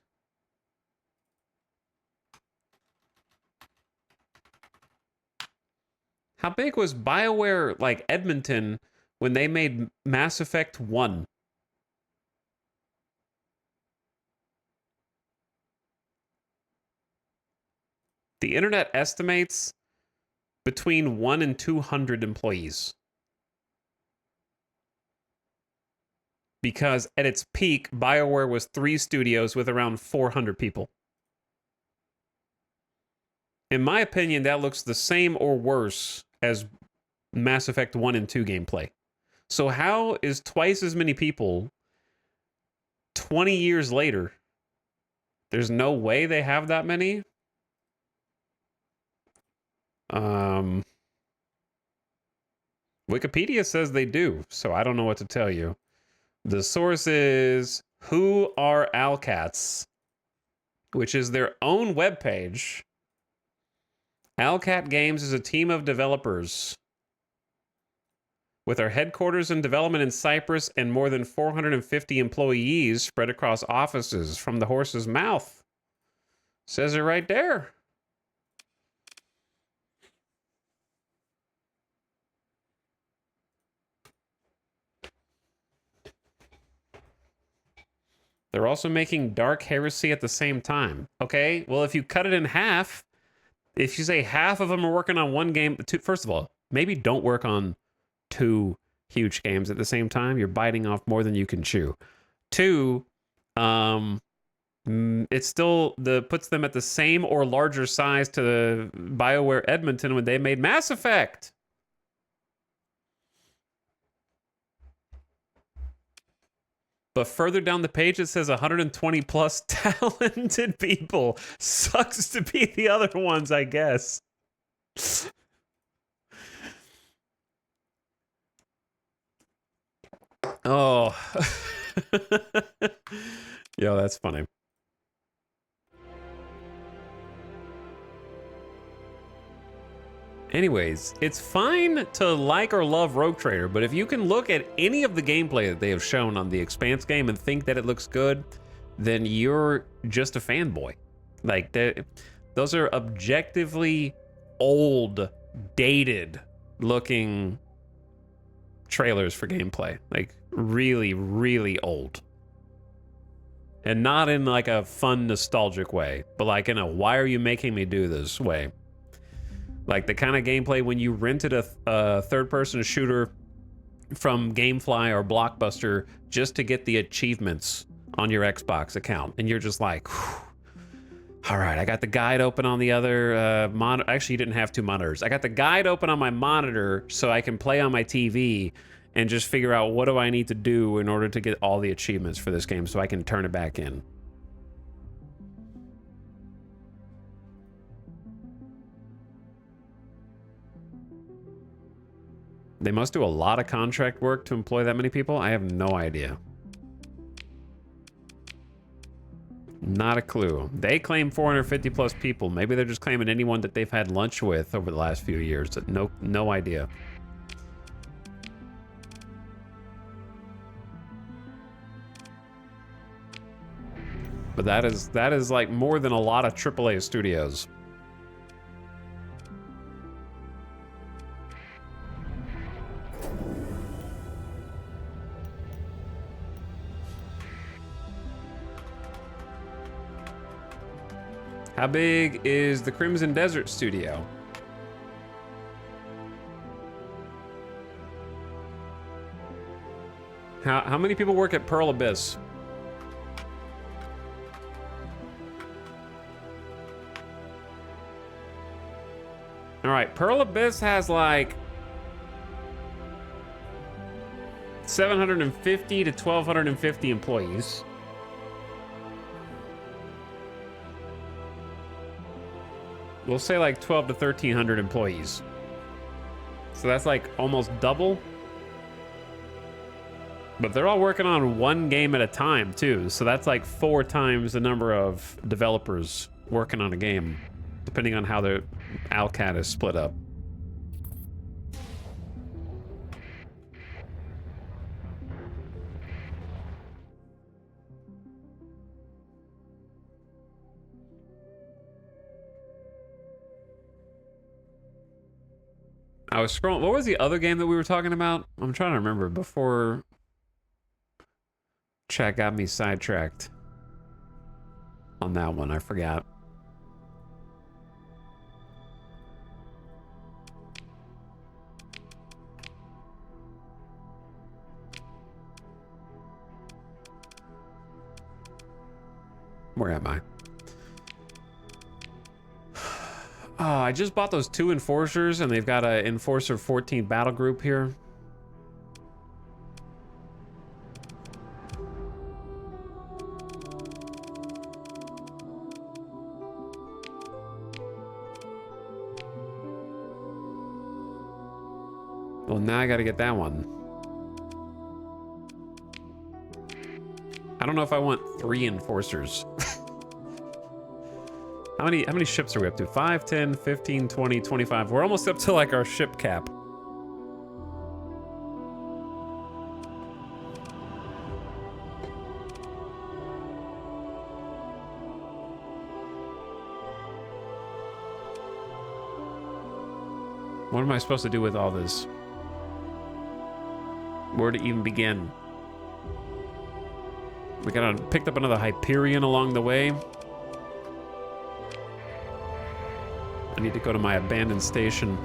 How big was BioWare, like Edmonton, when they made Mass Effect 1? The internet estimates between 1 and 200 employees. Because at its peak, BioWare was 3 studios with around 400 people. In my opinion, that looks the same or worse as Mass Effect 1 and 2 gameplay. So how is twice as many people 20 years later? There's no way they have that many? Wikipedia says they do, so I don't know what to tell you. The source is Who Are Owlcats, which is their own webpage. Owlcat Games is a team of developers with our headquarters and development in Cyprus and more than 450 employees spread across offices from the horse's mouth. Says it right there. They're also making Dark Heresy at the same time. Okay, well, if you cut it in half, if you say half of them are working on one game, first of all, maybe don't work on 2 huge games at the same time. You're biting off more than you can chew. 2, it's still puts them at the same or larger size to the BioWare Edmonton when they made Mass Effect. But further down the page, it says 120 plus talented people. Sucks to be the other ones, I guess. Oh. Yo, that's funny. Anyways, it's fine to like or love Rogue Trader, but if you can look at any of the gameplay that they have shown on the Expanse game and think that it looks good, then you're just a fanboy. Like, those are objectively old, dated looking trailers for gameplay. Like, really, really old. And not in like a fun, nostalgic way, but like in a why are you making me do this way. Like the kind of gameplay when you rented a third-person shooter from Gamefly or Blockbuster just to get the achievements on your Xbox account. And you're just like, all right, I got the guide open on the other monitor. Actually, you didn't have 2 monitors. I got the guide open on my monitor so I can play on my TV and just figure out what do I need to do in order to get all the achievements for this game so I can turn it back in. They must do a lot of contract work to employ that many people. I have no idea. Not a clue. They claim 450 plus people. Maybe they're just claiming anyone that they've had lunch with over the last few years. No idea. But that is like more than a lot of AAA studios. How big is the Crimson Desert studio? How many people work at Pearl Abyss? All right, Pearl Abyss has like 750 to 1,250 employees. We'll say like 12 to 1,300 employees. So that's like almost double. But they're all working on one game at a time too. So that's like 4 times the number of developers working on a game, depending on how the Owlcat is split up. I was scrolling. What was the other game that we were talking about? I'm trying to remember before chat got me sidetracked on that one. I forgot. Where am I? Oh, I just bought those 2 Enforcers, and they've got a Enforcer 14 battle group here. Well, now I gotta get that one. I don't know if I want 3 Enforcers. How many ships are we up to? 5, 10, 15, 20, 25. We're almost up to like our ship cap. What am I supposed to do with all this? Where to even begin? We picked up another Hyperion along the way. I need to go to my abandoned station.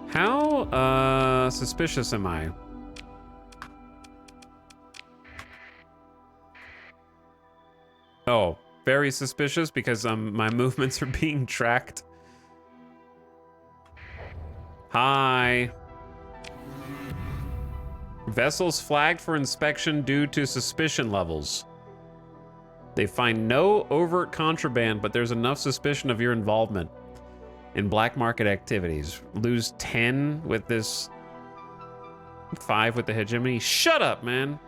How suspicious am I? Oh, very suspicious because my movements are being tracked. Hi. Vessels flagged for inspection due to suspicion levels. They find no overt contraband, but there's enough suspicion of your involvement in black market activities. Lose 10 with this, 5 with the hegemony. Shut up, man.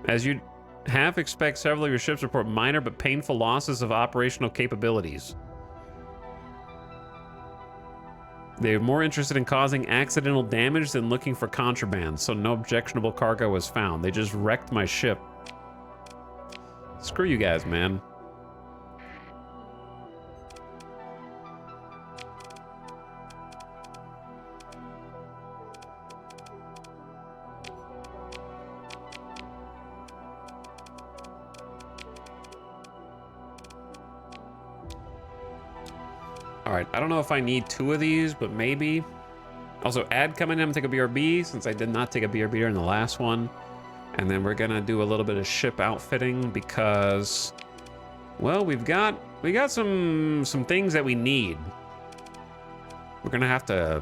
As you half expect, several of your ships report minor but painful losses of operational capabilities. They're more interested in causing accidental damage than looking for contraband, so no objectionable cargo was found. They just wrecked my ship. Screw you guys, man. All right, I don't know if I need 2 of these, but maybe. Also, add coming in, take a BRB, since I did not take a BRB during the last one. And then we're gonna do a little bit of ship outfitting because, well, we got some things that we need. We're gonna have to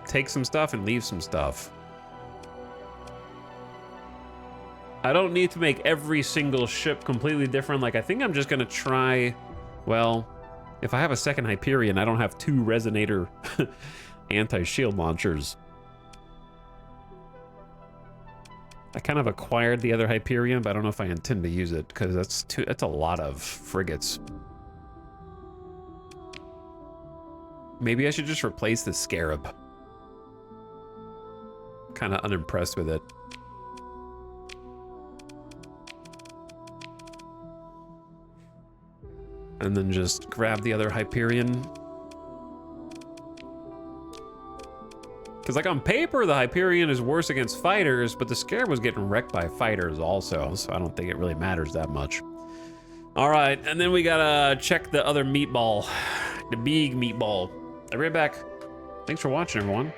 take some stuff and leave some stuff. I don't need to make every single ship completely different. Like, I think I'm just gonna try, well, if I have a second Hyperion, I don't have 2 Resonator anti-shield launchers. I kind of acquired the other Hyperion, but I don't know if I intend to use it because that's a lot of frigates. Maybe I should just replace the Scarab. Kind of unimpressed with it. And then just grab the other Hyperion. Because, like, on paper, the Hyperion is worse against fighters, but the Scarab was getting wrecked by fighters also, so I don't think it really matters that much. All right, and then we gotta check the other meatball. The big meatball. I'll be right back. Thanks for watching, everyone.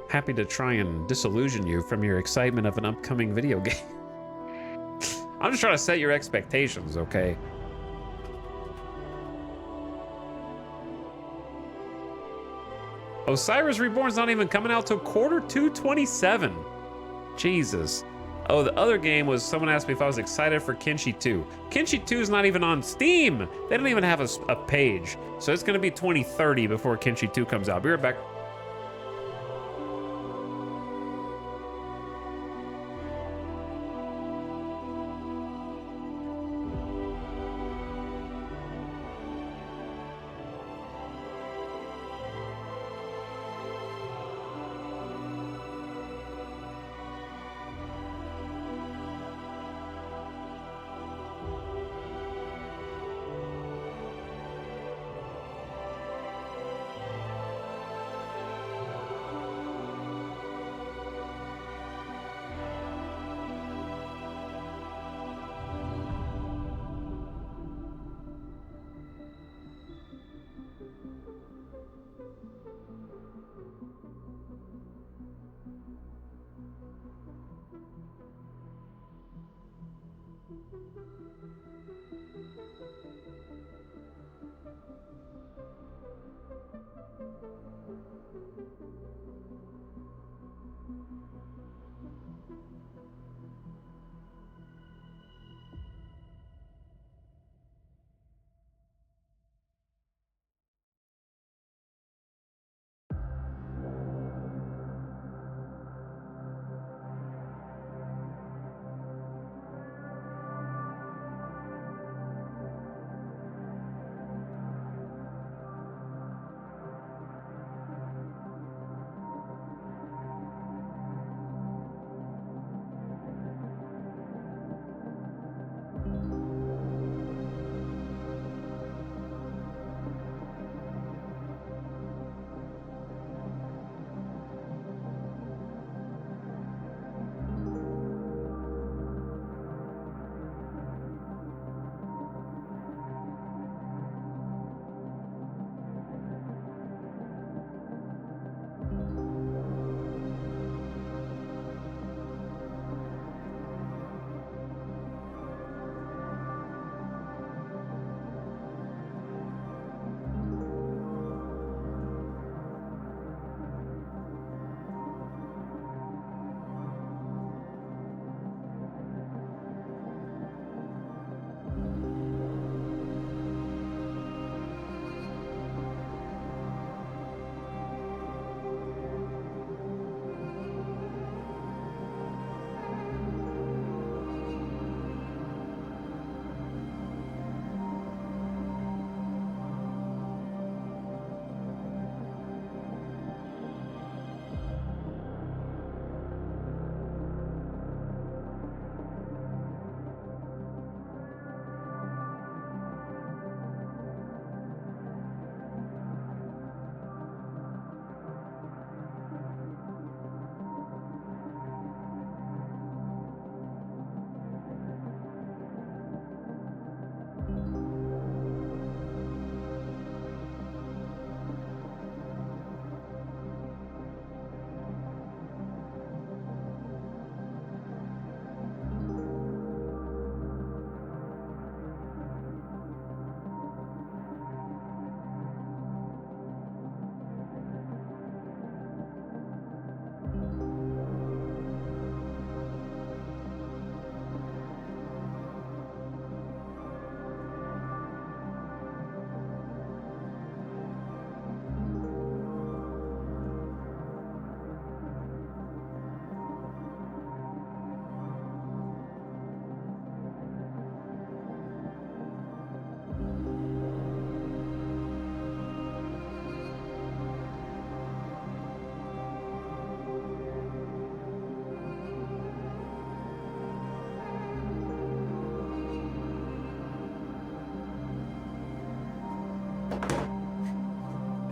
Happy to try and disillusion you from your excitement of an upcoming video game. I'm just trying to set your expectations, okay? Osiris Reborn's not even coming out till Q2 27. Jesus. Oh, the other game was, someone asked me if I was excited for Kenshi 2. Kenshi 2 is not even on Steam. They don't even have a page. So it's gonna be 2030 before Kenshi 2 comes out. Be right back.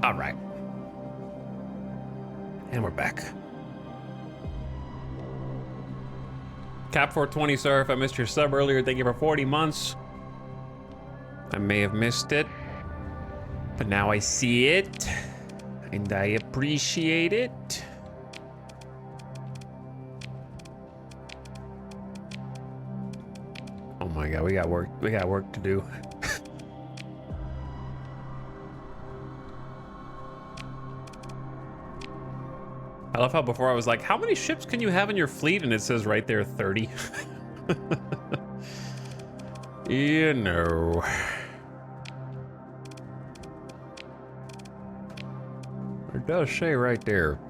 All right. And we're back. Cap 420, sir, if I missed your sub earlier, thank you for 40 months. I may have missed it, but now I see it, and I appreciate it. Oh my God, we got work to do. I love how before I was like, how many ships can you have in your fleet? And it says right there, 30. You know. It does say right there.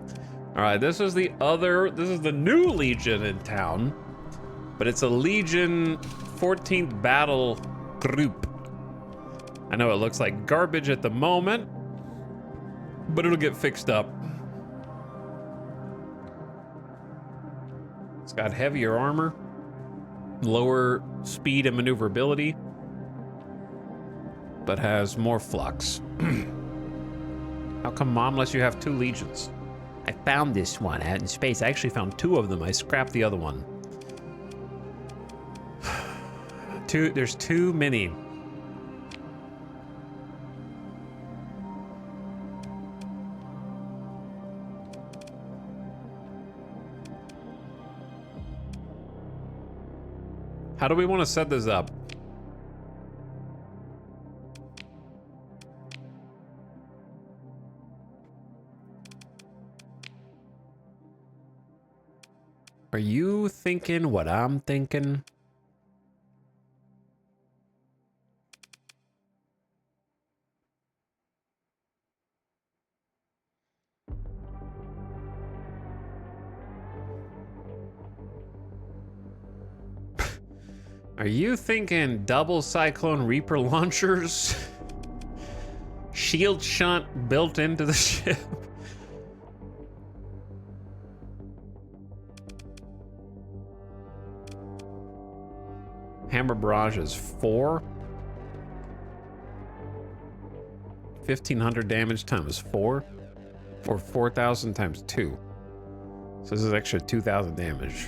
All right, this is the new Legion in town, but it's a Legion 14th battle group. I know it looks like garbage at the moment, but it'll get fixed up. It's got heavier armor, lower speed and maneuverability, but has more flux. How come, Mom, unless you have 2 legions? I found this one out in space. I actually found 2 of them. I scrapped the other one. There's too many. How do we want to set this up? Are you thinking what I'm thinking? Are you thinking double Cyclone Reaper launchers? Shield shunt built into the ship? Hammer barrage is 4. 1,500 damage times 4. Or 4,000 times 2. So this is extra 2,000 damage.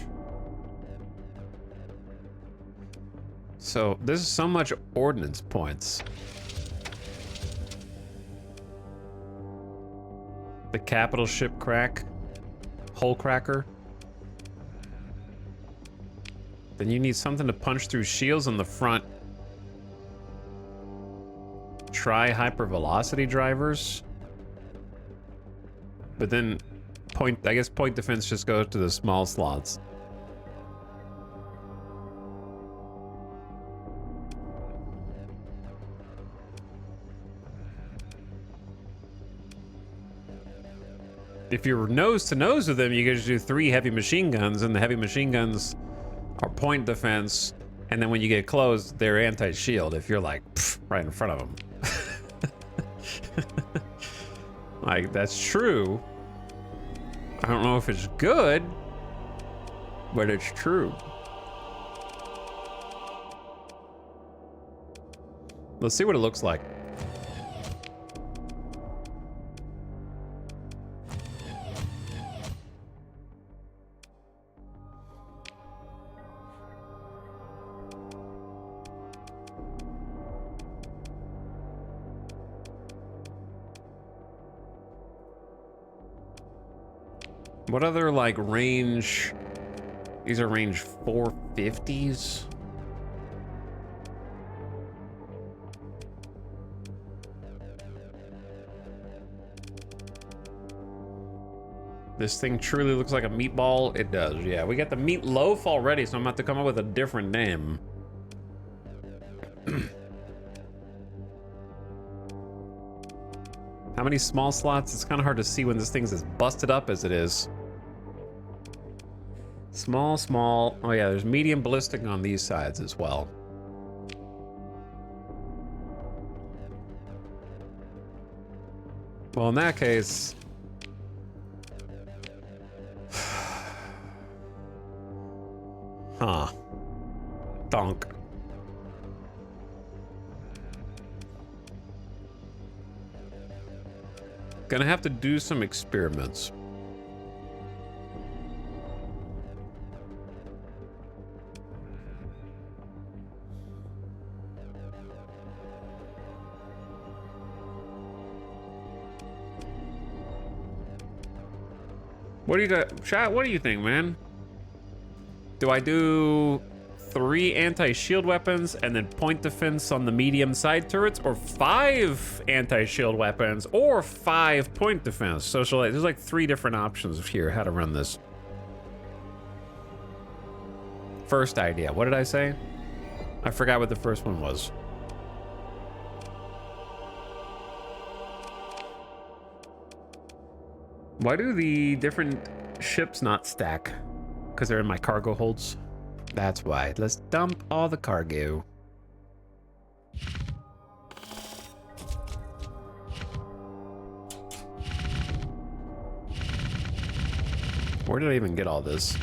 So this is so much ordnance points. The capital ship crack. Hull cracker. Then you need something to punch through shields on the front. Try hypervelocity drivers. But then I guess point defense just goes to the small slots. If you're nose to nose with them, you can just do 3 heavy machine guns, and the heavy machine guns are point defense, and then when you get close, they're anti-shield if you're like right in front of them. Like, that's true. I don't know if it's good, but it's true. Let's see what it looks like. What other, like, range? These are range 450s. This thing truly looks like a meatball. It does, yeah. We got the meatloaf already, so I'm about to come up with a different name. How many small slots? It's kind of hard to see when this thing's as busted up as it is. Small, small. Oh yeah, there's medium ballistic on these sides as well. Well, in that case... Huh. Donk. Gonna have to do some experiments. What do you got? Chat, what do you think, man? Do I do 3 anti-shield weapons and then point defense on the medium side turrets, or 5 anti-shield weapons or 5 point defense? So there's like 3 different options here how to run this. First idea, what did I say? I forgot what the first one was. Why do the different ships not stack? Because they're in my cargo holds. That's why. Let's dump all the cargo. Where did I even get all this?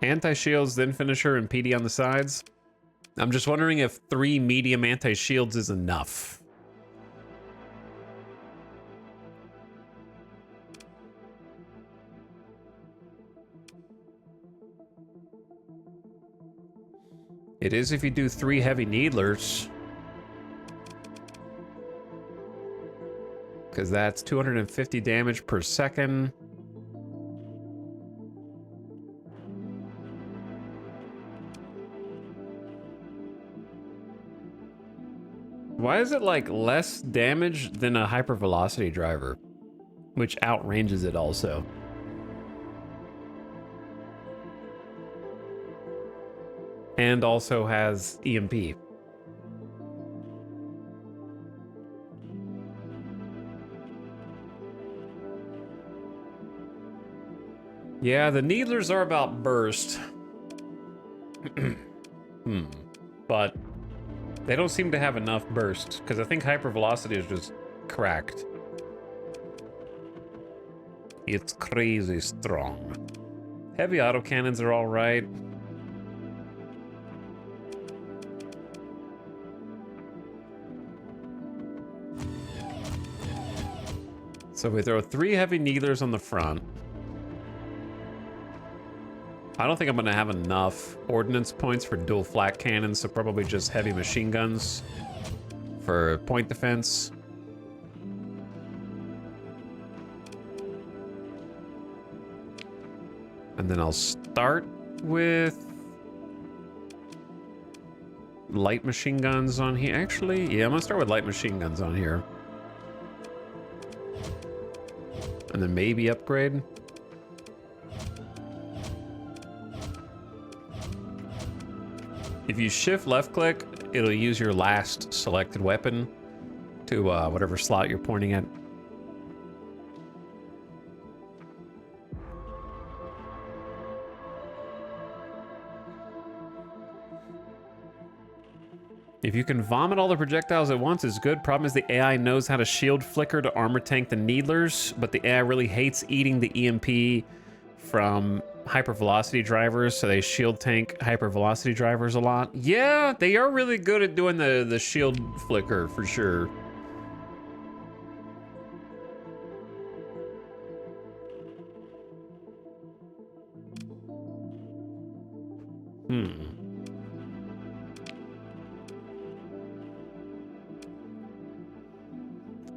Anti-shields, then finisher, and PD on the sides. I'm just wondering if 3 medium anti-shields is enough. It is if you do 3 heavy needlers. Because that's 250 damage per second. Why is it like less damage than a hypervelocity driver? Which outranges it also. And also has EMP. Yeah, the needlers are about burst. But they don't seem to have enough burst, because I think hypervelocity is just cracked. It's crazy strong. Heavy autocannons are all right. So we throw 3 heavy needlers on the front. I don't think I'm gonna have enough ordnance points for dual flak cannons, so probably just heavy machine guns for point defense. And then I'll start with light machine guns on here. Actually, yeah, I'm gonna start with light machine guns on here. And then maybe upgrade. If you shift left click, it'll use your last selected weapon to whatever slot you're pointing at. If you can vomit all the projectiles at once, it's good. Problem is the AI knows how to shield flicker to armor tank the needlers, but the AI really hates eating the EMP from hypervelocity drivers, so they shield tank hypervelocity drivers a lot. Yeah, they are really good at doing the shield flicker for sure.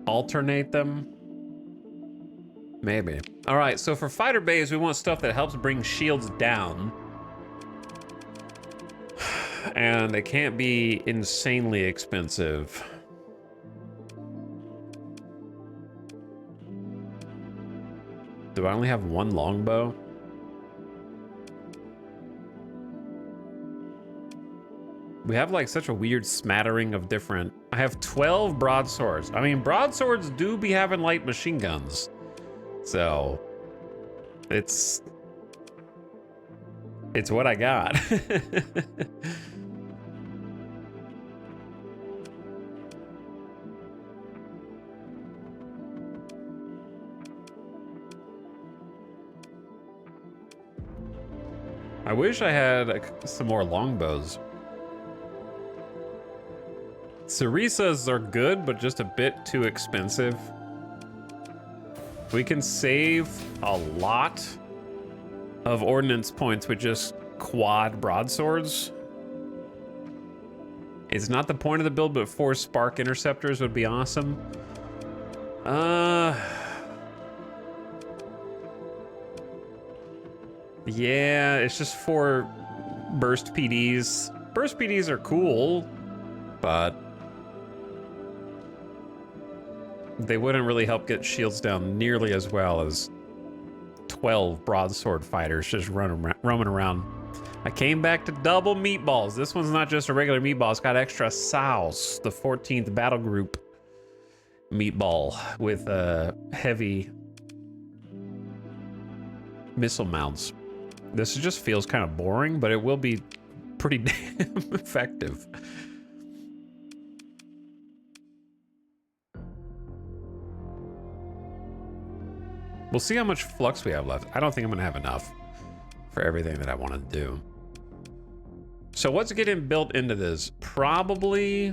Alternate them? Maybe. All right, so for fighter bays, we want stuff that helps bring shields down. And they can't be insanely expensive. Do I only have 1 longbow? We have like such a weird smattering of different... I have 12 broadswords. I mean, broadswords do be having light machine guns. So, it's what I got. I wish I had some more longbows. Sarisas are good, but just a bit too expensive. We can save a lot of ordnance points with just quad broadswords. It's not the point of the build, but 4 spark interceptors would be awesome. Yeah, it's just 4 burst PDs. Burst PDs are cool, but they wouldn't really help get shields down nearly as well as 12 broadsword fighters just roaming around. I came back to double meatballs. This one's not just a regular meatball. It's got extra sauce. The 14th battle group meatball with heavy missile mounts. This just feels kind of boring, but it will be pretty damn effective. We'll see how much flux we have left. I don't think I'm gonna have enough for everything that I want to do. So what's getting built into this? Probably...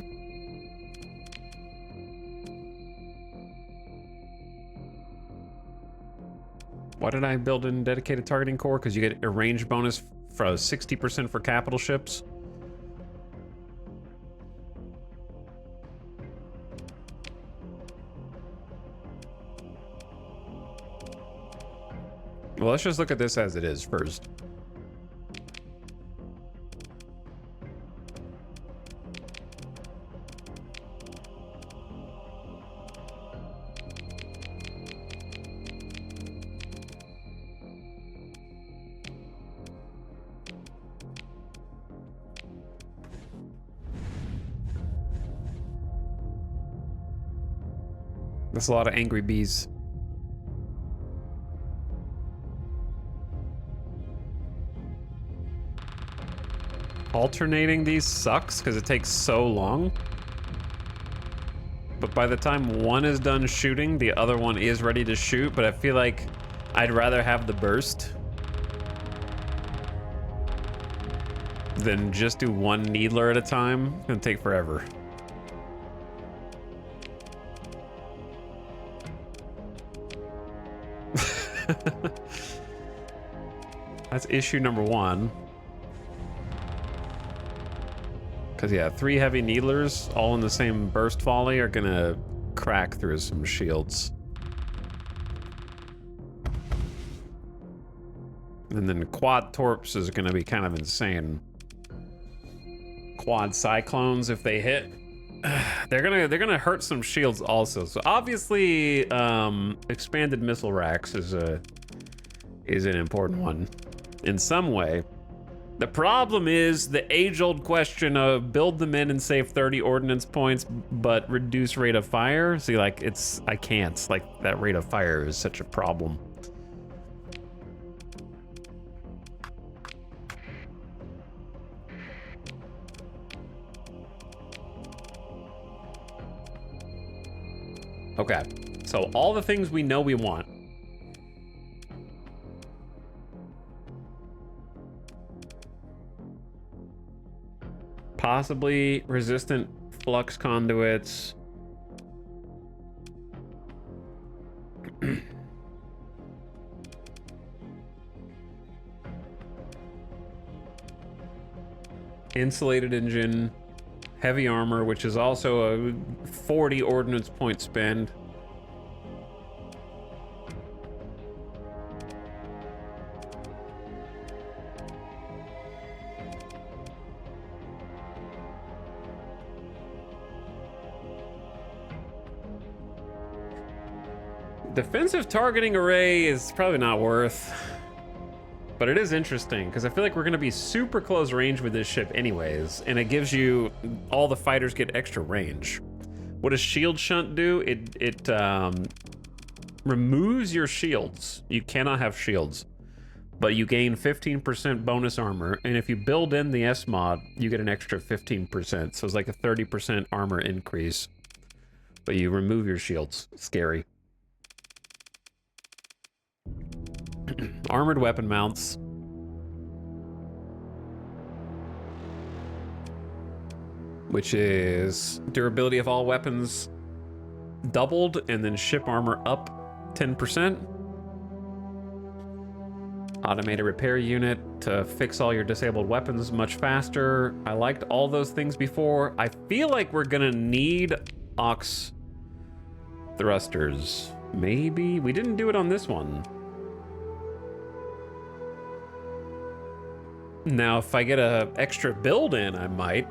Why did I build in dedicated targeting core? Because you get a range bonus for 60% for capital ships. Well, let's just look at this as it is first. That's a lot of angry bees. Alternating these sucks because it takes so long. But by the time one is done shooting, the other one is ready to shoot, but I feel like I'd rather have the burst than just do one needler at a time. It's gonna take forever. That's issue number 1. Because, yeah, 3 heavy needlers all in the same burst volley are gonna crack through some shields. And then quad torps is gonna be kind of insane. Quad cyclones, if they hit, they're gonna hurt some shields also. So obviously, expanded missile racks is an important one in some way. The problem is the age-old question of build them in and save 30 ordnance points, but reduce rate of fire. See, like, I can't. Like, that rate of fire is such a problem. Okay, so all the things we know we want. Possibly resistant flux conduits. Insulated engine. Heavy armor, which is also a 40 ordnance point spend. Defensive targeting array is probably not worth, but it is interesting because I feel like we're going to be super close range with this ship anyways, and it gives you, all the fighters get extra range. What does shield shunt do? It removes your shields. You cannot have shields, but you gain 15% bonus armor, and if you build in the S mod, you get an extra 15%, so it's like a 30% armor increase, but you remove your shields. Scary. Armored weapon mounts. Which is durability of all weapons doubled, and then ship armor up 10%. Automated repair unit to fix all your disabled weapons much faster. I liked all those things before. I feel like we're gonna need Ox thrusters. Maybe? We didn't do it on this one. Now, if I get a extra build in, I might.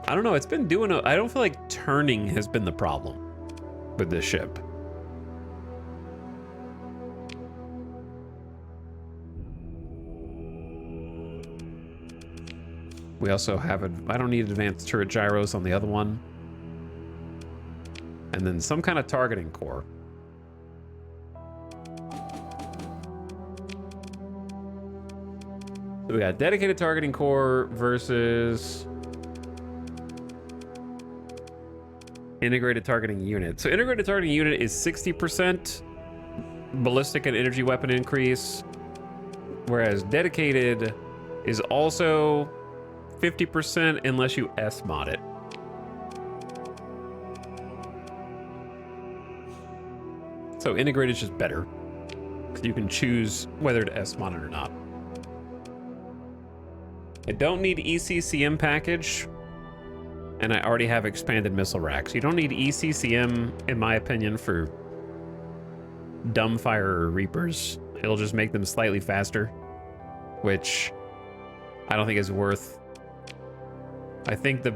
I don't know, it's been doing I don't feel like turning has been the problem with this ship. We also have I don't need advanced turret gyros on the other one. And then some kind of targeting core. So we got dedicated targeting core versus integrated targeting unit. So integrated targeting unit is 60% ballistic and energy weapon increase, whereas dedicated is also 50% unless you S mod it. So integrated is just better, because you can choose whether to S mod it or not. I don't need ECCM package, and I already have expanded missile racks. You don't need ECCM, in my opinion, for dumbfire reapers. It'll just make them slightly faster, which I don't think is worth. I think the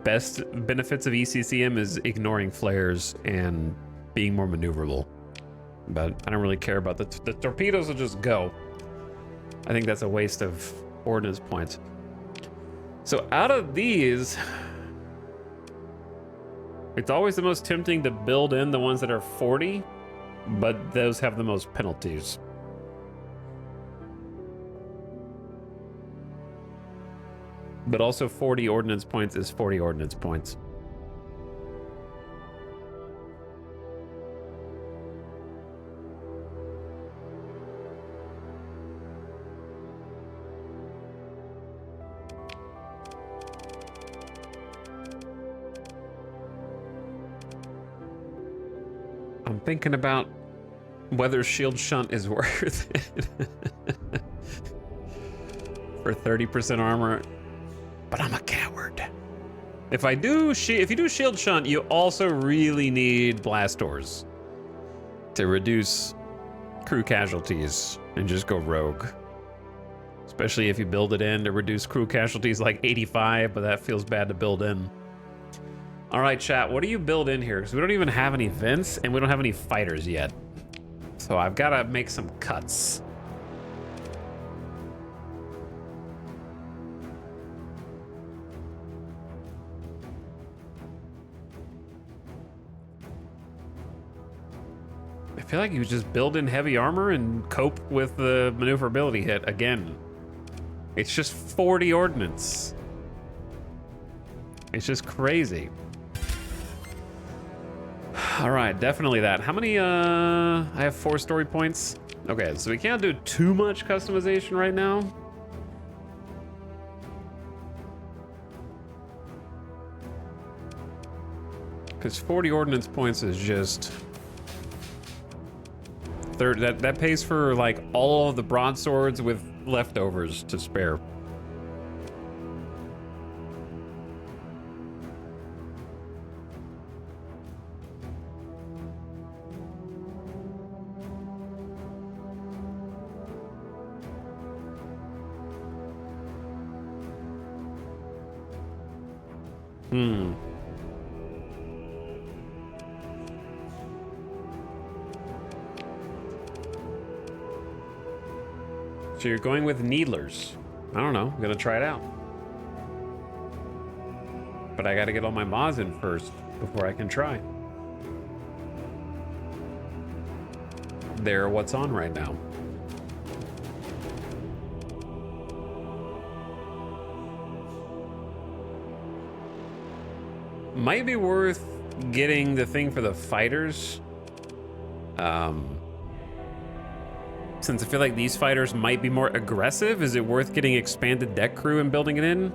best benefits of ECCM is ignoring flares and being more maneuverable. But I don't really care about the torpedoes will just go. I think that's a waste of ordnance points. So out of these, it's always the most tempting to build in the ones that are 40, but those have the most penalties. But also 40 ordnance points is 40 ordnance points. I'm thinking about whether shield shunt is worth it for 30% armor, but I'm a coward. If you do shield shunt, you also really need blast doors to reduce crew casualties and just go rogue. Especially if you build it in to reduce crew casualties like 85, but that feels bad to build in. All right, chat, what do you build in here? Because we don't even have any vents and we don't have any fighters yet. So I've got to make some cuts. I feel like you just build in heavy armor and cope with the maneuverability hit again. It's just 40 ordnance. It's just crazy. All right, definitely that. How many, I have 4 story points. Okay, so we can't do too much customization right now. Because 40 ordnance points is just... that pays for like all of the broadswords with leftovers to spare. So you're going with needlers. I don't know. I'm gonna try it out. But I gotta get all my mods in first before I can try. They're what's on right now. Might be worth getting the thing for the fighters. Since I feel like these fighters might be more aggressive, is it worth getting expanded deck crew and building it in?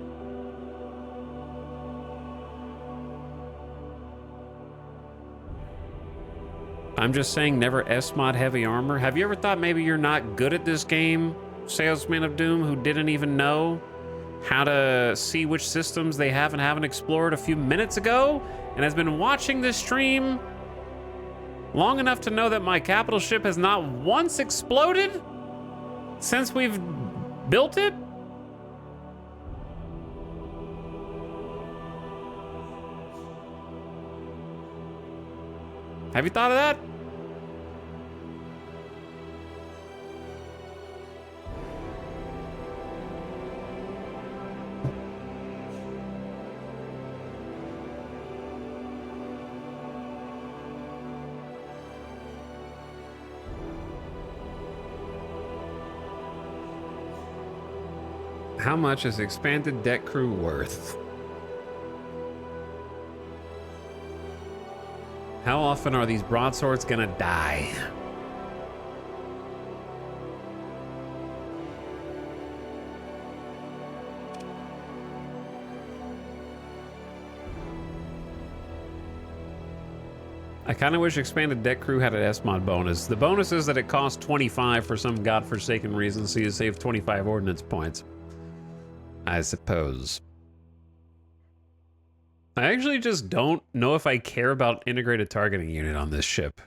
I'm just saying never S-mod heavy armor. Have you ever thought maybe you're not good at this game, Salesman of Doom, who didn't even know how to see which systems they have and haven't explored a few minutes ago, and has been watching this stream long enough to know that my capital ship has not once exploded since we've built it? Have you thought of that? How much is expanded deck crew worth? How often are these broadswords gonna die? I kind of wish expanded deck crew had an S-mod bonus. The bonus is that it costs 25 for some godforsaken reason, so you save 25 ordnance points, I suppose. I actually just don't know if I care about integrated targeting unit on this ship.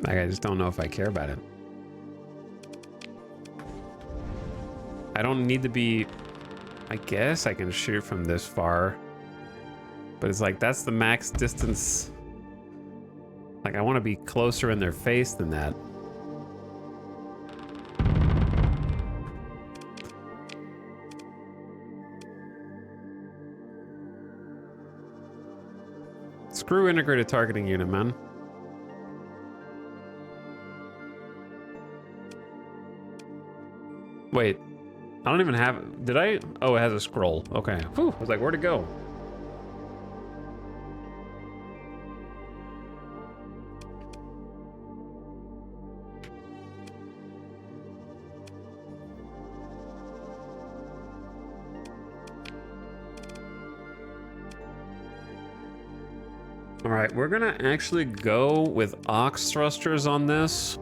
Like, I just don't know if I care about it. I don't need to be... I guess I can shoot from this far. But it's like, that's the max distance. Like, I want to be closer in their face than that. Screw integrated targeting unit, man. Wait, I don't even have... Did I? Oh, it has a scroll. Okay. Whew, I was like, where'd it go? All right, we're gonna actually go with ox thrusters on this.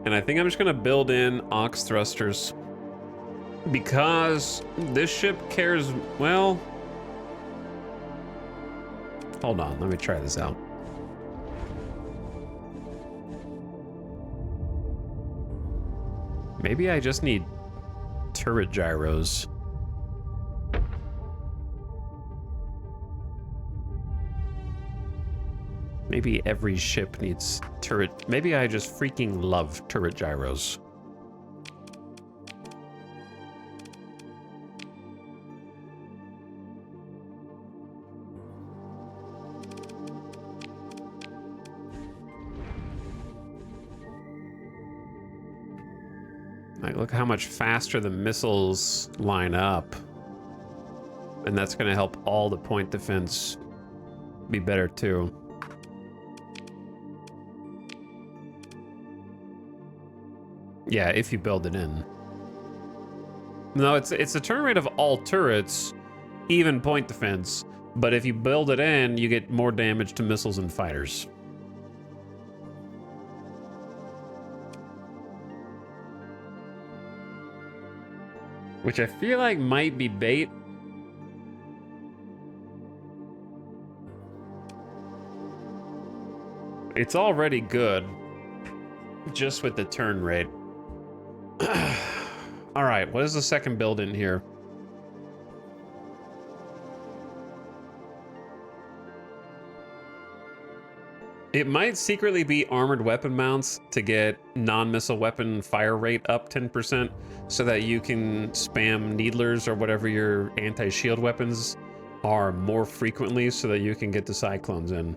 And I think I'm just gonna build in ox thrusters because this ship cares, well, hold on, let me try this out. Maybe I just need turret gyros. Maybe every ship needs turret. Maybe I just freaking love turret gyros. Like, look how much faster the missiles line up. And that's going to help all the point defense be better too. Yeah, if you build it in. No, it's a turn rate of all turrets, even point defense. But if you build it in, you get more damage to missiles and fighters. Which I feel like might be bait. It's already good, just with the turn rate. All right, what is the second build in here? It might secretly be armored weapon mounts to get non-missile weapon fire rate up 10% so that you can spam needlers or whatever your anti-shield weapons are more frequently so that you can get the cyclones in.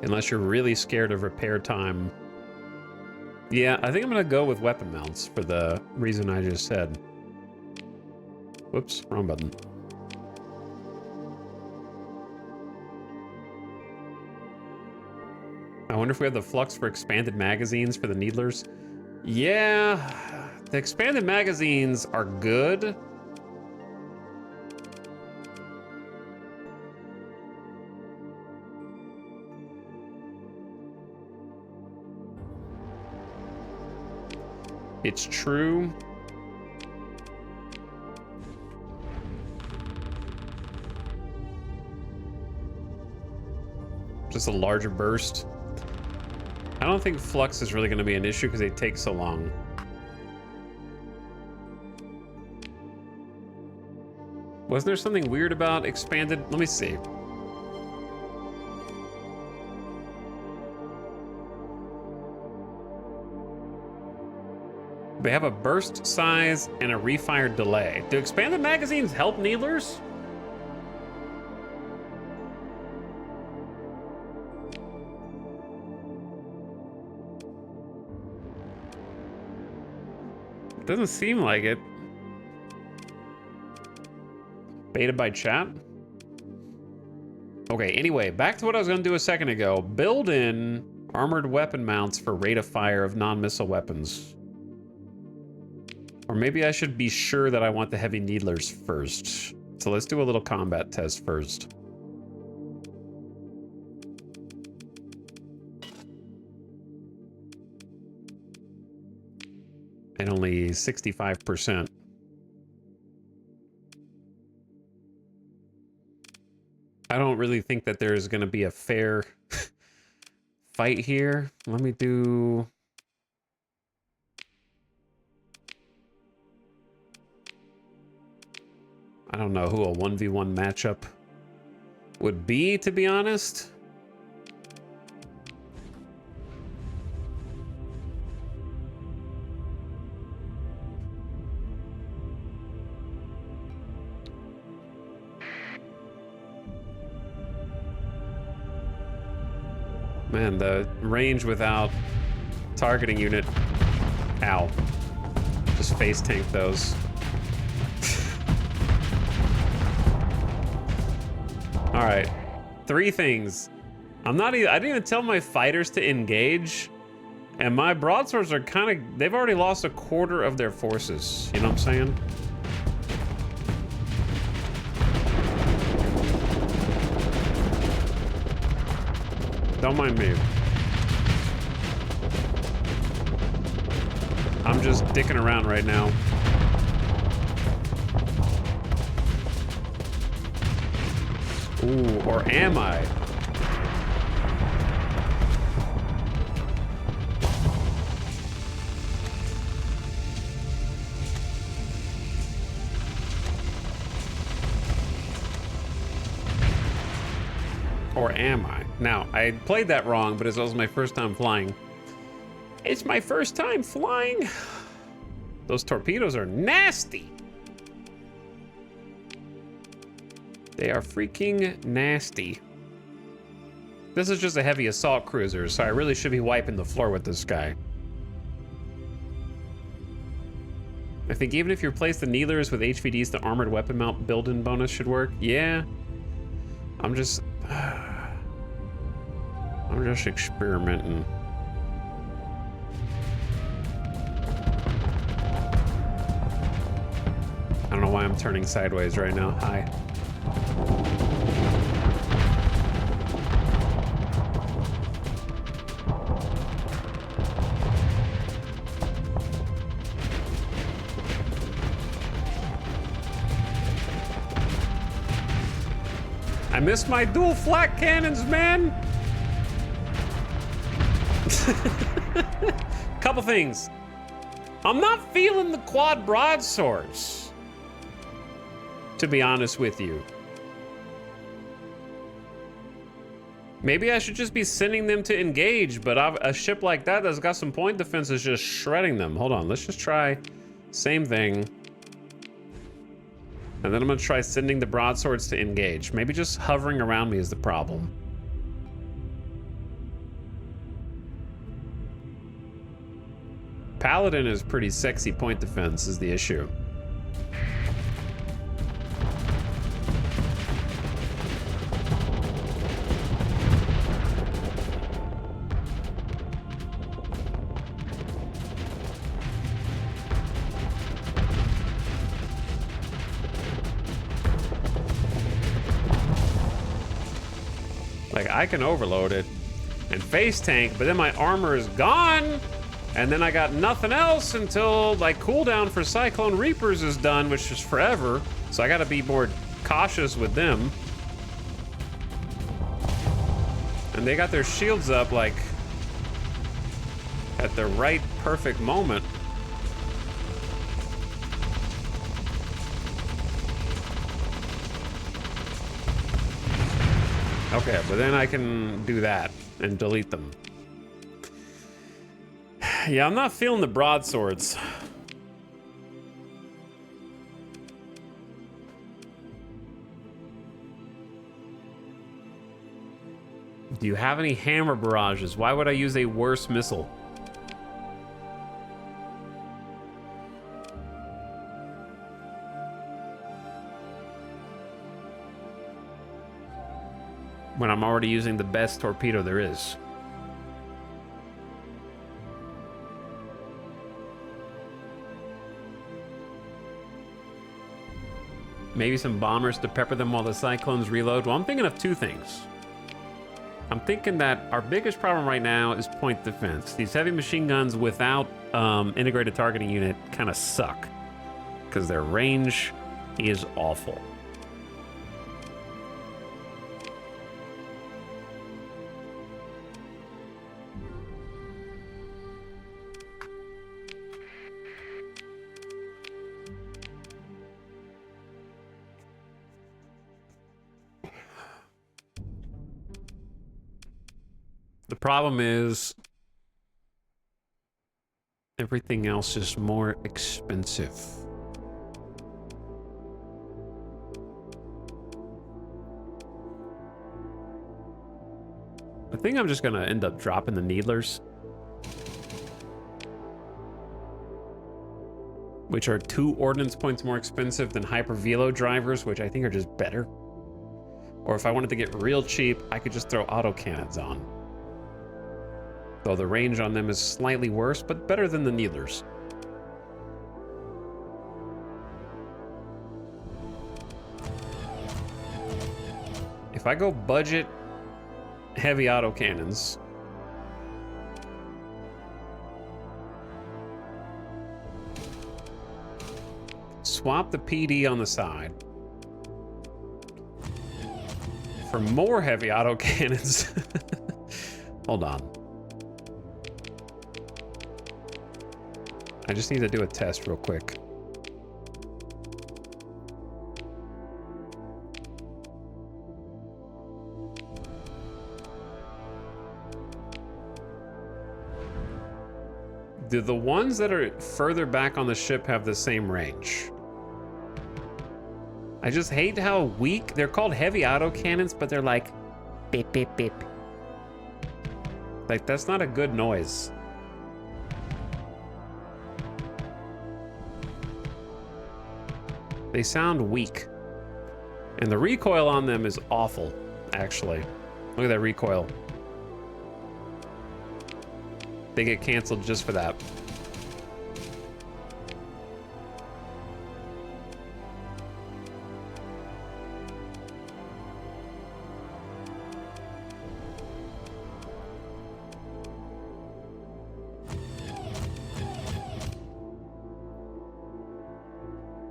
Unless you're really scared of repair time. Yeah, I think I'm gonna go with weapon mounts for the reason I just said. Whoops, wrong button. I wonder if we have the flux for expanded magazines for the needlers. Yeah, the expanded magazines are good. It's true. Just a larger burst. I don't think flux is really going to be an issue because they take so long. Wasn't there something weird about expanded? Let me see. They have a burst size and a refire delay. Do expanded magazines help needlers? Doesn't seem like it. Beta by chat? Okay, anyway, back to what I was going to do a second ago. Build in armored weapon mounts for rate of fire of non-missile weapons. Or maybe I should be sure that I want the heavy needlers first. So let's do a little combat test first. And only 65%. I don't really think that there's going to be a fair fight here. Let me do... I don't know who a 1v1 matchup would be, to be honest. Man, the range without targeting unit. Ow. Just face tank those. All right, 3 things. I didn't even tell my fighters to engage, and my broadswords are they've already lost a quarter of their forces. You know what I'm saying? Don't mind me. I'm just dicking around right now. Ooh, or am I? Or am I? Now, I played that wrong, but it's also my first time flying. It's my first time flying. Those torpedoes are nasty. They are freaking nasty. This is just a heavy assault cruiser, so I really should be wiping the floor with this guy. I think even if you replace the needlers with HVDs, the armored weapon mount build-in bonus should work. Yeah. I'm just experimenting. I don't know why I'm turning sideways right now. Hi. I missed my dual flak cannons, man. Couple things. I'm not feeling the quad broadswords, to be honest with you. Maybe I should just be sending them to engage, but a ship like that that's got some point defense is just shredding them. Hold on, let's just try same thing. And then I'm gonna try sending the broadswords to engage. Maybe just hovering around me is the problem. Paladin is pretty sexy point defense is the issue. Like, I can overload it and face tank, but then my armor is gone, and then I got nothing else until, like, cooldown for Cyclone Reapers is done, which is forever, so I gotta be more cautious with them. And they got their shields up, like, at the right perfect moment. Okay, but then I can do that and delete them. Yeah, I'm not feeling the broadswords. Do you have any hammer barrages? Why would I use a worse missile? When I'm already using the best torpedo there is. Maybe some bombers to pepper them while the Cyclones reload. Well, I'm thinking of 2 things. I'm thinking that our biggest problem right now is point defense. These heavy machine guns without integrated targeting unit kind of suck because their range is awful. The problem is everything else is more expensive. I think I'm just gonna end up dropping the Needlers, which are 2 ordnance points more expensive than Hyper Velo drivers, which I think are just better. Or if I wanted to get real cheap, I could just throw autocannons on. Though the range on them is slightly worse, but better than the Needlers. If I go budget heavy autocannons, swap the PD on the side for more heavy autocannons. Hold on. I just need to do a test real quick. Do the ones that are further back on the ship have the same range? I just hate how weak they're called. Heavy autocannons, but they're like beep beep beep. Like, that's not a good noise. They sound weak. And the recoil on them is awful, actually. Look at that recoil. They get canceled just for that.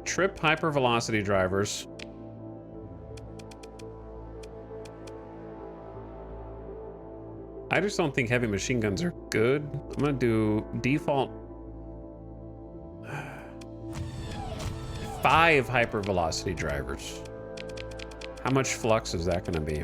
Trip hypervelocity drivers. I just don't think heavy machine guns are good. I'm gonna do default 5 hypervelocity drivers. How much flux is that gonna be?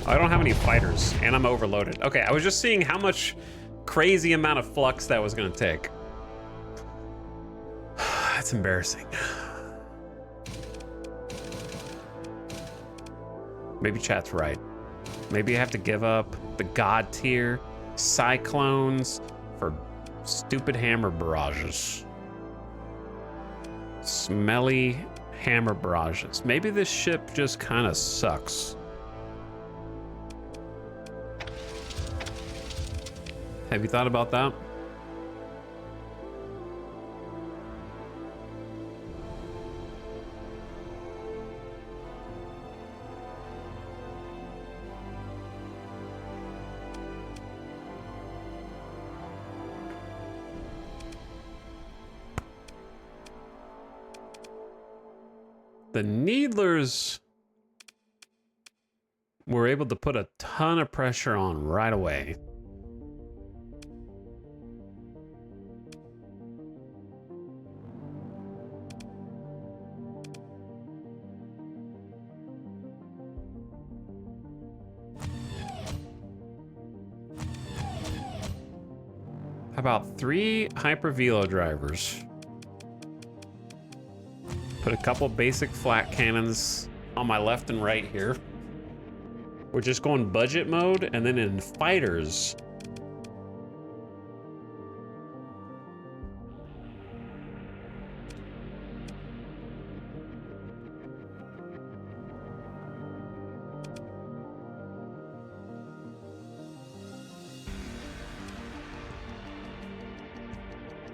I don't have any fighters, and I'm overloaded. Okay, I was just seeing how much crazy amount of flux that was gonna take. That's embarrassing. Maybe chat's right. Maybe I have to give up the god tier cyclones for stupid hammer barrages. Smelly hammer barrages. Maybe this ship just kind of sucks. Have you thought about that? The Needlers were able to put a ton of pressure on right away. How about 3 hyper velo drivers? Put a couple basic flat cannons on my left and right here. We're just going budget mode, and then in fighters,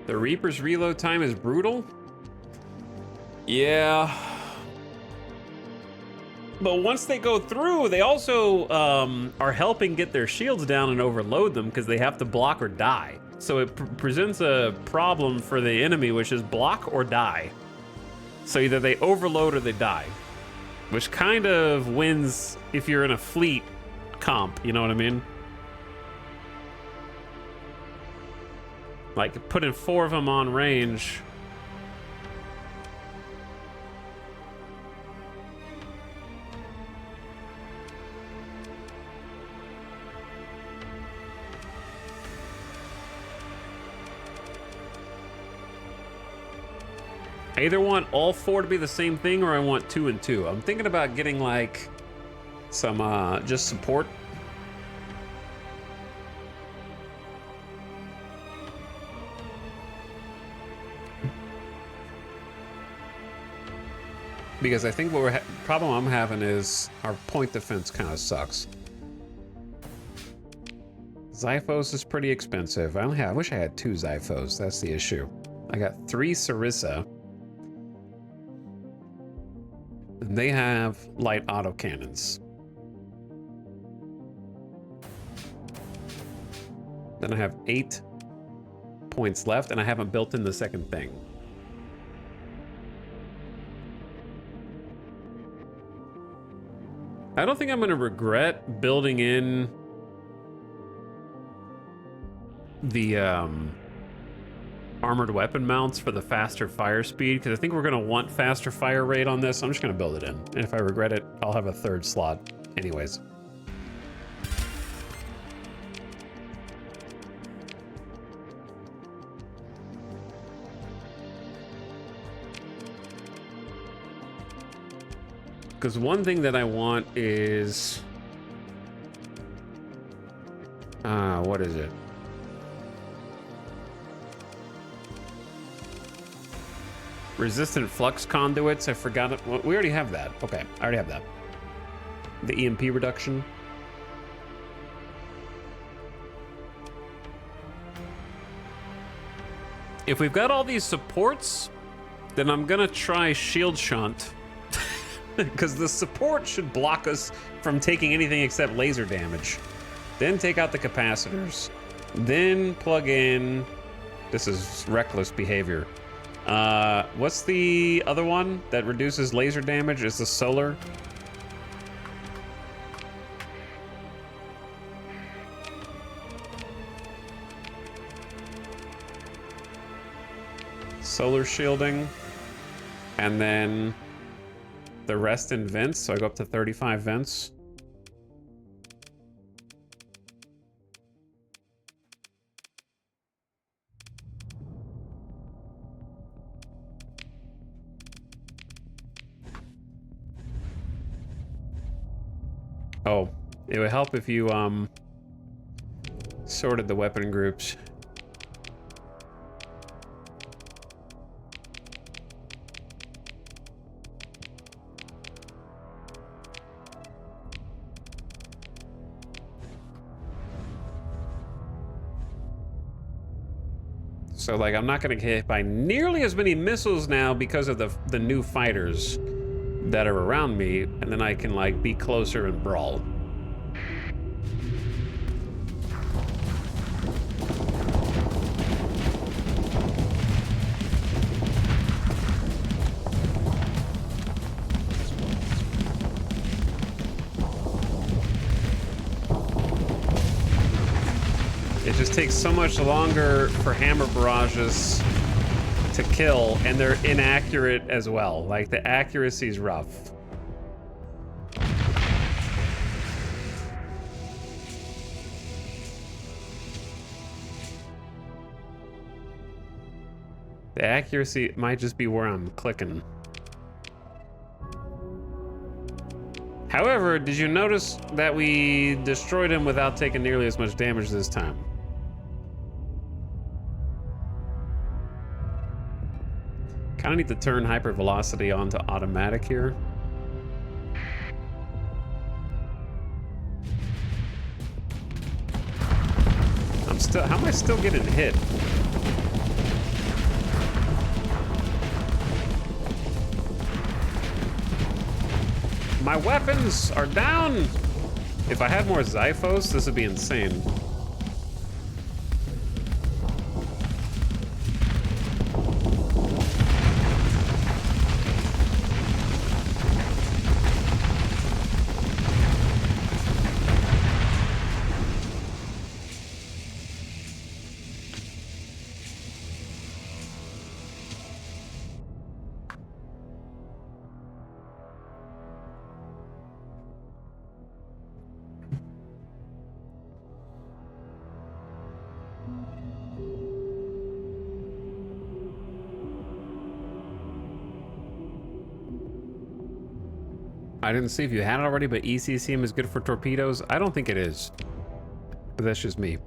the Reaper's reload time is brutal. Yeah. But once they go through, they also are helping get their shields down and overload them because they have to block or die. So it presents a problem for the enemy, which is block or die. So either they overload or they die, which kind of wins if you're in a fleet comp, you know what I mean? Like putting 4 of them on range. I either want all 4 to be the same thing or I want 2 and 2. I'm thinking about getting like some just support. Because I think what problem I'm having is our point defense kind of sucks. Xiphos is pretty expensive. I wish I had 2 Xiphos. That's the issue. I got 3 Sarissa. And they have light autocannons. Then I have 8 points left, and I haven't built in the second thing. I don't think I'm gonna regret building in the armored weapon mounts for the faster fire speed, because I think we're gonna want faster fire rate on this. I'm just gonna build it in, and if I regret it, I'll have a 3rd slot anyways. Because one thing that I want is what is it? Resistant flux conduits. I forgot it. Well, we already have that. Okay, I already have that. The EMP reduction. If we've got all these supports, then I'm gonna try shield shunt. Because the support should block us from taking anything except laser damage. Then take out the capacitors. Then plug in... This is reckless behavior. What's the other one that reduces laser damage? Is the solar? Solar shielding. And then the rest in vents, so I go up to 35 vents. Oh, it would help if you sorted the weapon groups. So, like, I'm not going to get hit by nearly as many missiles now because of the new fighters that are around me, and then I can, like, be closer and brawl. It just takes so much longer for hammer barrages to kill, and they're inaccurate as well. Like, the accuracy is rough. The accuracy might just be where I'm clicking. However, did you notice that we destroyed him without taking nearly as much damage this time? Kind of need to turn hypervelocity onto automatic here. How am I still getting hit? My weapons are down! If I had more Xiphos, this would be insane. I didn't see if you had it already, but ECCM is good for torpedoes. I don't think it is. But that's just me.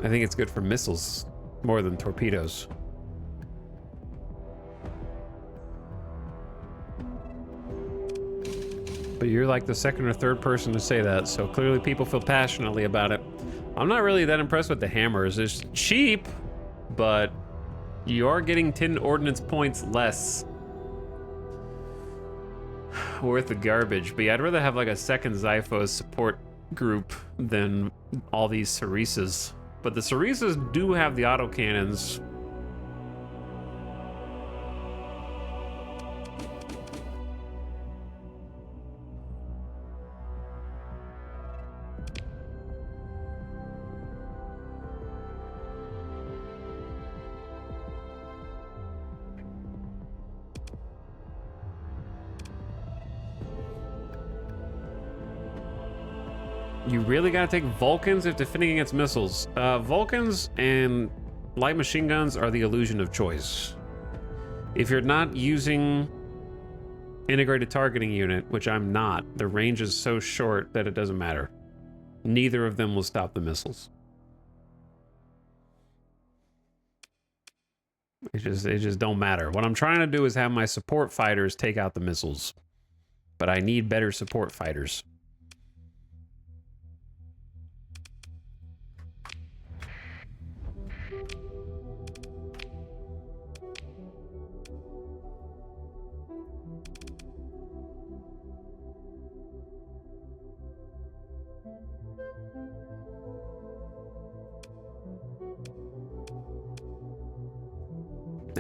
I think it's good for missiles more than torpedoes. But you're like the second or third person to say that, so clearly people feel passionately about it. I'm not really that impressed with the hammers. It's cheap, but you are getting 10 ordnance points less. Worth the garbage. But yeah, I'd rather have like a second Xiphos support group than all these Ceresas. But the Ceresas do have the autocannons. You really gotta take Vulcans if defending against missiles. Vulcans and light machine guns are the illusion of choice. If you're not using integrated targeting unit, which I'm not, the range is so short that it doesn't matter. Neither of them will stop the missiles. It just don't matter. What I'm trying to do is have my support fighters take out the missiles. But I need better support fighters.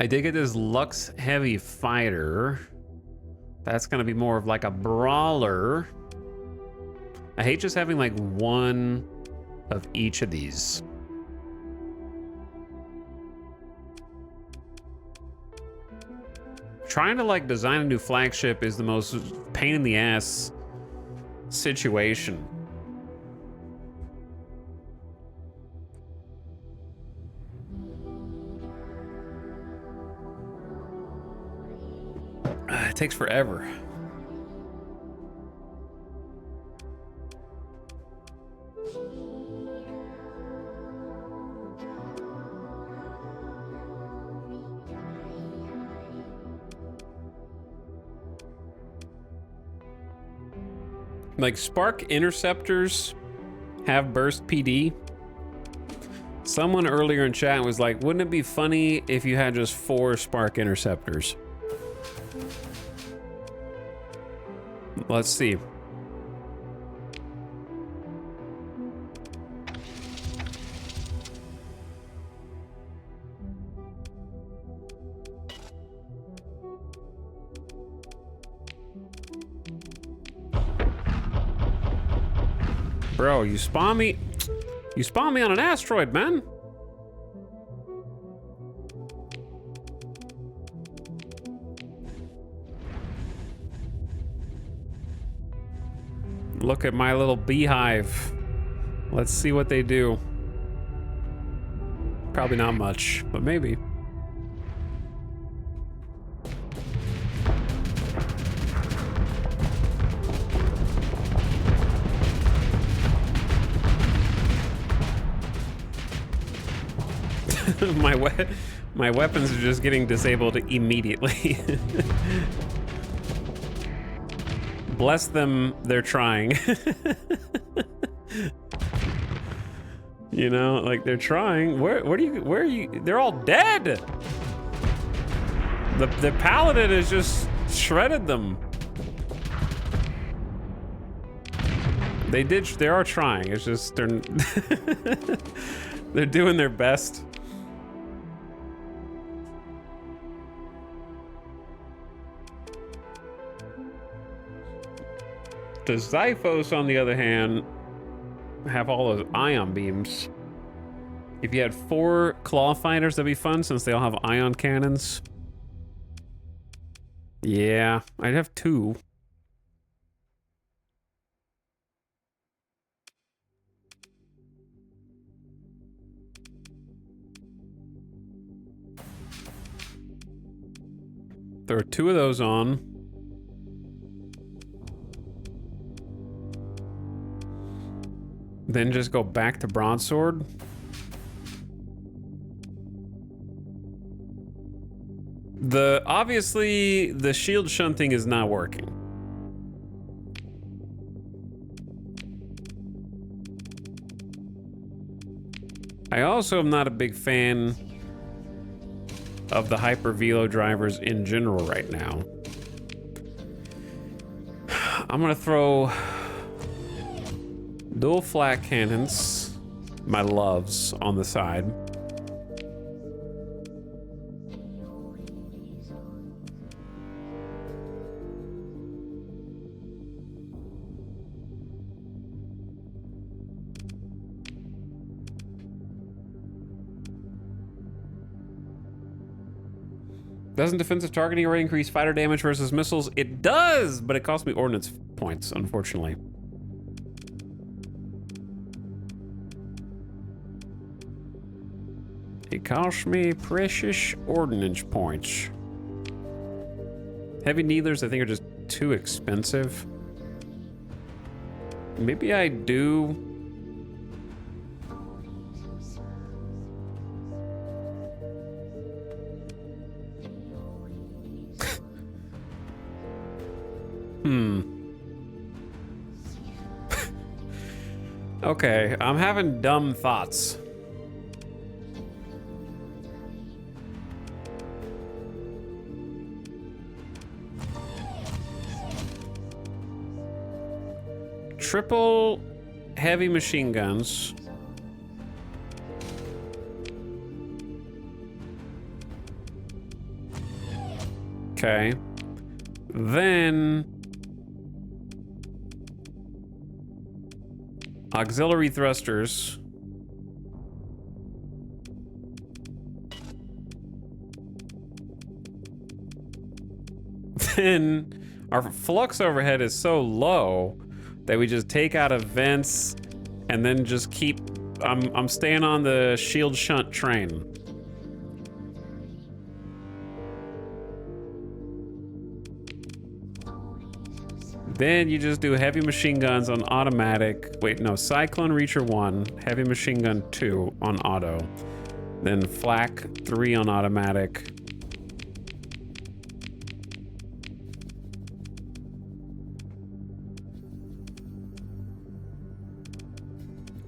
I did get this Lux Heavy Fighter. That's gonna be more of like a brawler. I hate just having like one of each of these. Trying to like design a new flagship is the most pain in the ass situation. It takes forever. Like Spark Interceptors have burst PD. Someone earlier in chat was like, wouldn't it be funny if you had just 4 Spark Interceptors? Let's see. Bro, you spawn me on an asteroid, man. Look at my little beehive. Let's see what they do. Probably not much, but maybe. My weapons are just getting disabled immediately. Bless them, they're trying. You know, like they're trying. Where are you? They're all dead. The paladin has just shredded them. They are trying. It's just they're they're doing their best. The Xiphos, on the other hand, have all those ion beams. If you had 4 claw fighters, that'd be fun since they all have ion cannons. Yeah, I'd have 2. There are 2 of those on. Then just go back to broadsword. Obviously the shield shunting is not working. I also am not a big fan of the hyper velo drivers in general right now. I'm gonna throw dual flak cannons, my loves, on the side. Doesn't defensive targeting array increase fighter damage versus missiles? It does, but it costs me ordnance points, unfortunately. It costs me precious ordnance points. Heavy needlers, I think, are just too expensive. Maybe I do. Okay, I'm having dumb thoughts. Triple heavy machine guns. Okay. Then auxiliary thrusters. Then our flux overhead is so low that we just take out of vents and then just keep... I'm staying on the shield shunt train. Then you just do heavy machine guns on automatic. Wait, no, Cyclone Reacher 1, heavy machine gun 2 on auto. Then Flak 3 on automatic.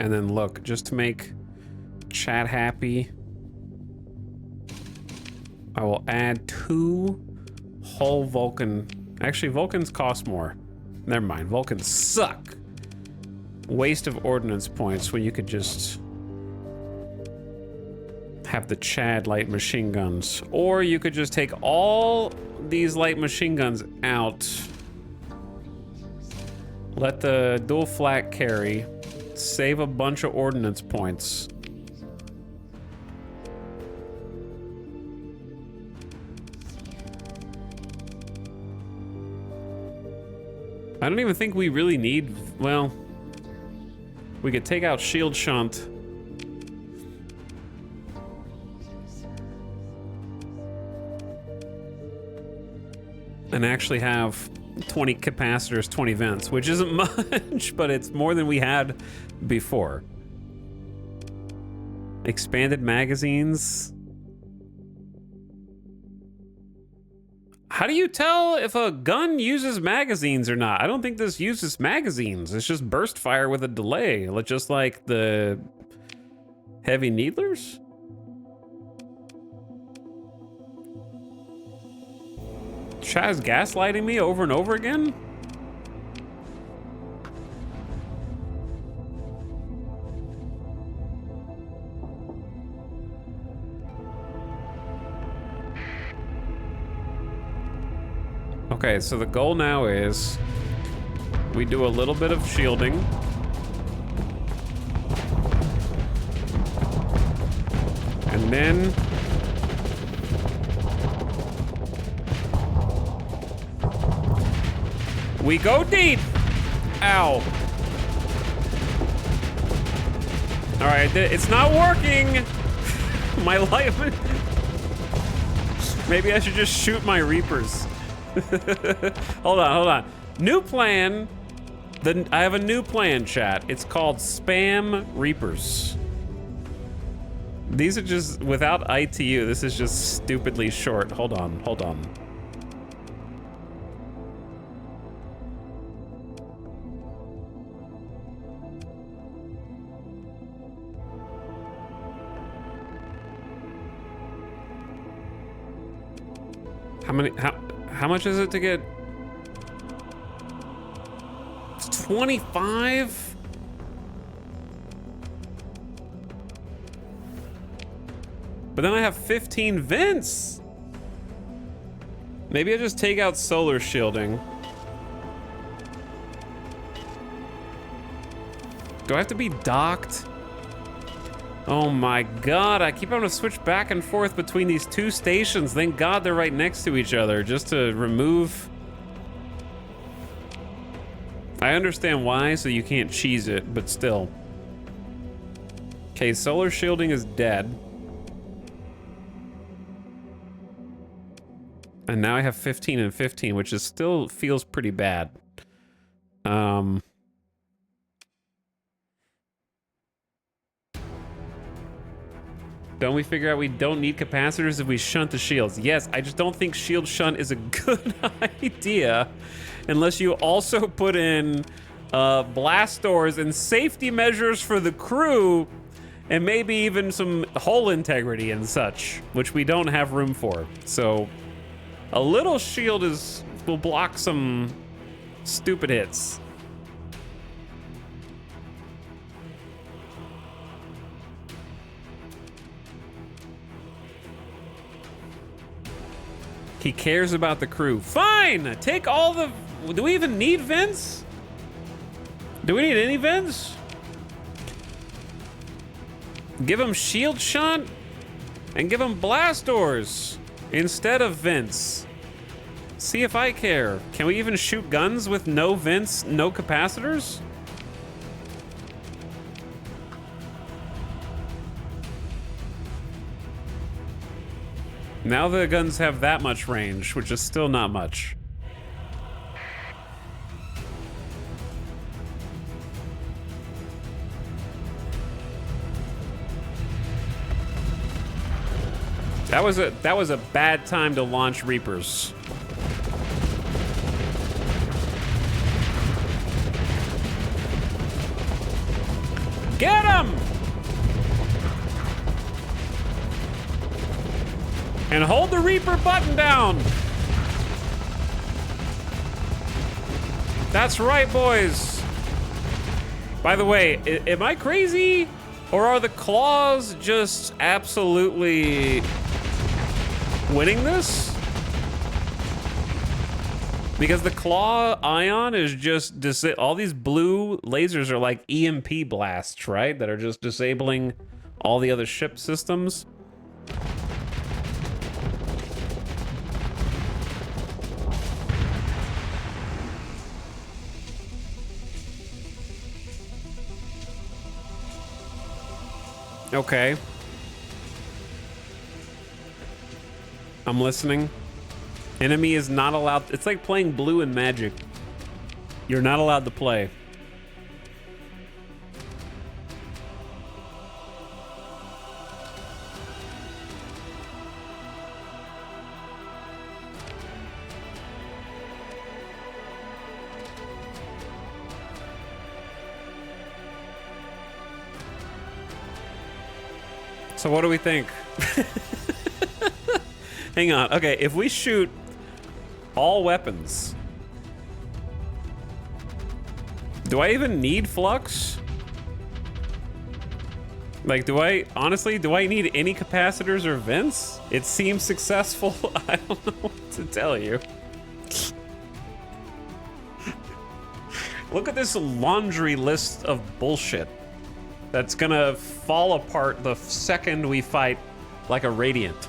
And then look, just to make chat happy, I will add 2 whole Vulcan. Actually, Vulcans cost more. Never mind, Vulcans suck. Waste of ordnance points when you could just have the Chad light machine guns. Or you could just take all these light machine guns out. Let the dual flak carry. Save a bunch of ordnance points. I don't even think we really need... Well, we could take out shield shunt. And actually have 20 capacitors, 20 vents, which isn't much, but it's more than we had before. Expanded magazines. How do you tell if a gun uses magazines or not? I don't think this uses magazines. It's just burst fire with a delay, just like the heavy needlers. Chaz gaslighting me over and over again? Okay, so the goal now is we do a little bit of shielding. And then we go deep. Ow. All right, it's not working. My life. Maybe I should just shoot my Reapers. Hold on. New plan. I have a new plan, chat. It's called Spam Reapers. These are just, without ITU, this is just stupidly short. Hold on. How much is it to get? It's 25? But then I have 15 vents. Maybe I just take out solar shielding. Do I have to be docked? Oh my god, I keep having to switch back and forth between these two stations. Thank god they're right next to each other just to remove. I understand why, so you can't cheese it, but still. Okay, solar shielding is dead. And now I have 15 and 15, which is still feels pretty bad. Don't we figure out we don't need capacitors if we shunt the shields? Yes, I just don't think shield shunt is a good idea unless you also put in blast doors and safety measures for the crew and maybe even some hull integrity and such, which we don't have room for. So a little shield will block some stupid hits. He cares about the crew. Fine! Take all the... Do we even need vents? Do we need any vents? Give him shield shunt and give him blast doors instead of vents. See if I care. Can we even shoot guns with no vents, no capacitors? Now the guns have that much range, which is still not much. That was a bad time to launch Reapers. Get him! And hold the Reaper button down. That's right, boys. By the way, am I crazy? Or are the claws just absolutely winning this? Because the claw ion is just all these blue lasers are like EMP blasts, right? That are just disabling all the other ship systems. Okay. I'm listening. Enemy is not allowed. It's like playing blue in Magic. You're not allowed to play. So what do we think? Hang on. Okay, if we shoot All weapons. Do I even need flux? Like, do I need any capacitors or vents? It seems successful. I don't know what to tell you. Look at this laundry list of bullshit that's gonna fall apart the second we fight like a Radiant.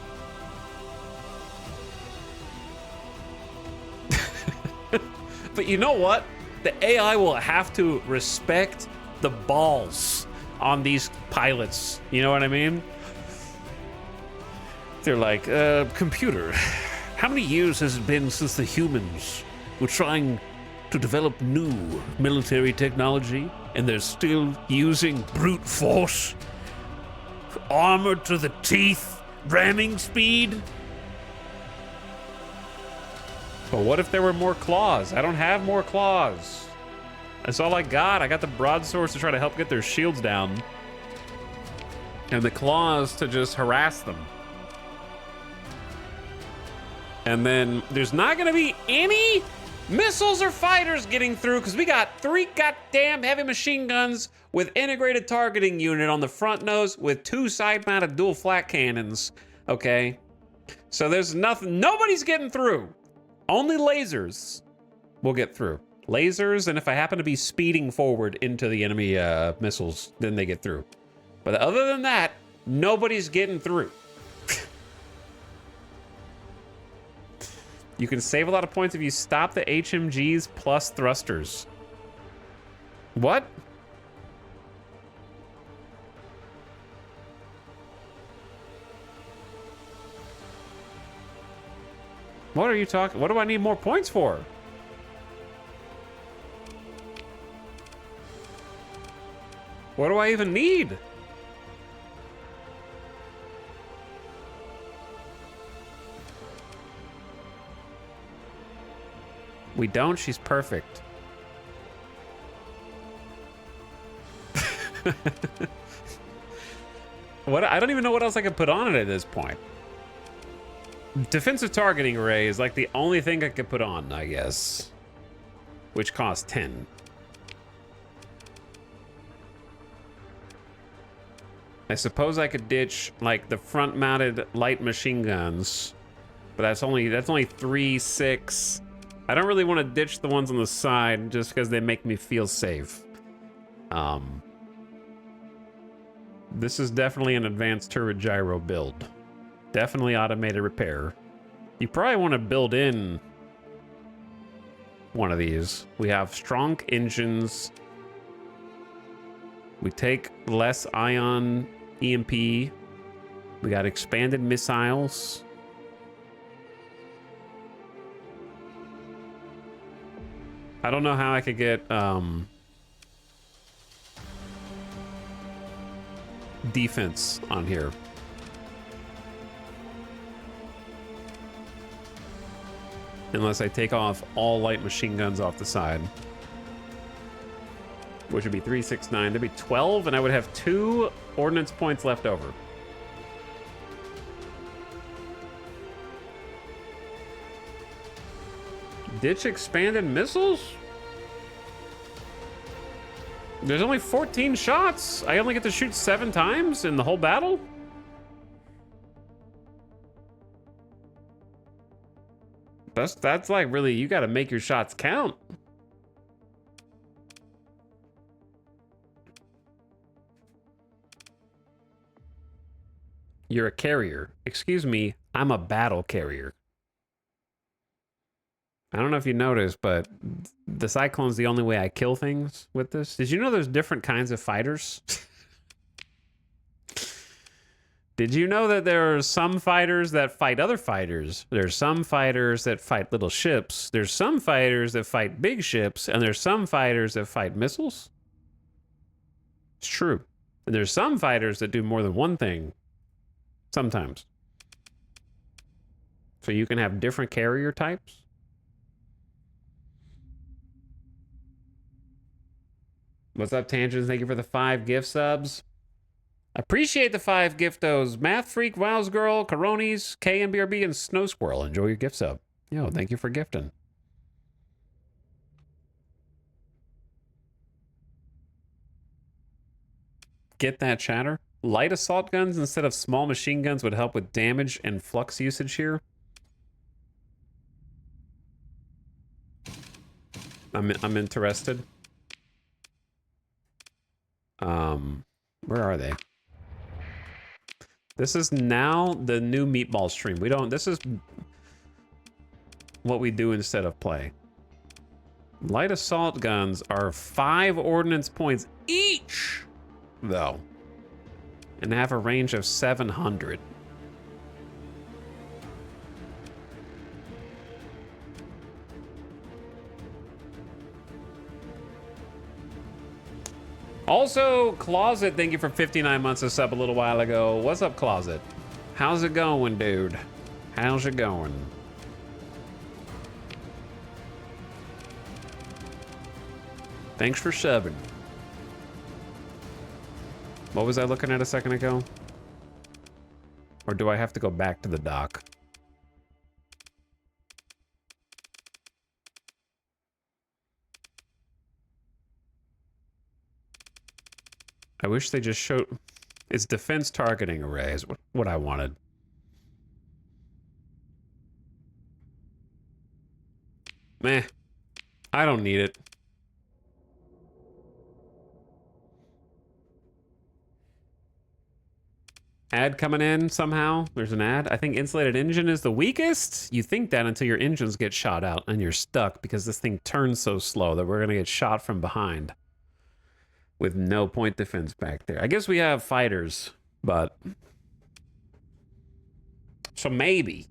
But you know what? The AI will have to respect the balls on these pilots. You know what I mean? They're like, computer, how many years has it been since the humans were trying to develop new military technology and they're still using brute force? Armored to the teeth, ramming speed? But what if there were more claws? I don't have more claws. That's all I got. I got the broadswords to try to help get their shields down. And the claws to just harass them. And then there's not gonna be any missiles or fighters getting through because we got 3 goddamn heavy machine guns with integrated targeting unit on the front nose with 2 side-mounted dual flat cannons, okay? So there's nothing, nobody's getting through. Only lasers will get through. Lasers, and if I happen to be speeding forward into the enemy missiles, then they get through. But other than that, nobody's getting through. You can save a lot of points if you stop the HMGs plus thrusters. What? What are you talking? What do I need more points for? What do I even need? We don't. She's perfect. What? I don't even know what else I could put on it at this point. Defensive targeting array is like the only thing I could put on, I guess. Which costs 10. I suppose I could ditch like the front-mounted light machine guns, but that's only 3, 6. I don't really want to ditch the ones on the side just because they make me feel safe. This is definitely an advanced turret gyro build. Definitely automated repair. You probably want to build in one of these. We have strong engines. We take less ion EMP. We got expanded missiles. I don't know how I could get defense on here. Unless I take off all light machine guns off the side. Which would be 3, 6, 9. That'd be 12, and I would have 2 ordnance points left over. Ditch expanded missiles? There's only 14 shots. I only get to shoot 7 times in the whole battle? That's like really, you gotta make your shots count. You're a carrier. Excuse me, I'm a battle carrier. I don't know if you noticed, but the Cyclone's the only way I kill things with this. Did you know there's different kinds of fighters? Did you know that there are some fighters that fight other fighters? There's some fighters that fight little ships. There's some fighters that fight big ships. And there's some fighters that fight missiles. It's true. And there's some fighters that do more than one thing. Sometimes. So you can have different carrier types. What's up, Tangents? Thank you for the 5 gift subs. Appreciate the 5 giftos. Math Freak, Wows Girl, Coronis, KMBRB, and Snow Squirrel. Enjoy your gift sub. Yo, thank you for gifting. Get that, chatter. Light assault guns instead of small machine guns would help with damage and flux usage here. I'm interested. Where are they? This is now the new meatball stream. We don't, this is what we do instead of play. Light assault guns are 5 ordnance points each, though, and have a range of 700. Also, Closet, thank you for 59 months of sub a little while ago. What's up, Closet? How's it going, dude? How's it going? Thanks for subbing. What was I looking at a second ago? Or do I have to go back to the dock? I wish they just showed... It's defense targeting array is what I wanted. Meh. I don't need it. Ad coming in somehow. There's an ad. I think insulated engine is the weakest. You think that until your engines get shot out and you're stuck because this thing turns so slow that we're going to get shot from behind. With no point defense back there. I guess we have fighters, but... So maybe.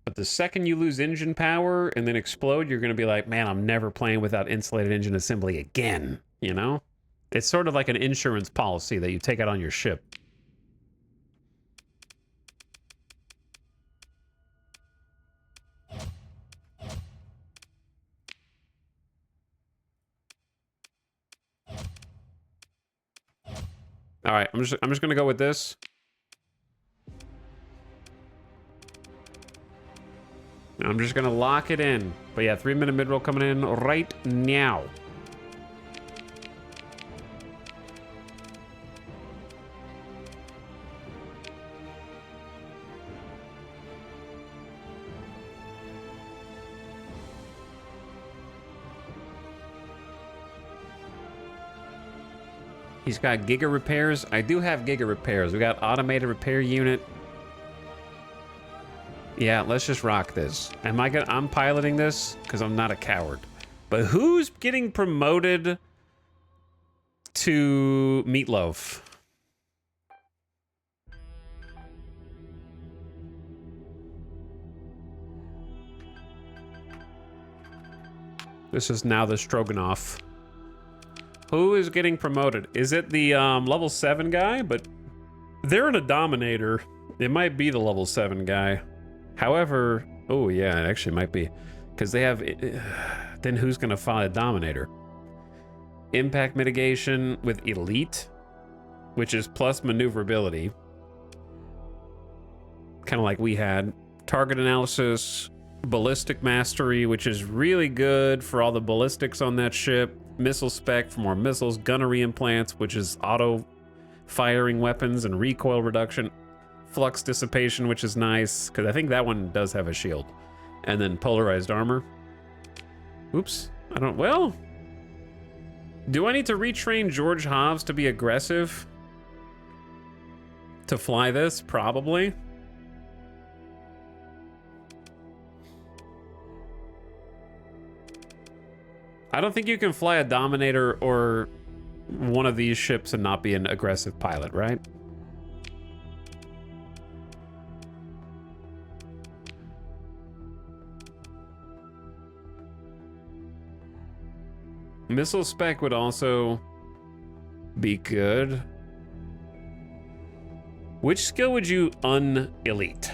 But the second you lose engine power and then explode, you're going to be like, man, I'm never playing without insulated engine assembly again, you know? It's sort of like an insurance policy that you take out on your ship. All right, I'm just gonna go with this. I'm just gonna lock it in. But yeah, 3-minute mid-roll coming in right now. He's got Giga repairs. I do have Giga repairs. We got automated repair unit. Yeah, let's just rock this. I'm piloting this because I'm not a coward. But who's getting promoted to Meatloaf? This is now the Stroganoff. Who is getting promoted? Is it the level 7 guy? But they're in a Dominator. It might be the level 7 guy. However, oh yeah, it actually might be. Because they have... then who's going to fly a Dominator? Impact mitigation with Elite, which is plus maneuverability. Kind of like we had. Target analysis, ballistic mastery, which is really good for all the ballistics on that ship. Missile spec for more missiles, gunnery implants, which is auto firing weapons and recoil reduction, flux dissipation, which is nice because I think that one does have a shield, and then polarized armor. Oops, I don't. Well, do I need to retrain George Hobbs to be aggressive to fly this? Probably. I don't think you can fly a Dominator or one of these ships and not be an aggressive pilot, right? Missile spec would also be good. Which skill would you un-elite?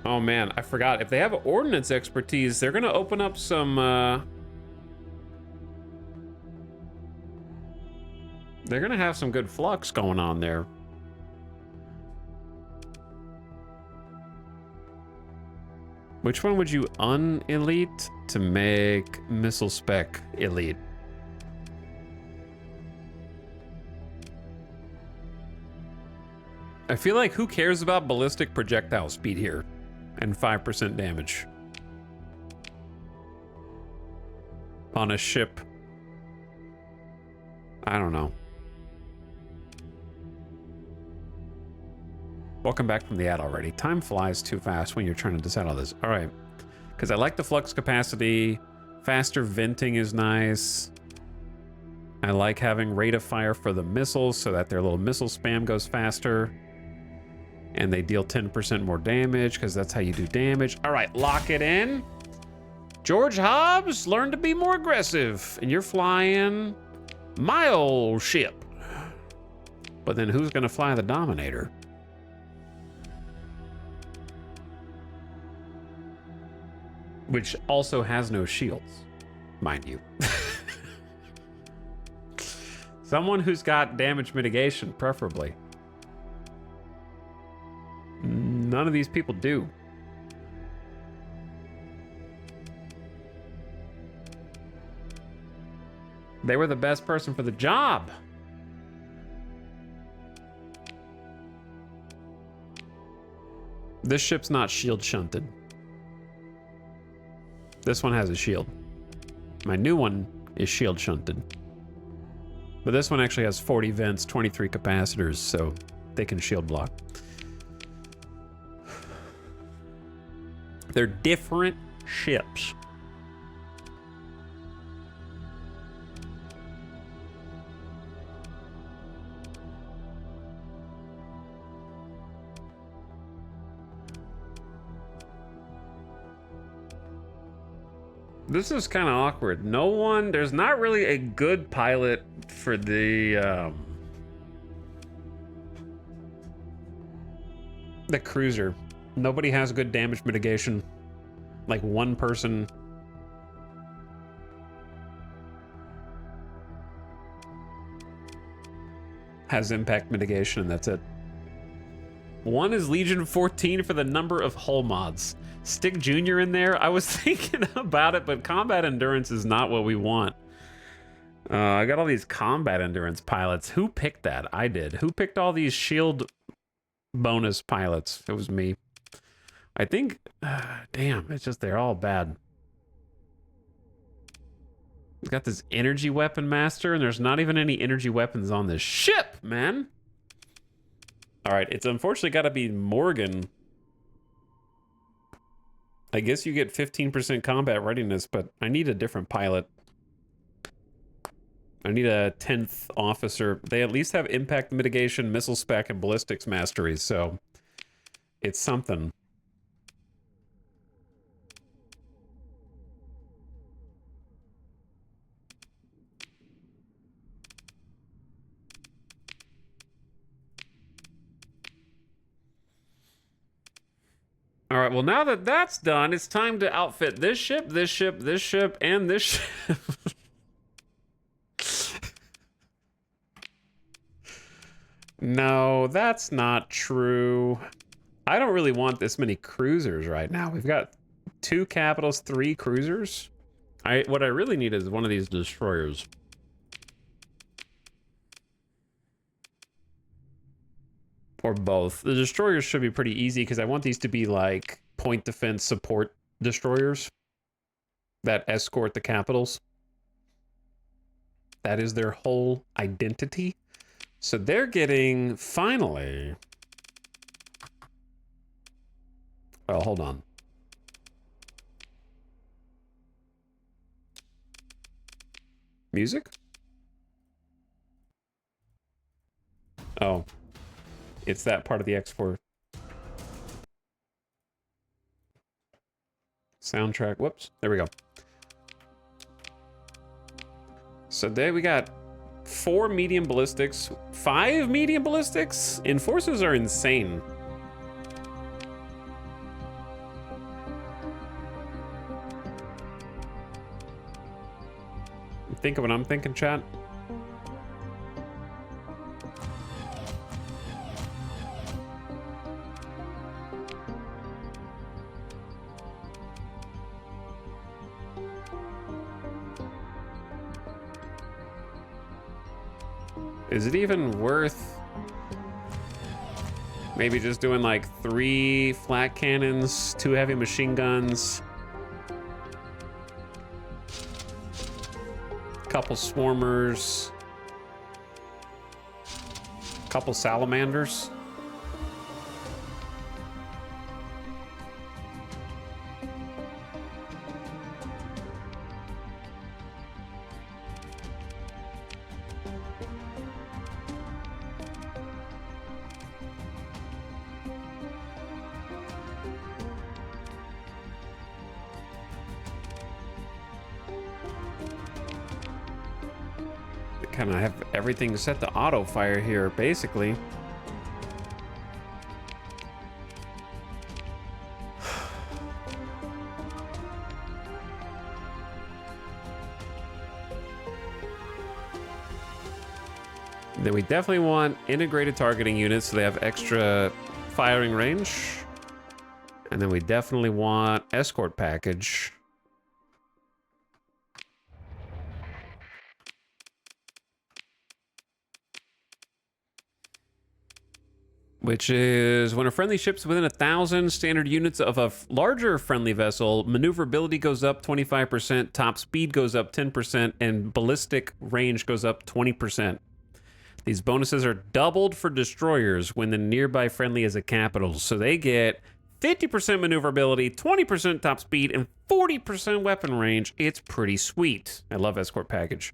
Oh man, I forgot. If they have ordnance expertise, they're gonna open up some They're gonna have some good flux going on there. Which one would you un-elite to make missile spec elite? I feel like who cares about ballistic projectile speed here and 5% damage on a ship? I don't know. Welcome back from the ad already. Time flies too fast when you're trying to decide all this. All right, because I like the flux capacity. Faster venting is nice. I like having rate of fire for the missiles so that their little missile spam goes faster. And they deal 10% more damage because that's how you do damage. All right, lock it in. George Hobbs, learn to be more aggressive. And you're flying my old ship. But then who's gonna fly the Dominator? Which also has no shields, mind you. Someone who's got damage mitigation, preferably. None of these people do. They were the best person for the job. This ship's not shield shunted. This one has a shield. My new one is shield shunted. But this one actually has 40 vents, 23 capacitors, so they can shield block. They're different ships. This is kind of awkward. No one, there's not really a good pilot for the cruiser. Nobody has good damage mitigation. Like one person. Has impact mitigation and that's it. One is Legion 14 for the number of hull mods. Stick Junior in there. I was thinking about it, but combat endurance is not what we want. I got all these combat endurance pilots. Who picked that? I did. Who picked all these shield bonus pilots? It was me. I think, damn, it's just they're all bad. We've got this energy weapon master, and there's not even any energy weapons on this ship, man. All right, it's unfortunately got to be Morgan. I guess you get 15% combat readiness, but I need a different pilot. I need a 10th officer. They at least have impact mitigation, missile spec, and ballistics mastery, so it's something. All right, well, now that that's done, it's time to outfit this ship, this ship, this ship, and this ship. No, that's not true. I don't really want this many cruisers right now. We've got 2 capitals, 3 cruisers. What I really need is one of these destroyers. Or both. The destroyers should be pretty easy because I want these to be like point defense support destroyers that escort the capitals. That is their whole identity. So they're getting, finally... Oh, hold on. Music? Oh. It's that part of the X4 soundtrack. Whoops. There we go. So there we got 4 medium ballistics, 5 medium ballistics. Enforcers are insane. Think of what I'm thinking, chat. Is it even worth maybe just doing like 3 flat cannons, 2 heavy machine guns, couple swarmers, couple salamanders? Kind of have everything set to auto fire here, basically. Then we definitely want integrated targeting units so they have extra firing range. And then we definitely want escort package. Which is when a friendly ship's within 1,000 standard units of a larger friendly vessel, maneuverability goes up 25%, top speed goes up 10%, and ballistic range goes up 20%. These bonuses are doubled for destroyers when the nearby friendly is a capital, so they get 50% maneuverability, 20% top speed, and 40% weapon range. It's pretty sweet. I love escort package.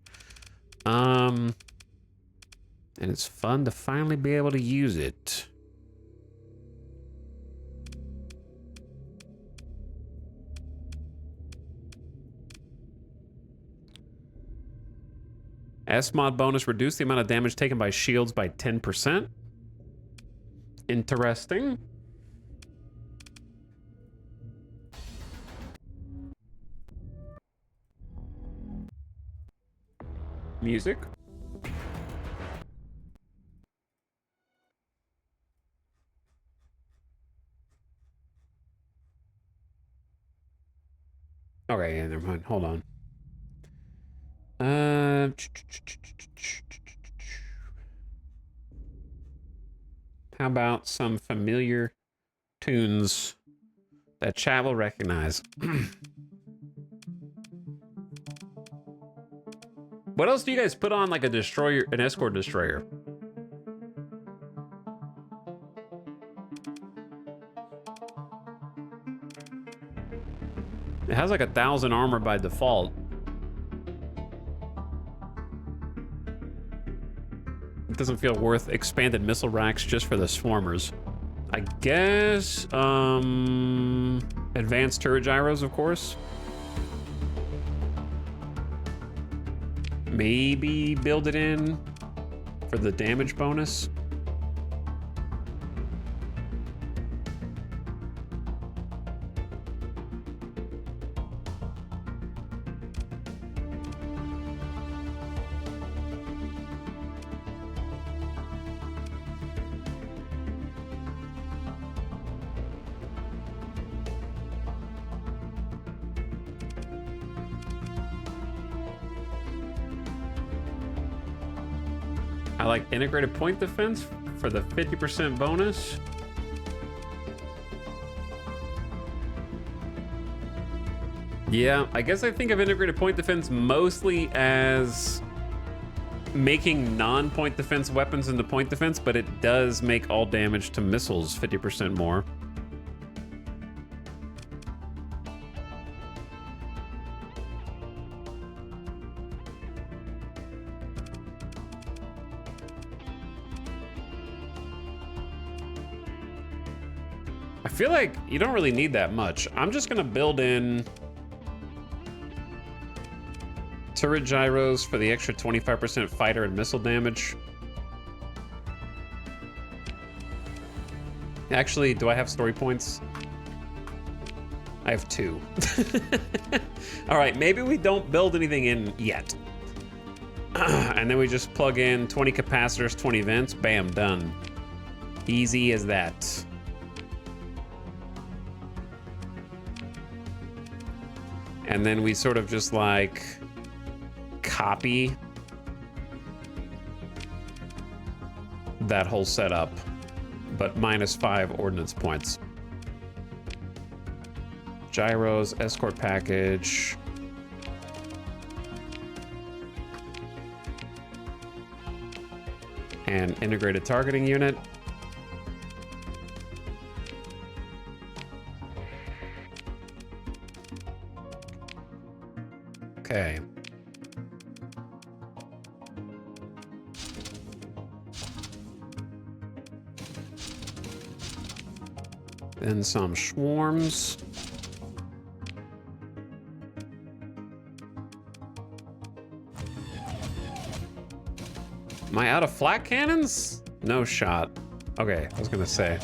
And it's fun to finally be able to use it. S-mod bonus, reduce the amount of damage taken by shields by 10%. Interesting. Music. Okay, yeah, never mind. Hold on. How about some familiar tunes that chat will recognize? What else do you guys put on like a destroyer, an escort destroyer? It has like 1,000 armor by default. It doesn't feel worth expanded missile racks just for the swarmers. I guess, advanced turret gyros, of course. Maybe build it in for the damage bonus. I like integrated point defense for the 50% bonus. Yeah, I guess I think of integrated point defense mostly as making non-point defense weapons into point defense, but it does make all damage to missiles 50% more. I feel like you don't really need that much. I'm just gonna build in turret gyros for the extra 25% fighter and missile damage. Actually, do I have story points? I have 2. All right, maybe we don't build anything in yet. And then we just plug in 20 capacitors, 20 vents, bam, done. Easy as that. And then we sort of just like copy that whole setup, but -5 ordnance points. Gyros, escort package. And integrated targeting unit. Okay. Then some swarms. Am I out of flak cannons? No shot. Okay, I was gonna say.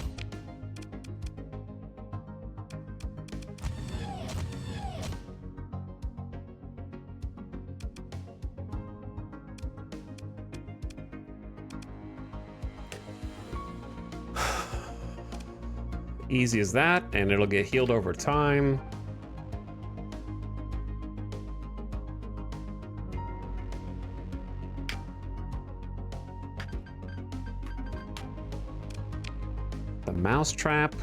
Easy as that, and it'll get healed over time. The mousetrap.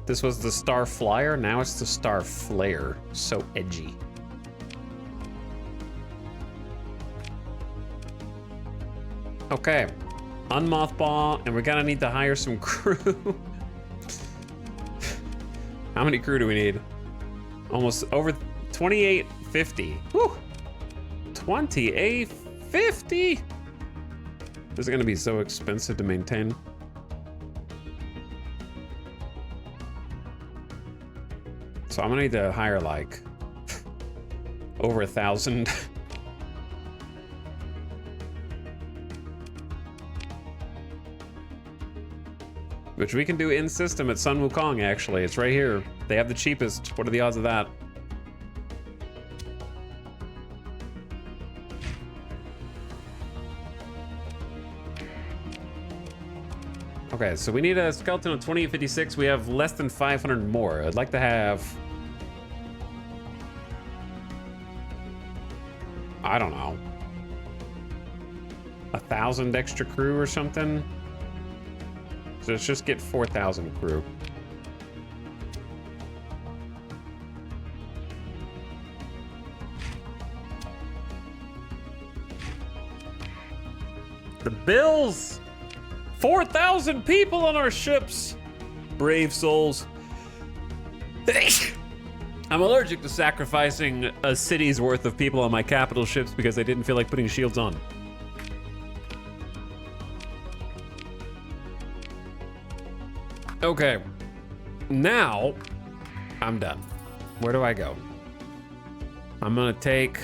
This was the Star Flyer, now it's the Star Flare. So edgy. Okay. Unmothball, and we're gonna need to hire some crew. How many crew do we need? Almost over 2850. Whew. 2850? This is gonna be so expensive to maintain. So I'm gonna need to hire like over 1,000. Which we can do in system at Sun Wukong, actually. It's right here. They have the cheapest. What are the odds of that? Okay, so we need a skeleton of 2856. We have less than 500 more. I'd like to have... I don't know. 1,000 extra crew or something? So let's just get 4,000 crew. The bills! 4,000 people on our ships! Brave souls. I'm allergic to sacrificing a city's worth of people on my capital ships because I didn't feel like putting shields on. Okay, now I'm done. Where do I go? I'm gonna take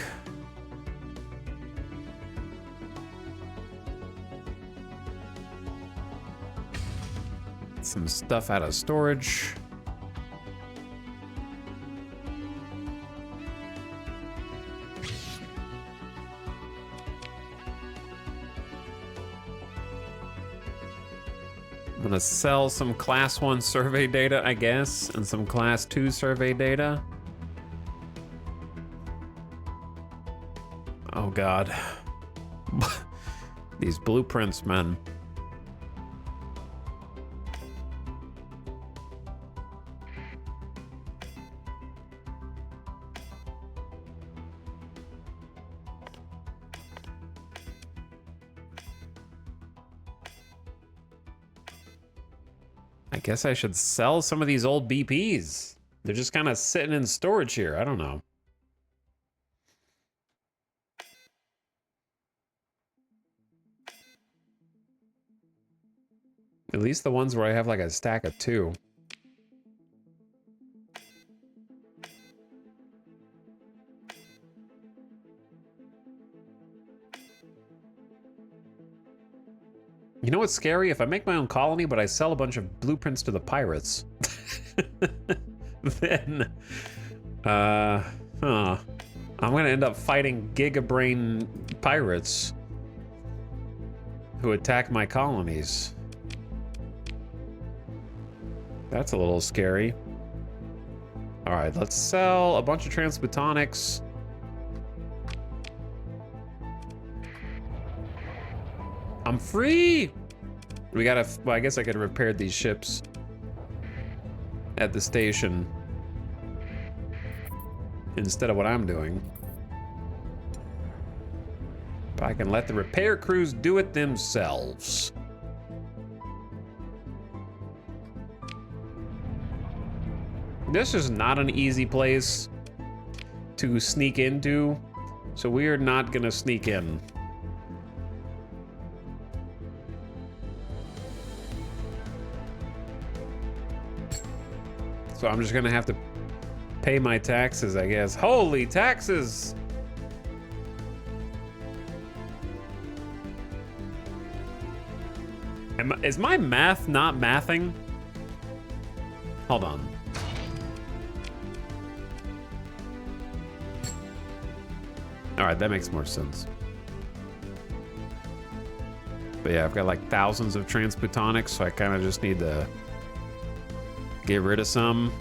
some stuff out of storage. I'm gonna sell some class 1 survey data, I guess, and some class 2 survey data. Oh God. These blueprints, man. I guess I should sell some of these old BPs. They're just kind of sitting in storage here. I don't know. At least the ones where I have like a stack of 2. You know what's scary? If I make my own colony, but I sell a bunch of blueprints to the pirates, then, I'm gonna end up fighting gigabrain pirates who attack my colonies. That's a little scary. All right, let's sell a bunch of transbotonics. I'm free. We gotta, well, I guess I could have repaired these ships at the station instead of what I'm doing. But I can let the repair crews do it themselves. This is not an easy place to sneak into, so we are not gonna sneak in. So I'm just gonna have to pay my taxes, I guess. Holy taxes! Is my math not mathing? Hold on. All right, that makes more sense. But yeah, I've got like thousands of transplutonics, so I kind of just need to get rid of some.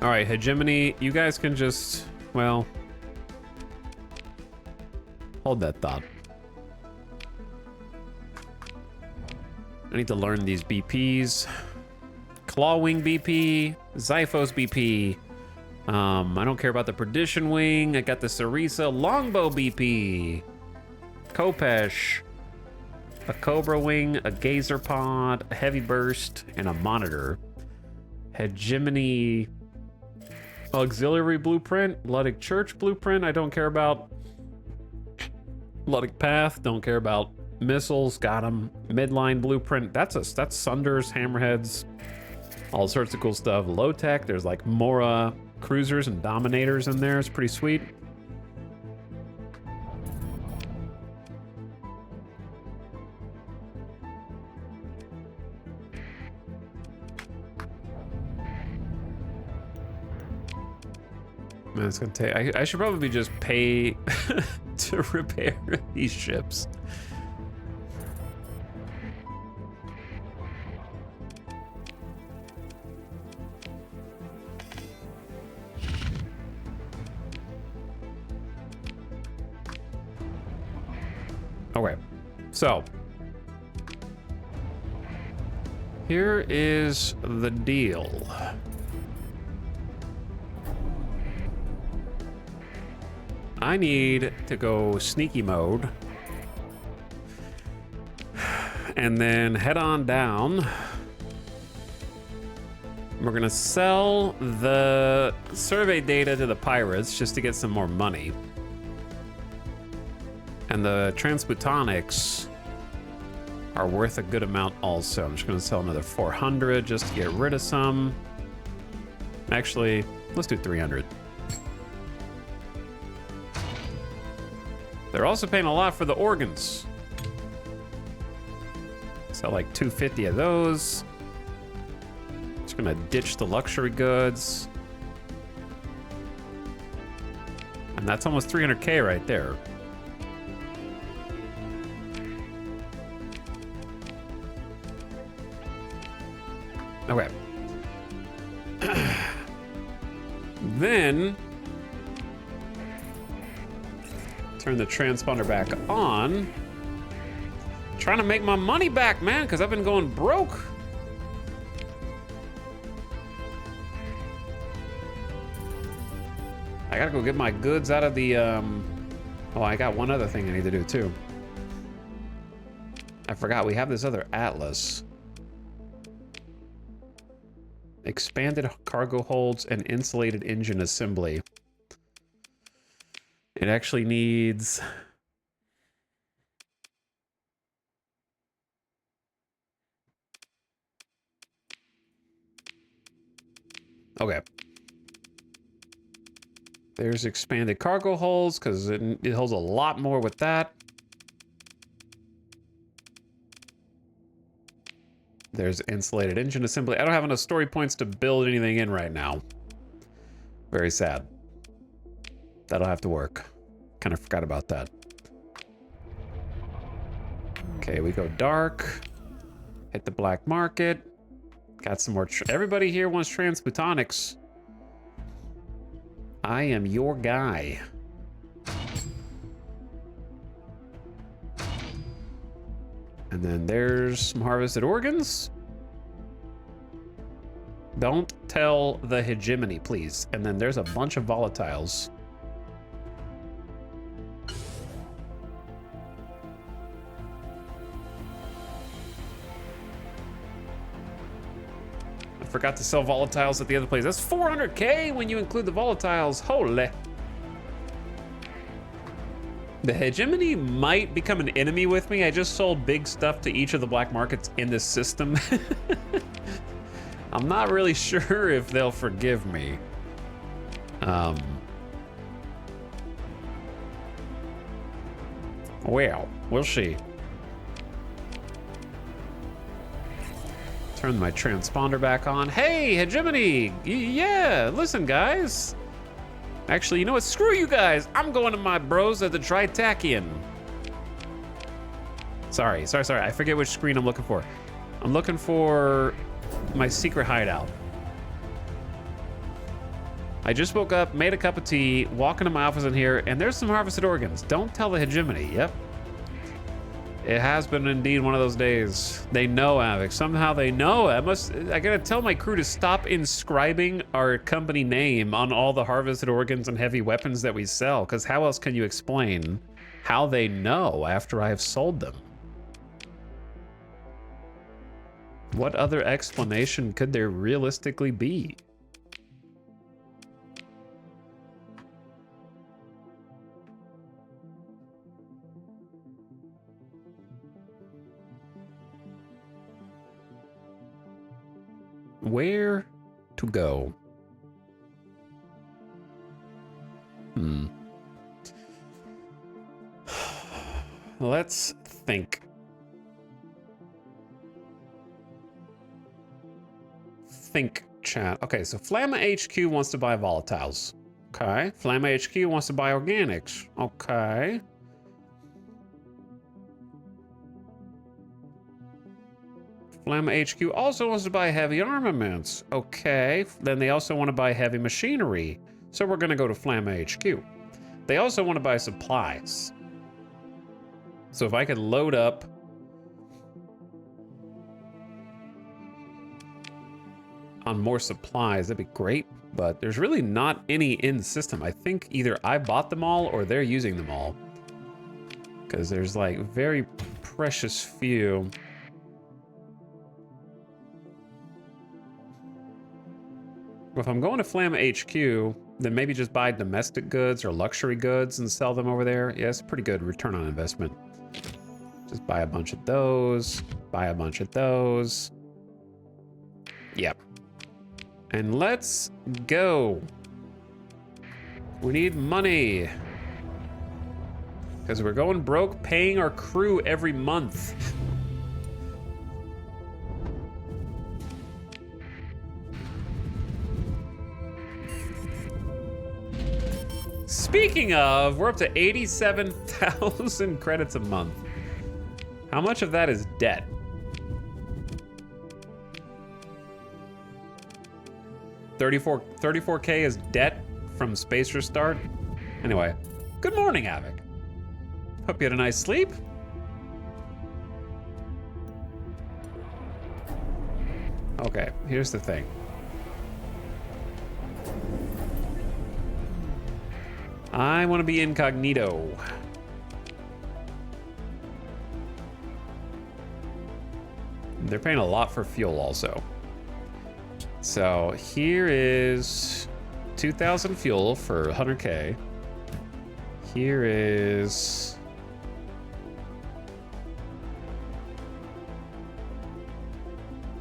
All right, hegemony, you guys can just, well, hold that thought. I need to learn these BPs. Clawwing BP, Xiphos BP. I don't care about the Perdition Wing. I got the Sarisa Longbow BP. Kopesh. A Cobra Wing, a Gazer Pod, a Heavy Burst, and a Monitor. Hegemony Auxiliary Blueprint, Luddic Church Blueprint, I don't care about. Luddic Path, don't care about. Missiles, got them. Midline Blueprint, that's Sunders, Hammerheads, all sorts of cool stuff. Low tech, there's like Mora cruisers and dominators in there. It's pretty sweet. Man, it's gonna take. I should probably just pay to repair these ships. Okay, so here is the deal. I need to go sneaky mode and then head on down. We're gonna sell the survey data to the pirates just to get some more money. And the transplutonics are worth a good amount also. I'm just gonna sell another 400 just to get rid of some. Actually, let's do 300. They're also paying a lot for the organs. Sell like 250 of those. Just gonna ditch the luxury goods. And that's almost 300K right there. Okay. Then turn the transponder back on. Trying to make my money back, man, because I've been going broke. I gotta go get my goods out of the, Oh, I got one other thing I need to do, too. I forgot, we have this other atlas. Expanded cargo holds and insulated engine assembly. It actually needs... Okay. There's expanded cargo holds, because it holds a lot more with that. There's insulated engine assembly. I don't have enough story points to build anything in right now. Very sad. That'll have to work. Kind of forgot about that. Okay, we go dark. Hit the black market. Got some more. Everybody here wants transmutonics. I am your guy. And then there's some harvested organs. Don't tell the hegemony, please. And then there's a bunch of volatiles. I forgot to sell volatiles at the other place. That's 400K when you include the volatiles. Holy. The hegemony might become an enemy with me. I just sold big stuff to each of the black markets in this system. I'm not really sure if they'll forgive me. Well, we'll see. Turn my transponder back on. Hey, hegemony! Yeah, listen, guys. Actually, you know what? Screw you guys. I'm going to my bros at the Tritakian. Sorry. I forget which screen I'm looking for. I'm looking for my secret hideout. I just woke up, made a cup of tea, walking to my office in here, and there's some harvested organs. Don't tell the hegemony. Yep. It has been indeed one of those days. They know, Avic. Somehow they know. I gotta tell my crew to stop inscribing our company name on all the harvested organs and heavy weapons that we sell, because how else can you explain how they know after I have sold them? What other explanation could there realistically be? Where to go? Let's think. Think, chat. Okay, so Flamma HQ wants to buy volatiles. Okay. Flamma HQ wants to buy organics. Okay. Flamma HQ also wants to buy heavy armaments. Okay. Then they also want to buy heavy machinery. So we're going to go to Flamma HQ. They also want to buy supplies. So if I could load up on more supplies, that'd be great. But there's really not any in the system. I think either I bought them all or they're using them all. Because there's like very precious few. If I'm going to Flamma HQ, then maybe just buy domestic goods or luxury goods and sell them over there. Yeah, it's a pretty good return on investment. Just buy a bunch of those, buy a bunch of those. Yep. And let's go. We need money. Because we're going broke paying our crew every month. Speaking of, we're up to 87,000 credits a month. How much of that is debt? $34K is debt from Space Restart? Anyway, good morning, Avic. Hope you had a nice sleep. Okay, here's the thing. I want to be incognito. They're paying a lot for fuel also. So here is 2,000 fuel for 100K. Here is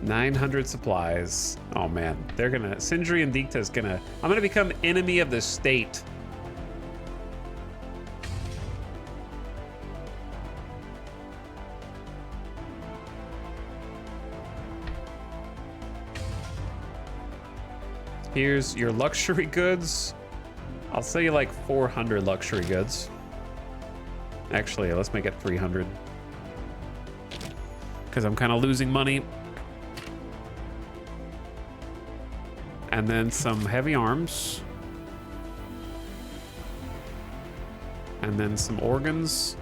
$900 supplies. Oh man, they're gonna, Sindri and Dikta is gonna, I'm gonna become enemy of the state. Here's your luxury goods. I'll sell you like 400 luxury goods. Actually, let's make it 300. Because I'm kind of losing money. And then some heavy arms. And then some organs.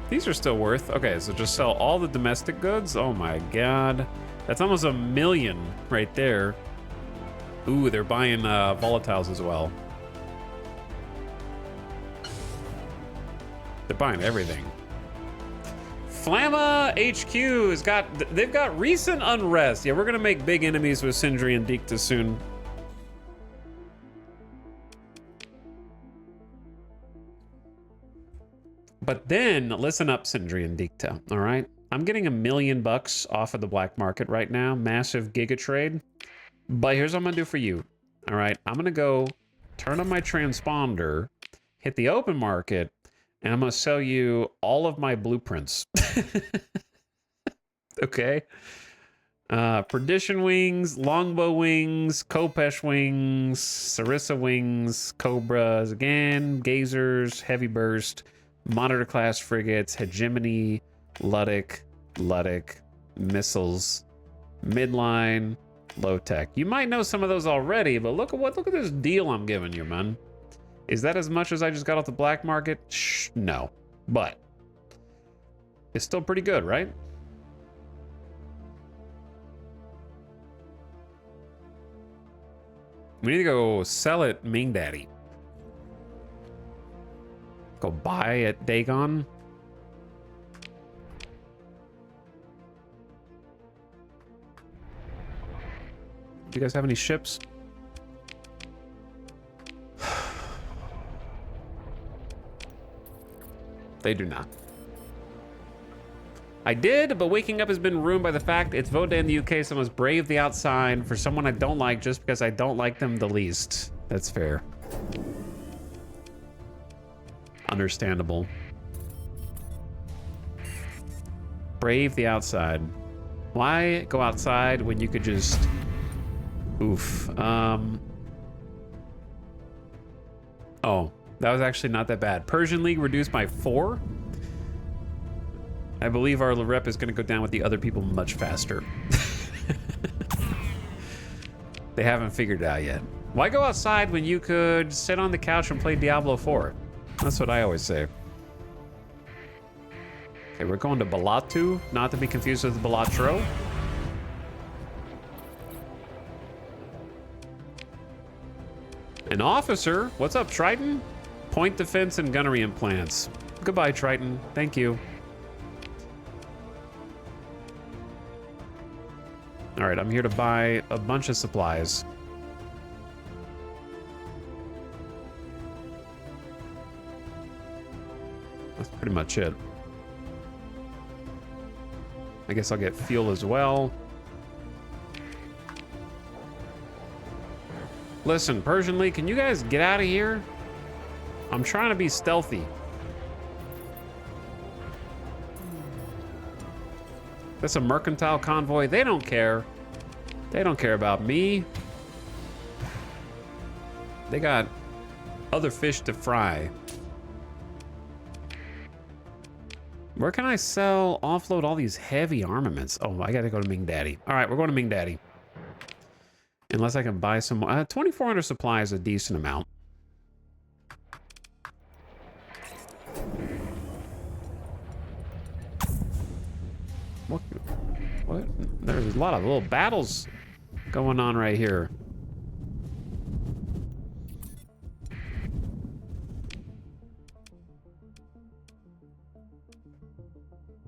These are still worth. Okay, so just sell all the domestic goods. Oh my god. That's almost 1 million right there. Ooh, they're buying volatiles as well. They're buying everything. Flamma HQ has got, they've got recent unrest. Yeah, we're gonna make big enemies with Sindri and Dicta soon. But then, listen up, Sindri and Dicta, all right? I'm getting $1 million off of the black market right now, massive giga trade. But here's what I'm gonna do for you, all right? I'm gonna go turn on my transponder, hit the open market, and I'm gonna sell you all of my blueprints. Okay? Perdition wings, longbow wings, Kopesh wings, Sarissa wings, Cobras again, gazers, heavy burst, monitor class frigates, hegemony, Ludic, missiles, midline, low tech. You might know some of those already, but look at this deal I'm giving you, man. Is that as much as I just got off the black market? Shh, no. But it's still pretty good, right? We need to go sell it, Ming Daddy. Go buy at Dagon. Do you guys have any ships? They do not. I did, but waking up has been ruined by the fact it's vote day in the UK, so I must brave the outside for someone I don't like just because I don't like them the least. That's fair. Understandable. Brave the outside. Why go outside when you could just... Oof. Oh, that was actually not that bad. Persian League reduced by 4. I believe our rep is going to go down with the other people much faster. They haven't figured it out yet. Why go outside when you could sit on the couch and play Diablo 4? That's what I always say. Okay, we're going to Balatu, not to be confused with Balatro. An officer? What's up, Triton? Point defense and gunnery implants. Goodbye, Triton. Thank you. All right, I'm here to buy a bunch of supplies. That's pretty much it. I guess I'll get fuel as well. Listen, Persian League, can you guys get out of here? I'm trying to be stealthy. That's a mercantile convoy. They don't care. They don't care about me. They got other fish to fry. Where can I sell, offload all these heavy armaments? Oh, I gotta go to Ming Daddy. All right, we're going to Ming Daddy. Unless I can buy some more. 2,400 supply is a decent amount. What? There's a lot of little battles going on right here.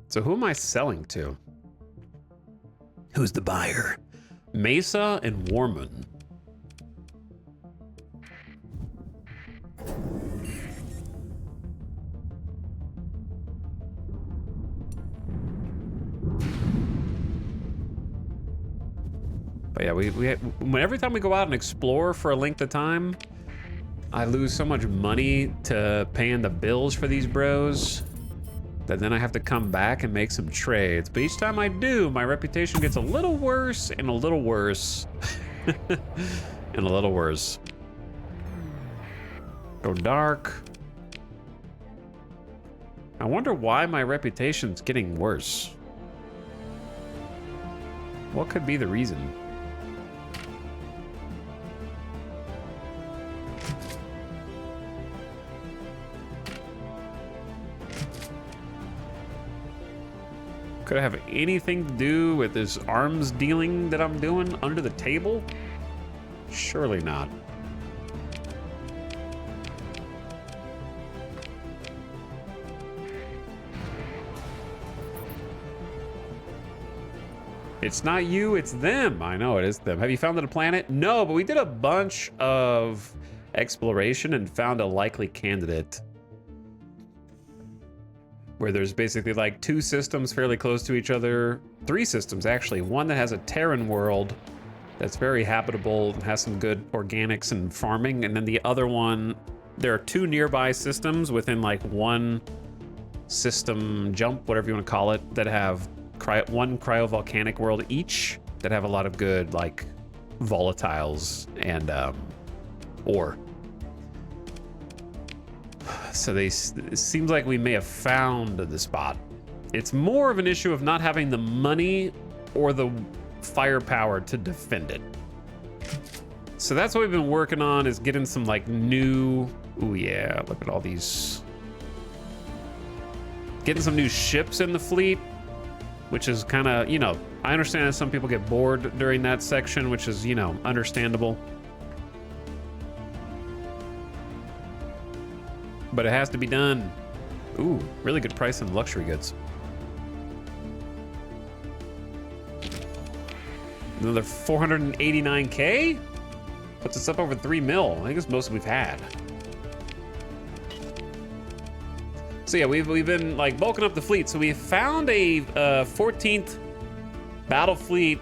So who am I selling to? Who's the buyer? Mesa and Warman. But yeah, every time we go out and explore for a length of time, I lose so much money to paying the bills for these bros that then I have to come back and make some trades. But each time I do, my reputation gets a little worse and a little worse and a little worse. Go dark. I wonder why my reputation's getting worse. What could be the reason? Could it have anything to do with this arms dealing that I'm doing under the table? Surely not. It's not you, it's them. I know it is them. Have you found a planet? No, but we did a bunch of exploration and found a likely candidate. Where there's basically like 2 systems fairly close to each other. 3 systems, actually. One that has a Terran world that's very habitable and has some good organics and farming. And then the other one, there are 2 nearby systems within like 1 system jump, whatever you want to call it, that have one cryovolcanic world each that have a lot of good like volatiles and ore. So it seems like we may have found the spot. It's more of an issue of not having the money or the firepower to defend it. So that's what we've been working on, is getting some like new, ooh yeah, look at all these. Getting some new ships in the fleet, which is kind of, you know, I understand that some people get bored during that section, which is, you know, understandable. But it has to be done. Ooh, really good price on luxury goods. Another 489K? Puts us up over 3 mil. I think it's most we've had. So yeah, we've been like bulking up the fleet. So we found a 14th battle fleet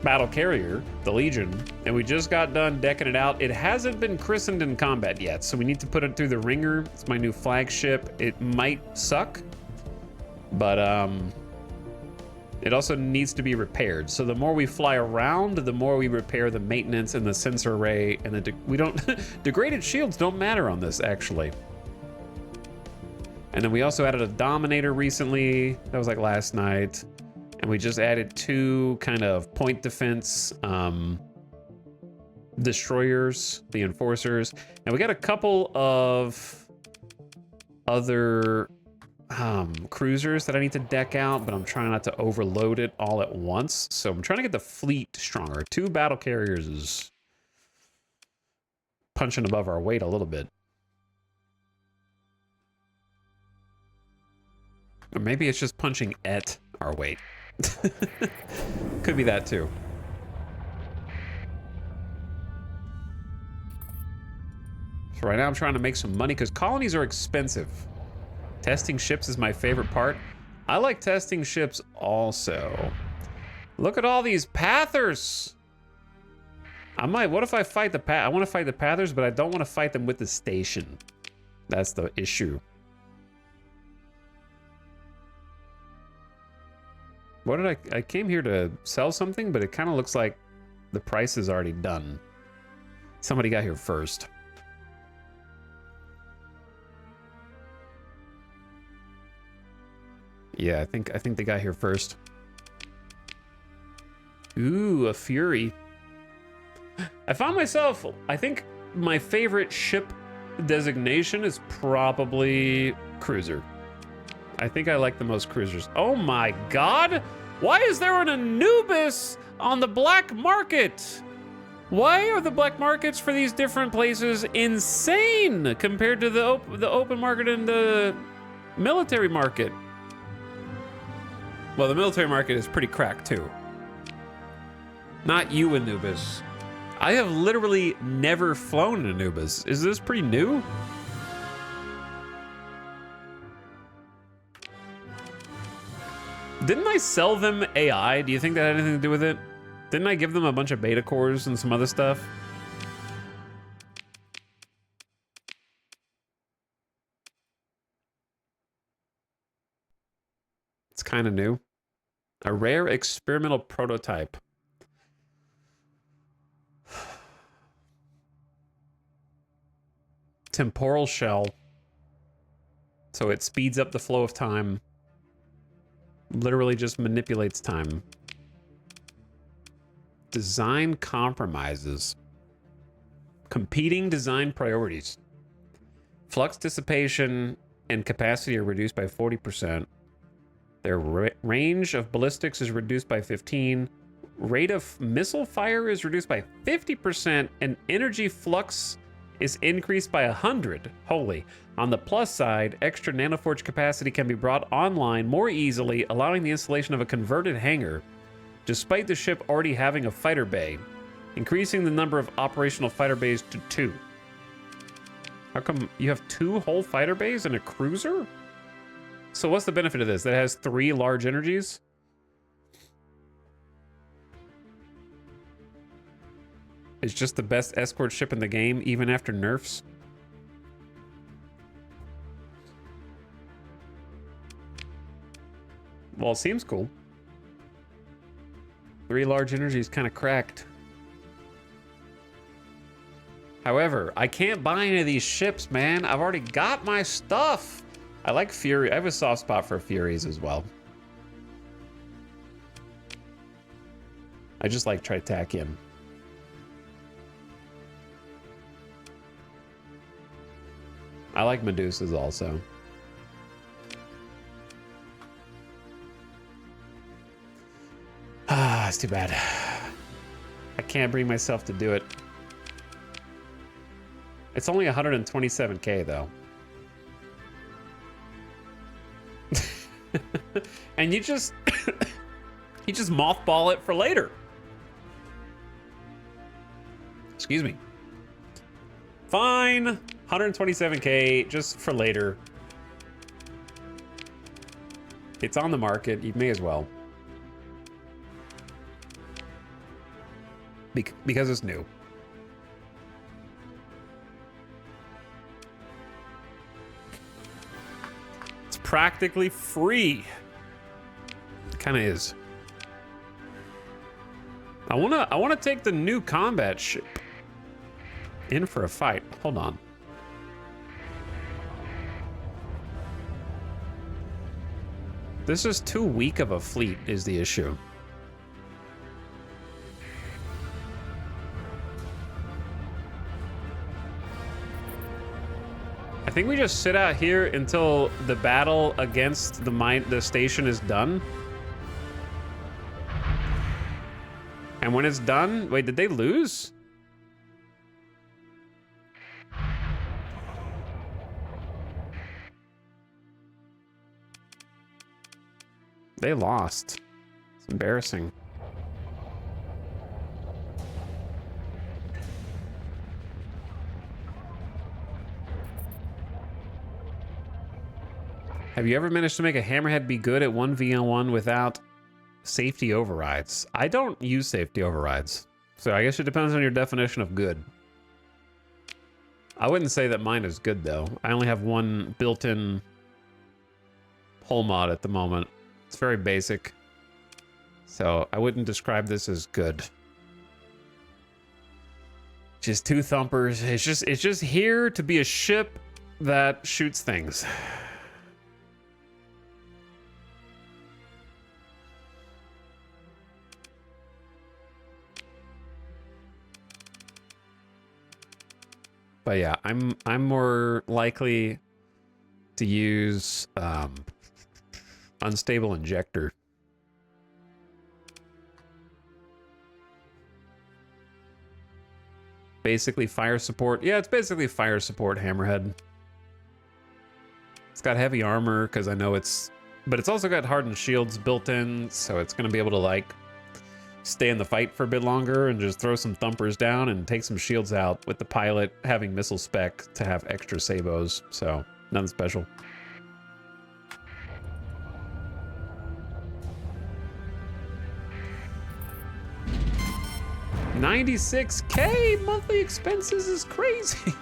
battle carrier, the Legion, and we just got done decking it out. It hasn't been christened in combat yet, so we need to put it through the ringer. It's my new flagship. It might suck, but it also needs to be repaired. So the more we fly around, the more we repair the maintenance and the sensor array, and the we don't degraded shields don't matter on this actually. And then we also added a Dominator recently. That was like last night. And we just added 2 kind of point defense destroyers, the Enforcers. And we got a couple of other cruisers that I need to deck out, but I'm trying not to overload it all at once. So I'm trying to get the fleet stronger. 2 battle carriers is punching above our weight a little bit. Or maybe it's just punching at our weight. Could be that too. So right now I'm trying to make some money because colonies are expensive. Testing ships is my favorite part. I like testing ships also. Look at all these Pathers. What if I fight the I want to fight the Pathers, but I don't want to fight them with the station. That's the issue. What did I came here to sell something, but it kind of looks like the price is already done. Somebody got here first. Yeah, I think they got here first. Ooh, a Fury. I found myself, I think my favorite ship designation is probably cruiser. I think I like the most cruisers. Oh my God! Why is there an Anubis on the black market? Why are the black markets for these different places insane compared to the open market and the military market? Well, the military market is pretty cracked too. Not you, Anubis. I have literally never flown an Anubis. Is this pretty new? Didn't I sell them AI? Do you think that had anything to do with it? Didn't I give them a bunch of beta cores and some other stuff? It's kind of new. A rare experimental prototype. Temporal shell. So it speeds up the flow of time. Literally just manipulates time. Design compromises. Competing design priorities. Flux dissipation and capacity are reduced by 40%. Their range of ballistics is reduced by 15. Rate of missile fire is reduced by 50%, and energy flux is increased by 100. Holy. On the plus side, extra nanoforge capacity can be brought online more easily, allowing the installation of a converted hangar, despite the ship already having a fighter bay, increasing the number of operational fighter bays to 2. How come you have 2 whole fighter bays and a cruiser? So what's the benefit of this? That has 3 large energies? It's just the best escort ship in the game, even after nerfs. Well, it seems cool. 3 large energies kind of cracked. However, I can't buy any of these ships, man. I've already got my stuff. I like Fury. I have a soft spot for Furies as well. I just like Tritakian. I like Medusas also. Ah, it's too bad. I can't bring myself to do it. It's only 127k though. And you just you just mothball it for later. Excuse me. Fine. 127k just for later. It's on the market. You may as well. Because it's new. It's practically free. It kind of is. I wanna take the new combat ship in for a fight. Hold on. This is too weak of a fleet is the issue. I think we just sit out here until the battle against the station is done. And when it's done, wait, did they lose? They lost. It's embarrassing. Have you ever managed to make a hammerhead be good at 1v1 without safety overrides? I don't use safety overrides, so I guess it depends on your definition of good. I wouldn't say that mine is good though. I only have one built-in hull mod at the moment. It's very basic, so I wouldn't describe this as good. Just 2 thumpers. It's just here to be a ship that shoots things. But yeah, I'm more likely to use unstable injector. Basically fire support. Yeah, it's basically fire support hammerhead. It's got heavy armor because I know but it's also got hardened shields built in, so it's gonna be able to like stay in the fight for a bit longer and just throw some thumpers down and take some shields out with the pilot having missile spec to have extra sabos. So nothing special. 96K monthly expenses is crazy.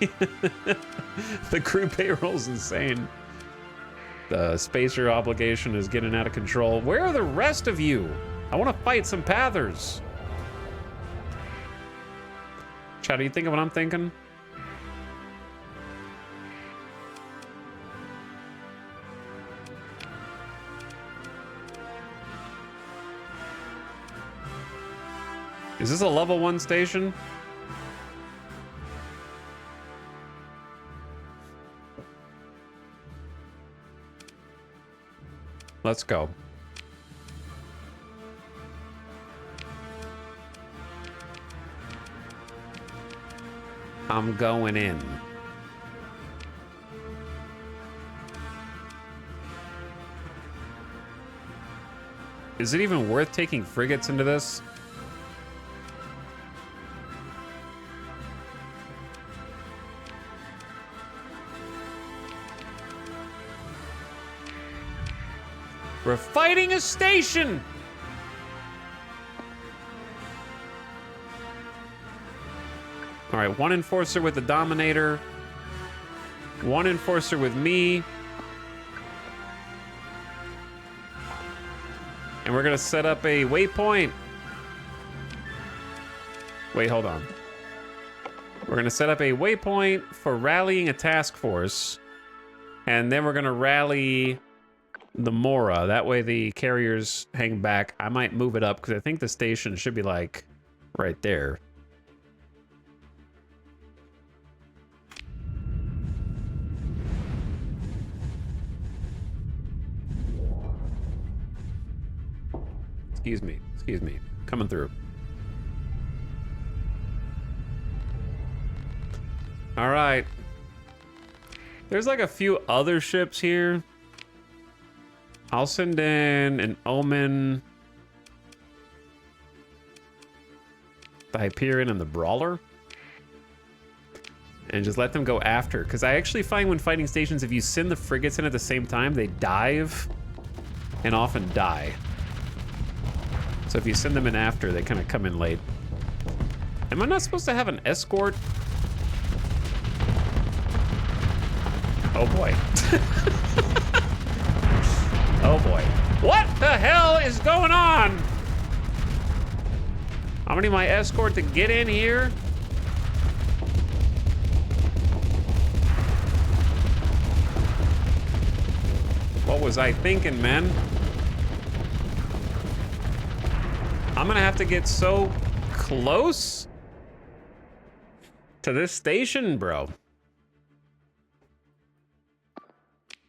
The crew payroll's insane. The spacer obligation is getting out of control. Where are the rest of you? I want to fight some Pathers. Chad, do you think of what I'm thinking? Is this a level 1 station? Let's go. I'm going in. Is it even worth taking frigates into this? We're fighting a station! All right, one enforcer with the Dominator. One enforcer with me. And we're gonna set up a waypoint. Wait, hold on. We're gonna set up a waypoint for rallying a task force. And then we're gonna rally the Mora. That way the carriers hang back. I might move it up because I think the station should be like right there. Excuse me. Coming through. All right. There's like a few other ships here. I'll send in an Omen, the Hyperion, and the Brawler. And just let them go after. Because I actually find when fighting stations, if you send the frigates in at the same time, they dive and often die. So if you send them in after, they kind of come in late. Am I not supposed to have an escort? Oh boy. Oh boy. What the hell is going on? I need my escort to get in here. What was I thinking, man? I'm gonna have to get so close to this station, bro.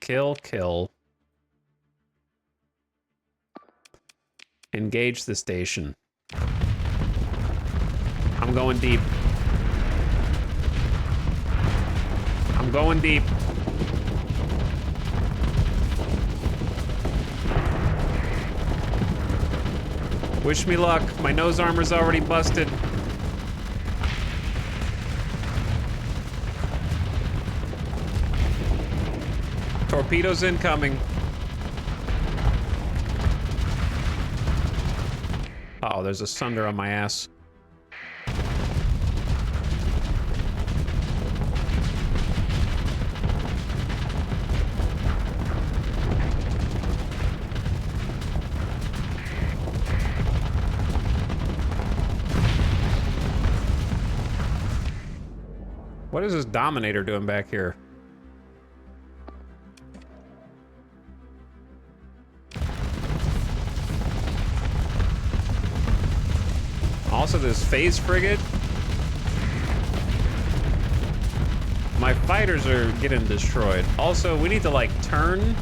Kill, kill. Engage the station. I'm going deep. I'm going deep. Wish me luck. My nose armor's already busted. Torpedoes incoming. Uh-oh, there's a Sunder on my ass. What is this Dominator doing back here? Also, this phase frigate. My fighters are getting destroyed. Also, we need to like turn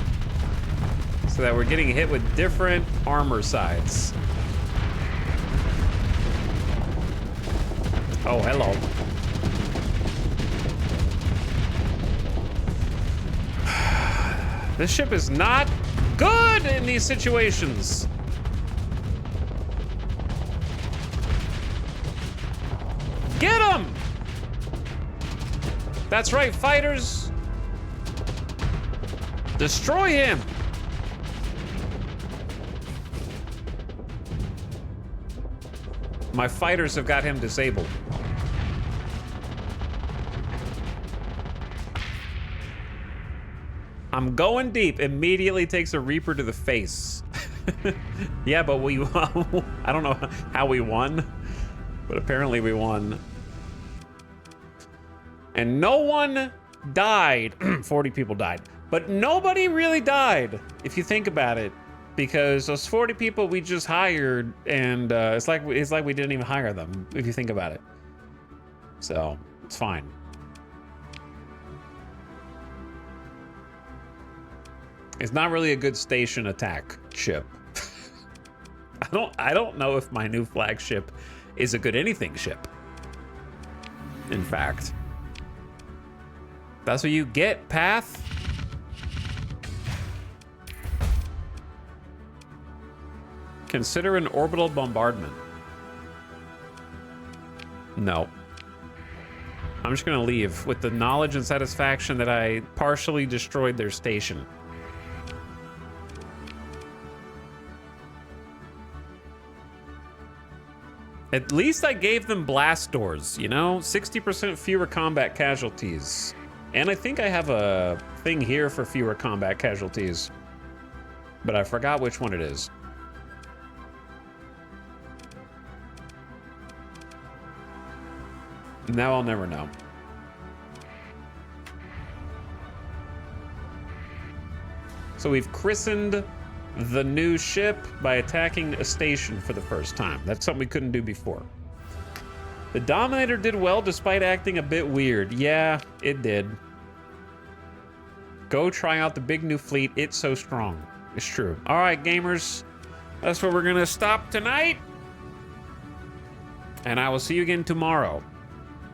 so that we're getting hit with different armor sides. Oh, hello. This ship is not good in these situations. Get him! That's right, fighters. Destroy him. My fighters have got him disabled. I'm going deep. Immediately takes a Reaper to the face. Yeah, but we I don't know how we won, but apparently we won. And no one died. 40 people died. But nobody really died, if you think about it. because those 40 people we just hired, and it's like we didn't even hire them if you think about it. So it's fine. It's not really a good station attack ship. I don't know if my new flagship is a good anything ship. In fact, that's what you get, Path. Consider an orbital bombardment. No. I'm just gonna leave with the knowledge and satisfaction that I partially destroyed their station. At least I gave them blast doors, you know? 60% fewer combat casualties. And I think I have a thing here for fewer combat casualties. But I forgot which one it is. Now I'll never know. So we've christened the new ship by attacking a station for the first time. That's something we couldn't do before. The Dominator did well despite acting a bit weird. Yeah, it did. Go try out the big new fleet. It's so strong. It's true. All right, gamers. That's where we're going to stop tonight. And I will see you again tomorrow.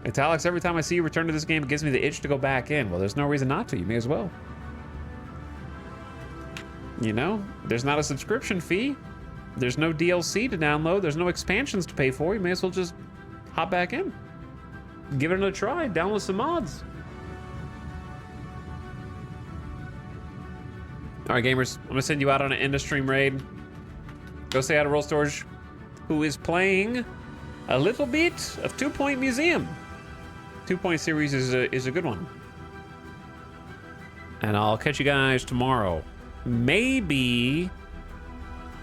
It's Alex. Every time I see you return to this game, it gives me the itch to go back in. Well, there's no reason not to. You may as well. You know, there's not a subscription fee. There's no DLC to download. There's no expansions to pay for. You may as well just hop back in. Give it a try. Download some mods. All right, gamers. I'm going to send you out on an end-of-stream raid. Go say hi to Roll Storage, who is playing a little bit of 2 Point Museum. 2 Point series is a good one. And I'll catch you guys tomorrow. Maybe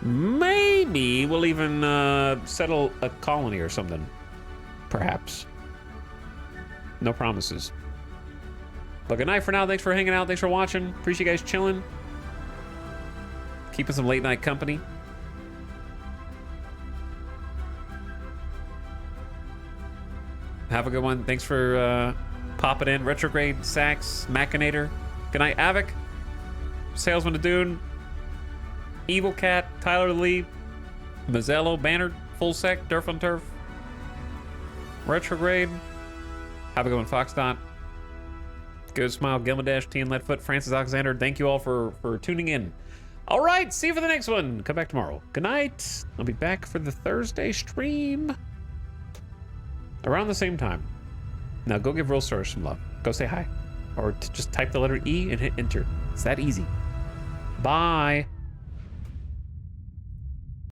we'll even settle a colony or something. Perhaps. No promises. But good night for now. Thanks for hanging out. Thanks for watching. Appreciate you guys chilling. Keeping some late night company. Have a good one. Thanks for popping in. Retrograde, Sax, Machinator. Good night, Avic. Salesman of Dune, Evil Cat, Tyler Lee, Mazzello, Bannard, Full Sec, Durf on Turf, Retrograde, have a good one, Foxdot, Good Smile, Gilmadash, T and Leadfoot, Francis Alexander. Thank you all for tuning in. All right, see you for the next one. Come back tomorrow. Good night. I'll be back for the Thursday stream around the same time. Now go give Real Source some love. Go say hi. Or just type the letter E and hit enter. It's that easy. Bye.